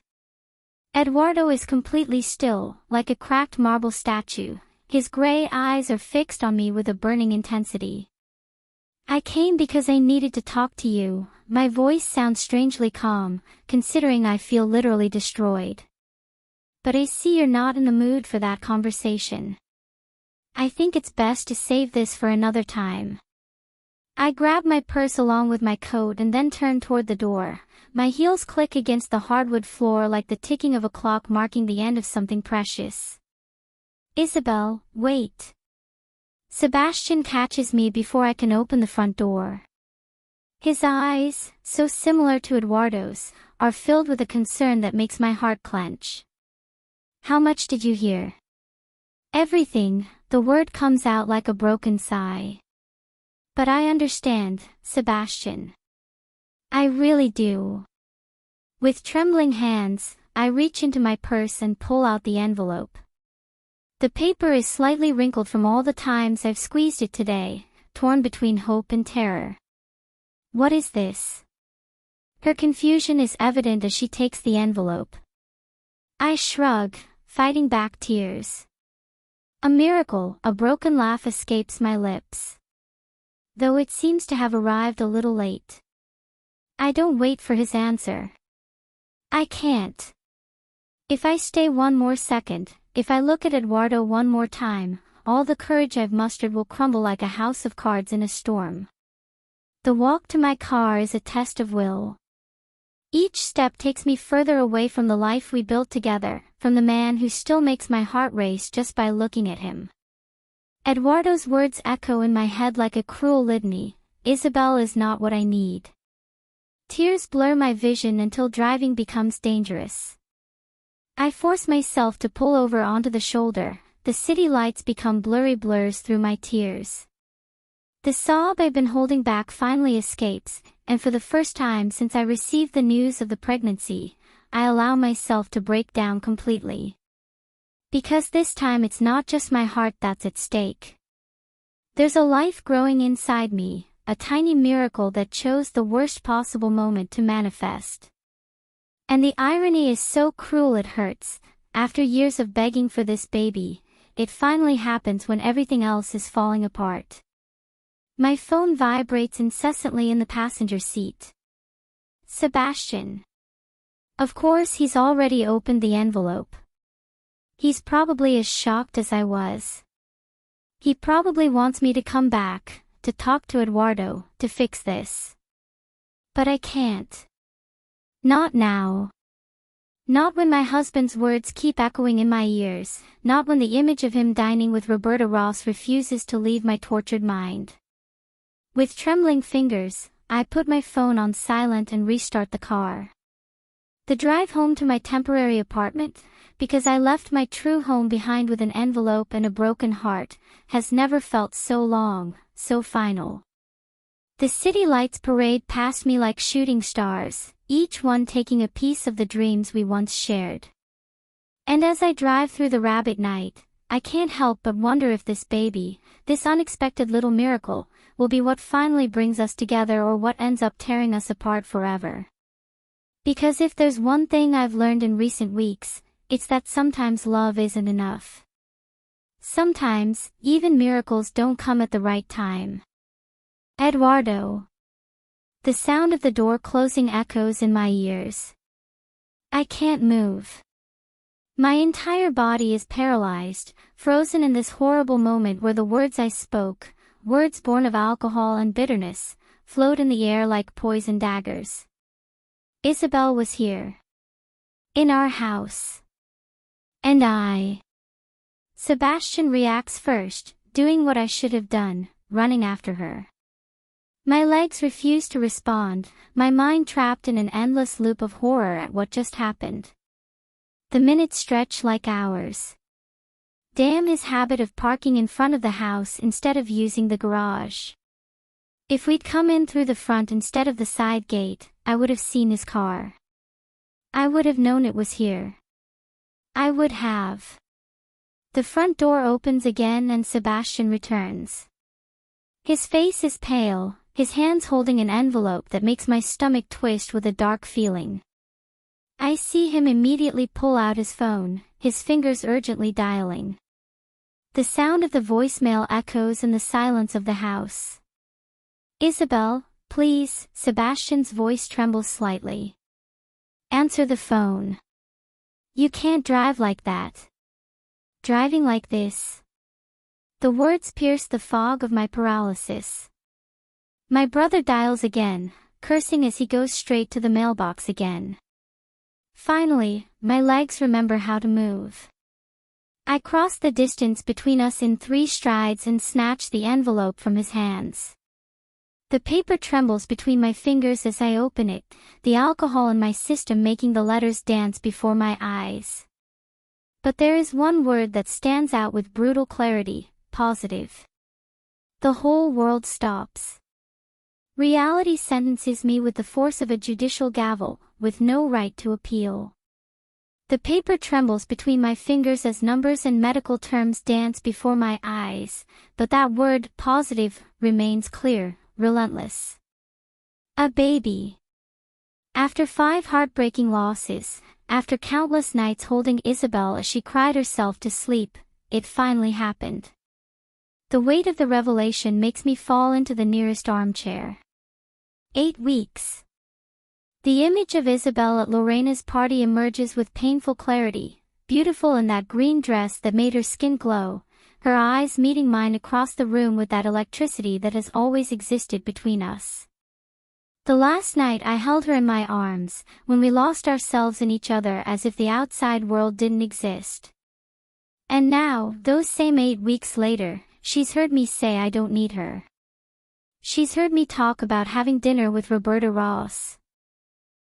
Speaker 1: Eduardo is completely still, like a cracked marble statue. His gray eyes are fixed on me with a burning intensity. I came because I needed to talk to you. My voice sounds strangely calm, considering I feel literally destroyed. But I see you're not in the mood for that conversation. I think it's best to save this for another time. I grab my purse along with my coat and then turn toward the door. My heels click against the hardwood floor like the ticking of a clock marking the end of something precious. Isabel, wait. Sebastian catches me before I can open the front door. His eyes, so similar to Eduardo's, are filled with a concern that makes my heart clench. How much did you hear? Everything. The word comes out like a broken sigh. But I understand, Sebastian. I really do. With trembling hands, I reach into my purse and pull out the envelope. The paper is slightly wrinkled from all the times I've squeezed it today, torn between hope and terror. What is this? Her confusion is evident as she takes the envelope. I shrug, fighting back tears. A miracle, a broken laugh escapes my lips. Though it seems to have arrived a little late. I don't wait for his answer. I can't. If I stay one more second, if I look at Eduardo one more time, all the courage I've mustered will crumble like a house of cards in a storm. The walk to my car is a test of will. Each step takes me further away from the life we built together, from the man who still makes my heart race just by looking at him. Eduardo's words echo in my head like a cruel litany. Isabel is not what I need. Tears blur my vision until driving becomes dangerous. I force myself to pull over onto the shoulder. The city lights become blurry blurs through my tears. The sob I've been holding back finally escapes, and for the first time since I received the news of the pregnancy, I allow myself to break down completely. Because this time it's not just my heart that's at stake. There's a life growing inside me, a tiny miracle that chose the worst possible moment to manifest. And the irony is so cruel it hurts. After years of begging for this baby, it finally happens when everything else is falling apart. My phone vibrates incessantly in the passenger seat. Sebastian. Of course he's already opened the envelope. He's probably as shocked as I was. He probably wants me to come back, to talk to Eduardo, to fix this. But I can't. Not now. Not when my husband's words keep echoing in my ears, not when the image of him dining with Roberta Ross refuses to leave my tortured mind. With trembling fingers, I put my phone on silent and restart the car. The drive home to my temporary apartment, because I left my true home behind with an envelope and a broken heart, has never felt so long, so final. The city lights parade past me like shooting stars, each one taking a piece of the dreams we once shared. And as I drive through the rabbit night, I can't help but wonder if this baby, this unexpected little miracle, will be what finally brings us together or what ends up tearing us apart forever. Because if there's one thing I've learned in recent weeks, it's that sometimes love isn't enough. Sometimes, even miracles don't come at the right time. Eduardo. The sound of the door closing echoes in my ears. I can't move. My entire body is paralyzed, frozen in this horrible moment where the words I spoke, words born of alcohol and bitterness, float in the air like poison daggers. Isabel was here. In our house. And I. Sebastian reacts first, doing what I should have done, running after her. My legs refuse to respond, my mind trapped in an endless loop of horror at what just happened. The minutes stretch like hours. Damn his habit of parking in front of the house instead of using the garage. If we'd come in through the front instead of the side gate, I would have seen his car. I would have known it was here. I would have. The front door opens again and Sebastian returns. His face is pale, his hands holding an envelope that makes my stomach twist with a dark feeling. I see him immediately pull out his phone, his fingers urgently dialing. The sound of the voicemail echoes in the silence of the house. Isabel, please, Sebastian's voice trembles slightly. Answer the phone. You can't drive like that. Driving like this. The words pierce the fog of my paralysis. My brother dials again, cursing as he goes straight to the mailbox again. Finally, my legs remember how to move. I cross the distance between us in 3 strides and snatch the envelope from his hands. The paper trembles between my fingers as I open it, the alcohol in my system making the letters dance before my eyes. But there is one word that stands out with brutal clarity: positive. The whole world stops. Reality sentences me with the force of a judicial gavel, with no right to appeal. The paper trembles between my fingers as numbers and medical terms dance before my eyes, but that word, positive, remains clear, relentless. A baby. After 5 heartbreaking losses, after countless nights holding Isabel as she cried herself to sleep, it finally happened. The weight of the revelation makes me fall into the nearest armchair. 8 weeks. The image of Isabel at Lorena's party emerges with painful clarity, beautiful in that green dress that made her skin glow, her eyes meeting mine across the room with that electricity that has always existed between us. The last night I held her in my arms, when we lost ourselves in each other as if the outside world didn't exist. And now, those same 8 weeks later, she's heard me say I don't need her. She's heard me talk about having dinner with Roberta Ross.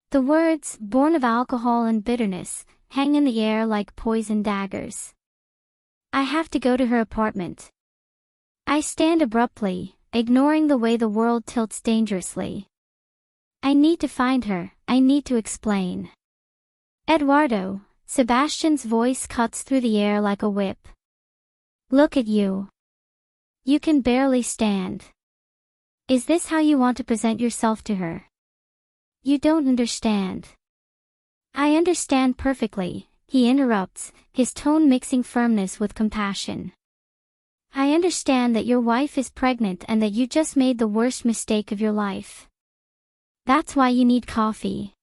Speaker 1: The words, born of alcohol and bitterness, hang in the air like poison daggers. I have to go to her apartment. I stand abruptly, ignoring the way the world tilts dangerously. I need to find her, I need to explain. Eduardo, Sebastian's voice cuts through the air like a whip. Look at you. You can barely stand. Is this how you want to present yourself to her? You don't understand. I understand perfectly, he interrupts, his tone mixing firmness with compassion. I understand that your wife is pregnant and that you just made the worst mistake of your life. That's why you need coffee.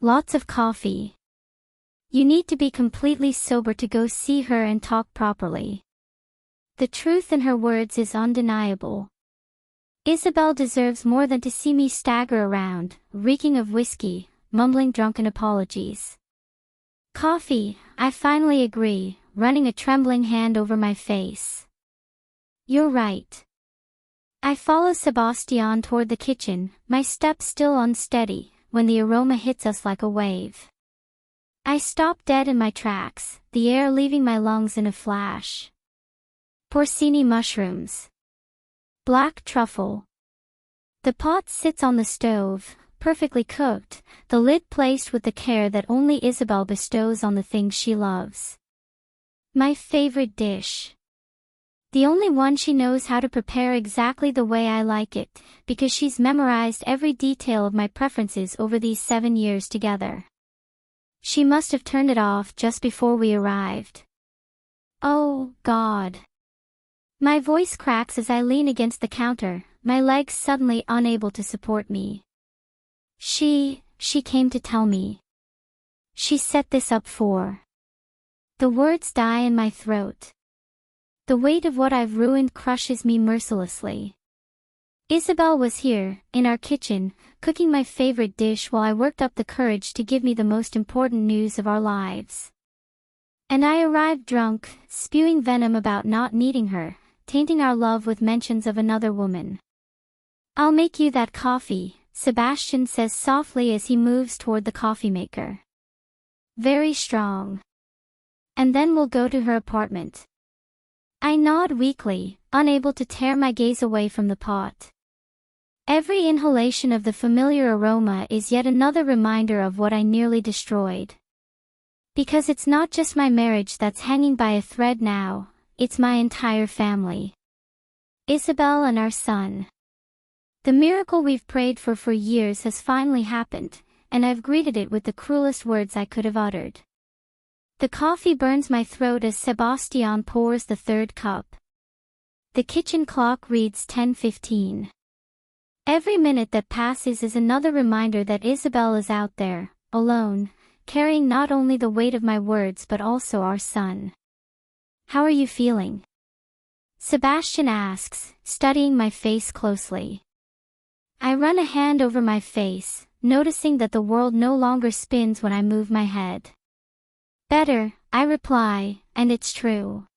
Speaker 1: Lots of coffee. You need to be completely sober to go see her and talk properly. The truth in her words is undeniable. Isabel deserves more than to see me stagger around, reeking of whiskey, mumbling drunken apologies. Coffee, I finally agree, running a trembling hand over my face. You're right. I follow Sebastian toward the kitchen, my steps still unsteady, when the aroma hits us like a wave. I stop dead in my tracks, the air leaving my lungs in a flash. Porcini mushrooms. Black truffle. The pot sits on the stove, perfectly cooked, the lid placed with the care that only Isabel bestows on the things she loves. My favorite dish. The only one she knows how to prepare exactly the way I like it, because she's memorized every detail of my preferences over these 7 years together. She must have turned it off just before we arrived. Oh, God. My voice cracks as I lean against the counter, my legs suddenly unable to support me. She came to tell me. She set this up for. The words die in my throat. The weight of what I've ruined crushes me mercilessly. Isabel was here, in our kitchen, cooking my favorite dish while I worked up the courage to give me the most important news of our lives. And I arrived drunk, spewing venom about not needing her, tainting our love with mentions of another woman. I'll make you that coffee, Sebastian says softly as he moves toward the coffee maker. Very strong. And then we'll go to her apartment. I nod weakly, unable to tear my gaze away from the pot. Every inhalation of the familiar aroma is yet another reminder of what I nearly destroyed. Because it's not just my marriage that's hanging by a thread now, it's my entire family. Isabel and our son. The miracle we've prayed for years has finally happened, and I've greeted it with the cruelest words I could have uttered. The coffee burns my throat as Sebastian pours the 3rd cup. The kitchen clock reads 10:15. Every minute that passes is another reminder that Isabel is out there, alone, carrying not only the weight of my words but also our son. How are you feeling? Sebastian asks, studying my face closely. I run a hand over my face, noticing that the world no longer spins when I move my head. Better, I reply, and it's true.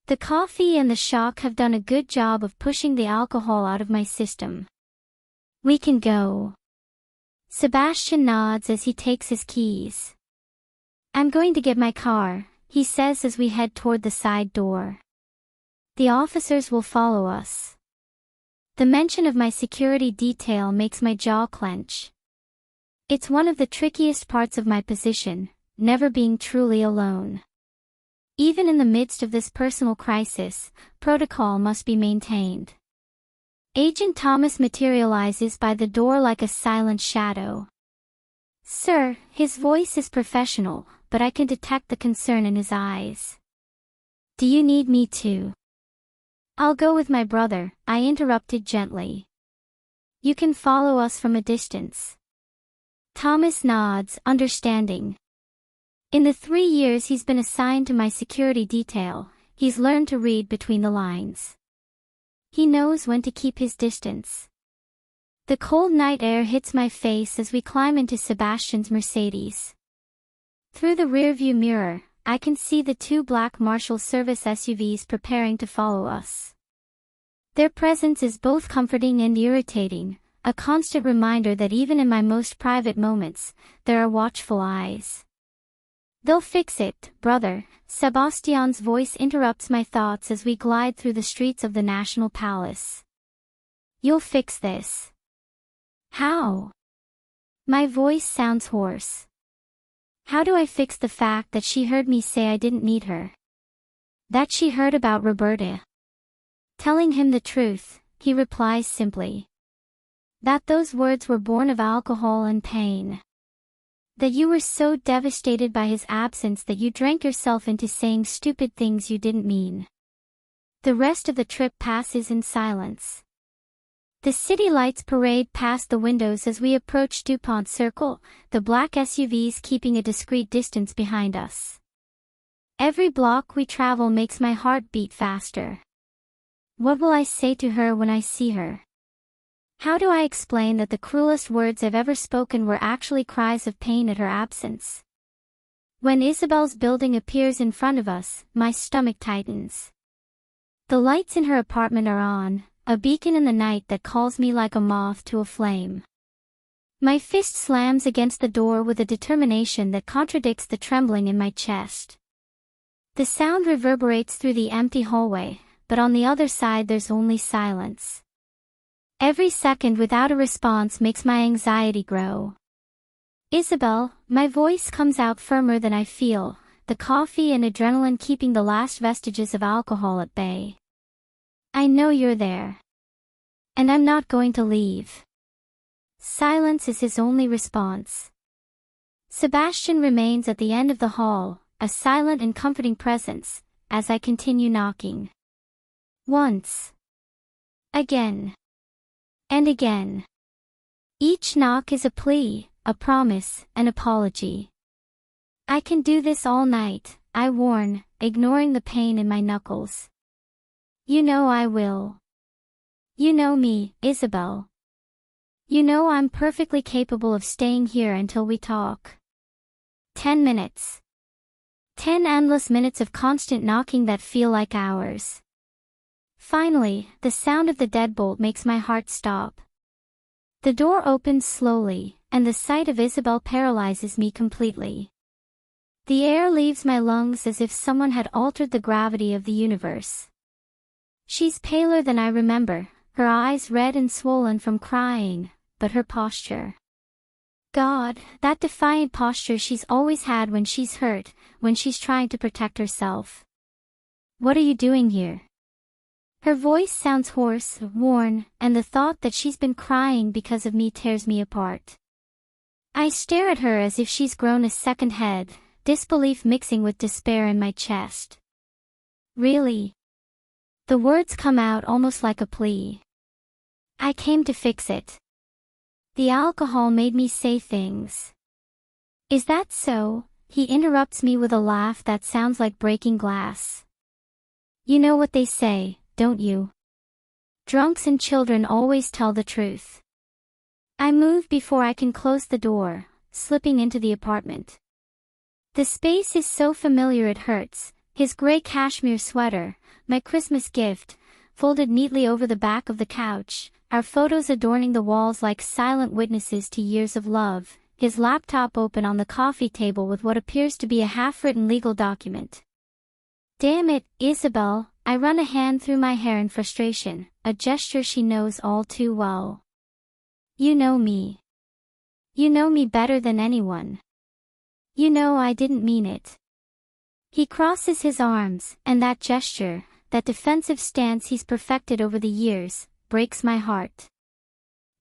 Speaker 1: The coffee and the shock have done a good job of pushing the alcohol out of my system. We can go. Sebastian nods as he takes his keys. I'm going to get my car, he says as we head toward the side door. The officers will follow us. The mention of my security detail makes my jaw clench. It's one of the trickiest parts of my position, never being truly alone. Even in the midst of this personal crisis, protocol must be maintained. Agent Thomas materializes by the door like a silent shadow. "Sir," his voice is professional, but I can detect the concern in his eyes. "Do you need me to?" "I'll go with my brother," I interrupted gently. "You can follow us from a distance." Thomas nods, understanding. In the 3 years he's been assigned to my security detail, he's learned to read between the lines. He knows when to keep his distance. The cold night air hits my face as we climb into Sebastian's Mercedes. Through the rearview mirror, I can see the 2 black Marshal Service SUVs preparing to follow us. Their presence is both comforting and irritating, a constant reminder that even in my most private moments, there are watchful eyes. "They'll fix it, brother," Sebastian's voice interrupts my thoughts as we glide through the streets of the National Palace. "You'll fix this." "How?" My voice sounds hoarse. "How do I fix the fact that she heard me say I didn't need her? That she heard about Roberta?" Telling him the truth, he replies simply. "That those words were born of alcohol and pain. That you were so devastated by his absence that you drank yourself into saying stupid things you didn't mean." The rest of the trip passes in silence. The city lights parade past the windows as we approach DuPont Circle, the black SUVs keeping a discreet distance behind us. Every block we travel makes my heart beat faster. What will I say to her when I see her? How do I explain that the cruelest words I've ever spoken were actually cries of pain at her absence? When Isabel's building appears in front of us, my stomach tightens. The lights in her apartment are on, a beacon in the night that calls me like a moth to a flame. My fist slams against the door with a determination that contradicts the trembling in my chest. The sound reverberates through the empty hallway, but on the other side there's only silence. Every second without a response makes my anxiety grow. "Isabel," my voice comes out firmer than I feel, the coffee and adrenaline keeping the last vestiges of alcohol at bay. "I know you're there. And I'm not going to leave." Silence is his only response. Sebastian remains at the end of the hall, a silent and comforting presence, as I continue knocking. Once. Again. And again. Each knock is a plea, a promise, an apology. "I can do this all night," I warn, ignoring the pain in my knuckles. "You know I will. You know me, Isabel. You know I'm perfectly capable of staying here until we talk." 10 minutes. 10 endless minutes of constant knocking that feel like hours. Finally, the sound of the deadbolt makes my heart stop. The door opens slowly, and the sight of Isabel paralyzes me completely. The air leaves my lungs as if someone had altered the gravity of the universe. She's paler than I remember, her eyes red and swollen from crying, but her posture. God, that defiant posture she's always had when she's hurt, when she's trying to protect herself. "What are you doing here?" Her voice sounds hoarse, worn, and the thought that she's been crying because of me tears me apart. I stare at her as if she's grown a second head, disbelief mixing with despair in my chest. "Really?" The words come out almost like a plea. "I came to fix it. The alcohol made me say things." "Is that so?" He interrupts me with a laugh that sounds like breaking glass. "You know what they say, don't you? Drunks and children always tell the truth." I move before I can close the door, slipping into the apartment. The space is so familiar it hurts, his gray cashmere sweater, my Christmas gift, folded neatly over the back of the couch, our photos adorning the walls like silent witnesses to years of love, his laptop open on the coffee table with what appears to be a half-written legal document. "Damn it, Isabel," I run a hand through my hair in frustration, a gesture she knows all too well. You know me. You know me better than anyone. You know I didn't mean it. He crosses his arms, and that gesture, that defensive stance he's perfected over the years, breaks my heart.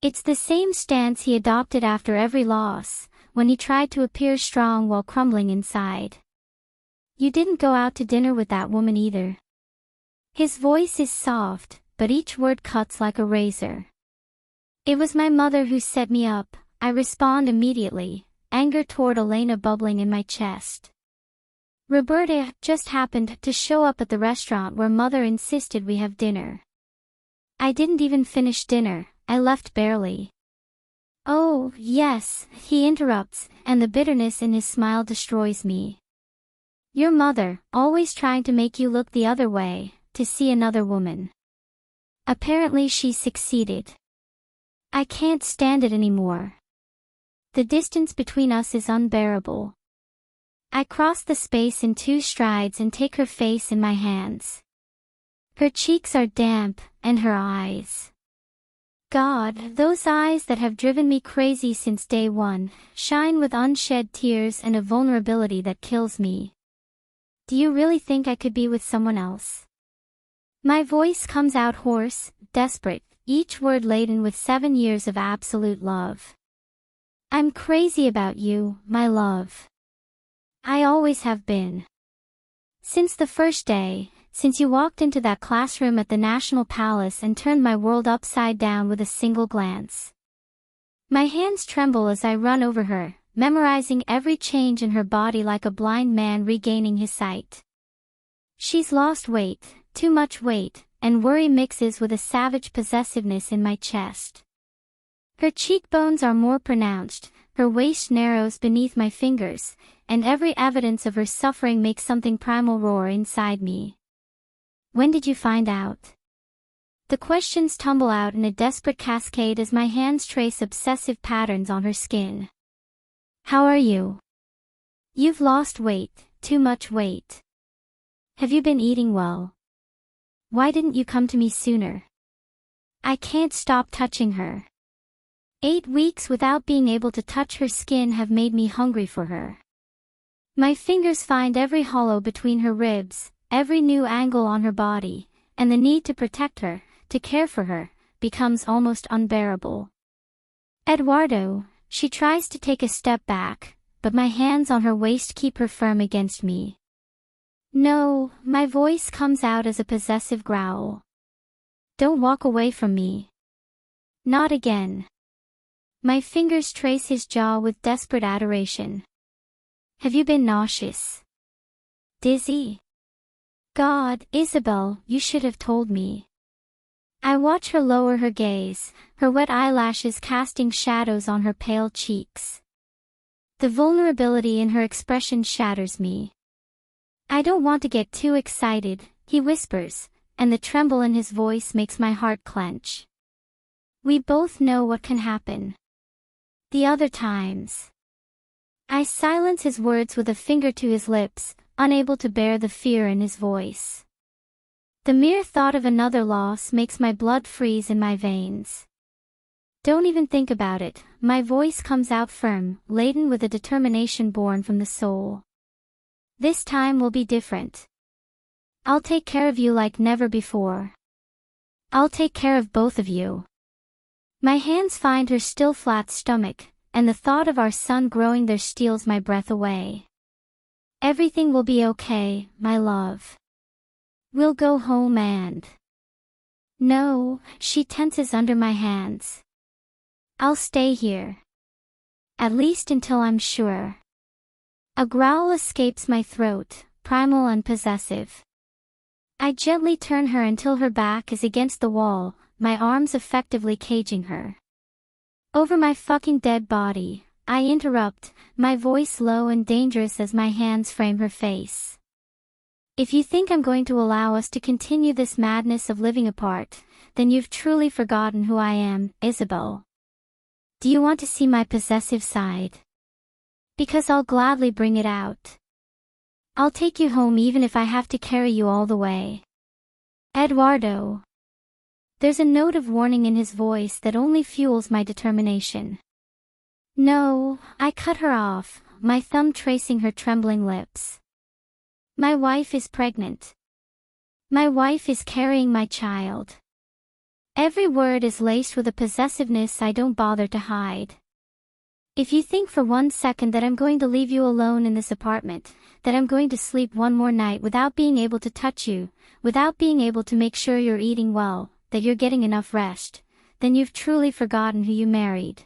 Speaker 1: It's the same stance he adopted after every loss, when he tried to appear strong while crumbling inside. You didn't go out to dinner with that woman either. His voice is soft, but each word cuts like a razor. It was my mother who set me up, I respond immediately, anger toward Elena bubbling in my chest. Roberta just happened to show up at the restaurant where mother insisted we have dinner. I didn't even finish dinner, I left barely. Oh, yes, he interrupts, and the bitterness in his smile destroys me. Your mother, always trying to make you look the other way, to see another woman. Apparently she succeeded. I can't stand it anymore. The distance between us is unbearable. I cross the space in 2 strides and take her face in my hands. Her cheeks are damp, and her eyes. God, those eyes that have driven me crazy since day one, shine with unshed tears and a vulnerability that kills me. Do you really think I could be with someone else? My voice comes out hoarse, desperate, each word laden with 7 years of absolute love. I'm crazy about you, my love. I always have been. Since the first day, since you walked into that classroom at the National Palace and turned my world upside down with a single glance. My hands tremble as I run over her, memorizing every change in her body like a blind man regaining his sight. She's lost weight, too much weight, and worry mixes with a savage possessiveness in my chest. Her cheekbones are more pronounced, her waist narrows beneath my fingers, and every evidence of her suffering makes something primal roar inside me. When did you find out? The questions tumble out in a desperate cascade as my hands trace obsessive patterns on her skin. How are you? You've lost weight, too much weight. Have you been eating well? Why didn't you come to me sooner? I can't stop touching her. 8 weeks without being able to touch her skin have made me hungry for her. My fingers find every hollow between her ribs, every new angle on her body, and the need to protect her, to care for her, becomes almost unbearable. Eduardo, she tries to take a step back, but my hands on her waist keep her firm against me. No, my voice comes out as a possessive growl. Don't walk away from me. Not again. My fingers trace his jaw with desperate adoration. Have you been nauseous? Dizzy? God, Isabel, you should have told me. I watch her lower her gaze, her wet eyelashes casting shadows on her pale cheeks. The vulnerability in her expression shatters me. I don't want to get too excited, he whispers, and the tremble in his voice makes my heart clench. We both know what can happen. The other times. I silence his words with a finger to his lips, unable to bear the fear in his voice. The mere thought of another loss makes my blood freeze in my veins. Don't even think about it, my voice comes out firm, laden with a determination born from the soul. This time will be different. I'll take care of you like never before. I'll take care of both of you. My hands find her still flat stomach, and the thought of our son growing there steals my breath away. Everything will be okay, my love. We'll go home and... No, she tenses under my hands. I'll stay here. At least until I'm sure. A growl escapes my throat, primal and possessive. I gently turn her until her back is against the wall, my arms effectively caging her. Over my fucking dead body, I interrupt, my voice low and dangerous as my hands frame her face. If you think I'm going to allow us to continue this madness of living apart, then you've truly forgotten who I am, Isabel. Do you want to see my possessive side? Because I'll gladly bring it out. I'll take you home even if I have to carry you all the way. Eduardo. There's a note of warning in his voice that only fuels my determination. No, I cut her off, my thumb tracing her trembling lips. My wife is pregnant. My wife is carrying my child. Every word is laced with a possessiveness I don't bother to hide. If you think for 1 second that I'm going to leave you alone in this apartment, that I'm going to sleep one more night without being able to touch you, without being able to make sure you're eating well, that you're getting enough rest, then you've truly forgotten who you married.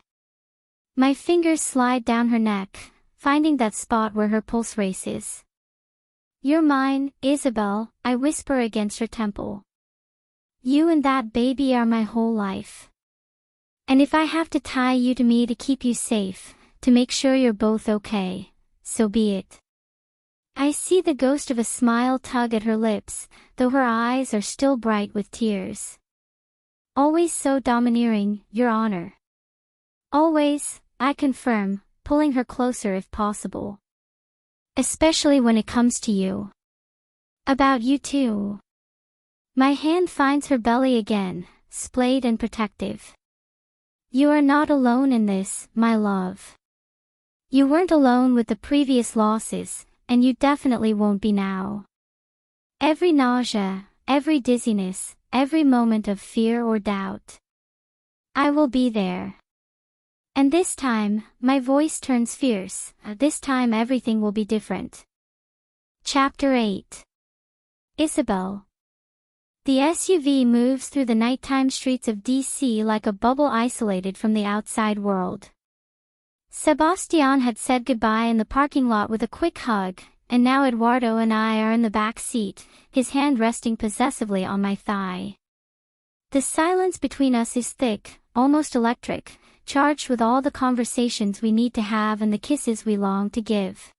Speaker 1: My fingers slide down her neck, finding that spot where her pulse races. You're mine, Isabel, I whisper against her temple. You and that baby are my whole life. And if I have to tie you to me to keep you safe, to make sure you're both okay, so be it. I see the ghost of a smile tug at her lips, though her eyes are still bright with tears. Always so domineering, Your Honor. Always, I confirm, pulling her closer if possible. Especially when it comes to you. About you too. My hand finds her belly again, splayed and protective. You are not alone in this, my love. You weren't alone with the previous losses, and you definitely won't be now. Every nausea, every dizziness, every moment of fear or doubt. I will be there. And this time, my voice turns fierce. This time everything will be different. Chapter 8. Isabel. The SUV moves through the nighttime streets of DC like a bubble isolated from the outside world. Sebastian had said goodbye in the parking lot with a quick hug, and now Eduardo and I are in the back seat, his hand resting possessively on my thigh. The silence between us is thick, almost electric, charged with all the conversations we need to have and the kisses we long to give.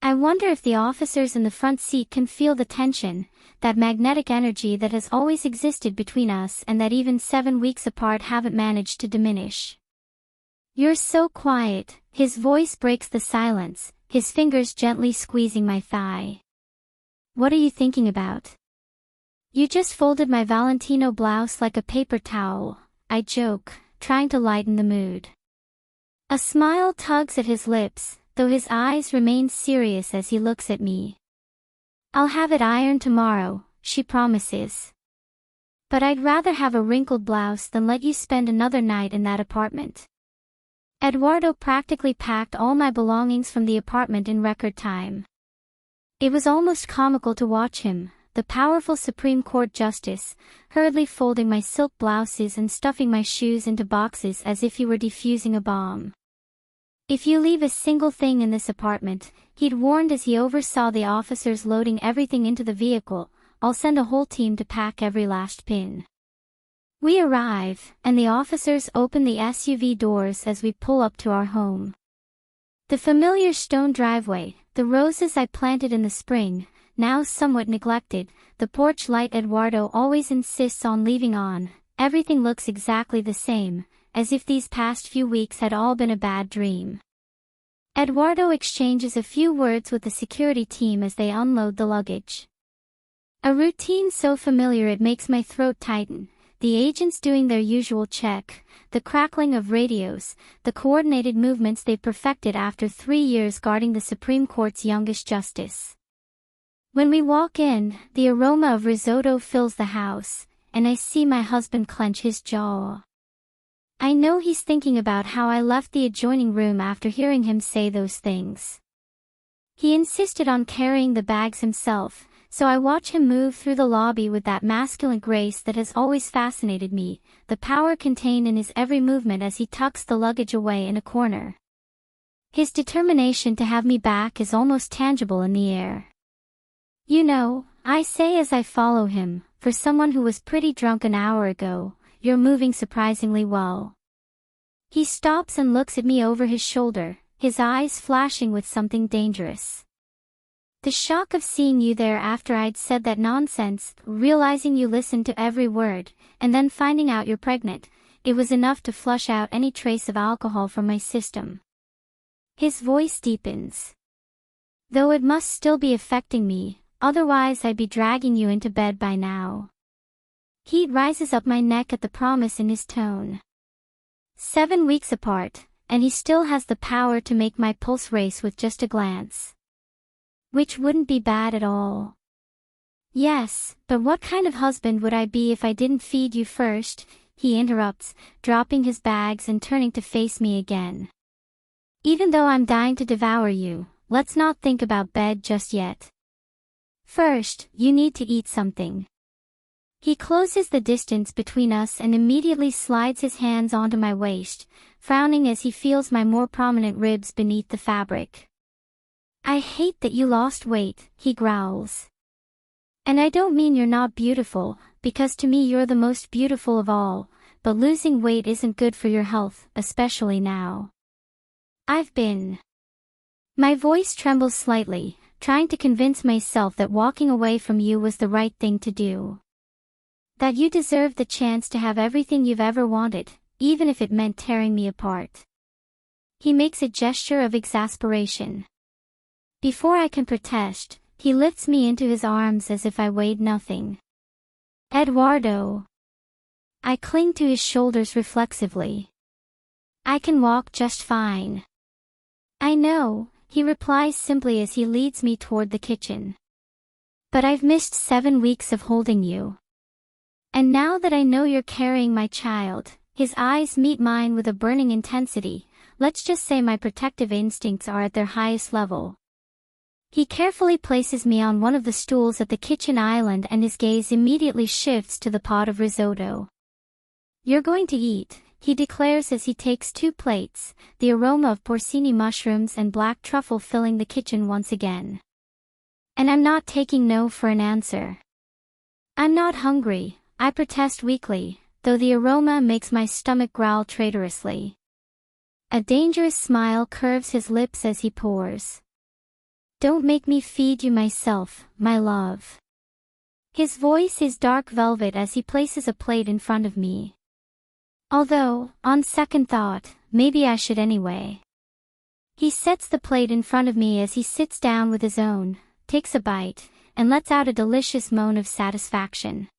Speaker 1: I wonder if the officers in the front seat can feel the tension, that magnetic energy that has always existed between us and that even 7 weeks apart haven't managed to diminish. You're so quiet, his voice breaks the silence, his fingers gently squeezing my thigh. What are you thinking about? You just folded my Valentino blouse like a paper towel, I joke, trying to lighten the mood. A smile tugs at his lips, though his eyes remain serious as he looks at me. I'll have it ironed tomorrow, she promises. But I'd rather have a wrinkled blouse than let you spend another night in that apartment. Eduardo practically packed all my belongings from the apartment in record time. It was almost comical to watch him, the powerful Supreme Court Justice, hurriedly folding my silk blouses and stuffing my shoes into boxes as if he were defusing a bomb. If you leave a single thing in this apartment, he'd warned as he oversaw the officers loading everything into the vehicle, I'll send a whole team to pack every last pin. We arrive, and the officers open the SUV doors as we pull up to our home. The familiar stone driveway, the roses I planted in the spring, now somewhat neglected, the porch light Eduardo always insists on leaving on, everything looks exactly the same, as if these past few weeks had all been a bad dream. Eduardo exchanges a few words with the security team as they unload the luggage. A routine so familiar it makes my throat tighten, the agents doing their usual check, the crackling of radios, the coordinated movements they've perfected after 3 years guarding the Supreme Court's youngest justice. When we walk in, the aroma of risotto fills the house, and I see my husband clench his jaw. I know he's thinking about how I left the adjoining room after hearing him say those things. He insisted on carrying the bags himself, so I watch him move through the lobby with that masculine grace that has always fascinated me, the power contained in his every movement as he tucks the luggage away in a corner. His determination to have me back is almost tangible in the air. You know, I say as I follow him, for someone who was pretty drunk an hour ago, you're moving surprisingly well. He stops and looks at me over his shoulder, his eyes flashing with something dangerous. The shock of seeing you there after I'd said that nonsense, realizing you listened to every word, and then finding out you're pregnant, it was enough to flush out any trace of alcohol from my system. His voice deepens. Though it must still be affecting me, otherwise I'd be dragging you into bed by now. Heat rises up my neck at the promise in his tone. 7 weeks apart, and he still has the power to make my pulse race with just a glance. Which wouldn't be bad at all. Yes, but what kind of husband would I be if I didn't feed you first? He interrupts, dropping his bags and turning to face me again. Even though I'm dying to devour you, let's not think about bed just yet. First, you need to eat something. He closes the distance between us and immediately slides his hands onto my waist, frowning as he feels my more prominent ribs beneath the fabric. I hate that you lost weight, he growls. And I don't mean you're not beautiful, because to me you're the most beautiful of all, but losing weight isn't good for your health, especially now. My voice trembles slightly, trying to convince myself that walking away from you was the right thing to do. That you deserved the chance to have everything you've ever wanted, even if it meant tearing me apart. He makes a gesture of exasperation. Before I can protest, he lifts me into his arms as if I weighed nothing. Eduardo. I cling to his shoulders reflexively. I can walk just fine. I know, he replies simply as he leads me toward the kitchen. But I've missed 7 weeks of holding you. And now that I know you're carrying my child, his eyes meet mine with a burning intensity. Let's just say my protective instincts are at their highest level. He carefully places me on one of the stools at the kitchen island and his gaze immediately shifts to the pot of risotto. You're going to eat, he declares as he takes 2 plates, the aroma of porcini mushrooms and black truffle filling the kitchen once again. And I'm not taking no for an answer. I'm not hungry, I protest weakly, though the aroma makes my stomach growl traitorously. A dangerous smile curves his lips as he pours. Don't make me feed you myself, my love. His voice is dark velvet as he places a plate in front of me. Although, on second thought, maybe I should anyway. He sets the plate in front of me as he sits down with his own, takes a bite, and lets out a delicious moan of satisfaction.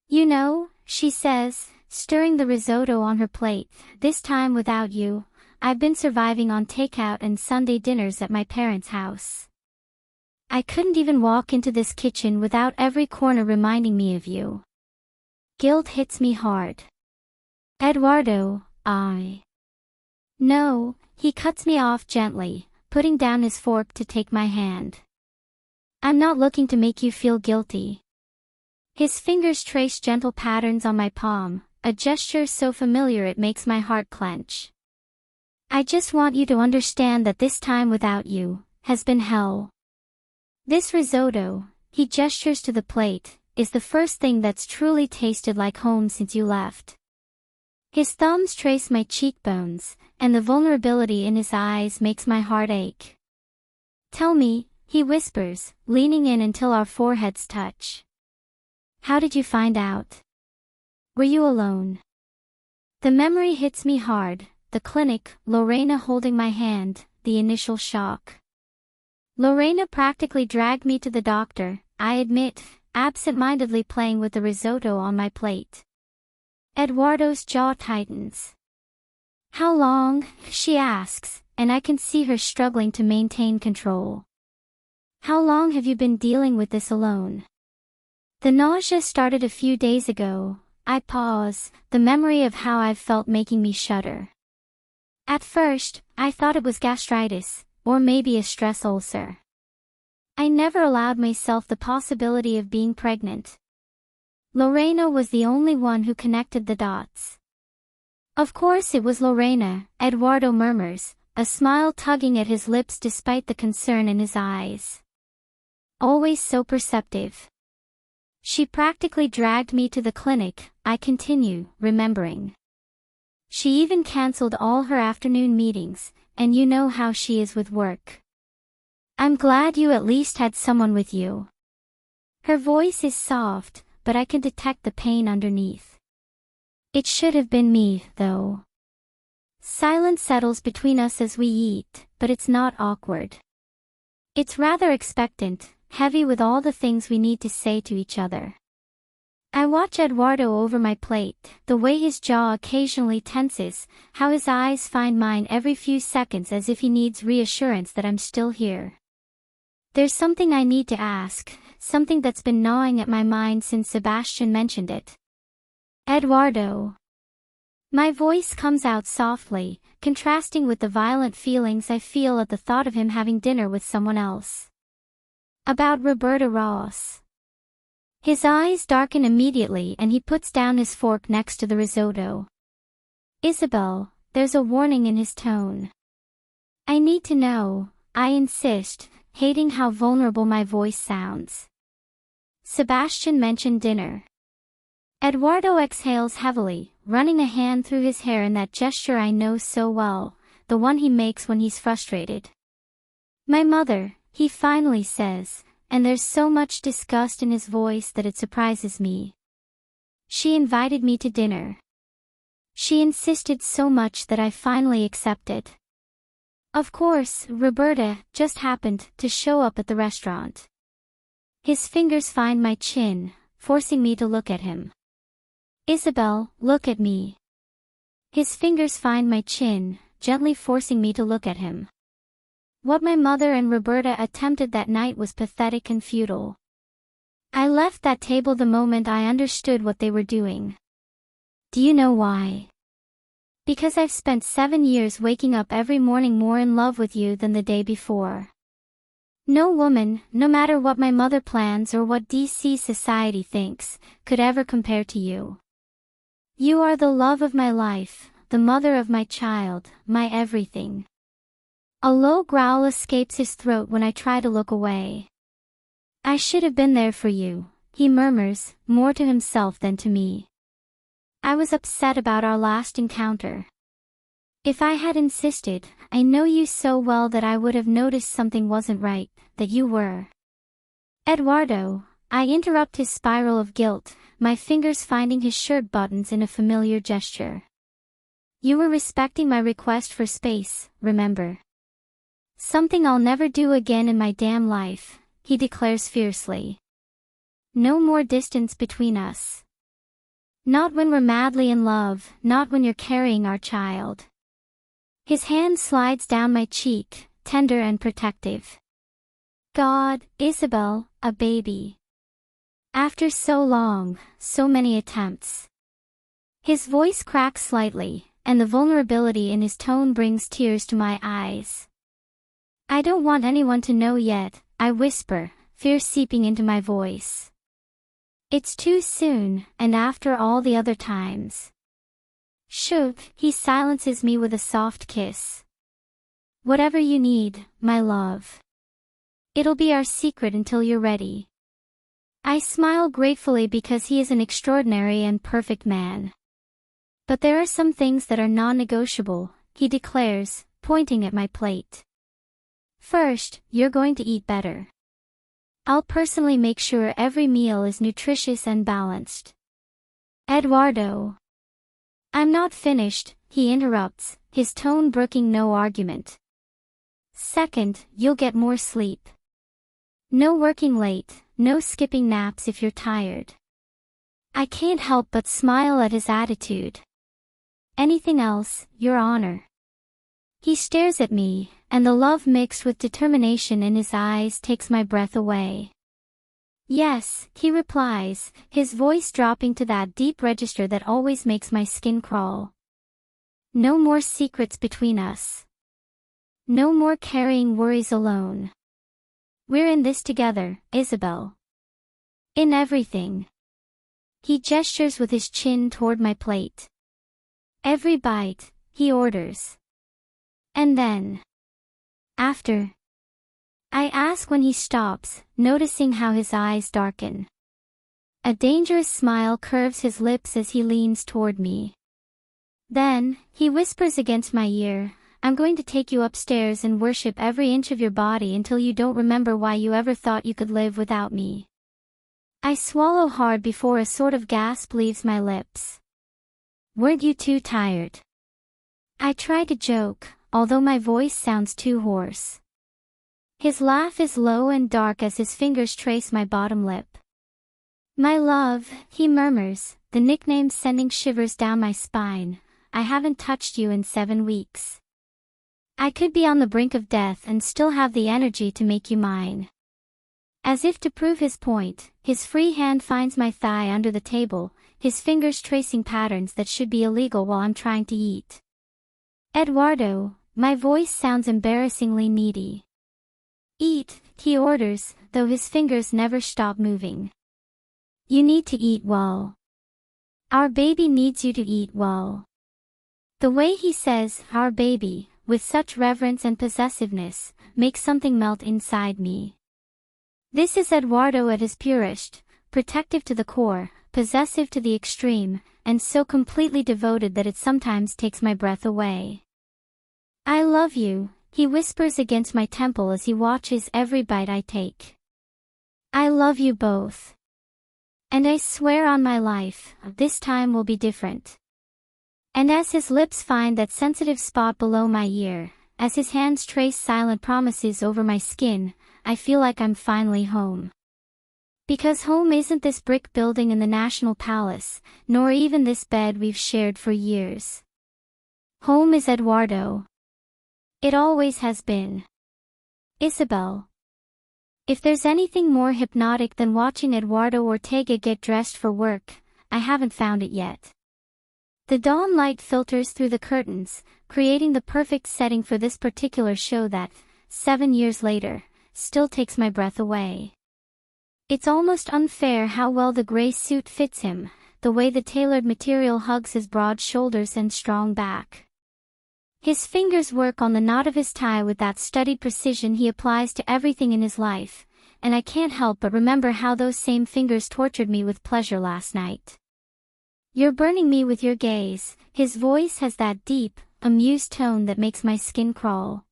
Speaker 1: You know, she says, stirring the risotto on her plate, this time without you, I've been surviving on takeout and Sunday dinners at my parents' house. I couldn't even walk into this kitchen without every corner reminding me of you. Guilt hits me hard. Eduardo, No, he cuts me off gently, putting down his fork to take my hand. I'm not looking to make you feel guilty. His fingers trace gentle patterns on my palm, a gesture so familiar it makes my heart clench. I just want you to understand that this time without you has been hell. This risotto, he gestures to the plate, is the first thing that's truly tasted like home since you left. His thumbs trace my cheekbones, and the vulnerability in his eyes makes my heart ache. Tell me, he whispers, leaning in until our foreheads touch. How did you find out? Were you alone? The memory hits me hard, the clinic, Lorena holding my hand, the initial shock. Lorena practically dragged me to the doctor, I admit, absent-mindedly playing with the risotto on my plate. Eduardo's jaw tightens. How long? She asks, and I can see her struggling to maintain control. How long have you been dealing with this alone? The nausea started a few days ago. I pause, the memory of how I've felt making me shudder. At first, I thought it was gastritis, or maybe a stress ulcer. I never allowed myself the possibility of being pregnant. Lorena was the only one who connected the dots. Of course it was Lorena, Eduardo murmurs, a smile tugging at his lips despite the concern in his eyes. Always so perceptive. She practically dragged me to the clinic, I continue, remembering. She even cancelled all her afternoon meetings, and you know how she is with work. I'm glad you at least had someone with you. Her voice is soft, but I can detect the pain underneath. It should have been me, though. Silence settles between us as we eat, but it's not awkward. It's rather expectant, heavy with all the things we need to say to each other. I watch Eduardo over my plate, the way his jaw occasionally tenses, how his eyes find mine every few seconds as if he needs reassurance that I'm still here. There's something I need to ask, something that's been gnawing at my mind since Sebastian mentioned it. Eduardo. My voice comes out softly, contrasting with the violent feelings I feel at the thought of him having dinner with someone else. About Roberta Ross. His eyes darken immediately and he puts down his fork next to the risotto. Isabel, there's a warning in his tone. I need to know, I insist, hating how vulnerable my voice sounds. Sebastian mentioned dinner. Eduardo exhales heavily, running a hand through his hair in that gesture I know so well, the one he makes when he's frustrated. My mother, he finally says, and there's so much disgust in his voice that it surprises me. She invited me to dinner. She insisted so much that I finally accepted. Of course, Roberta just happened to show up at the restaurant. His fingers find my chin, forcing me to look at him. Isabel, look at me. His fingers find my chin, gently forcing me to look at him. What my mother and Roberta attempted that night was pathetic and futile. I left that table the moment I understood what they were doing. Do you know why? Because I've spent 7 years waking up every morning more in love with you than the day before. No woman, no matter what my mother plans or what DC society thinks, could ever compare to you. You are the love of my life, the mother of my child, my everything. A low growl escapes his throat when I try to look away. I should have been there for you, he murmurs, more to himself than to me. I was upset about our last encounter. If I had insisted, I know you so well that I would have noticed something wasn't right, that you were. Eduardo, I interrupt his spiral of guilt, my fingers finding his shirt buttons in a familiar gesture. You were respecting my request for space, remember? Something I'll never do again in my damn life, he declares fiercely. No more distance between us. Not when we're madly in love, not when you're carrying our child. His hand slides down my cheek, tender and protective. God, Isabel, a baby. After so long, so many attempts. His voice cracks slightly, and the vulnerability in his tone brings tears to my eyes. I don't want anyone to know yet, I whisper, fear seeping into my voice. It's too soon, and after all the other times. Shook, he silences me with a soft kiss. Whatever you need, my love. It'll be our secret until you're ready. I smile gratefully because he is an extraordinary and perfect man. But there are some things that are non-negotiable, he declares, pointing at my plate. First, you're going to eat better. I'll personally make sure every meal is nutritious and balanced. Eduardo. I'm not finished, he interrupts, his tone brooking no argument. Second, you'll get more sleep. No working late, no skipping naps if you're tired. I can't help but smile at his attitude. Anything else, Your Honor. He stares at me, and the love mixed with determination in his eyes takes my breath away. Yes, he replies, his voice dropping to that deep register that always makes my skin crawl. No more secrets between us. No more carrying worries alone. We're in this together, Isabel. In everything. He gestures with his chin toward my plate. Every bite, he orders. And then. After. I ask when he stops, noticing how his eyes darken. A dangerous smile curves his lips as he leans toward me. Then, he whispers against my ear, I'm going to take you upstairs and worship every inch of your body until you don't remember why you ever thought you could live without me. I swallow hard before a sort of gasp leaves my lips. Weren't you too tired? I try to joke, although my voice sounds too hoarse. His laugh is low and dark as his fingers trace my bottom lip. My love, he murmurs, the nickname sending shivers down my spine. I haven't touched you in 7 weeks. I could be on the brink of death and still have the energy to make you mine. As if to prove his point, his free hand finds my thigh under the table, his fingers tracing patterns that should be illegal while I'm trying to eat. Eduardo, my voice sounds embarrassingly needy. Eat, he orders, though his fingers never stop moving. You need to eat well. Our baby needs you to eat well. The way he says, our baby, with such reverence and possessiveness, makes something melt inside me. This is Eduardo at his purest, protective to the core, possessive to the extreme, and so completely devoted that it sometimes takes my breath away. I love you, he whispers against my temple as he watches every bite I take. I love you both. And I swear on my life, this time will be different. And as his lips find that sensitive spot below my ear, as his hands trace silent promises over my skin, I feel like I'm finally home. Because home isn't this brick building in the National Palace, nor even this bed we've shared for years. Home is Eduardo. It always has been. Isabel. If there's anything more hypnotic than watching Eduardo Ortega get dressed for work, I haven't found it yet. The dawn light filters through the curtains, creating the perfect setting for this particular show that, 7 years later, still takes my breath away. It's almost unfair how well the gray suit fits him, the way the tailored material hugs his broad shoulders and strong back. His fingers work on the knot of his tie with that studied precision he applies to everything in his life, and I can't help but remember how those same fingers tortured me with pleasure last night. You're burning me with your gaze. His voice has that deep, amused tone that makes my skin crawl.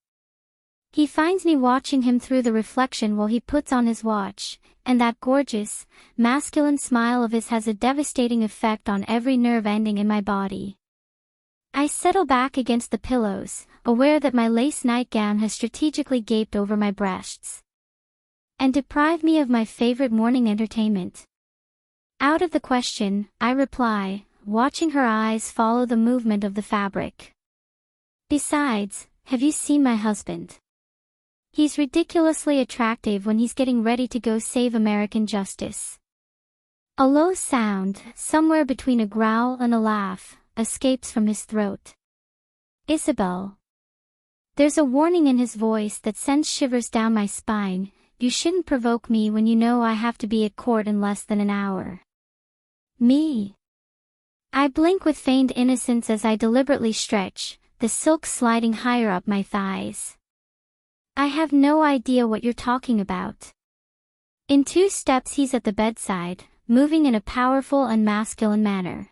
Speaker 1: He finds me watching him through the reflection while he puts on his watch, and that gorgeous, masculine smile of his has a devastating effect on every nerve ending in my body. I settle back against the pillows, aware that my lace nightgown has strategically gaped over my breasts. And deprive me of my favorite morning entertainment. Out of the question, I reply, watching her eyes follow the movement of the fabric. Besides, have you seen my husband? He's ridiculously attractive when he's getting ready to go save American justice. A low sound, somewhere between a growl and a laugh, escapes from his throat. Isabel. There's a warning in his voice that sends shivers down my spine. You shouldn't provoke me when you know I have to be at court in less than an hour. Me? I blink with feigned innocence as I deliberately stretch, the silk sliding higher up my thighs. I have no idea what you're talking about. In 2 steps he's at the bedside, moving in a powerful and masculine manner.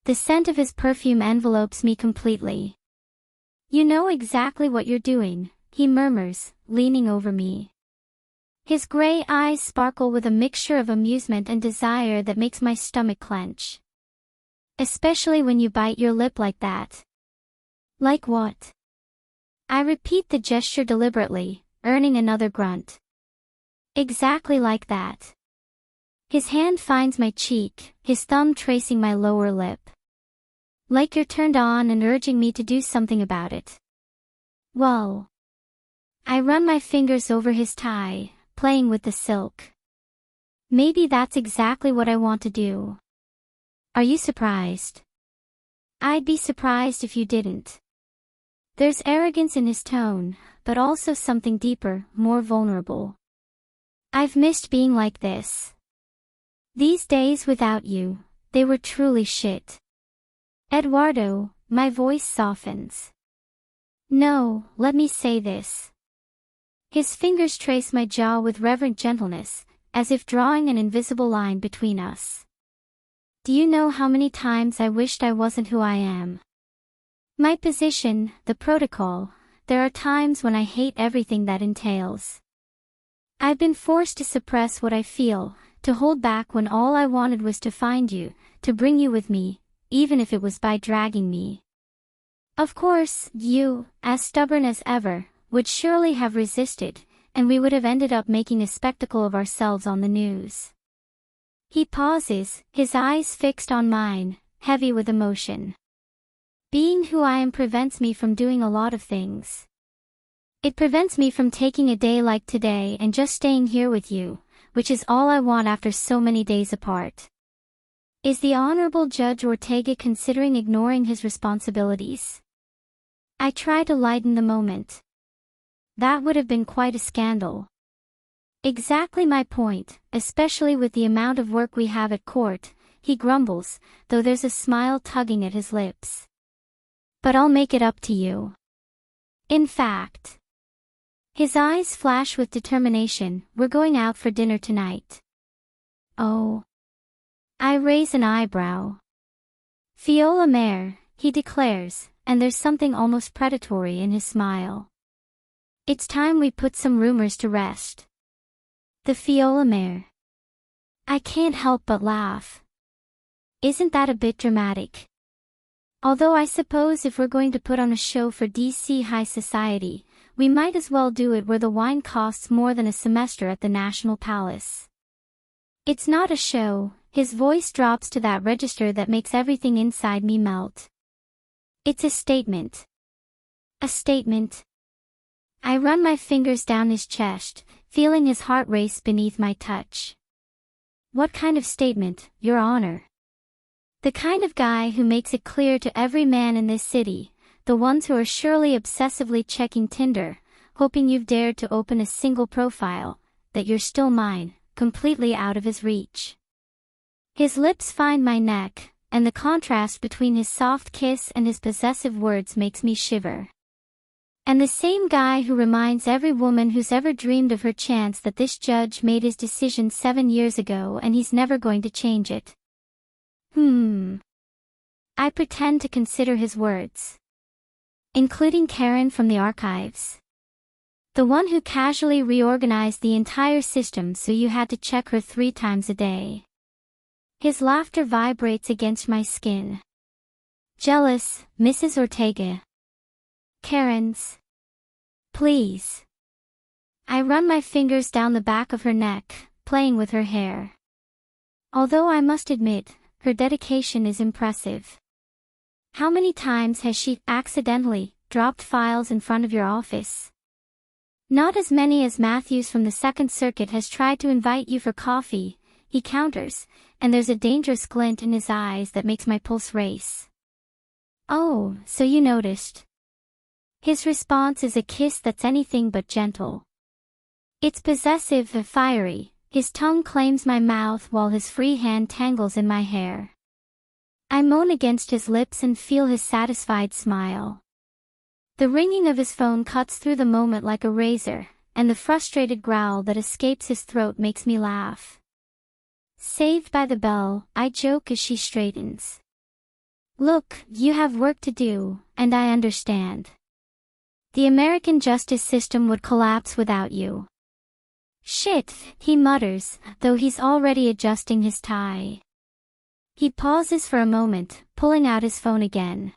Speaker 1: The scent of his perfume envelopes me completely. You know exactly what you're doing, he murmurs, leaning over me. His gray eyes sparkle with a mixture of amusement and desire that makes my stomach clench. Especially when you bite your lip like that. Like what? I repeat the gesture deliberately, earning another grunt. Exactly like that. His hand finds my cheek, his thumb tracing my lower lip. Like you're turned on and urging me to do something about it. Well. I run my fingers over his tie, playing with the silk. Maybe that's exactly what I want to do. Are you surprised? I'd be surprised if you didn't. There's arrogance in his tone, but also something deeper, more vulnerable. I've missed being like this. These days without you, they were truly shit. Eduardo, my voice softens. No, let me say this. His fingers trace my jaw with reverent gentleness, as if drawing an invisible line between us. Do you know how many times I wished I wasn't who I am? My position, the protocol, there are times when I hate everything that entails. I've been forced to suppress what I feel, to hold back when all I wanted was to find you, to bring you with me, even if it was by dragging me. Of course, you, as stubborn as ever, would surely have resisted, and we would have ended up making a spectacle of ourselves on the news. He pauses, his eyes fixed on mine, heavy with emotion. Being who I am prevents me from doing a lot of things. It prevents me from taking a day like today and just staying here with you, which is all I want after so many days apart. Is the Honorable Judge Ortega considering ignoring his responsibilities? I try to lighten the moment. That would have been quite a scandal. Exactly my point, especially with the amount of work we have at court, he grumbles, though there's a smile tugging at his lips. But I'll make it up to you. In fact. His eyes flash with determination. We're going out for dinner tonight. Oh. I raise an eyebrow. Fiola Mare, he declares, and there's something almost predatory in his smile. It's time we put some rumors to rest. The Fiola Mare. I can't help but laugh. Isn't that a bit dramatic? Although I suppose if we're going to put on a show for DC high society, we might as well do it where the wine costs more than a semester at the National Palace. It's not a show, his voice drops to that register that makes everything inside me melt. It's a statement. A statement. I run my fingers down his chest, feeling his heart race beneath my touch. What kind of statement, Your Honor? The kind of guy who makes it clear to every man in this city, the ones who are surely obsessively checking Tinder, hoping you've dared to open a single profile, that you're still mine, completely out of his reach. His lips find my neck, and the contrast between his soft kiss and his possessive words makes me shiver. And the same guy who reminds every woman who's ever dreamed of her chance that this judge made his decision 7 years ago and he's never going to change it. I pretend to consider his words. Including Karen from the archives. The one who casually reorganized the entire system so you had to check her 3 times a day. His laughter vibrates against my skin. Jealous, Mrs. Ortega. Karen's. Please. I run my fingers down the back of her neck, playing with her hair. Although I must admit, her dedication is impressive. How many times has she accidentally dropped files in front of your office? Not as many as Matthews from the Second Circuit has tried to invite you for coffee, he counters, and there's a dangerous glint in his eyes that makes my pulse race. Oh, so you noticed. His response is a kiss that's anything but gentle. It's possessive and fiery, his tongue claims my mouth while his free hand tangles in my hair. I moan against his lips and feel his satisfied smile. The ringing of his phone cuts through the moment like a razor, and the frustrated growl that escapes his throat makes me laugh. Saved by the bell, I joke as she straightens. Look, you have work to do, and I understand. The American justice system would collapse without you. Shit, he mutters, though he's already adjusting his tie. He pauses for a moment, pulling out his phone again.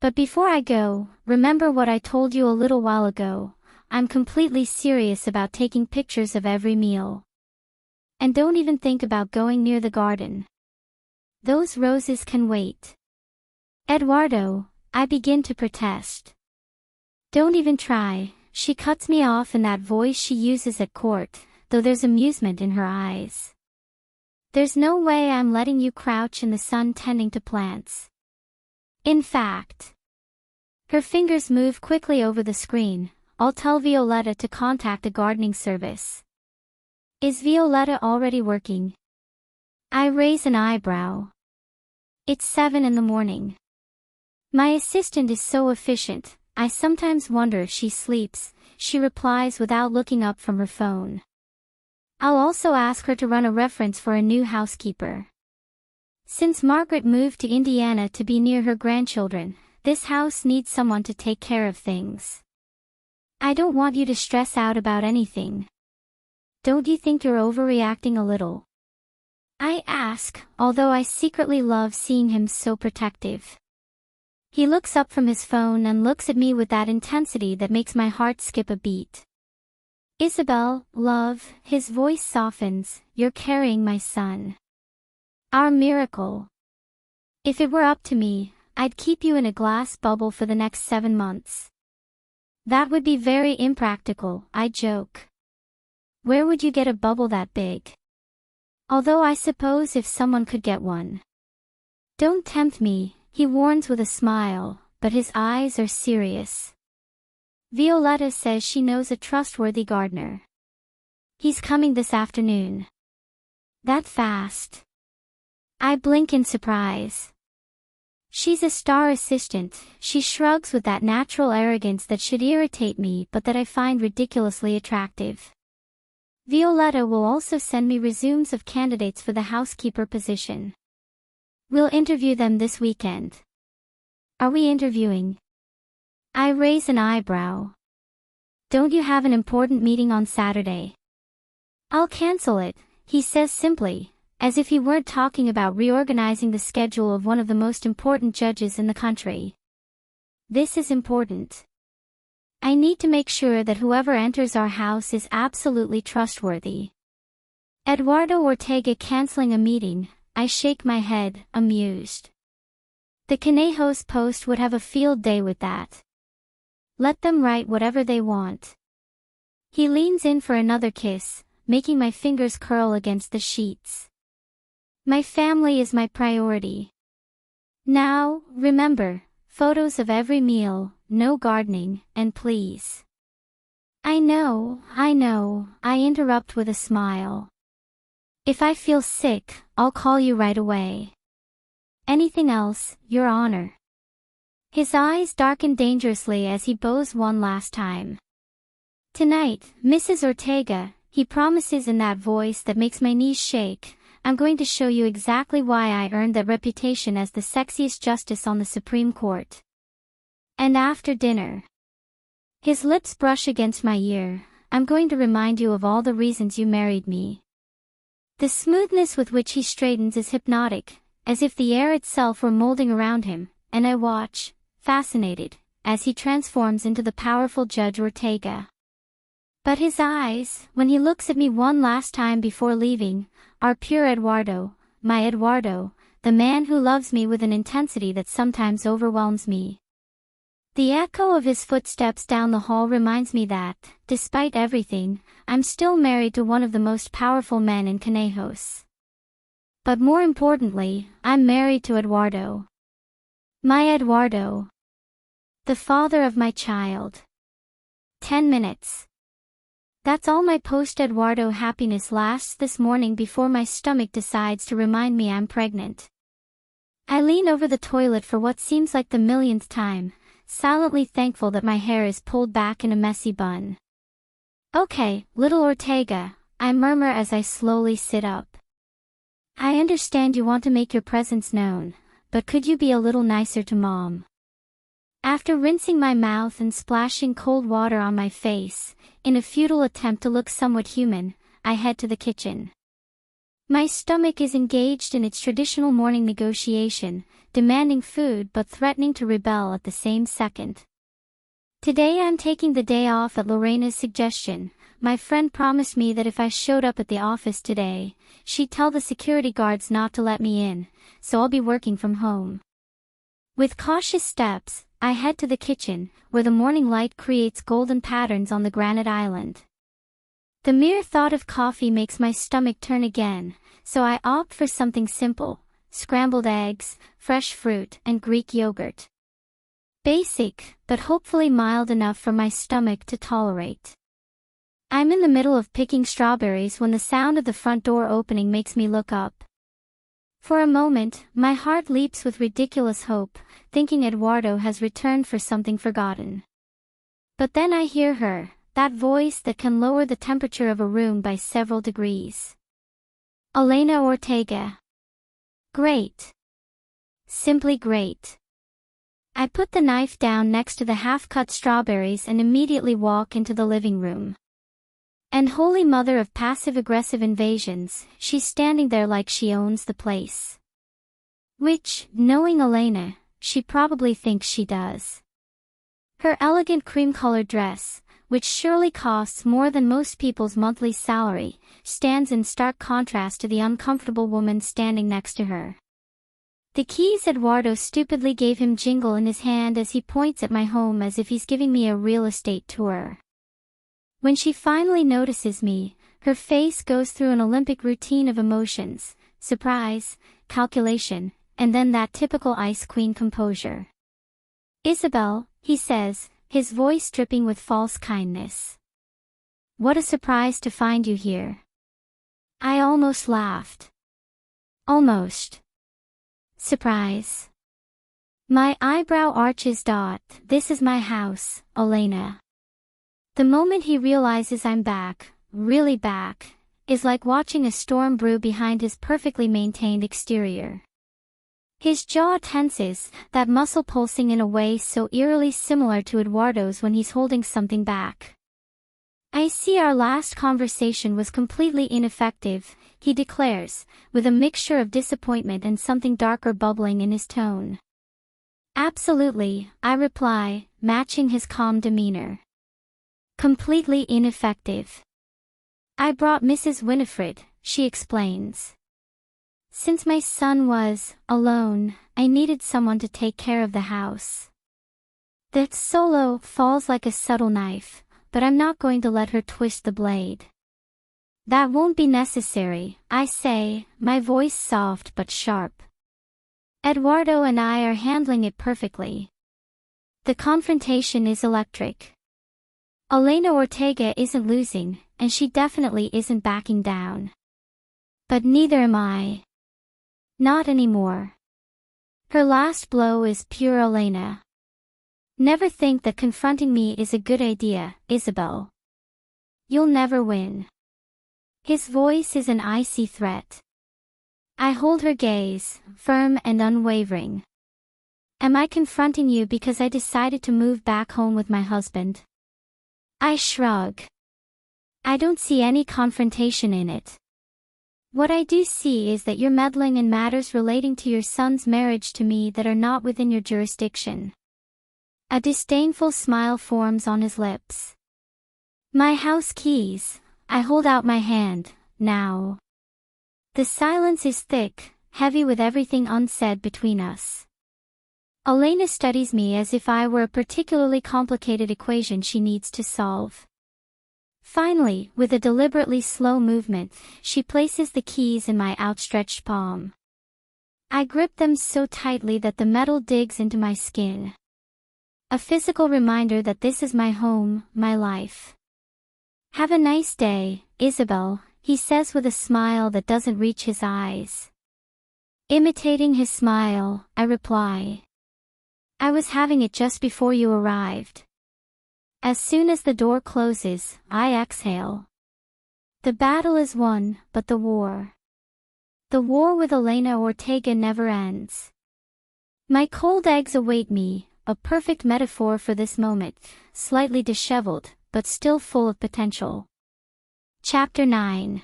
Speaker 1: But before I go, remember what I told you a little while ago, I'm completely serious about taking pictures of every meal. And don't even think about going near the garden. Those roses can wait. Eduardo, I begin to protest. Don't even try, she cuts me off in that voice she uses at court, though there's amusement in her eyes. There's no way I'm letting you crouch in the sun tending to plants. In fact. Her fingers move quickly over the screen. I'll tell Violetta to contact a gardening service. Is Violetta already working? I raise an eyebrow. It's 7 in the morning. My assistant is so efficient, I sometimes wonder if she sleeps, she replies without looking up from her phone. I'll also ask her to run a reference for a new housekeeper. Since Margaret moved to Indiana to be near her grandchildren, this house needs someone to take care of things. I don't want you to stress out about anything. Don't you think you're overreacting a little? I ask, although I secretly love seeing him so protective. He looks up from his phone and looks at me with that intensity that makes my heart skip a beat. Isabel, love, his voice softens, you're carrying my son. Our miracle. If it were up to me, I'd keep you in a glass bubble for the next 7 months. That would be very impractical, I joke. Where would you get a bubble that big? Although I suppose if someone could get one. Don't tempt me, he warns with a smile, but his eyes are serious. Violetta says she knows a trustworthy gardener. He's coming this afternoon. That fast? I blink in surprise. She's a star assistant, she shrugs with that natural arrogance that should irritate me but that I find ridiculously attractive. Violetta will also send me resumes of candidates for the housekeeper position. We'll interview them this weekend. Are we interviewing? I raise an eyebrow. Don't you have an important meeting on Saturday? I'll cancel it, he says simply, as if he weren't talking about reorganizing the schedule of one of the most important judges in the country. This is important. I need to make sure that whoever enters our house is absolutely trustworthy. Eduardo Ortega canceling a meeting, I shake my head, amused. The Conejos Post would have a field day with that. Let them write whatever they want. He leans in for another kiss, making my fingers curl against the sheets. My family is my priority. Now, remember, photos of every meal, no gardening, and please. I know, I interrupt with a smile. If I feel sick, I'll call you right away. Anything else, Your Honor? His eyes darken dangerously as he bows one last time. Tonight, Mrs. Ortega, he promises in that voice that makes my knees shake, I'm going to show you exactly why I earned that reputation as the sexiest justice on the Supreme Court. And after dinner. His lips brush against my ear, I'm going to remind you of all the reasons you married me. The smoothness with which he straightens is hypnotic, as if the air itself were molding around him, and I watch, fascinated, as he transforms into the powerful Judge Ortega. But his eyes, when he looks at me one last time before leaving, are pure Eduardo, my Eduardo, the man who loves me with an intensity that sometimes overwhelms me. The echo of his footsteps down the hall reminds me that, despite everything, I'm still married to one of the most powerful men in Conejos. But more importantly, I'm married to Eduardo. My Eduardo. The father of my child. 10 minutes. That's all my post-Eduardo happiness lasts this morning before my stomach decides to remind me I'm pregnant. I lean over the toilet for what seems like the millionth time, silently thankful that my hair is pulled back in a messy bun. Okay, little Ortega, I murmur as I slowly sit up. I understand you want to make your presence known, but could you be a little nicer to Mom? After rinsing my mouth and splashing cold water on my face, in a futile attempt to look somewhat human, I head to the kitchen. My stomach is engaged in its traditional morning negotiation, demanding food but threatening to rebel at the same second. Today I'm taking the day off at Lorena's suggestion. My friend promised me that if I showed up at the office today, she'd tell the security guards not to let me in, so I'll be working from home. With cautious steps, I head to the kitchen, where the morning light creates golden patterns on the granite island. The mere thought of coffee makes my stomach turn again, so I opt for something simple: scrambled eggs, fresh fruit, and Greek yogurt. Basic, but hopefully mild enough for my stomach to tolerate. I'm in the middle of picking strawberries when the sound of the front door opening makes me look up. For a moment, my heart leaps with ridiculous hope, thinking Eduardo has returned for something forgotten. But then I hear her, that voice that can lower the temperature of a room by several degrees. Elena Ortega. Great. Simply great. I put the knife down next to the half-cut strawberries and immediately walk into the living room. And holy mother of passive-aggressive invasions, she's standing there like she owns the place. Which, knowing Elena, she probably thinks she does. Her elegant cream-colored dress, which surely costs more than most people's monthly salary, stands in stark contrast to the uncomfortable woman standing next to her. The keys Eduardo stupidly gave him jingle in his hand as he points at my home as if he's giving me a real estate tour. When she finally notices me, her face goes through an Olympic routine of emotions: surprise, calculation, and then that typical Ice Queen composure. "Isabel," he says, his voice dripping with false kindness. "What a surprise to find you here." I almost laughed. Almost. Surprise. My eyebrow arches. This is my house, Elena. The moment he realizes I'm back, really back, is like watching a storm brew behind his perfectly maintained exterior. His jaw tenses, that muscle pulsing in a way so eerily similar to Eduardo's when he's holding something back. "I see our last conversation was completely ineffective," he declares, with a mixture of disappointment and something darker bubbling in his tone. "Absolutely," I reply, matching his calm demeanor. "Completely ineffective. I brought Mrs. Winifred," she explains. "Since my son was alone, I needed someone to take care of the house." That solo falls like a subtle knife, but I'm not going to let her twist the blade. "That won't be necessary," I say, my voice soft but sharp. Eduardo and I are handling it perfectly. The confrontation is electric. Elena Ortega isn't losing, and she definitely isn't backing down. But neither am I. Not anymore. Her last blow is pure Elena. "Never think that confronting me is a good idea, Isabel. You'll never win." His voice is an icy threat. I hold her gaze, firm and unwavering. "Am I confronting you because I decided to move back home with my husband?" I shrug. I don't see any confrontation in it. What I do see is that you're meddling in matters relating to your son's marriage to me that are not within your jurisdiction. A disdainful smile forms on his lips. "My house keys." I hold out my hand, now. The silence is thick, heavy with everything unsaid between us. Elena studies me as if I were a particularly complicated equation she needs to solve. Finally, with a deliberately slow movement, she places the keys in my outstretched palm. I grip them so tightly that the metal digs into my skin. A physical reminder that this is my home, my life. "Have a nice day, Isabel," he says with a smile that doesn't reach his eyes. Imitating his smile, I reply. "I was having it just before you arrived." As soon as the door closes, I exhale. The battle is won, but the war with Elena Ortega never ends. My cold eggs await me, a perfect metaphor for this moment, slightly disheveled, but still full of potential. Chapter 9.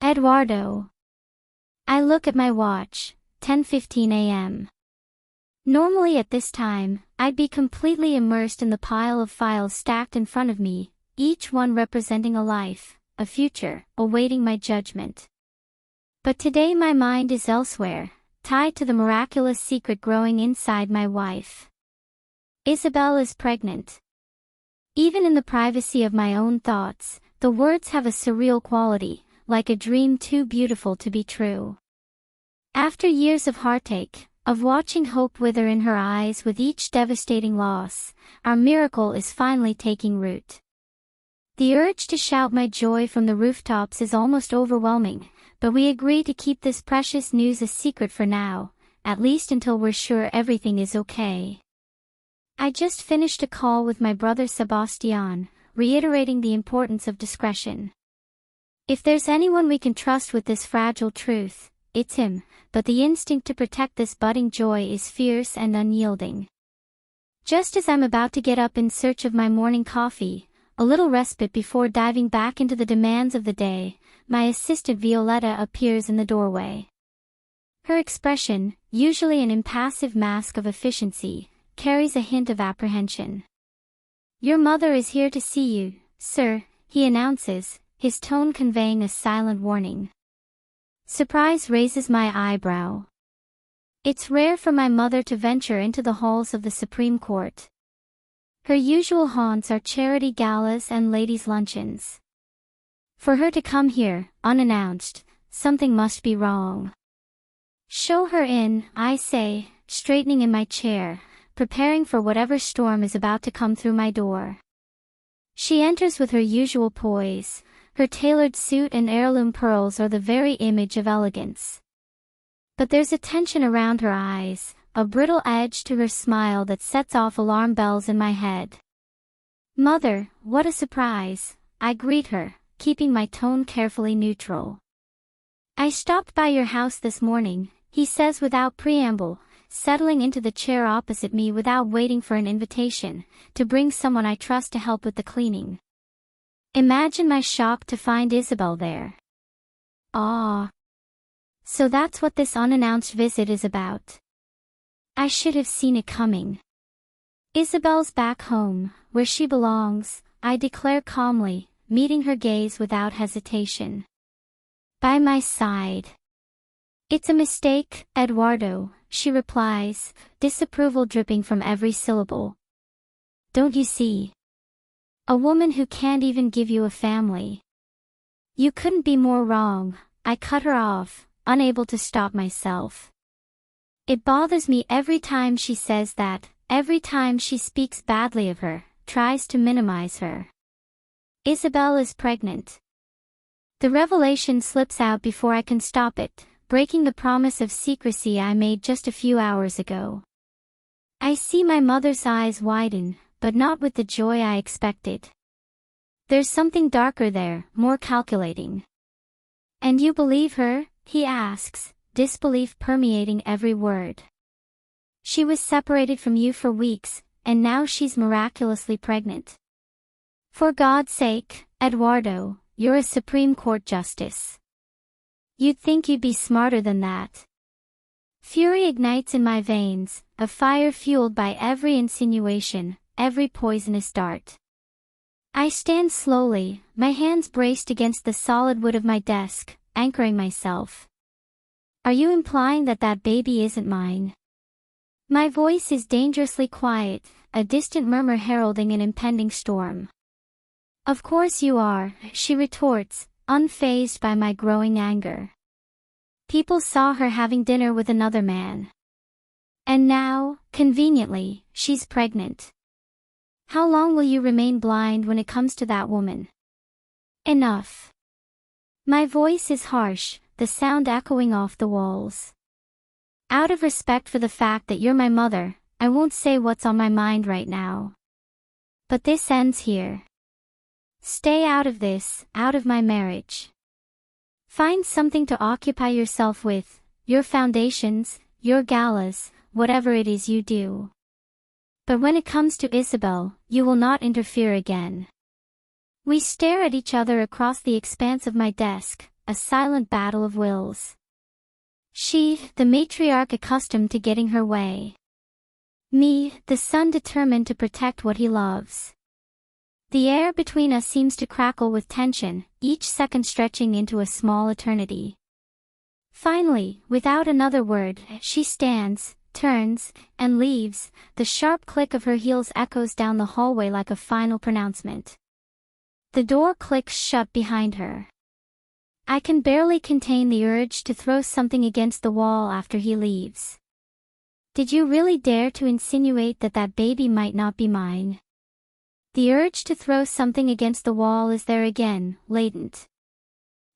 Speaker 1: Eduardo. I look at my watch, 10:15 a.m. Normally at this time, I'd be completely immersed in the pile of files stacked in front of me, each one representing a life, a future, awaiting my judgment. But today my mind is elsewhere, tied to the miraculous secret growing inside my wife. Isabel is pregnant. Even in the privacy of my own thoughts, the words have a surreal quality, like a dream too beautiful to be true. After years of heartache, of watching hope wither in her eyes with each devastating loss, our miracle is finally taking root. The urge to shout my joy from the rooftops is almost overwhelming, but we agree to keep this precious news a secret for now, at least until we're sure everything is okay. I just finished a call with my brother Sebastian, reiterating the importance of discretion. If there's anyone we can trust with this fragile truth, it's him, but the instinct to protect this budding joy is fierce and unyielding. Just as I'm about to get up in search of my morning coffee, a little respite before diving back into the demands of the day, my assistant Violetta appears in the doorway. Her expression, usually an impassive mask of efficiency, carries a hint of apprehension. Your mother is here to see you, sir, he announces, his tone conveying a silent warning. Surprise raises my eyebrow. It's rare for my mother to venture into the halls of the Supreme Court. Her usual haunts are charity galas and ladies' luncheons. For her to come here, unannounced, something must be wrong. Show her in, I say, straightening in my chair, preparing for whatever storm is about to come through my door. She enters with her usual poise. Her tailored suit and heirloom pearls are the very image of elegance. But there's a tension around her eyes, a brittle edge to her smile that sets off alarm bells in my head. Mother, what a surprise, I greet her, keeping my tone carefully neutral. I stopped by your house this morning, he says without preamble, settling into the chair opposite me without waiting for an invitation, to bring someone I trust to help with the cleaning. Imagine my shock to find Isabel there. Ah. So that's what this unannounced visit is about. I should have seen it coming. Isabel's back home, where she belongs, I declare calmly, meeting her gaze without hesitation. By my side. It's a mistake, Eduardo, she replies, disapproval dripping from every syllable. Don't you see? A woman who can't even give you a family. You couldn't be more wrong, I cut her off, unable to stop myself. It bothers me every time she says that, every time she speaks badly of her, tries to minimize her. Isabel is pregnant. The revelation slips out before I can stop it, breaking the promise of secrecy I made just a few hours ago. I see my mother's eyes widen, but not with the joy I expected. There's something darker there, more calculating. And you believe her? He asks, disbelief permeating every word. She was separated from you for weeks, and now she's miraculously pregnant. For God's sake, Eduardo, you're a Supreme Court justice. You'd think you'd be smarter than that. Fury ignites in my veins, a fire fueled by every insinuation, every poisonous dart. I stand slowly, my hands braced against the solid wood of my desk, anchoring myself. Are you implying that that baby isn't mine? My voice is dangerously quiet, a distant murmur heralding an impending storm. Of course you are, she retorts, unfazed by my growing anger. People saw her having dinner with another man. And now, conveniently, she's pregnant. How long will you remain blind when it comes to that woman? Enough. My voice is harsh, the sound echoing off the walls. Out of respect for the fact that you're my mother, I won't say what's on my mind right now. But this ends here. Stay out of this, out of my marriage. Find something to occupy yourself with, your foundations, your galas, whatever it is you do. But when it comes to Isabel, you will not interfere again. We stare at each other across the expanse of my desk, a silent battle of wills. She, the matriarch accustomed to getting her way. Me, the son determined to protect what he loves. The air between us seems to crackle with tension, each second stretching into a small eternity. Finally, without another word, she stands, turns, and leaves. The sharp click of her heels echoes down the hallway like a final pronouncement. The door clicks shut behind her. I can barely contain the urge to throw something against the wall after he leaves. Did you really dare to insinuate that that baby might not be mine? The urge to throw something against the wall is there again, latent.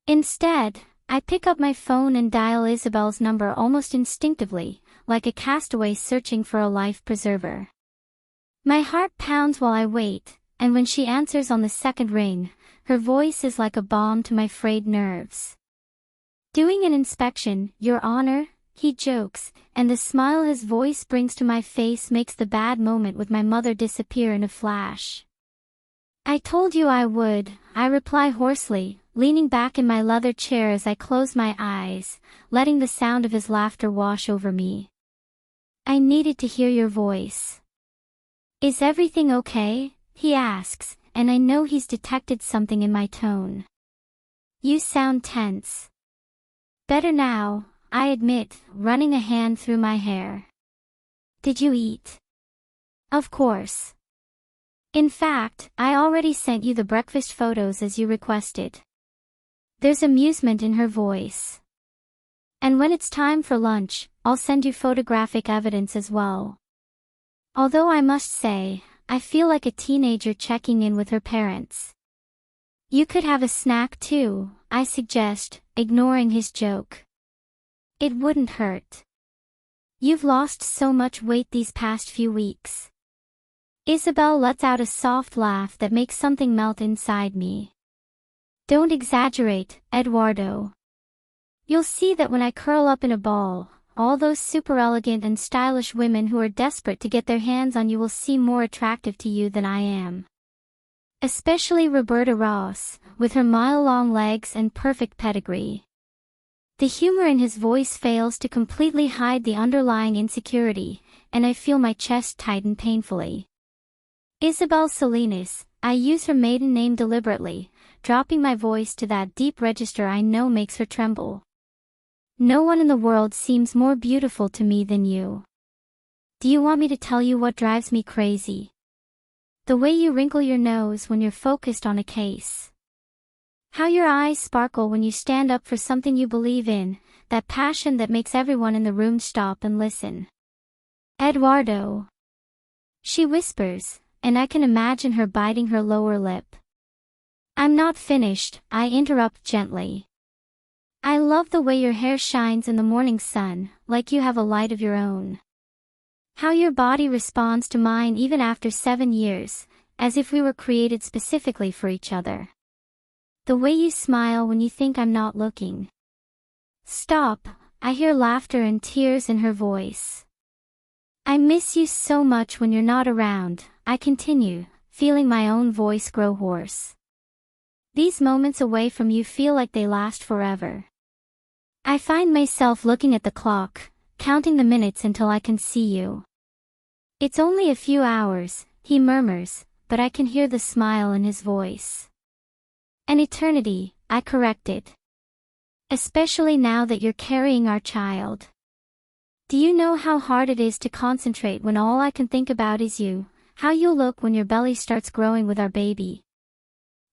Speaker 1: Instead, I pick up my phone and dial Isabel's number almost instinctively, like a castaway searching for a life preserver. My heart pounds while I wait, and when she answers on the second ring, her voice is like a balm to my frayed nerves. Doing an inspection, Your Honor, he jokes, and the smile his voice brings to my face makes the bad moment with my mother disappear in a flash. I told you I would, I reply hoarsely, leaning back in my leather chair as I close my eyes, letting the sound of his laughter wash over me. I needed to hear your voice. Is everything okay? he asks, and I know he's detected something in my tone. You sound tense. Better now, I admit, running a hand through my hair. Did you eat? Of course. In fact, I already sent you the breakfast photos as you requested. There's amusement in her voice. And when it's time for lunch, I'll send you photographic evidence as well. Although I must say, I feel like a teenager checking in with her parents. You could have a snack too, I suggest, ignoring his joke. It wouldn't hurt. You've lost so much weight these past few weeks. Isabel lets out a soft laugh that makes something melt inside me. Don't exaggerate, Eduardo. You'll see that when I curl up in a ball, all those super elegant and stylish women who are desperate to get their hands on you will seem more attractive to you than I am. Especially Roberta Ross, with her mile-long legs and perfect pedigree. The humor in his voice fails to completely hide the underlying insecurity, and I feel my chest tighten painfully. Isabel Salinas, I use her maiden name deliberately, dropping my voice to that deep register I know makes her tremble. No one in the world seems more beautiful to me than you. Do you want me to tell you what drives me crazy? The way you wrinkle your nose when you're focused on a case. How your eyes sparkle when you stand up for something you believe in, that passion that makes everyone in the room stop and listen. Eduardo. She whispers, and I can imagine her biting her lower lip. I'm not finished, I interrupt gently. I love the way your hair shines in the morning sun, like you have a light of your own. How your body responds to mine even after 7 years, as if we were created specifically for each other. The way you smile when you think I'm not looking. Stop, I hear laughter and tears in her voice. I miss you so much when you're not around, I continue, feeling my own voice grow hoarse. These moments away from you feel like they last forever. I find myself looking at the clock, counting the minutes until I can see you. It's only a few hours, he murmurs, but I can hear the smile in his voice. An eternity, I corrected. Especially now that you're carrying our child. Do you know how hard it is to concentrate when all I can think about is you, how you'll look when your belly starts growing with our baby?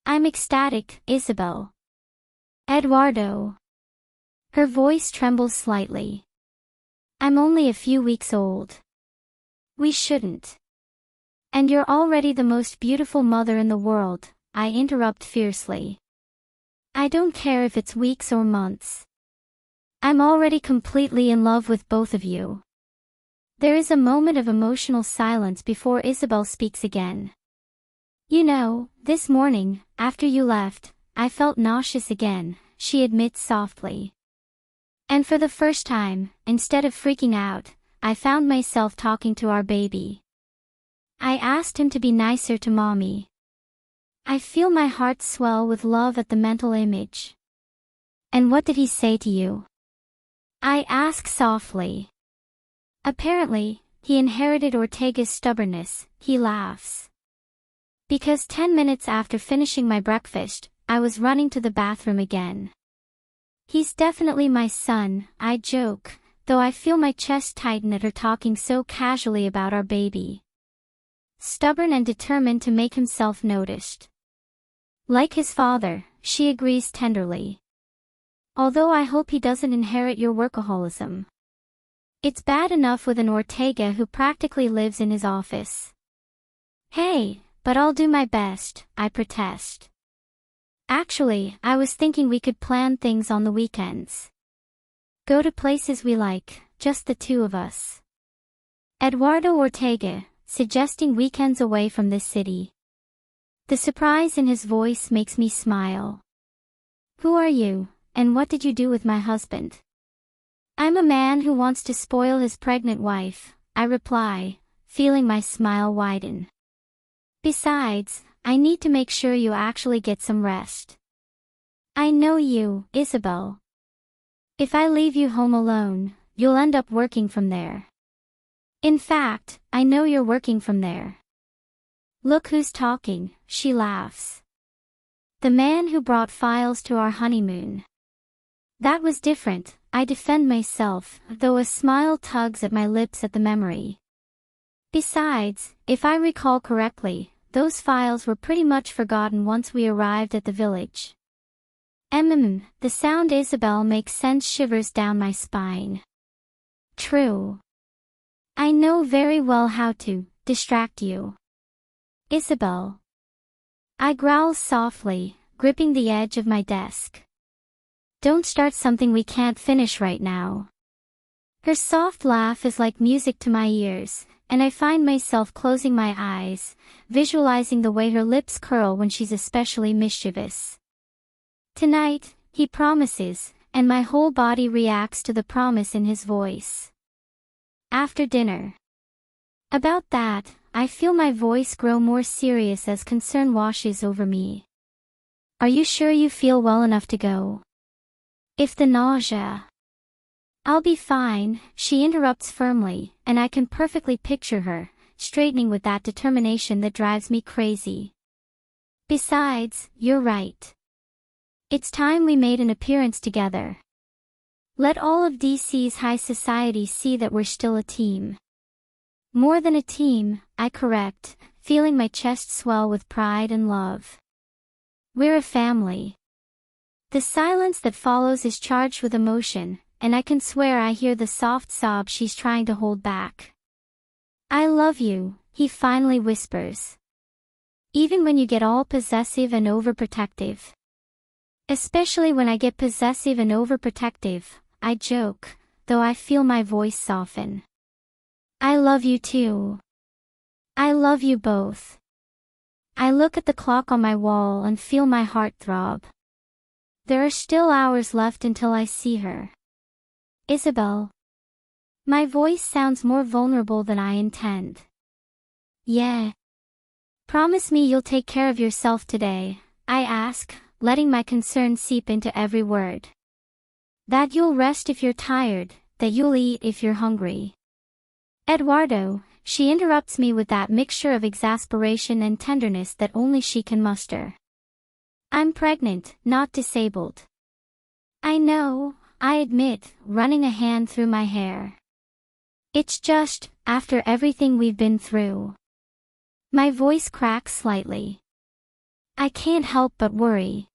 Speaker 1: I'm ecstatic, Isabel. Eduardo. Her voice trembles slightly. I'm only a few weeks old. We shouldn't. And you're already the most beautiful mother in the world, I interrupt fiercely. I don't care if it's weeks or months. I'm already completely in love with both of you. There is a moment of emotional silence before Isabel speaks again. You know, this morning, after you left, I felt nauseous again, she admits softly. And for the first time, instead of freaking out, I found myself talking to our baby. I asked him to be nicer to mommy. I feel my heart swell with love at the mental image. And what did he say to you? I ask softly. Apparently, he inherited Ortega's stubbornness, he laughs. Because 10 minutes after finishing my breakfast, I was running to the bathroom again. He's definitely my son, I joke, though I feel my chest tighten at her talking so casually about our baby. Stubborn and determined to make himself noticed. Like his father, she agrees tenderly. Although I hope he doesn't inherit your workaholism. It's bad enough with an Ortega who practically lives in his office. Hey, but I'll do my best, I protest. Actually, I was thinking we could plan things on the weekends. Go to places we like, just the two of us. Eduardo Ortega, suggesting weekends away from this city. The surprise in his voice makes me smile. Who are you, and what did you do with my husband? I'm a man who wants to spoil his pregnant wife, I reply, feeling my smile widen. Besides, I need to make sure you actually get some rest. I know you, Isabel. If I leave you home alone, you'll end up working from there. In fact, I know you're working from there. Look who's talking, she laughs. The man who brought files to our honeymoon. That was different, I defend myself, though a smile tugs at my lips at the memory. Besides, if I recall correctly, those files were pretty much forgotten once we arrived at the village. The sound Isabel makes sends shivers down my spine. True. I know very well how to distract you. Isabel. I growl softly, gripping the edge of my desk. Don't start something we can't finish right now. Her soft laugh is like music to my ears, and I find myself closing my eyes, visualizing the way her lips curl when she's especially mischievous. Tonight, he promises, and my whole body reacts to the promise in his voice. After dinner. About that, I feel my voice grow more serious as concern washes over me. Are you sure you feel well enough to go? If the nausea. I'll be fine, she interrupts firmly, and I can perfectly picture her, straightening with that determination that drives me crazy. Besides, you're right. It's time we made an appearance together. Let all of DC's high society see that we're still a team. More than a team, I correct, feeling my chest swell with pride and love. We're a family. The silence that follows is charged with emotion, and I can swear I hear the soft sob she's trying to hold back. I love you, he finally whispers. Even when you get all possessive and overprotective. Especially when I get possessive and overprotective, I joke, though I feel my voice soften. I love you too. I love you both. I look at the clock on my wall and feel my heart throb. There are still hours left until I see her. Isabel. My voice sounds more vulnerable than I intend. Yeah. Promise me you'll take care of yourself today, I ask, letting my concern seep into every word. That you'll rest if you're tired, that you'll eat if you're hungry. Eduardo, she interrupts me with that mixture of exasperation and tenderness that only she can muster. I'm pregnant, not disabled. I know, I admit, running a hand through my hair. It's just, after everything we've been through. My voice cracks slightly. I can't help but worry.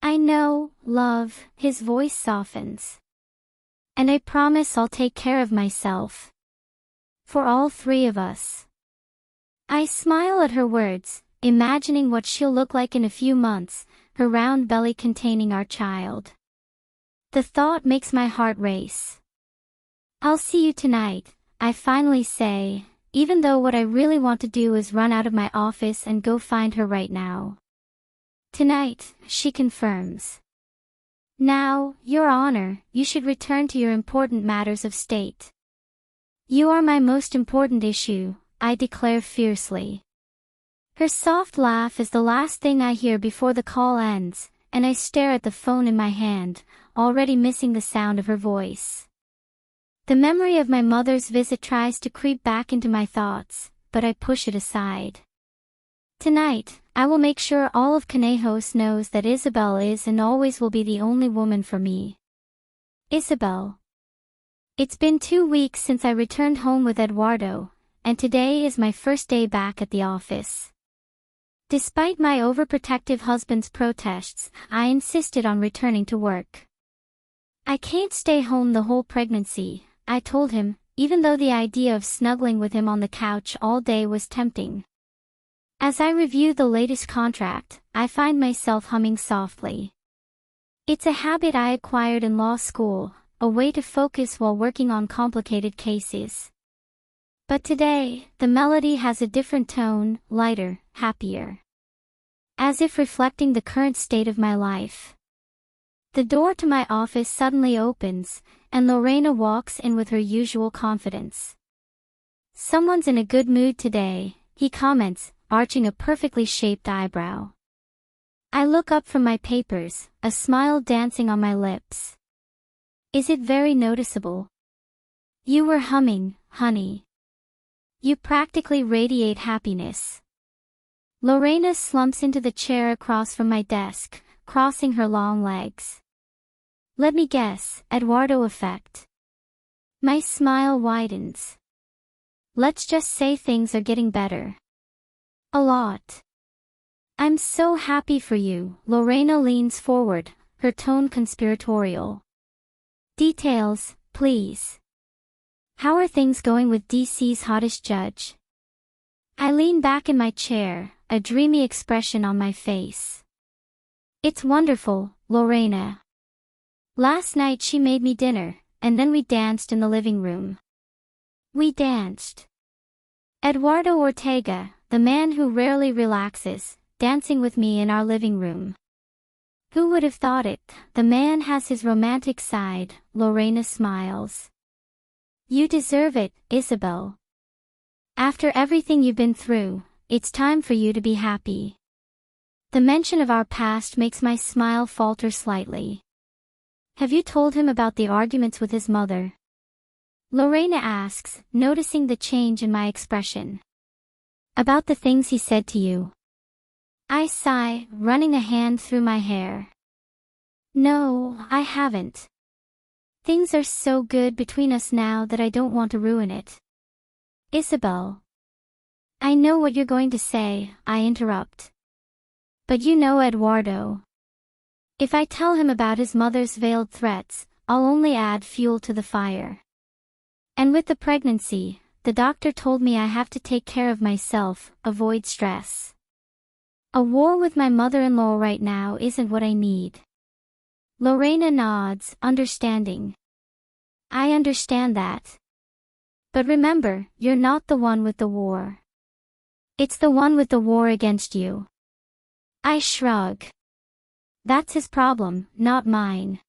Speaker 1: I know, love, his voice softens. And I promise I'll take care of myself. For all three of us. I smile at her words, imagining what she'll look like in a few months, her round belly containing our child. The thought makes my heart race. I'll see you tonight, I finally say, even though what I really want to do is run out of my office and go find her right now. Tonight, she confirms. Now, Your Honor, you should return to your important matters of state. You are my most important issue, I declare fiercely. Her soft laugh is the last thing I hear before the call ends, and I stare at the phone in my hand, already missing the sound of her voice. The memory of my mother's visit tries to creep back into my thoughts, but I push it aside. Tonight, I will make sure all of Conejos knows that Isabel is and always will be the only woman for me. Isabel. It's been 2 weeks since I returned home with Eduardo, and today is my first day back at the office. Despite my overprotective husband's protests, I insisted on returning to work. I can't stay home the whole pregnancy, I told him, even though the idea of snuggling with him on the couch all day was tempting. As I review the latest contract, I find myself humming softly. It's a habit I acquired in law school, a way to focus while working on complicated cases. But today, the melody has a different tone, lighter, happier. As if reflecting the current state of my life. The door to my office suddenly opens, and Lorena walks in with her usual confidence. Someone's in a good mood today, he comments, arching a perfectly shaped eyebrow. I look up from my papers, a smile dancing on my lips. Is it very noticeable? You were humming, honey. You practically radiate happiness. Lorena slumps into the chair across from my desk, crossing her long legs. Let me guess, Eduardo effect. My smile widens. Let's just say things are getting better. A lot. I'm so happy for you. Lorena leans forward, her tone conspiratorial. Details, please. How are things going with DC's hottest judge? I lean back in my chair, a dreamy expression on my face. It's wonderful, Lorena. Last night she made me dinner, and then we danced in the living room. We danced. Eduardo Ortega, the man who rarely relaxes, dancing with me in our living room. Who would have thought it? The man has his romantic side. Lorena smiles. You deserve it, Isabel. After everything you've been through, it's time for you to be happy. The mention of our past makes my smile falter slightly. Have you told him about the arguments with his mother? Lorena asks, noticing the change in my expression. About the things he said to you. I sigh, running a hand through my hair. No, I haven't. Things are so good between us now that I don't want to ruin it. Isabel. I know what you're going to say, I interrupt. But you know Eduardo. If I tell him about his mother's veiled threats, I'll only add fuel to the fire. And with the pregnancy, the doctor told me I have to take care of myself, avoid stress. A war with my mother-in-law right now isn't what I need. Lorena nods, understanding. I understand that. But remember, you're not the one with the war. It's the one with the war against you. I shrug. That's his problem, not mine.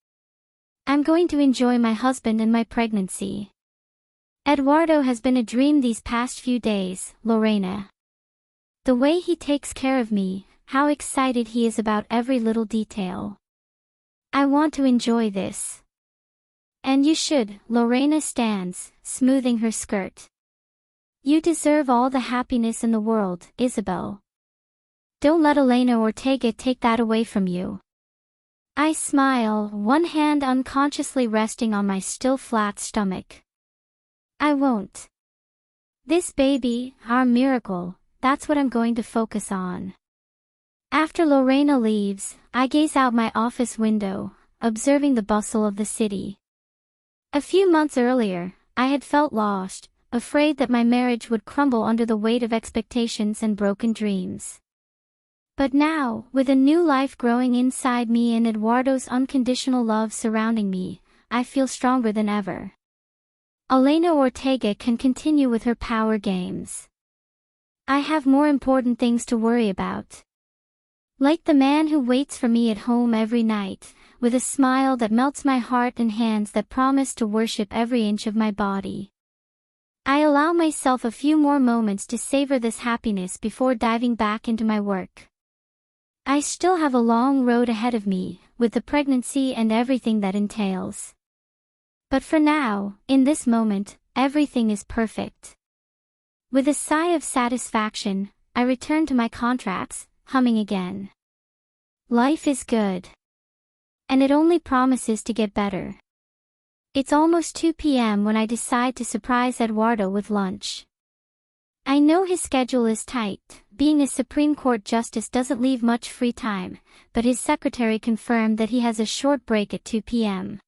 Speaker 1: I'm going to enjoy my husband and my pregnancy. Eduardo has been a dream these past few days, Lorena. The way he takes care of me, how excited he is about every little detail. I want to enjoy this. And you should. Lorena stands, smoothing her skirt. You deserve all the happiness in the world, Isabel. Don't let Elena Ortega take that away from you. I smile, one hand unconsciously resting on my still flat stomach. I won't. This baby, our miracle, that's what I'm going to focus on. After Lorena leaves, I gaze out my office window, observing the bustle of the city. A few months earlier, I had felt lost, afraid that my marriage would crumble under the weight of expectations and broken dreams. But now, with a new life growing inside me and Eduardo's unconditional love surrounding me, I feel stronger than ever. Elena Ortega can continue with her power games. I have more important things to worry about. Like the man who waits for me at home every night, with a smile that melts my heart and hands that promise to worship every inch of my body. I allow myself a few more moments to savor this happiness before diving back into my work. I still have a long road ahead of me, with the pregnancy and everything that entails. But for now, in this moment, everything is perfect. With a sigh of satisfaction, I return to my contracts, humming again. Life is good. And it only promises to get better. It's almost 2 p.m. when I decide to surprise Eduardo with lunch. I know his schedule is tight, being a Supreme Court justice doesn't leave much free time, but his secretary confirmed that he has a short break at 2 p.m.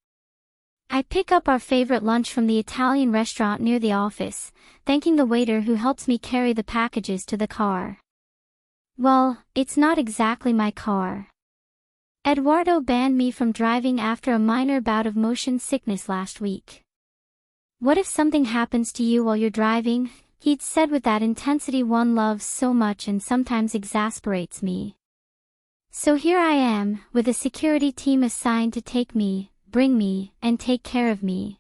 Speaker 1: I pick up our favorite lunch from the Italian restaurant near the office, thanking the waiter who helps me carry the packages to the car. Well, it's not exactly my car. Eduardo banned me from driving after a minor bout of motion sickness last week. What if something happens to you while you're driving? He'd said with that intensity one loves so much and sometimes exasperates me. So here I am, with a security team assigned to take me, bring me, and take care of me.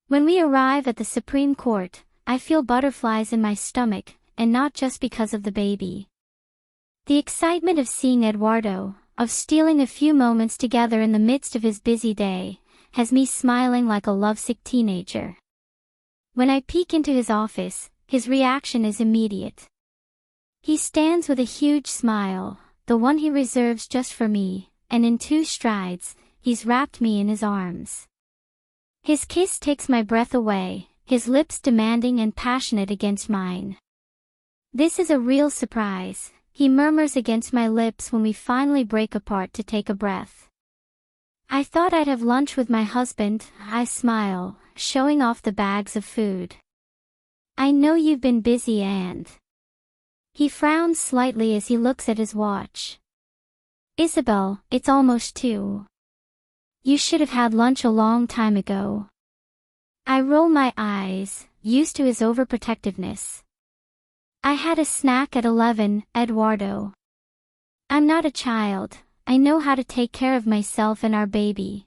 Speaker 1: When we arrive at the Supreme Court, I feel butterflies in my stomach, and not just because of the baby. The excitement of seeing Eduardo, of stealing a few moments together in the midst of his busy day, has me smiling like a lovesick teenager. When I peek into his office, his reaction is immediate. He stands with a huge smile, the one he reserves just for me, and in 2 strides, he's wrapped me in his arms. His kiss takes my breath away, his lips demanding and passionate against mine. This is a real surprise, he murmurs against my lips when we finally break apart to take a breath. I thought I'd have lunch with my husband, I smile, showing off the bags of food. I know you've been busy and... He frowns slightly as he looks at his watch. Isabel, it's almost 2. You should have had lunch a long time ago. I roll my eyes, used to his overprotectiveness. I had a snack at 11, Eduardo. I'm not a child, I know how to take care of myself and our baby.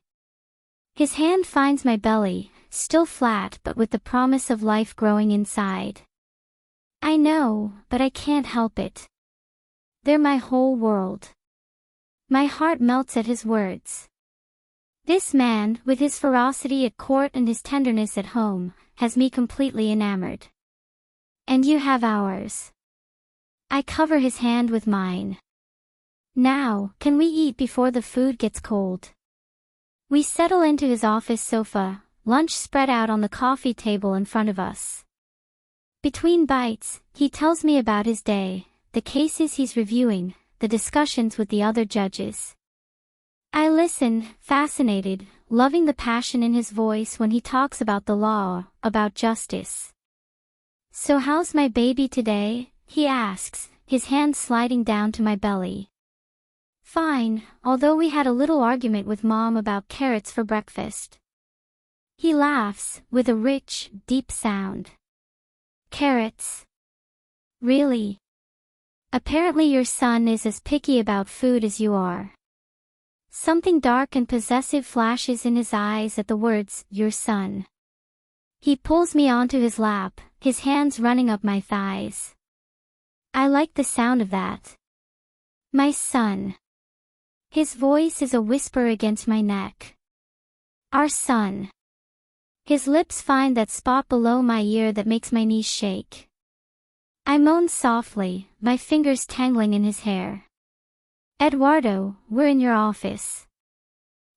Speaker 1: His hand finds my belly, still flat but with the promise of life growing inside. I know, but I can't help it. They're my whole world. My heart melts at his words. This man, with his ferocity at court and his tenderness at home, has me completely enamored. And you have ours. I cover his hand with mine. Now, can we eat before the food gets cold? We settle into his office sofa, lunch spread out on the coffee table in front of us. Between bites, he tells me about his day, the cases he's reviewing, the discussions with the other judges. I listen, fascinated, loving the passion in his voice when he talks about the law, about justice. So how's my baby today? He asks, his hand sliding down to my belly. Fine, although we had a little argument with Mom about carrots for breakfast. He laughs, with a rich, deep sound. Carrots? Really? Apparently your son is as picky about food as you are. Something dark and possessive flashes in his eyes at the words, your son. He pulls me onto his lap, his hands running up my thighs. I like the sound of that. My son. His voice is a whisper against my neck. Our son. His lips find that spot below my ear that makes my knees shake. I moan softly, my fingers tangling in his hair. Eduardo, we're in your office.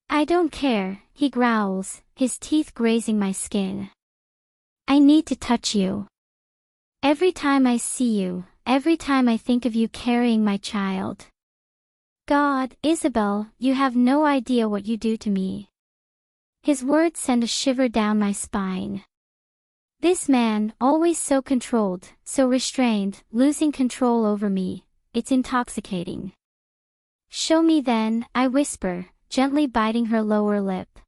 Speaker 1: I don't care, he growls, his teeth grazing my skin. I need to touch you. Every time I see you, every time I think of you carrying my child. God, Isabel, you have no idea what you do to me. His words send a shiver down my spine. This man, always so controlled, so restrained, losing control over me, it's intoxicating. Show me then, I whisper, gently biting her lower lip.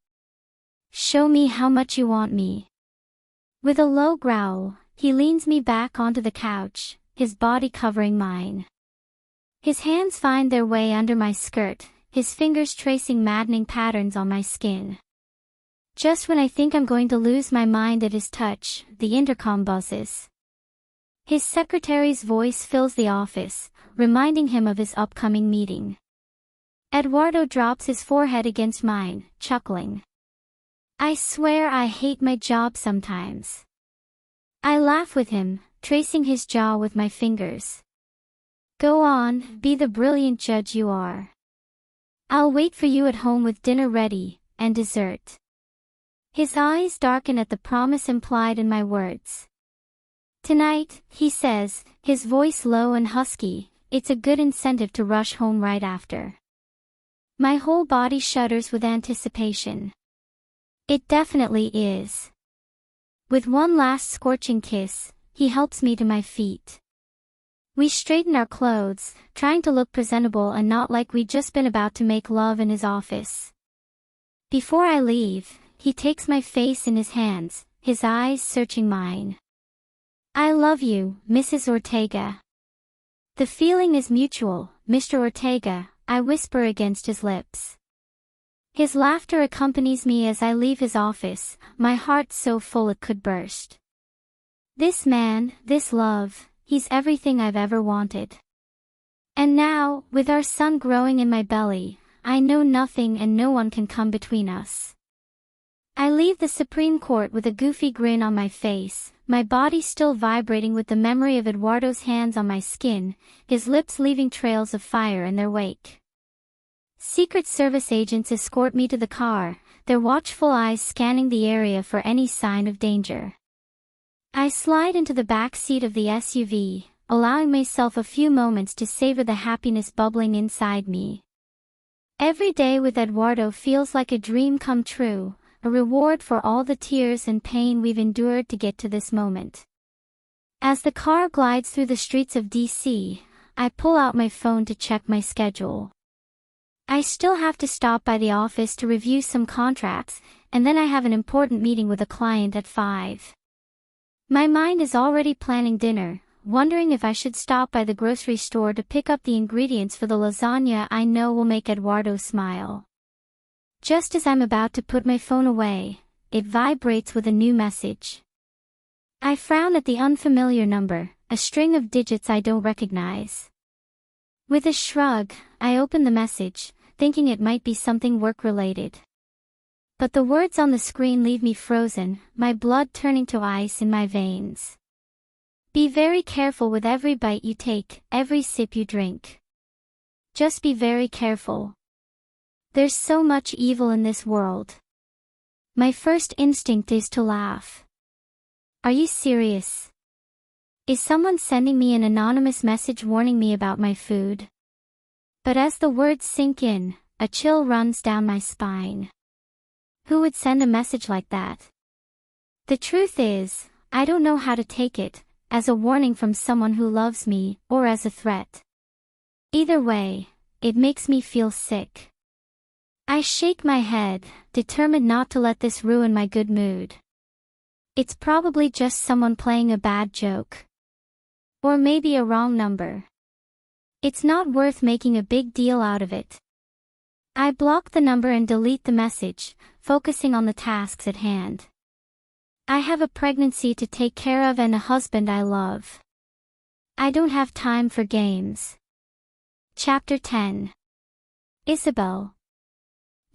Speaker 1: Show me how much you want me. With a low growl, he leans me back onto the couch, his body covering mine. His hands find their way under my skirt, his fingers tracing maddening patterns on my skin. Just when I think I'm going to lose my mind at his touch, the intercom buzzes. His secretary's voice fills the office, reminding him of his upcoming meeting. Eduardo drops his forehead against mine, chuckling. I swear I hate my job sometimes. I laugh with him, tracing his jaw with my fingers. Go on, be the brilliant judge you are. I'll wait for you at home with dinner ready, and dessert. His eyes darken at the promise implied in my words. Tonight, he says, his voice low and husky, it's a good incentive to rush home right after. My whole body shudders with anticipation. It definitely is. With one last scorching kiss, he helps me to my feet. We straighten our clothes, trying to look presentable and not like we'd just been about to make love in his office. Before I leave, he takes my face in his hands, his eyes searching mine. I love you, Mrs. Ortega. The feeling is mutual, Mr. Ortega, I whisper against his lips. His laughter accompanies me as I leave his office, my heart so full it could burst. This man, this love, he's everything I've ever wanted. And now, with our son growing in my belly, I know nothing and no one can come between us. I leave the Supreme Court with a goofy grin on my face, my body still vibrating with the memory of Eduardo's hands on my skin, his lips leaving trails of fire in their wake. Secret Service agents escort me to the car, their watchful eyes scanning the area for any sign of danger. I slide into the back seat of the SUV, allowing myself a few moments to savor the happiness bubbling inside me. Every day with Eduardo feels like a dream come true, a reward for all the tears and pain we've endured to get to this moment. As the car glides through the streets of DC, I pull out my phone to check my schedule. I still have to stop by the office to review some contracts, and then I have an important meeting with a client at 5. My mind is already planning dinner, wondering if I should stop by the grocery store to pick up the ingredients for the lasagna I know will make Eduardo smile. Just as I'm about to put my phone away, it vibrates with a new message. I frown at the unfamiliar number, a string of digits I don't recognize. With a shrug, I open the message, thinking it might be something work-related. But the words on the screen leave me frozen, my blood turning to ice in my veins. Be very careful with every bite you take, every sip you drink. Just be very careful. There's so much evil in this world. My first instinct is to laugh. Are you serious? Is someone sending me an anonymous message warning me about my food? But as the words sink in, a chill runs down my spine. Who would send a message like that? The truth is, I don't know how to take it, as a warning from someone who loves me, or as a threat. Either way, it makes me feel sick. I shake my head, determined not to let this ruin my good mood. It's probably just someone playing a bad joke. Or maybe a wrong number. It's not worth making a big deal out of it. I block the number and delete the message, focusing on the tasks at hand. I have a pregnancy to take care of and a husband I love. I don't have time for games. Chapter 10. Isabel.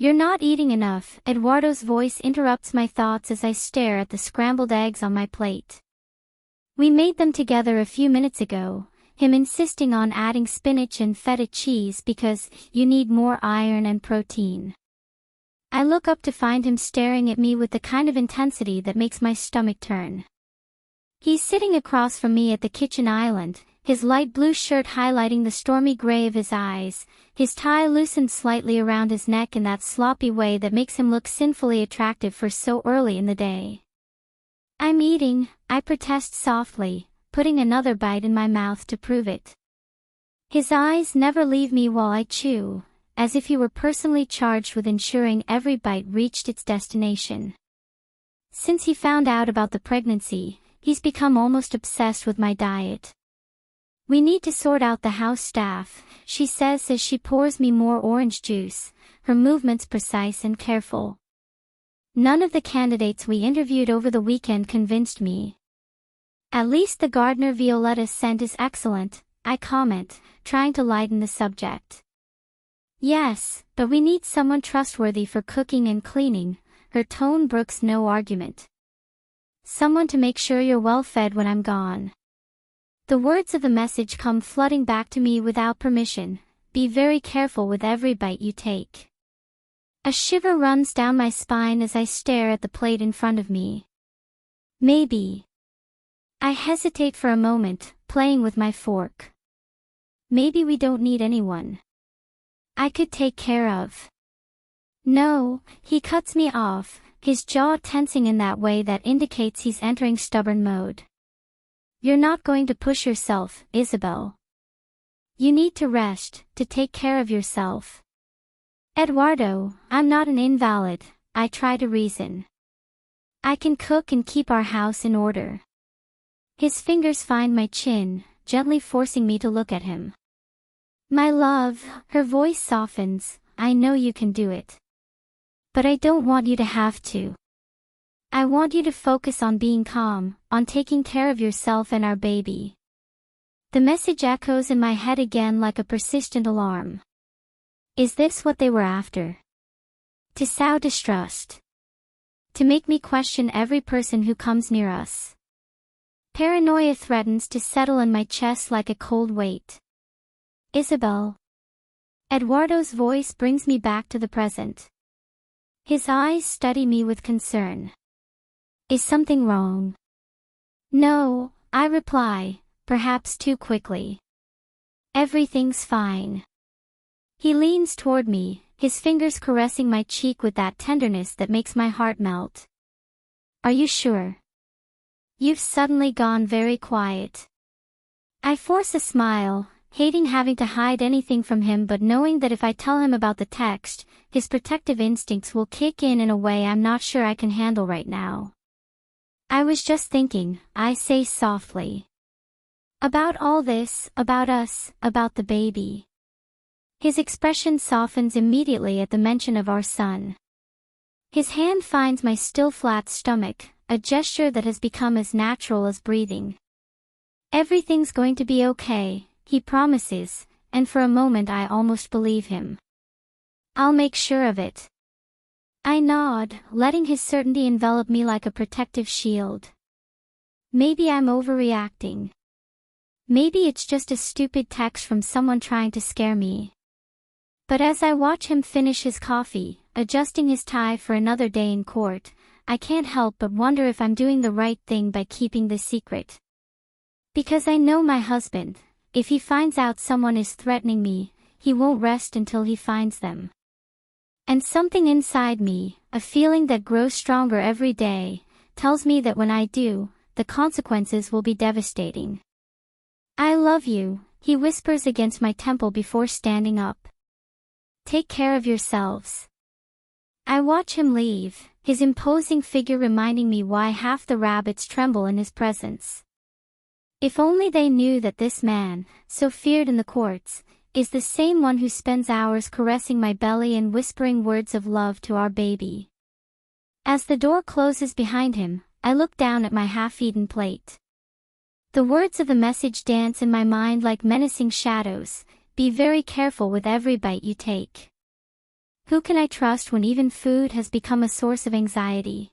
Speaker 1: You're not eating enough. Eduardo's voice interrupts my thoughts as I stare at the scrambled eggs on my plate. We made them together a few minutes ago, him insisting on adding spinach and feta cheese because you need more iron and protein. I look up to find him staring at me with the kind of intensity that makes my stomach turn. He's sitting across from me at the kitchen island, his light blue shirt highlighting the stormy gray of his eyes, his tie loosened slightly around his neck in that sloppy way that makes him look sinfully attractive for so early in the day. I'm eating, I protest softly, putting another bite in my mouth to prove it. His eyes never leave me while I chew, as if he were personally charged with ensuring every bite reached its destination. Since he found out about the pregnancy, he's become almost obsessed with my diet. We need to sort out the house staff, she says as she pours me more orange juice, her movements precise and careful. None of the candidates we interviewed over the weekend convinced me. At least the gardener Violetta sent is excellent, I comment, trying to lighten the subject. Yes, but we need someone trustworthy for cooking and cleaning, her tone brooks no argument. Someone to make sure you're well fed when I'm gone. The words of the message come flooding back to me without permission. Be very careful with every bite you take. A shiver runs down my spine as I stare at the plate in front of me. Maybe. I hesitate for a moment, playing with my fork. Maybe we don't need anyone. I could take care of. No, he cuts me off, his jaw tensing in that way that indicates he's entering stubborn mode. You're not going to push yourself, Isabel. You need to rest, to take care of yourself. Eduardo, I'm not an invalid, I try to reason. I can cook and keep our house in order. His fingers find my chin, gently forcing me to look at him. My love, her voice softens, I know you can do it. But I don't want you to have to. I want you to focus on being calm, on taking care of yourself and our baby. The message echoes in my head again like a persistent alarm. Is this what they were after? To sow distrust. to make me question every person who comes near us. Paranoia threatens to settle in my chest like a cold weight. Isabel. Eduardo's voice brings me back to the present. His eyes study me with concern. Is something wrong? No, I reply, perhaps too quickly. Everything's fine. He leans toward me, his fingers caressing my cheek with that tenderness that makes my heart melt. Are you sure? You've suddenly gone very quiet. I force a smile, hating having to hide anything from him but knowing that if I tell him about the text, his protective instincts will kick in a way I'm not sure I can handle right now. I was just thinking, I say softly. About all this, about us, about the baby. His expression softens immediately at the mention of our son. His hand finds my still flat stomach, a gesture that has become as natural as breathing. Everything's going to be okay, he promises, and for a moment I almost believe him. I'll make sure of it. I nod, letting his certainty envelop me like a protective shield. Maybe I'm overreacting. Maybe it's just a stupid text from someone trying to scare me. But as I watch him finish his coffee, adjusting his tie for another day in court, I can't help but wonder if I'm doing the right thing by keeping this secret. Because I know my husband, if he finds out someone is threatening me, he won't rest until he finds them. And something inside me, a feeling that grows stronger every day, tells me that when I do, the consequences will be devastating. I love you, he whispers against my temple before standing up. Take care of yourselves. I watch him leave, his imposing figure reminding me why half the rabbits tremble in his presence. If only they knew that this man, so feared in the courts, is the same one who spends hours caressing my belly and whispering words of love to our baby. As the door closes behind him, I look down at my half-eaten plate. The words of the message dance in my mind like menacing shadows. Be very careful with every bite you take. Who can I trust when even food has become a source of anxiety?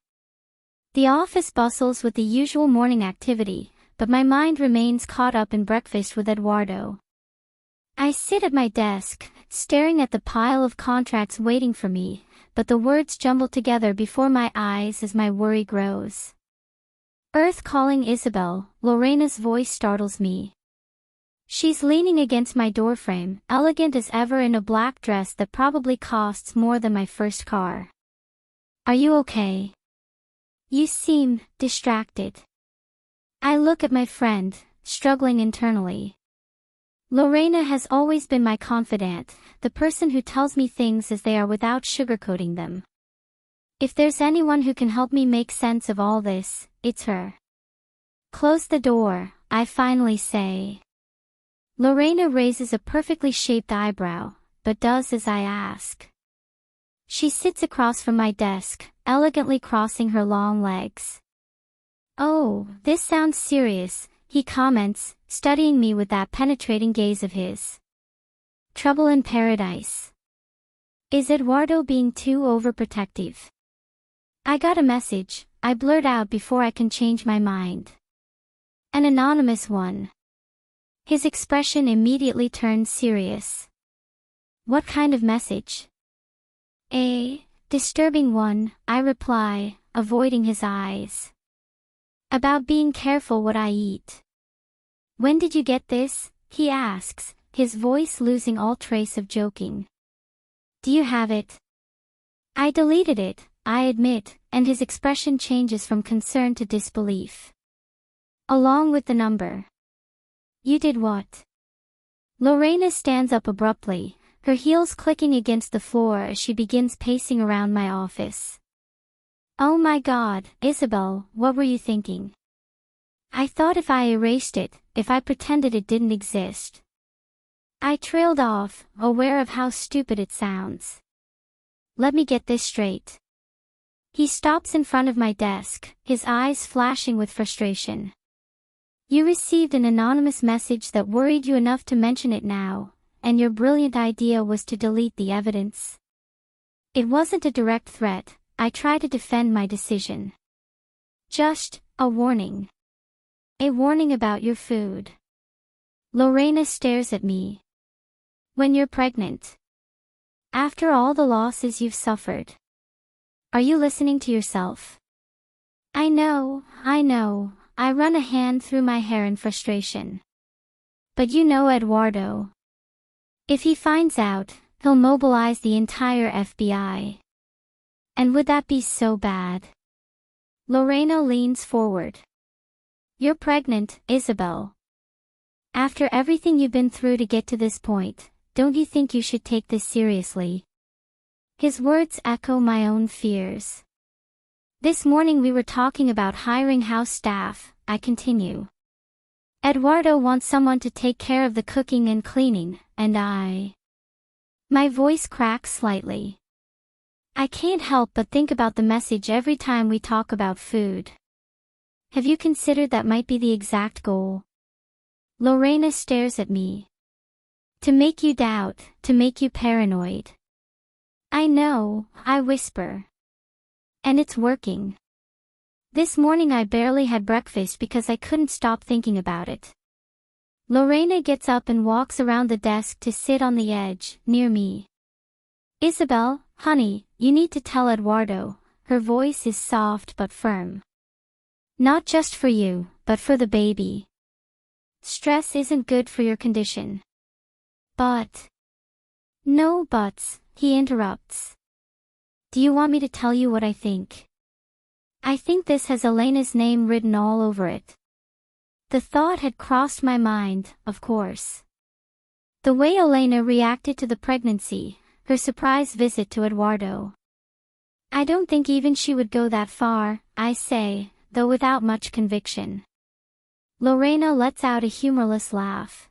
Speaker 1: The office bustles with the usual morning activity, but my mind remains caught up in breakfast with Eduardo. I sit at my desk, staring at the pile of contracts waiting for me, but the words jumble together before my eyes as my worry grows. Earth calling Isabel, Lorena's voice startles me. She's leaning against my doorframe, elegant as ever in a black dress that probably costs more than my first car. Are you okay? You seem distracted. I look at my friend, struggling internally. Lorena has always been my confidant, the person who tells me things as they are without sugarcoating them. If there's anyone who can help me make sense of all this, it's her. Close the door, I finally say. Lorena raises a perfectly shaped eyebrow, but does as I ask. She sits across from my desk, elegantly crossing her long legs. Oh, this sounds serious, he comments, studying me with that penetrating gaze of his. Trouble in paradise. Is Eduardo being too overprotective? I got a message, I blurt out before I can change my mind. An anonymous one. His expression immediately turns serious. What kind of message? A disturbing one, I reply, avoiding his eyes. About being careful what I eat. When did you get this? He asks, his voice losing all trace of joking. Do you have it? I deleted it, I admit, and his expression changes from concern to disbelief. Along with the number. You did what? Lorena stands up abruptly, her heels clicking against the floor as she begins pacing around my office. Oh my God, Isabel, what were you thinking? I thought if I erased it, if I pretended it didn't exist. I trailed off, aware of how stupid it sounds. Let me get this straight. He stops in front of my desk, his eyes flashing with frustration. You received an anonymous message that worried you enough to mention it now, and your brilliant idea was to delete the evidence. It wasn't a direct threat, I try to defend my decision. Just a warning. A warning about your food. Lorena stares at me. When you're pregnant. After all the losses you've suffered. Are you listening to yourself? I know. I run a hand through my hair in frustration. But you know Eduardo. If he finds out, he'll mobilize the entire FBI. And would that be so bad? Lorena leans forward. You're pregnant, Isabel. After everything you've been through to get to this point, don't you think you should take this seriously? His words echo my own fears. This morning we were talking about hiring house staff, I continue. Eduardo wants someone to take care of the cooking and cleaning, and My voice cracks slightly. I can't help but think about the message every time we talk about food. Have you considered that might be the exact goal? Lorena stares at me. To make you doubt, to make you paranoid. I know, I whisper. And it's working. This morning I barely had breakfast because I couldn't stop thinking about it. Lorena gets up and walks around the desk to sit on the edge, near me. Isabel, honey, you need to tell Eduardo. Her voice is soft but firm. Not just for you, but for the baby. Stress isn't good for your condition. But... No buts, he interrupts. Do you want me to tell you what I think? I think this has Elena's name written all over it. The thought had crossed my mind, of course. The way Elena reacted to the pregnancy, her surprise visit to Eduardo. I don't think even she would go that far, I say, though without much conviction. Lorena lets out a humorless laugh.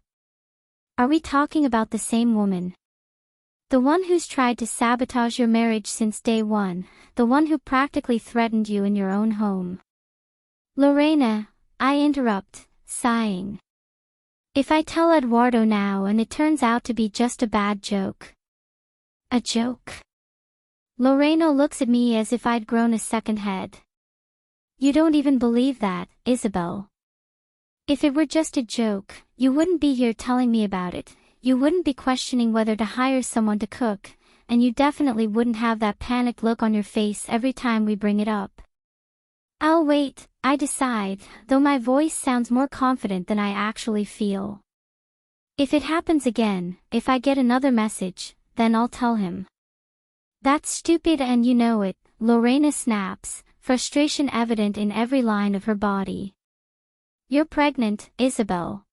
Speaker 1: Are we talking about the same woman? The one who's tried to sabotage your marriage since day one, the one who practically threatened you in your own home. Lorena, I interrupt, sighing. If I tell Eduardo now and it turns out to be just a bad joke. A joke? Lorena looks at me as if I'd grown a second head. You don't even believe that, Isabel. If it were just a joke, you wouldn't be here telling me about it, you wouldn't be questioning whether to hire someone to cook, and you definitely wouldn't have that panicked look on your face every time we bring it up. I'll wait, I decide, though my voice sounds more confident than I actually feel. If it happens again, if I get another message, then I'll tell him. That's stupid and you know it, Lorena snaps, frustration evident in every line of her body. You're pregnant, Isabel.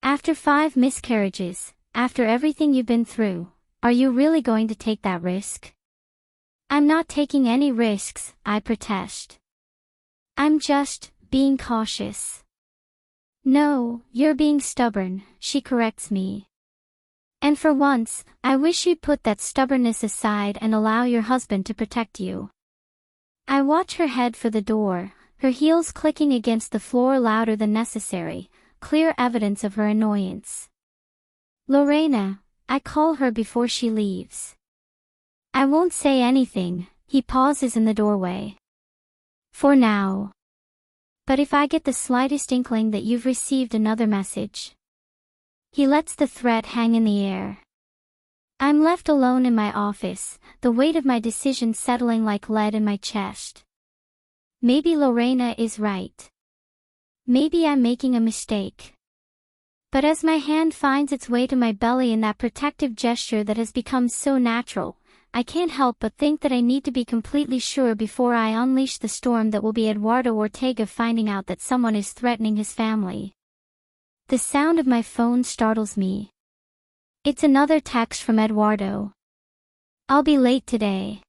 Speaker 1: After 5 miscarriages, after everything you've been through, are you really going to take that risk? I'm not taking any risks, I protest. I'm just being cautious. No, you're being stubborn, she corrects me. And for once, I wish you'd put that stubbornness aside and allow your husband to protect you. I watch her head for the door, her heels clicking against the floor louder than necessary, clear evidence of her annoyance. Lorena, I call her before she leaves. I won't say anything, he pauses in the doorway. For now. But if I get the slightest inkling that you've received another message. He lets the threat hang in the air. I'm left alone in my office, the weight of my decision settling like lead in my chest. Maybe Lorena is right. Maybe I'm making a mistake. But as my hand finds its way to my belly in that protective gesture that has become so natural, I can't help but think that I need to be completely sure before I unleash the storm that will be Eduardo Ortega finding out that someone is threatening his family. The sound of my phone startles me. It's another text from Eduardo. I'll be late today.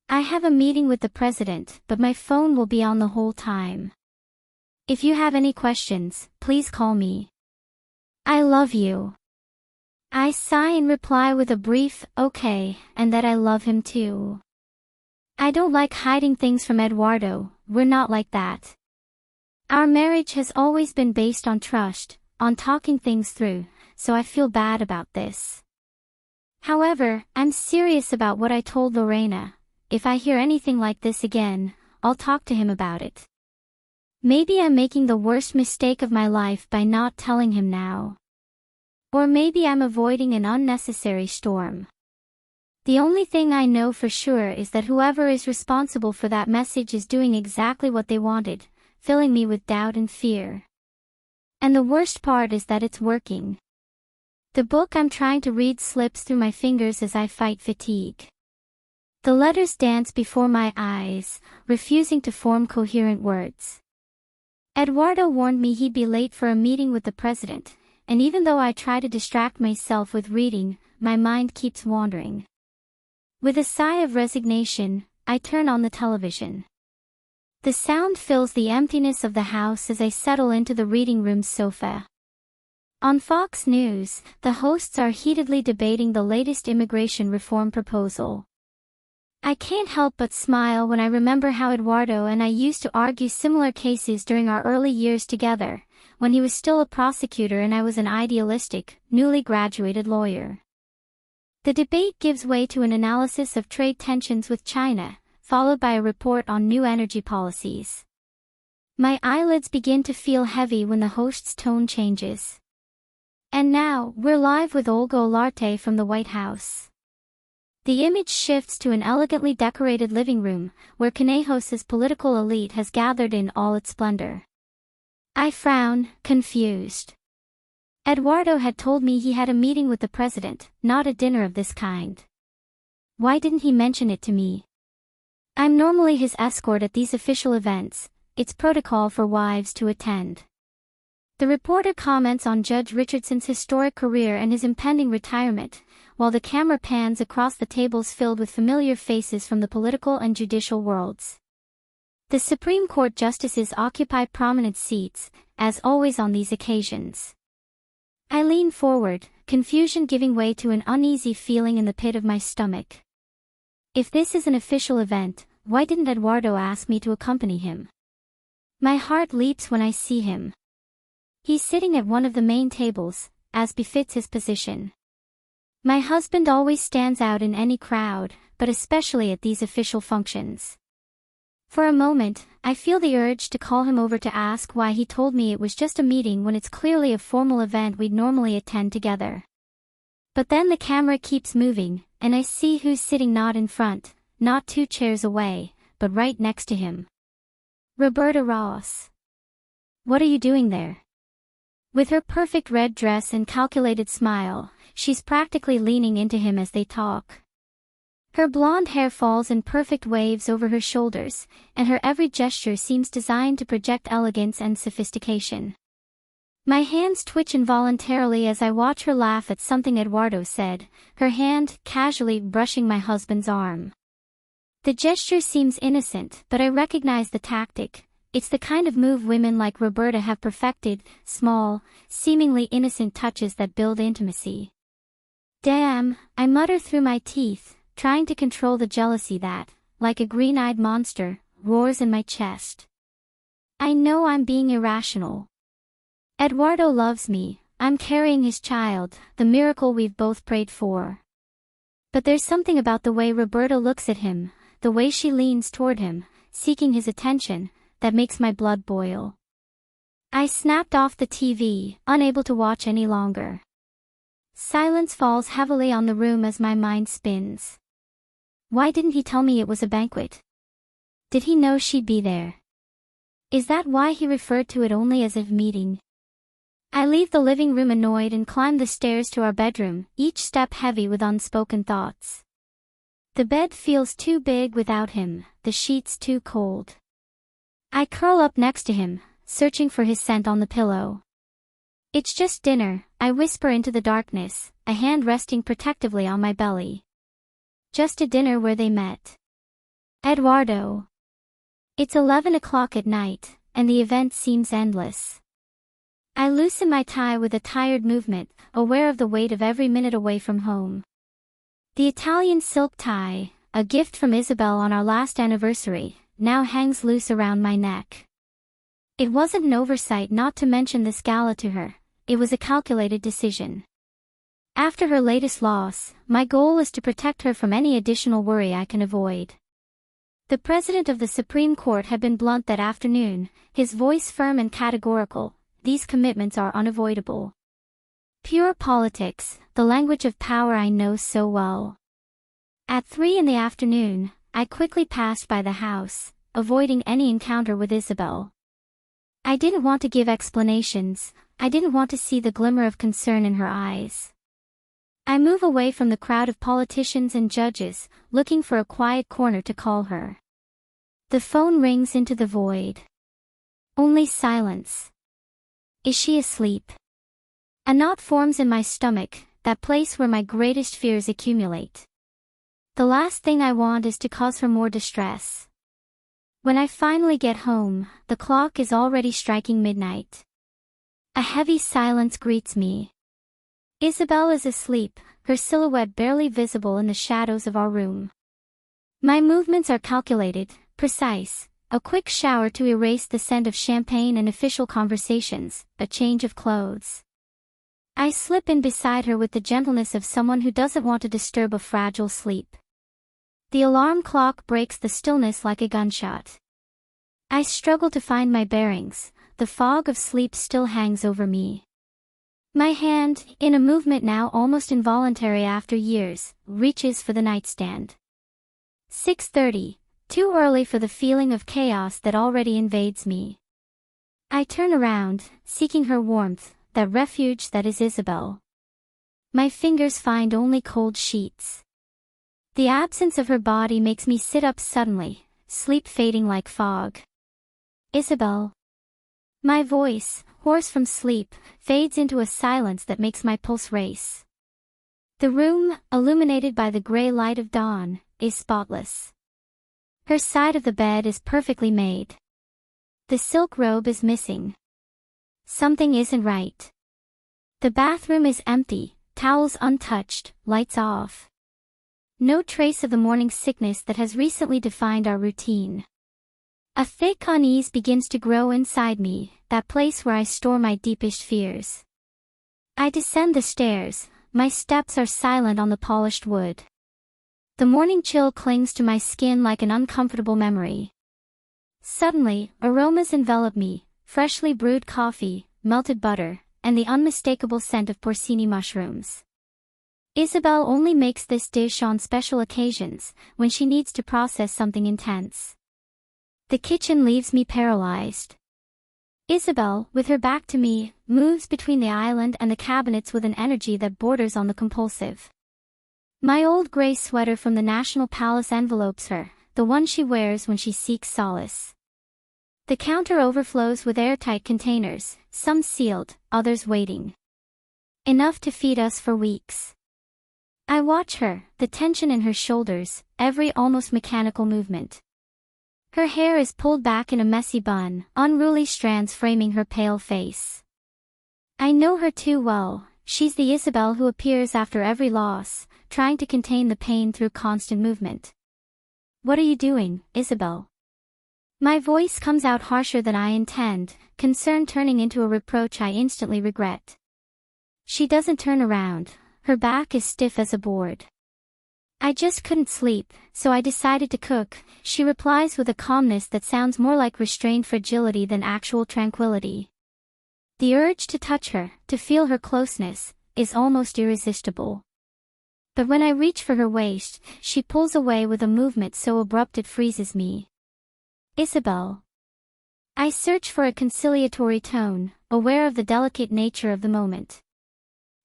Speaker 1: I have a meeting with the president, but my phone will be on the whole time. If you have any questions, please call me. I love you. I sigh and reply with a brief, okay, and that I love him too. I don't like hiding things from Eduardo, we're not like that. Our marriage has always been based on trust, on talking things through, so I feel bad about this. However, I'm serious about what I told Lorena. if I hear anything like this again, I'll talk to him about it. Maybe I'm making the worst mistake of my life by not telling him now. Or maybe I'm avoiding an unnecessary storm. The only thing I know for sure is that whoever is responsible for that message is doing exactly what they wanted, filling me with doubt and fear. And the worst part is that it's working. The book I'm trying to read slips through my fingers as I fight fatigue. The letters dance before my eyes, refusing to form coherent words. Eduardo warned me he'd be late for a meeting with the president, and even though I try to distract myself with reading, my mind keeps wandering. With a sigh of resignation, I turn on the television. The sound fills the emptiness of the house as I settle into the reading room's sofa. On Fox News, the hosts are heatedly debating the latest immigration reform proposal. I can't help but smile when I remember how Eduardo and I used to argue similar cases during our early years together, when he was still a prosecutor and I was an idealistic, newly graduated lawyer. The debate gives way to an analysis of trade tensions with China, followed by a report on new energy policies. My eyelids begin to feel heavy when the host's tone changes. And now, we're live with Olga Olarte from the White House. The image shifts to an elegantly decorated living room, where Conejos's political elite has gathered in all its splendor. I frown, confused. Eduardo had told me he had a meeting with the president, not a dinner of this kind. Why didn't he mention it to me? I'm normally his escort at these official events, it's protocol for wives to attend. The reporter comments on Judge Richardson's historic career and his impending retirement, while the camera pans across the tables filled with familiar faces from the political and judicial worlds. The Supreme Court justices occupy prominent seats, as always on these occasions. I lean forward, confusion giving way to an uneasy feeling in the pit of my stomach. If this is an official event, why didn't Eduardo ask me to accompany him? My heart leaps when I see him. He's sitting at one of the main tables, as befits his position. My husband always stands out in any crowd, but especially at these official functions. For a moment, I feel the urge to call him over to ask why he told me it was just a meeting when it's clearly a formal event we'd normally attend together. But then the camera keeps moving, and I see who's sitting not in front, not 2 chairs away, but right next to him. Roberta Ross. What are you doing there? With her perfect red dress and calculated smile, she's practically leaning into him as they talk. Her blonde hair falls in perfect waves over her shoulders, and her every gesture seems designed to project elegance and sophistication. My hands twitch involuntarily as I watch her laugh at something Eduardo said, her hand casually brushing my husband's arm. The gesture seems innocent, but I recognize the tactic. It's the kind of move women like Roberta have perfected, small, seemingly innocent touches that build intimacy. Damn, I mutter through my teeth, trying to control the jealousy that, like a green-eyed monster, roars in my chest. I know I'm being irrational. Eduardo loves me, I'm carrying his child, the miracle we've both prayed for. But there's something about the way Roberta looks at him, the way she leans toward him, seeking his attention, that makes my blood boil. I snapped off the TV, unable to watch any longer. Silence falls heavily on the room as my mind spins. Why didn't he tell me it was a banquet? Did he know she'd be there? Is that why he referred to it only as a meeting? I leave the living room annoyed and climb the stairs to our bedroom, each step heavy with unspoken thoughts. The bed feels too big without him, the sheets too cold. I curl up next to him, searching for his scent on the pillow. It's just dinner, I whisper into the darkness, a hand resting protectively on my belly. Just a dinner where they met. Eduardo. It's 11 o'clock at night, and the event seems endless. I loosen my tie with a tired movement, aware of the weight of every minute away from home. The Italian silk tie, a gift from Isabel on our last anniversary, now hangs loose around my neck. It wasn't an oversight not to mention this gala to her, it was a calculated decision. After her latest loss, my goal is to protect her from any additional worry I can avoid. The president of the Supreme Court had been blunt that afternoon, his voice firm and categorical. These commitments are unavoidable. Pure politics, the language of power I know so well. At 3 in the afternoon, I quickly passed by the house, avoiding any encounter with Isabel. I didn't want to give explanations, I didn't want to see the glimmer of concern in her eyes. I move away from the crowd of politicians and judges, looking for a quiet corner to call her. The phone rings into the void. Only silence. Is she asleep? A knot forms in my stomach, that place where my greatest fears accumulate. The last thing I want is to cause her more distress. When I finally get home, the clock is already striking midnight. A heavy silence greets me. Isabel is asleep, her silhouette barely visible in the shadows of our room. My movements are calculated, precise, a quick shower to erase the scent of champagne and official conversations, a change of clothes. I slip in beside her with the gentleness of someone who doesn't want to disturb a fragile sleep. The alarm clock breaks the stillness like a gunshot. I struggle to find my bearings, the fog of sleep still hangs over me. My hand, in a movement now almost involuntary after years, reaches for the nightstand. 6:30, too early for the feeling of chaos that already invades me. I turn around, seeking her warmth, that refuge that is Isabel. My fingers find only cold sheets. The absence of her body makes me sit up suddenly, sleep fading like fog. Isabel. My voice, hoarse from sleep, fades into a silence that makes my pulse race. The room, illuminated by the gray light of dawn, is spotless. Her side of the bed is perfectly made. The silk robe is missing. Something isn't right. The bathroom is empty, towels untouched, lights off. No trace of the morning sickness that has recently defined our routine. A thick unease begins to grow inside me, that place where I store my deepest fears. I descend the stairs, my steps are silent on the polished wood. The morning chill clings to my skin like an uncomfortable memory. Suddenly, aromas envelop me, freshly brewed coffee, melted butter, and the unmistakable scent of porcini mushrooms. Isabel only makes this dish on special occasions, when she needs to process something intense. The kitchen leaves me paralyzed. Isabel, with her back to me, moves between the island and the cabinets with an energy that borders on the compulsive. My old gray sweater from the National Palace envelopes her, the one she wears when she seeks solace. The counter overflows with airtight containers, some sealed, others waiting. Enough to feed us for weeks. I watch her, the tension in her shoulders, every almost mechanical movement. Her hair is pulled back in a messy bun, unruly strands framing her pale face. I know her too well, she's the Isabel who appears after every loss, trying to contain the pain through constant movement. What are you doing, Isabel? My voice comes out harsher than I intend, concern turning into a reproach I instantly regret. She doesn't turn around. Her back is stiff as a board. I just couldn't sleep, so I decided to cook, she replies with a calmness that sounds more like restrained fragility than actual tranquility. The urge to touch her, to feel her closeness, is almost irresistible. But when I reach for her waist, she pulls away with a movement so abrupt it freezes me. Isabel. I search for a conciliatory tone, aware of the delicate nature of the moment.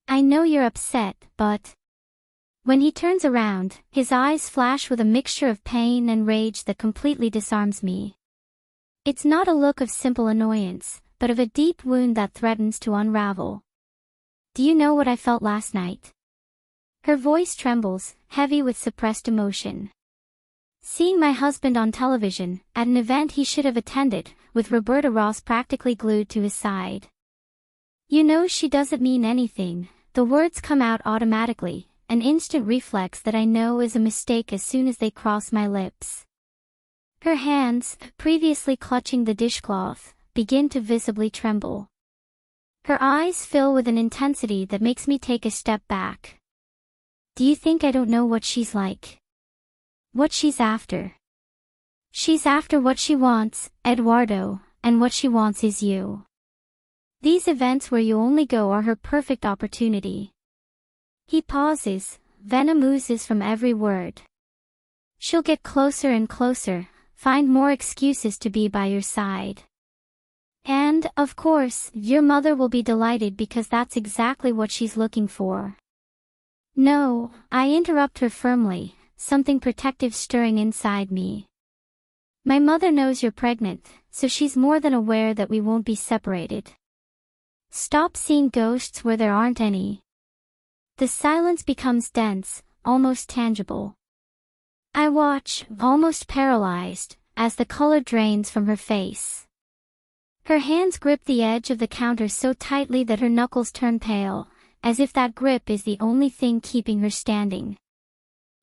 Speaker 1: I know you're upset, but... When he turns around, his eyes flash with a mixture of pain and rage that completely disarms me. It's not a look of simple annoyance, but of a deep wound that threatens to unravel. Do you know what I felt last night? Her voice trembles, heavy with suppressed emotion. Seeing my husband on television, at an event he should have attended, with Roberta Ross practically glued to his side. You know she doesn't mean anything. The words come out automatically, an instant reflex that I know is a mistake as soon as they cross my lips. Her hands, previously clutching the dishcloth, begin to visibly tremble. Her eyes fill with an intensity that makes me take a step back. Do you think I don't know what she's like? What she's after? She's after what she wants, Eduardo, and what she wants is you. These events where you only go are her perfect opportunity. He pauses, venom oozes from every word. She'll get closer and closer, find more excuses to be by your side. And, of course, your mother will be delighted because that's exactly what she's looking for. No, I interrupt her firmly, something protective stirring inside me. My mother knows you're pregnant, so she's more than aware that we won't be separated. Stop seeing ghosts where there aren't any. The silence becomes dense, almost tangible. I watch, almost paralyzed, as the color drains from her face. Her hands grip the edge of the counter so tightly that her knuckles turn pale, as if that grip is the only thing keeping her standing.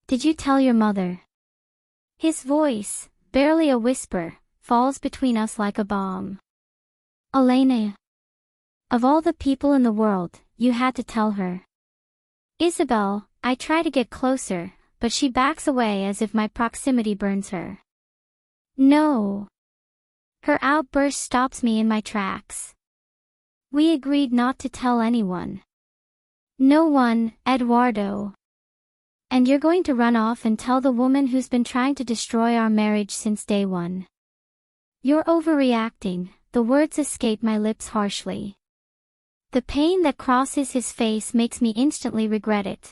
Speaker 1: Did you tell your mother? His voice, barely a whisper, falls between us like a bomb. Elena. Of all the people in the world, you had to tell her. Isabel, I try to get closer, but she backs away as if my proximity burns her. No. Her outburst stops me in my tracks. We agreed not to tell anyone. No one, Eduardo. And you're going to run off and tell the woman who's been trying to destroy our marriage since day one. You're overreacting, the words escape my lips harshly. The pain that crosses his face makes me instantly regret it.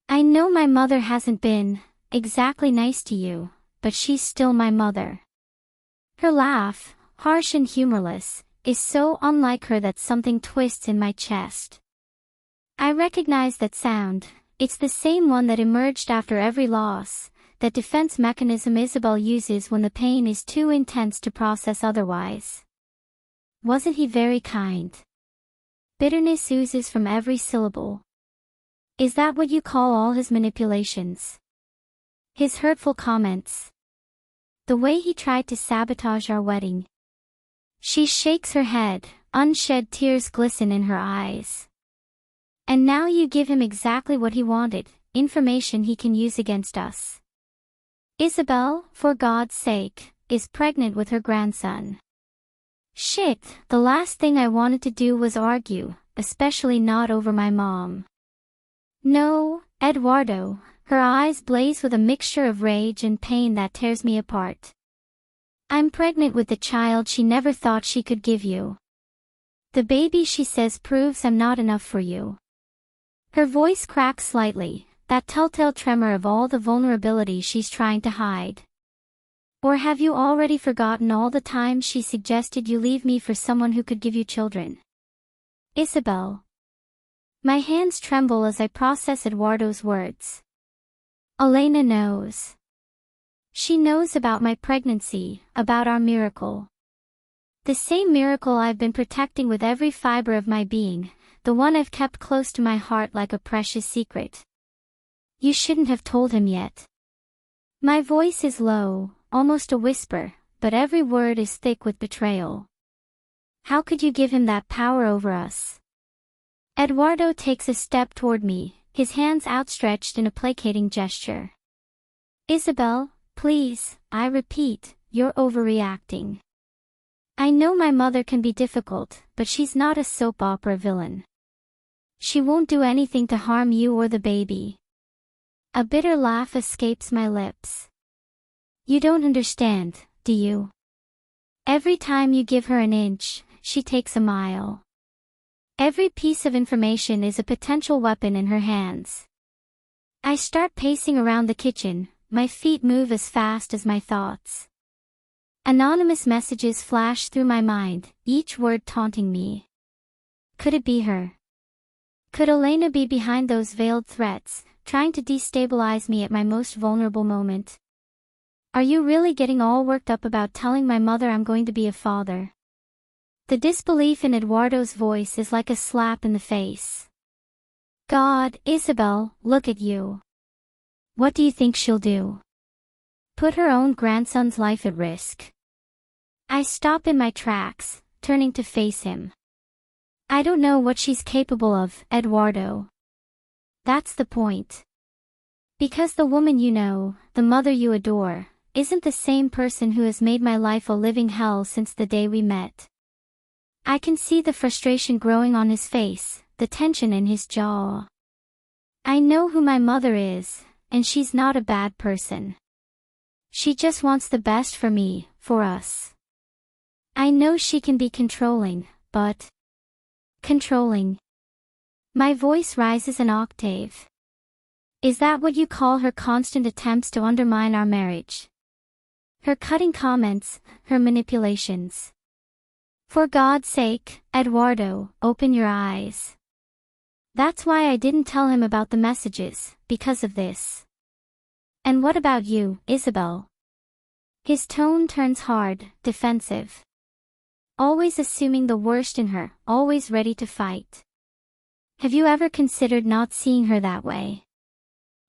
Speaker 1: I know my mother hasn't been exactly nice to you, but she's still my mother. Her laugh, harsh and humorless, is so unlike her that something twists in my chest. I recognize that sound. It's the same one that emerged after every loss, that defense mechanism Isabel uses when the pain is too intense to process otherwise. Wasn't he very kind? Bitterness oozes from every syllable. Is that what you call all his manipulations? His hurtful comments? The way he tried to sabotage our wedding? She shakes her head, unshed tears glisten in her eyes. And now you give him exactly what he wanted, information he can use against us. Isabel, for God's sake, is pregnant with her grandson. Shit, the last thing I wanted to do was argue, especially not over my mom. No, Eduardo, her eyes blaze with a mixture of rage and pain that tears me apart. I'm pregnant with the child she never thought she could give you. The baby she says proves I'm not enough for you. Her voice cracks slightly, that telltale tremor of all the vulnerability she's trying to hide. Or have you already forgotten all the times she suggested you leave me for someone who could give you children? Isabel. My hands tremble as I process Eduardo's words. Elena knows. She knows about my pregnancy, about our miracle. The same miracle I've been protecting with every fiber of my being, the one I've kept close to my heart like a precious secret. You shouldn't have told him yet. My voice is low, almost a whisper, but every word is thick with betrayal. How could you give him that power over us? Eduardo takes a step toward me, his hands outstretched in a placating gesture. Isabel, please, I repeat, you're overreacting. I know my mother can be difficult, but she's not a soap opera villain. She won't do anything to harm you or the baby. A bitter laugh escapes my lips. You don't understand, do you? Every time you give her an inch, she takes a mile. Every piece of information is a potential weapon in her hands. I start pacing around the kitchen, my feet move as fast as my thoughts. Anonymous messages flash through my mind, each word taunting me. Could it be her? Could Elena be behind those veiled threats, trying to destabilize me at my most vulnerable moment? Are you really getting all worked up about telling my mother I'm going to be a father? The disbelief in Eduardo's voice is like a slap in the face. God, Isabel, look at you. What do you think she'll do? Put her own grandson's life at risk. I stop in my tracks, turning to face him. I don't know what she's capable of, Eduardo. That's the point. Because the woman you know, the mother you adore, isn't the same person who has made my life a living hell since the day we met. I can see the frustration growing on his face, the tension in his jaw. I know who my mother is, and she's not a bad person. She just wants the best for me, for us. I know she can be controlling, but... Controlling. My voice rises an octave. Is that what you call her constant attempts to undermine our marriage? Her cutting comments, her manipulations. For God's sake, Eduardo, open your eyes. That's why I didn't tell him about the messages, because of this. And what about you, Isabel? His tone turns hard, defensive. Always assuming the worst in her, always ready to fight. Have you ever considered not seeing her that way?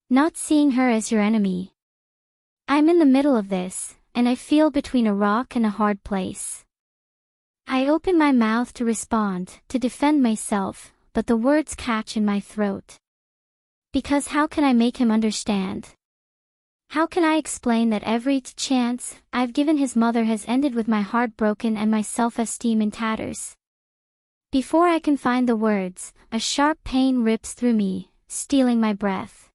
Speaker 1: Not seeing her as your enemy? I'm in the middle of this, and I feel between a rock and a hard place. I open my mouth to respond, to defend myself, but the words catch in my throat. Because how can I make him understand? How can I explain that every chance I've given his mother has ended with my heart broken and my self-esteem in tatters? Before I can find the words, a sharp pain rips through me, stealing my breath.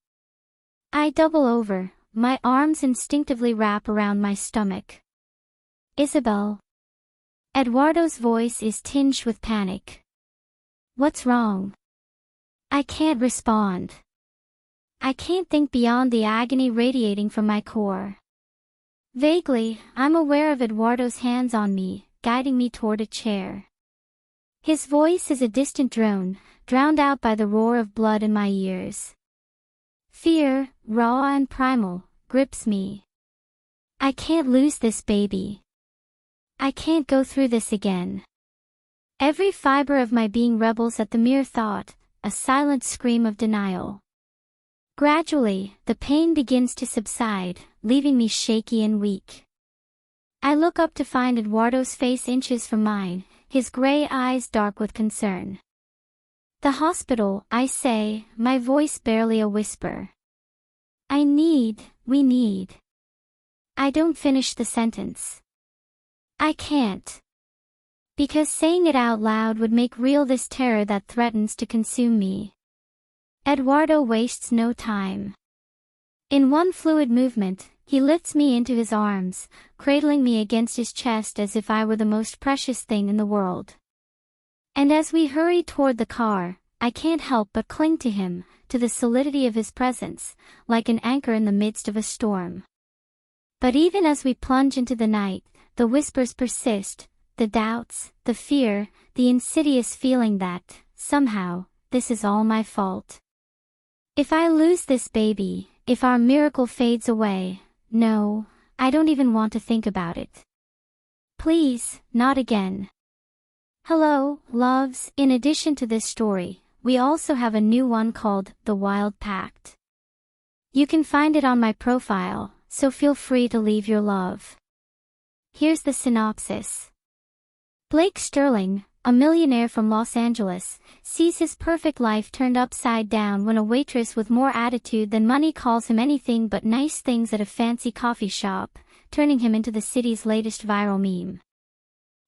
Speaker 1: I double over, my arms instinctively wrap around my stomach. Isabel. Eduardo's voice is tinged with panic. What's wrong? I can't respond. I can't think beyond the agony radiating from my core. Vaguely, I'm aware of Eduardo's hands on me, guiding me toward a chair. His voice is a distant drone, drowned out by the roar of blood in my ears. Fear, raw and primal, grips me. I can't lose this baby. I can't go through this again. Every fiber of my being rebels at the mere thought, a silent scream of denial. Gradually, the pain begins to subside, leaving me shaky and weak. I look up to find Eduardo's face inches from mine, his gray eyes dark with concern. The hospital, I say, my voice barely a whisper. We need. I don't finish the sentence. I can't. Because saying it out loud would make real this terror that threatens to consume me. Eduardo wastes no time. In one fluid movement, he lifts me into his arms, cradling me against his chest as if I were the most precious thing in the world. And as we hurry toward the car, I can't help but cling to him, to the solidity of his presence, like an anchor in the midst of a storm. But even as we plunge into the night, the whispers persist, the doubts, the fear, the insidious feeling that, somehow, this is all my fault. If I lose this baby, if our miracle fades away, no, I don't even want to think about it. Please, not again. Hello, loves, in addition to this story, we also have a new one called The Wild Pact. You can find it on my profile, so feel free to leave your love. Here's the synopsis. Blake Sterling, a millionaire from Los Angeles, sees his perfect life turned upside down when a waitress with more attitude than money calls him anything but nice things at a fancy coffee shop, turning him into the city's latest viral meme.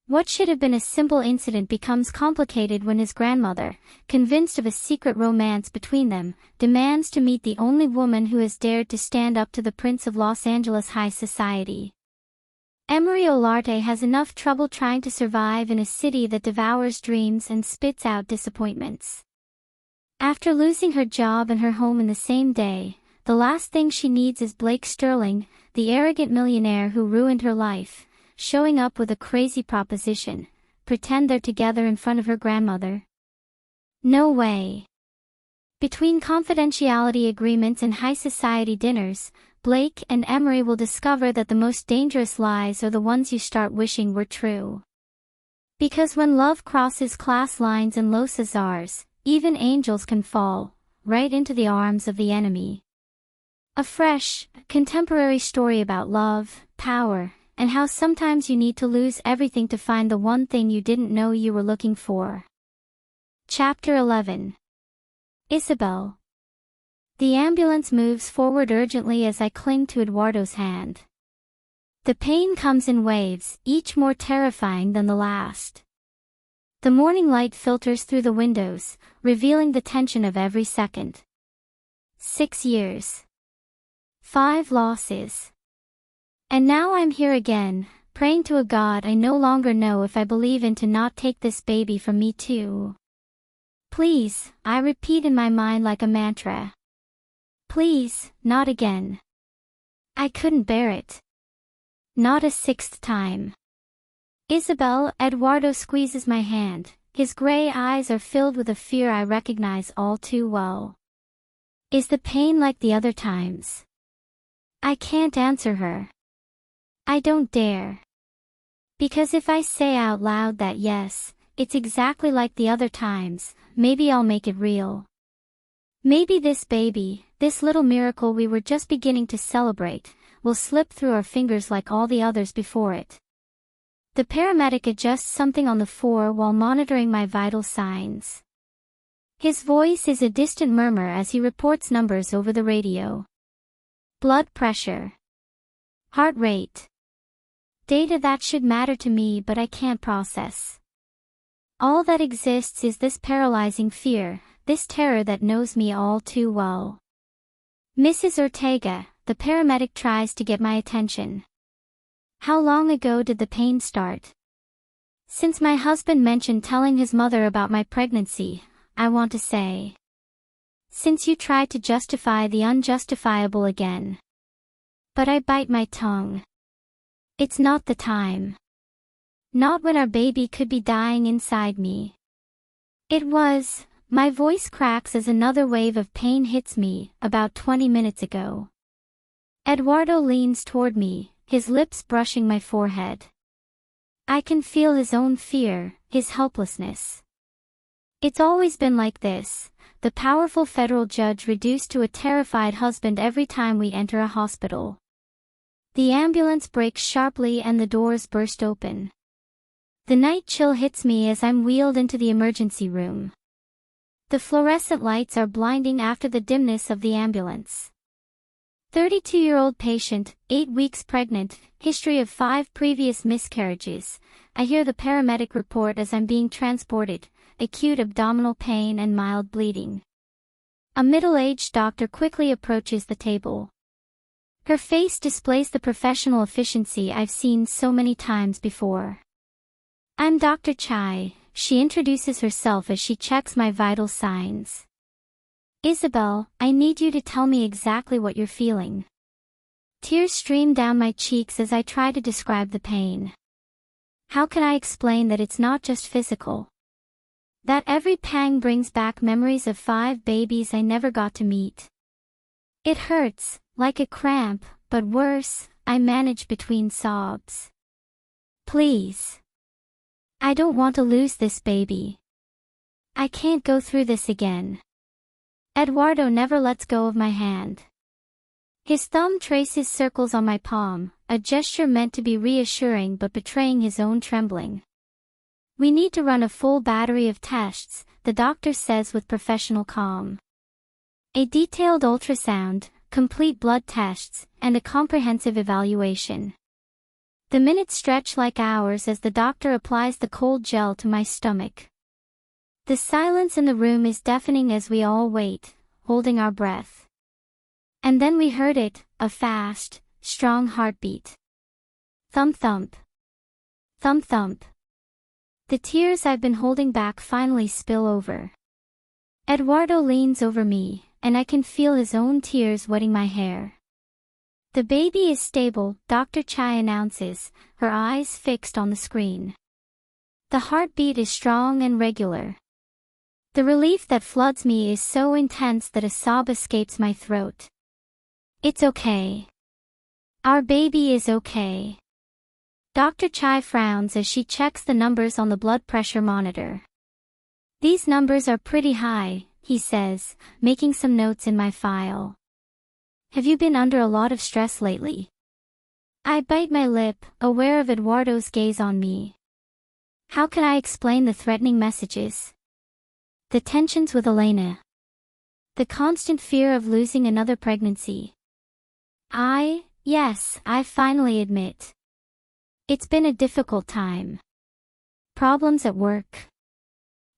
Speaker 1: What should have been a simple incident becomes complicated when his grandmother, convinced of a secret romance between them, demands to meet the only woman who has dared to stand up to the Prince of Los Angeles high society. Emery Olarte has enough trouble trying to survive in a city that devours dreams and spits out disappointments. After losing her job and her home in the same day, the last thing she needs is Blake Sterling, the arrogant millionaire who ruined her life, showing up with a crazy proposition: pretend they're together in front of her grandmother. No way. Between confidentiality agreements and high society dinners, Blake and Emery will discover that the most dangerous lies are the ones you start wishing were true. Because when love crosses class lines and Los Azules, even angels can fall, right into the arms of the enemy. A fresh, contemporary story about love, power, and how sometimes you need to lose everything to find the one thing you didn't know you were looking for. Chapter 11. Isabel. The ambulance moves forward urgently as I cling to Eduardo's hand. The pain comes in waves, each more terrifying than the last. The morning light filters through the windows, revealing the tension of every second. 6 years. 5 losses. And now I'm here again, praying to a God I no longer know if I believe in to not take this baby from me too. Please, I repeat in my mind like a mantra. Please, not again. I couldn't bear it. Not a 6th time. Isabel, Eduardo squeezes my hand. His gray eyes are filled with a fear I recognize all too well. Is the pain like the other times? I can't answer her. I don't dare. Because if I say out loud that yes, it's exactly like the other times, maybe I'll make it real. Maybe this baby, this little miracle we were just beginning to celebrate, will slip through our fingers like all the others before it. The paramedic adjusts something on the floor while monitoring my vital signs. His voice is a distant murmur as he reports numbers over the radio. Blood pressure. Heart rate. Data that should matter to me but I can't process. All that exists is this paralyzing fear, this terror that knows me all too well. Mrs. Ortega, the paramedic tries to get my attention. How long ago did the pain start? Since my husband mentioned telling his mother about my pregnancy, I want to say. Since you tried to justify the unjustifiable again. But I bite my tongue. It's not the time. Not when our baby could be dying inside me. It was, my voice cracks as another wave of pain hits me, about 20 minutes ago. Eduardo leans toward me, his lips brushing my forehead. I can feel his own fear, his helplessness. It's always been like this, the powerful federal judge reduced to a terrified husband every time we enter a hospital. The ambulance brakes sharply and the doors burst open. The night chill hits me as I'm wheeled into the emergency room. The fluorescent lights are blinding after the dimness of the ambulance. 32-year-old patient, 8 weeks pregnant, history of 5 previous miscarriages. I hear the paramedic report as I'm being transported, acute abdominal pain and mild bleeding. A middle-aged doctor quickly approaches the table. Her face displays the professional efficiency I've seen so many times before. I'm Dr. Chai, she introduces herself as she checks my vital signs. Isabel, I need you to tell me exactly what you're feeling. Tears stream down my cheeks as I try to describe the pain. How can I explain that it's not just physical? That every pang brings back memories of 5 babies I never got to meet. It hurts, like a cramp, but worse, I manage between sobs. Please. I don't want to lose this baby. I can't go through this again. Eduardo never lets go of my hand. His thumb traces circles on my palm, a gesture meant to be reassuring but betraying his own trembling. We need to run a full battery of tests, the doctor says with professional calm. A detailed ultrasound, complete blood tests, and a comprehensive evaluation. The minutes stretch like hours as the doctor applies the cold gel to my stomach. The silence in the room is deafening as we all wait, holding our breath. And then we heard it, a fast, strong heartbeat. Thump thump. Thump thump. The tears I've been holding back finally spill over. Eduardo leans over me, and I can feel his own tears wetting my hair. The baby is stable, Dr. Chai announces, her eyes fixed on the screen. The heartbeat is strong and regular. The relief that floods me is so intense that a sob escapes my throat. It's okay. Our baby is okay. Dr. Chai frowns as she checks the numbers on the blood pressure monitor. These numbers are pretty high, he says, making some notes in my file. Have you been under a lot of stress lately? I bite my lip, aware of Eduardo's gaze on me. How can I explain the threatening messages? The tensions with Elena. The constant fear of losing another pregnancy. Yes, I finally admit. It's been a difficult time. Problems at work.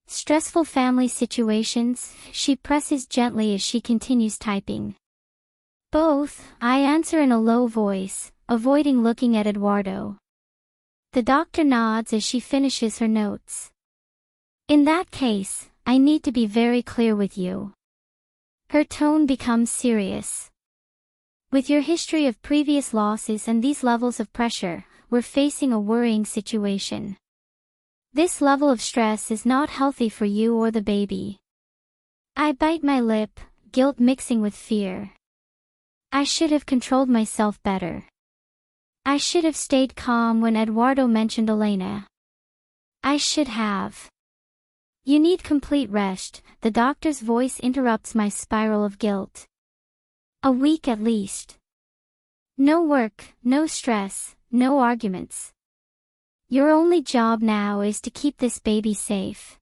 Speaker 1: Stressful family situations, she presses gently as she continues typing. Both, I answer in a low voice, avoiding looking at Eduardo. The doctor nods as she finishes her notes. In that case, I need to be very clear with you. Her tone becomes serious. With your history of previous losses and these levels of pressure, we're facing a worrying situation. This level of stress is not healthy for you or the baby. I bite my lip, guilt mixing with fear. I should have controlled myself better. I should have stayed calm when Eduardo mentioned Elena. I should have. You need complete rest, the doctor's voice interrupts my spiral of guilt. A week at least. No work, no stress, no arguments. Your only job now is to keep this baby safe.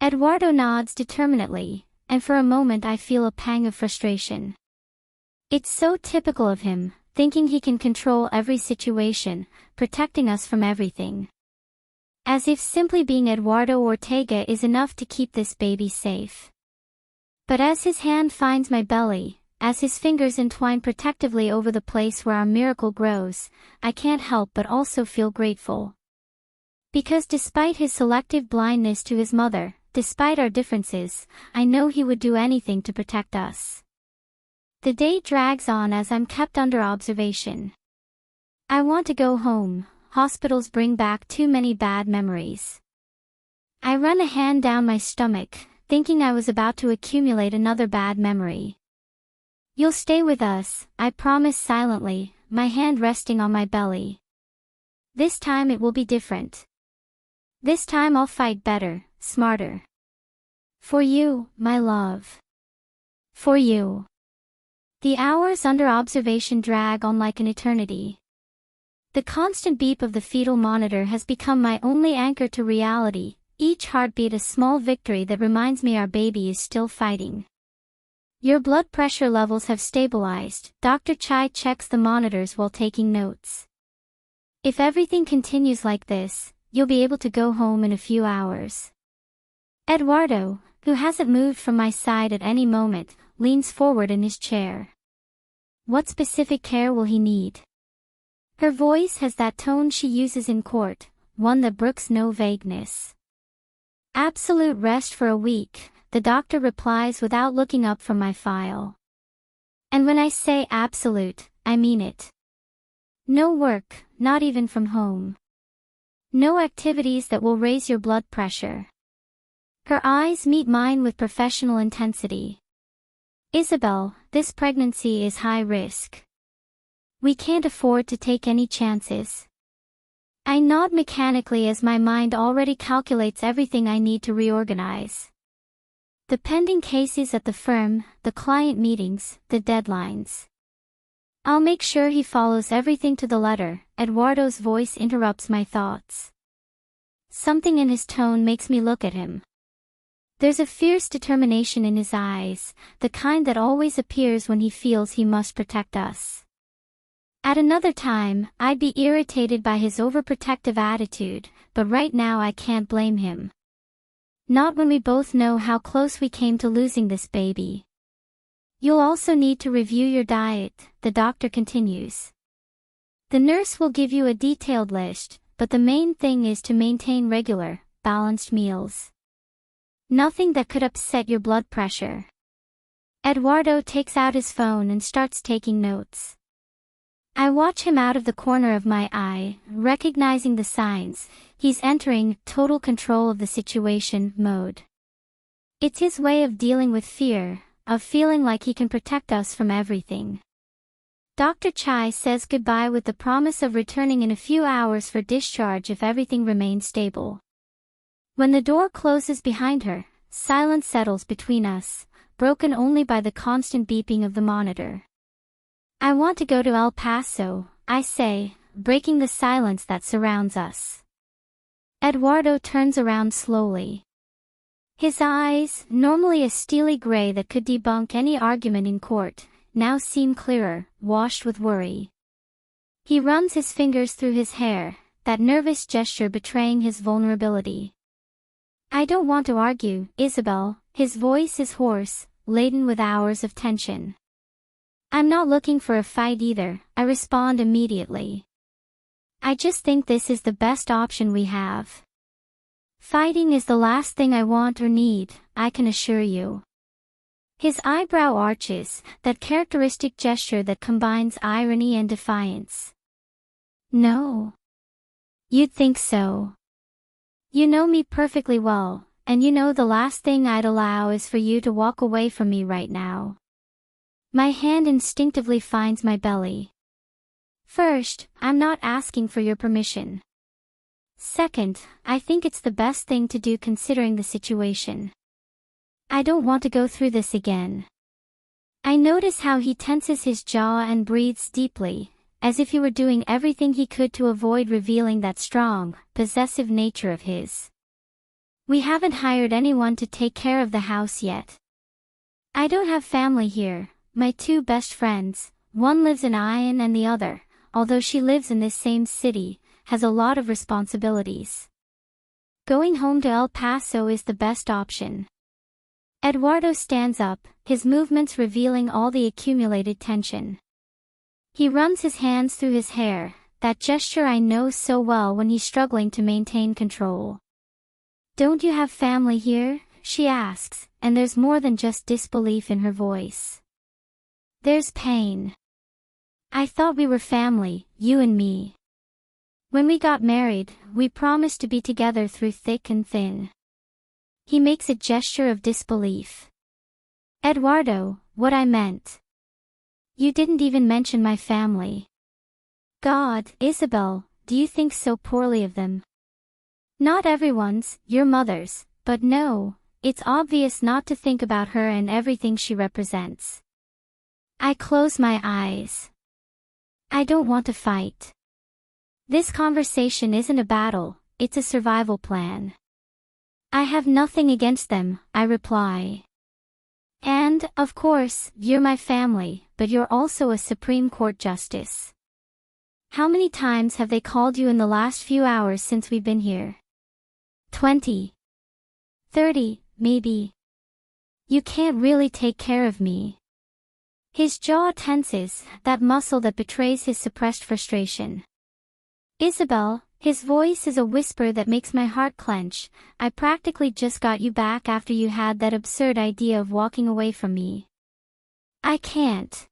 Speaker 1: Eduardo nods determinedly, and for a moment I feel a pang of frustration. It's so typical of him, thinking he can control every situation, protecting us from everything. As if simply being Eduardo Ortega is enough to keep this baby safe. But as his hand finds my belly, as his fingers entwine protectively over the place where our miracle grows, I can't help but also feel grateful. Because despite his selective blindness to his mother, despite our differences, I know he would do anything to protect us. The day drags on as I'm kept under observation. I want to go home, hospitals bring back too many bad memories. I run a hand down my stomach, thinking I was about to accumulate another bad memory. You'll stay with us, I promise silently, my hand resting on my belly. This time it will be different. This time I'll fight better, smarter. For you, my love. For you. The hours under observation drag on like an eternity. The constant beep of the fetal monitor has become my only anchor to reality, each heartbeat a small victory that reminds me our baby is still fighting. Your blood pressure levels have stabilized, Dr. Chai checks the monitors while taking notes. If everything continues like this, you'll be able to go home in a few hours. Eduardo, who hasn't moved from my side at any moment, leans forward in his chair. What specific care will he need? Her voice has that tone she uses in court, one that brooks no vagueness. Absolute rest for a week, the doctor replies without looking up from my file. And when I say absolute, I mean it. No work, not even from home. No activities that will raise your blood pressure. Her eyes meet mine with professional intensity. Isabel, this pregnancy is high risk. We can't afford to take any chances. I nod mechanically as my mind already calculates everything I need to reorganize. The pending cases at the firm, the client meetings, the deadlines. I'll make sure he follows everything to the letter, Eduardo's voice interrupts my thoughts. Something in his tone makes me look at him. There's a fierce determination in his eyes, the kind that always appears when he feels he must protect us. At another time, I'd be irritated by his overprotective attitude, but right now I can't blame him. Not when we both know how close we came to losing this baby. You'll also need to review your diet, the doctor continues. The nurse will give you a detailed list, but the main thing is to maintain regular, balanced meals. Nothing that could upset your blood pressure. Eduardo takes out his phone and starts taking notes. I watch him out of the corner of my eye, recognizing the signs. He's entering total control of the situation mode. It's his way of dealing with fear, of feeling like he can protect us from everything. Dr. Chai says goodbye with the promise of returning in a few hours for discharge if everything remains stable. When the door closes behind her, silence settles between us, broken only by the constant beeping of the monitor. I want to go to El Paso, I say, breaking the silence that surrounds us. Eduardo turns around slowly. His eyes, normally a steely gray that could debunk any argument in court, now seem clearer, washed with worry. He runs his fingers through his hair, that nervous gesture betraying his vulnerability. I don't want to argue, Isabel. His voice is hoarse, laden with hours of tension. I'm not looking for a fight either, I respond immediately. I just think this is the best option we have. Fighting is the last thing I want or need, I can assure you. His eyebrow arches, that characteristic gesture that combines irony and defiance. No. You'd think so. You know me perfectly well, and you know the last thing I'd allow is for you to walk away from me right now. My hand instinctively finds my belly. First, I'm not asking for your permission. Second, I think it's the best thing to do considering the situation. I don't want to go through this again. I notice how he tenses his jaw and breathes deeply, as if he were doing everything he could to avoid revealing that strong, possessive nature of his. We haven't hired anyone to take care of the house yet. I don't have family here. My two best friends, one lives in Ion and the other, although she lives in this same city, has a lot of responsibilities. Going home to El Paso is the best option. Eduardo stands up, his movements revealing all the accumulated tension. He runs his hands through his hair, that gesture I know so well when he's struggling to maintain control. Don't you have family here? She asks, and there's more than just disbelief in her voice. There's pain. I thought we were family, you and me. When we got married, we promised to be together through thick and thin. He makes a gesture of disbelief. Eduardo, what I meant. You didn't even mention my family. God, Isabel, do you think so poorly of them? Not everyone's, your mother's, but no, it's obvious not to think about her and everything she represents. I close my eyes. I don't want to fight. This conversation isn't a battle, it's a survival plan. I have nothing against them, I reply. And, of course, you're my family, but you're also a Supreme Court justice. How many times have they called you in the last few hours since we've been here? 20. 30, maybe. You can't really take care of me. His jaw tenses, that muscle that betrays his suppressed frustration. Isabel, his voice is a whisper that makes my heart clench. I practically just got you back after you had that absurd idea of walking away from me. I can't.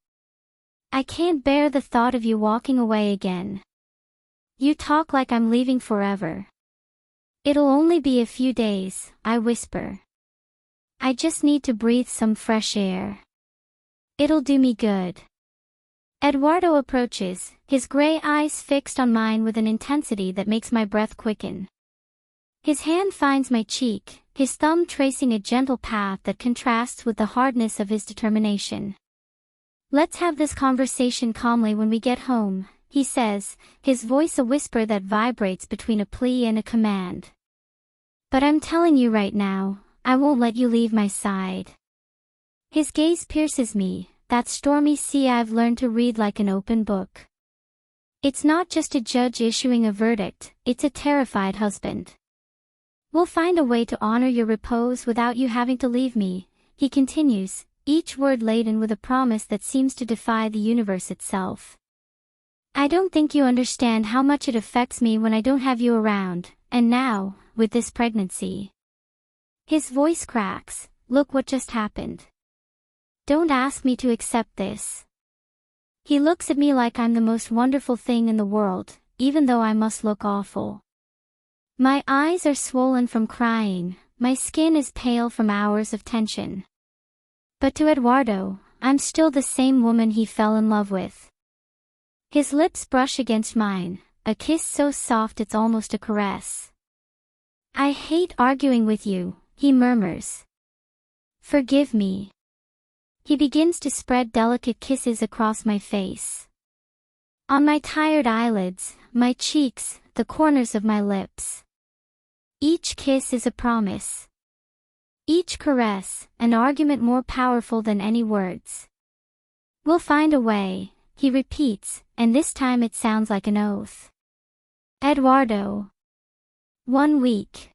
Speaker 1: I can't bear the thought of you walking away again. You talk like I'm leaving forever. It'll only be a few days, I whisper. I just need to breathe some fresh air. It'll do me good. Eduardo approaches, his gray eyes fixed on mine with an intensity that makes my breath quicken. His hand finds my cheek, his thumb tracing a gentle path that contrasts with the hardness of his determination. Let's have this conversation calmly when we get home, he says, his voice a whisper that vibrates between a plea and a command. But I'm telling you right now, I won't let you leave my side. His gaze pierces me, that stormy sea I've learned to read like an open book. It's not just a judge issuing a verdict, it's a terrified husband. We'll find a way to honor your repose without you having to leave me, he continues, each word laden with a promise that seems to defy the universe itself. I don't think you understand how much it affects me when I don't have you around, and now, with this pregnancy. His voice cracks, look what just happened. Don't ask me to accept this. He looks at me like I'm the most wonderful thing in the world, even though I must look awful. My eyes are swollen from crying, my skin is pale from hours of tension. But to Eduardo, I'm still the same woman he fell in love with. His lips brush against mine, a kiss so soft it's almost a caress. I hate arguing with you, he murmurs. Forgive me. He begins to spread delicate kisses across my face. On my tired eyelids, my cheeks, the corners of my lips. Each kiss is a promise. Each caress, an argument more powerful than any words. We'll find a way, he repeats, and this time it sounds like an oath. Eduardo. 1 week.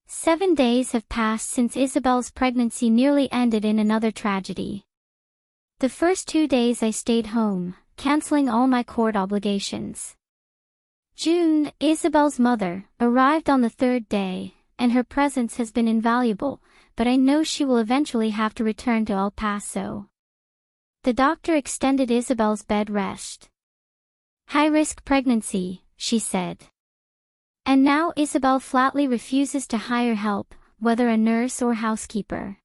Speaker 1: 7 days have passed since Isabel's pregnancy nearly ended in another tragedy. The first 2 days I stayed home, canceling all my court obligations. June, Isabel's mother, arrived on the 3rd day, and her presence has been invaluable, but I know she will eventually have to return to El Paso. The doctor extended Isabel's bed rest. High-risk pregnancy, she said. And now Isabel flatly refuses to hire help, whether a nurse or housekeeper.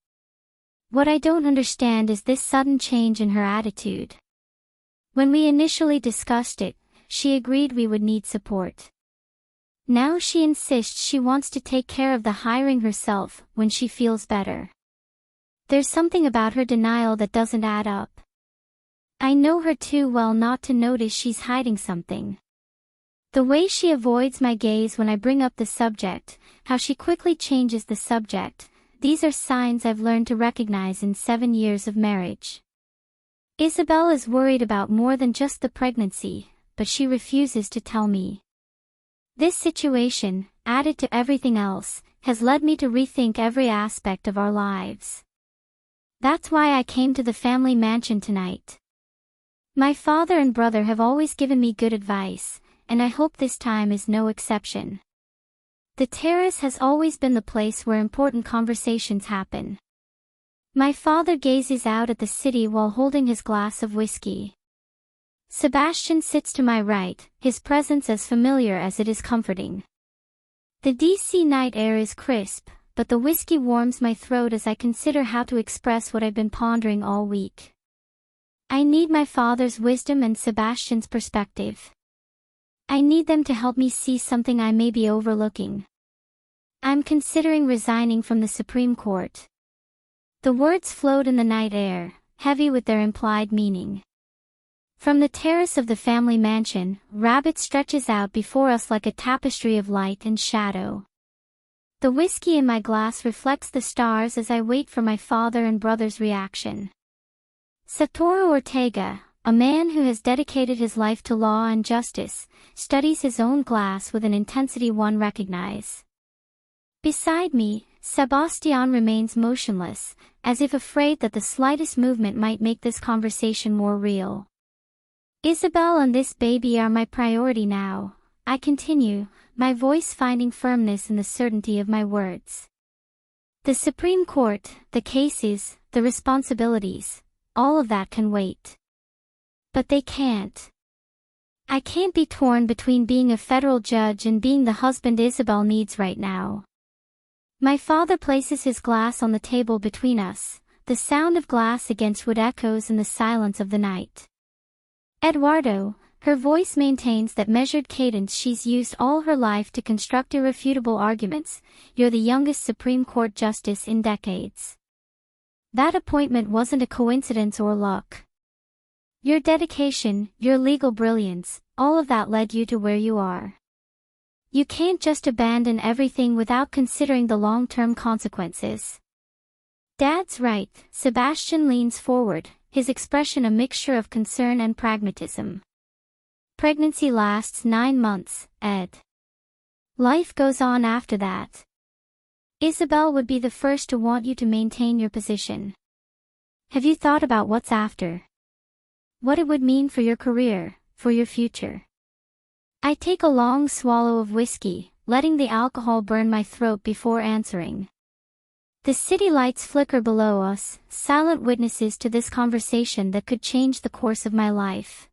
Speaker 1: What I don't understand is this sudden change in her attitude. When we initially discussed it, she agreed we would need support. Now she insists she wants to take care of the hiring herself when she feels better. There's something about her denial that doesn't add up. I know her too well not to notice she's hiding something. The way she avoids my gaze when I bring up the subject, how she quickly changes the subject, these are signs I've learned to recognize in 7 years of marriage. Isabel is worried about more than just the pregnancy, but she refuses to tell me. This situation, added to everything else, has led me to rethink every aspect of our lives. That's why I came to the family mansion tonight. My father and brother have always given me good advice, and I hope this time is no exception. The terrace has always been the place where important conversations happen. My father gazes out at the city while holding his glass of whiskey. Sebastian sits to my right, his presence as familiar as it is comforting. The DC night air is crisp, but the whiskey warms my throat as I consider how to express what I've been pondering all week. I need my father's wisdom and Sebastian's perspective. I need them to help me see something I may be overlooking. I'm considering resigning from the Supreme Court. The words float in the night air, heavy with their implied meaning. From the terrace of the family mansion, Rabbit stretches out before us like a tapestry of light and shadow. The whiskey in my glass reflects the stars as I wait for my father and brother's reaction. Satoru Ortega, a man who has dedicated his life to law and justice, studies his own glass with an intensity one recognizes. Beside me, Sebastian remains motionless, as if afraid that the slightest movement might make this conversation more real. Isabel and this baby are my priority now, I continue, my voice finding firmness in the certainty of my words. The Supreme Court, the cases, the responsibilities, all of that can wait. But they can't. I can't be torn between being a federal judge and being the husband Isabel needs right now. My father places his glass on the table between us, the sound of glass against wood echoes in the silence of the night. Eduardo, her voice maintains that measured cadence she's used all her life to construct irrefutable arguments, you're the youngest Supreme Court justice in decades. That appointment wasn't a coincidence or luck. Your dedication, your legal brilliance, all of that led you to where you are. You can't just abandon everything without considering the long-term consequences. Dad's right, Sebastian leans forward, his expression a mixture of concern and pragmatism. Pregnancy lasts 9 months, Ed. Life goes on after that. Isabel would be the first to want you to maintain your position. Have you thought about what's after? What it would mean for your career, for your future? I take a long swallow of whiskey, letting the alcohol burn my throat before answering. The city lights flicker below us, silent witnesses to this conversation that could change the course of my life.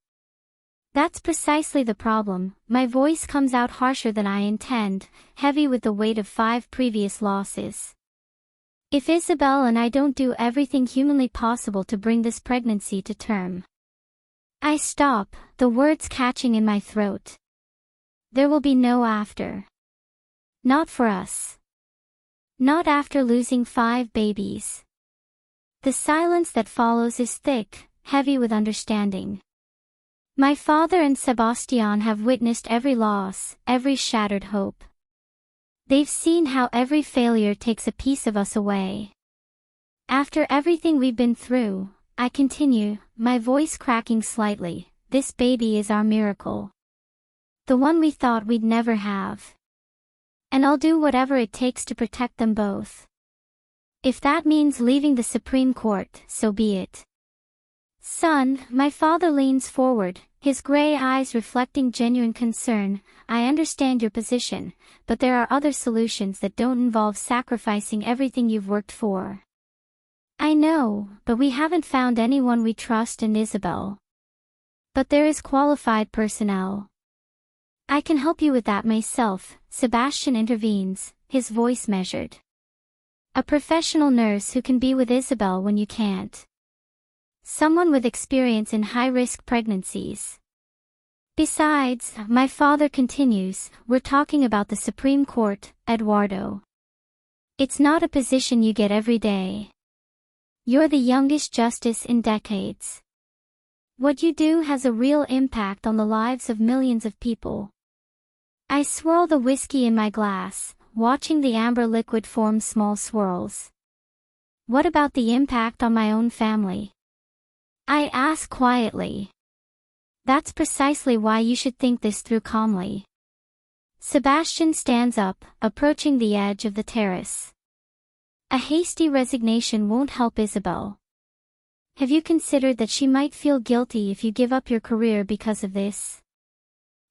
Speaker 1: That's precisely the problem, my voice comes out harsher than I intend, heavy with the weight of 5 previous losses. If Isabel and I don't do everything humanly possible to bring this pregnancy to term. I stop, the words catching in my throat. There will be no after. Not for us. Not after losing 5 babies. The silence that follows is thick, heavy with understanding. My father and Sebastian have witnessed every loss, every shattered hope. They've seen how every failure takes a piece of us away. After everything we've been through, I continue, my voice cracking slightly, this baby is our miracle. The one we thought we'd never have. And I'll do whatever it takes to protect them both. If that means leaving the Supreme Court, so be it. Son, my father leans forward, his gray eyes reflecting genuine concern. I understand your position, but there are other solutions that don't involve sacrificing everything you've worked for. I know, but we haven't found anyone we trust in Isabel. But there is qualified personnel. I can help you with that myself, Sebastian intervenes, his voice measured. A professional nurse who can be with Isabel when you can't. Someone with experience in high-risk pregnancies. Besides, my father continues, we're talking about the Supreme Court, Eduardo. It's not a position you get every day. You're the youngest justice in decades. What you do has a real impact on the lives of millions of people. I swirl the whiskey in my glass, watching the amber liquid form small swirls. What about the impact on my own family? I ask quietly. That's precisely why you should think this through calmly. Sebastian stands up, approaching the edge of the terrace. A hasty resignation won't help Isabel. Have you considered that she might feel guilty if you give up your career because of this?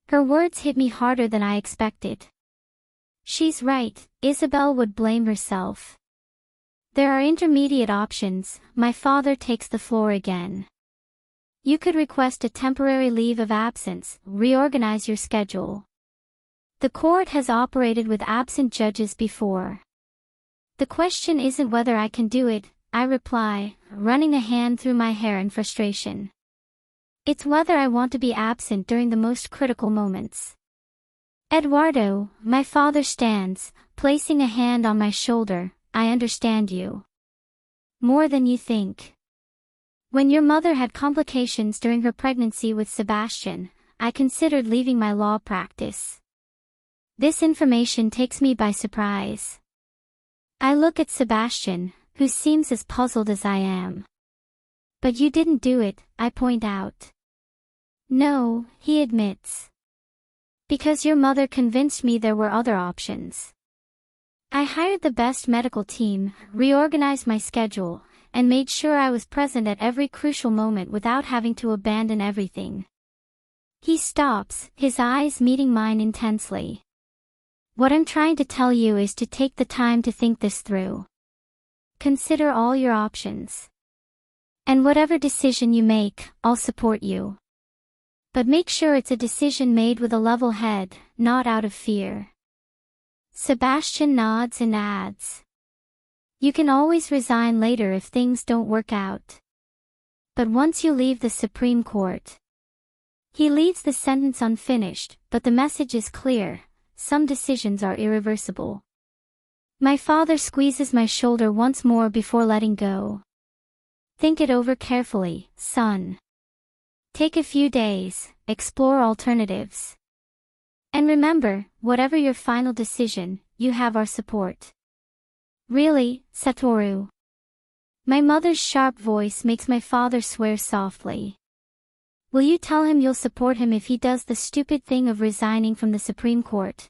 Speaker 1: Her words hit me harder than I expected. She's right, Isabel would blame herself. There are intermediate options. My father takes the floor again. You could request a temporary leave of absence, reorganize your schedule. The court has operated with absent judges before. The question isn't whether I can do it, I reply, running a hand through my hair in frustration. It's whether I want to be absent during the most critical moments. Eduardo, my father stands, placing a hand on my shoulder. I understand you. More than you think. When your mother had complications during her pregnancy with Sebastian, I considered leaving my law practice. This information takes me by surprise. I look at Sebastian, who seems as puzzled as I am. But you didn't do it, I point out. No, he admits. Because your mother convinced me there were other options. I hired the best medical team, reorganized my schedule, and made sure I was present at every crucial moment without having to abandon everything. He stops, his eyes meeting mine intensely. What I'm trying to tell you is to take the time to think this through. Consider all your options. And whatever decision you make, I'll support you. But make sure it's a decision made with a level head, not out of fear. Sebastian nods and adds. You can always resign later if things don't work out. But once you leave the Supreme Court. He leaves the sentence unfinished, but the message is clear. Some decisions are irreversible. My father squeezes my shoulder once more before letting go. Think it over carefully, son. Take a few days, explore alternatives. And remember, whatever your final decision, you have our support. Really, Satoru? My mother's sharp voice makes my father swear softly. Will you tell him you'll support him if he does the stupid thing of resigning from the Supreme Court?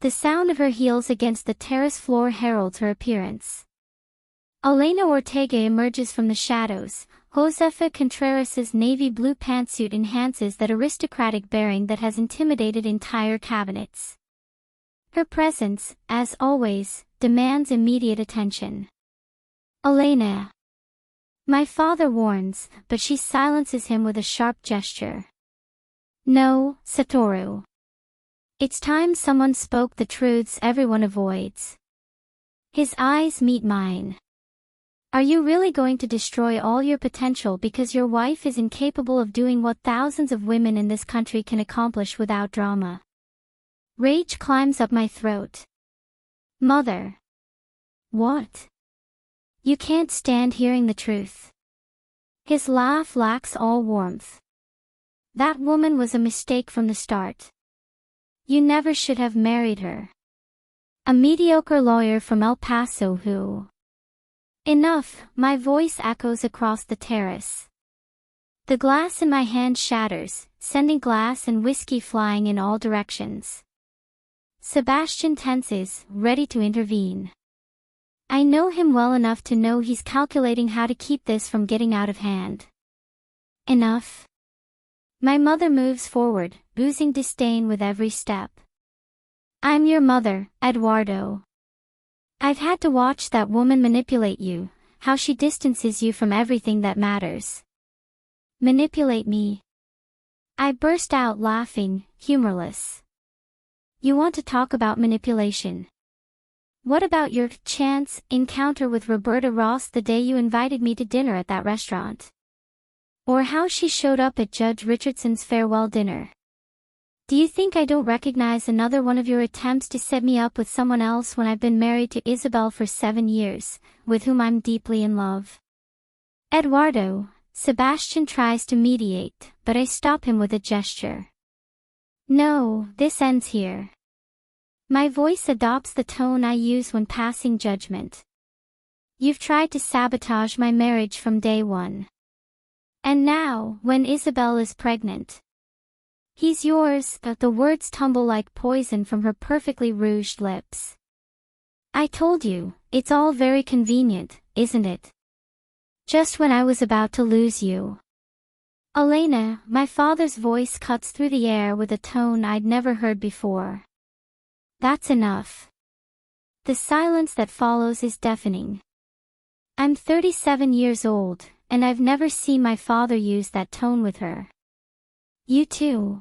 Speaker 1: The sound of her heels against the terrace floor heralds her appearance. Elena Ortega emerges from the shadows. Josefa Contreras' navy blue pantsuit enhances that aristocratic bearing that has intimidated entire cabinets. Her presence, as always, demands immediate attention. Elena. My father warns, but she silences him with a sharp gesture. No, Satoru. It's time someone spoke the truths everyone avoids. His eyes meet mine. Are you really going to destroy all your potential because your wife is incapable of doing what thousands of women in this country can accomplish without drama? Rage climbs up my throat. Mother. What? You can't stand hearing the truth. His laugh lacks all warmth. That woman was a mistake from the start. You never should have married her. A mediocre lawyer from El Paso who... Enough, my voice echoes across the terrace. The glass in my hand shatters, sending glass and whiskey flying in all directions. Sebastian tenses, ready to intervene. I know him well enough to know he's calculating how to keep this from getting out of hand. Enough. My mother moves forward, oozing disdain with every step. I'm your mother, Eduardo. I've had to watch that woman manipulate you, how she distances you from everything that matters. Manipulate me. I burst out laughing, humorless. You want to talk about manipulation? What about your chance encounter with Roberta Ross the day you invited me to dinner at that restaurant? Or how she showed up at Judge Richardson's farewell dinner? Do you think I don't recognize another one of your attempts to set me up with someone else when I've been married to Isabel for 7 years, with whom I'm deeply in love? Eduardo, Sebastian tries to mediate, but I stop him with a gesture. No, this ends here. My voice adopts the tone I use when passing judgment. You've tried to sabotage my marriage from day one. And now, when Isabel is pregnant, he's yours. The words tumble like poison from her perfectly rouged lips. I told you, it's all very convenient, isn't it? Just when I was about to lose you. Elena, my father's voice cuts through the air with a tone I'd never heard before. That's enough. The silence that follows is deafening. I'm 37 years old, and I've never seen my father use that tone with her. You too.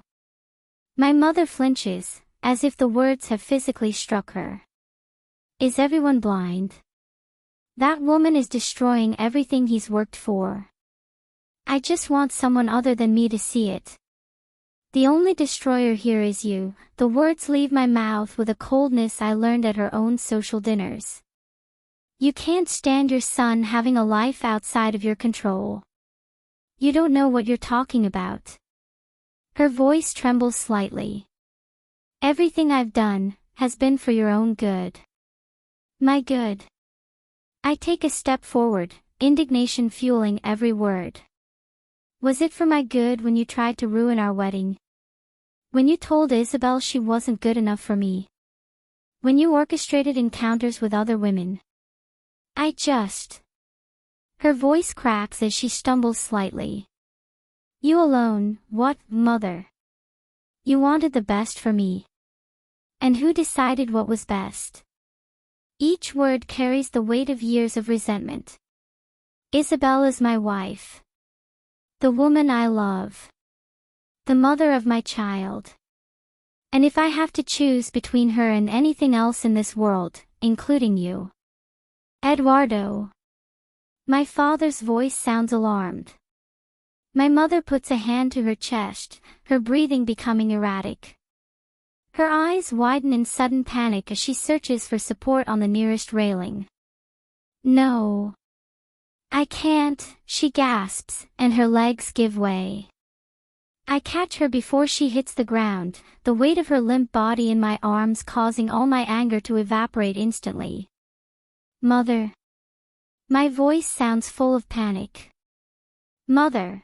Speaker 1: My mother flinches, as if the words have physically struck her. Is everyone blind? That woman is destroying everything he's worked for. I just want someone other than me to see it. The only destroyer here is you. The words leave my mouth with a coldness I learned at her own social dinners. You can't stand your son having a life outside of your control. You don't know what you're talking about. Her voice trembles slightly. Everything I've done has been for your own good. My good. I take a step forward, indignation fueling every word. Was it for my good when you tried to ruin our wedding? When you told Isabel she wasn't good enough for me? When you orchestrated encounters with other women? Her voice cracks as she stumbles slightly. You alone, what, mother? You wanted the best for me. And who decided what was best? Each word carries the weight of years of resentment. Isabel is my wife. The woman I love. The mother of my child. And if I have to choose between her and anything else in this world, including you. Eduardo. My father's voice sounds alarmed. My mother puts a hand to her chest, her breathing becoming erratic. Her eyes widen in sudden panic as she searches for support on the nearest railing. No. I can't, she gasps, and her legs give way. I catch her before she hits the ground, the weight of her limp body in my arms causing all my anger to evaporate instantly. Mother. My voice sounds full of panic. Mother.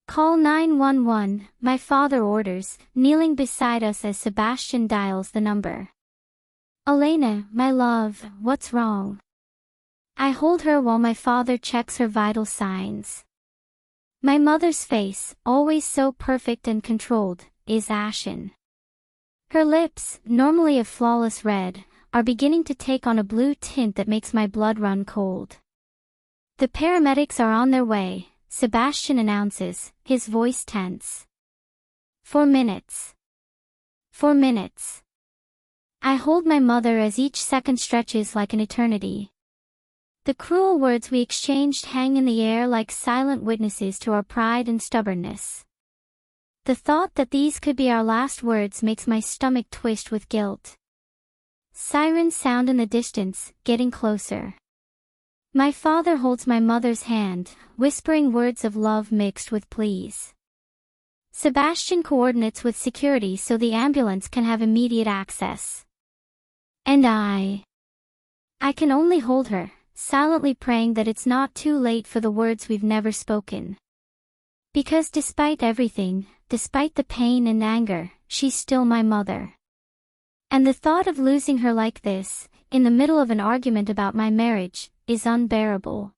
Speaker 1: Call 911, my father orders, kneeling beside us as Sebastian dials the number. Elena, my love, what's wrong? I hold her while my father checks her vital signs. My mother's face, always so perfect and controlled, is ashen. Her lips, normally a flawless red, are beginning to take on a blue tint that makes my blood run cold. The paramedics are on their way, Sebastian announces, his voice tense. 4 minutes. 4 minutes. I hold my mother as each second stretches like an eternity. The cruel words we exchanged hang in the air like silent witnesses to our pride and stubbornness. The thought that these could be our last words makes my stomach twist with guilt. Sirens sound in the distance, getting closer. My father holds my mother's hand, whispering words of love mixed with pleas. Sebastian coordinates with security so the ambulance can have immediate access. And I can only hold her, silently praying that it's not too late for the words we've never spoken. Because despite everything, despite the pain and anger, she's still my mother. And the thought of losing her like this, in the middle of an argument about my marriage, is unbearable.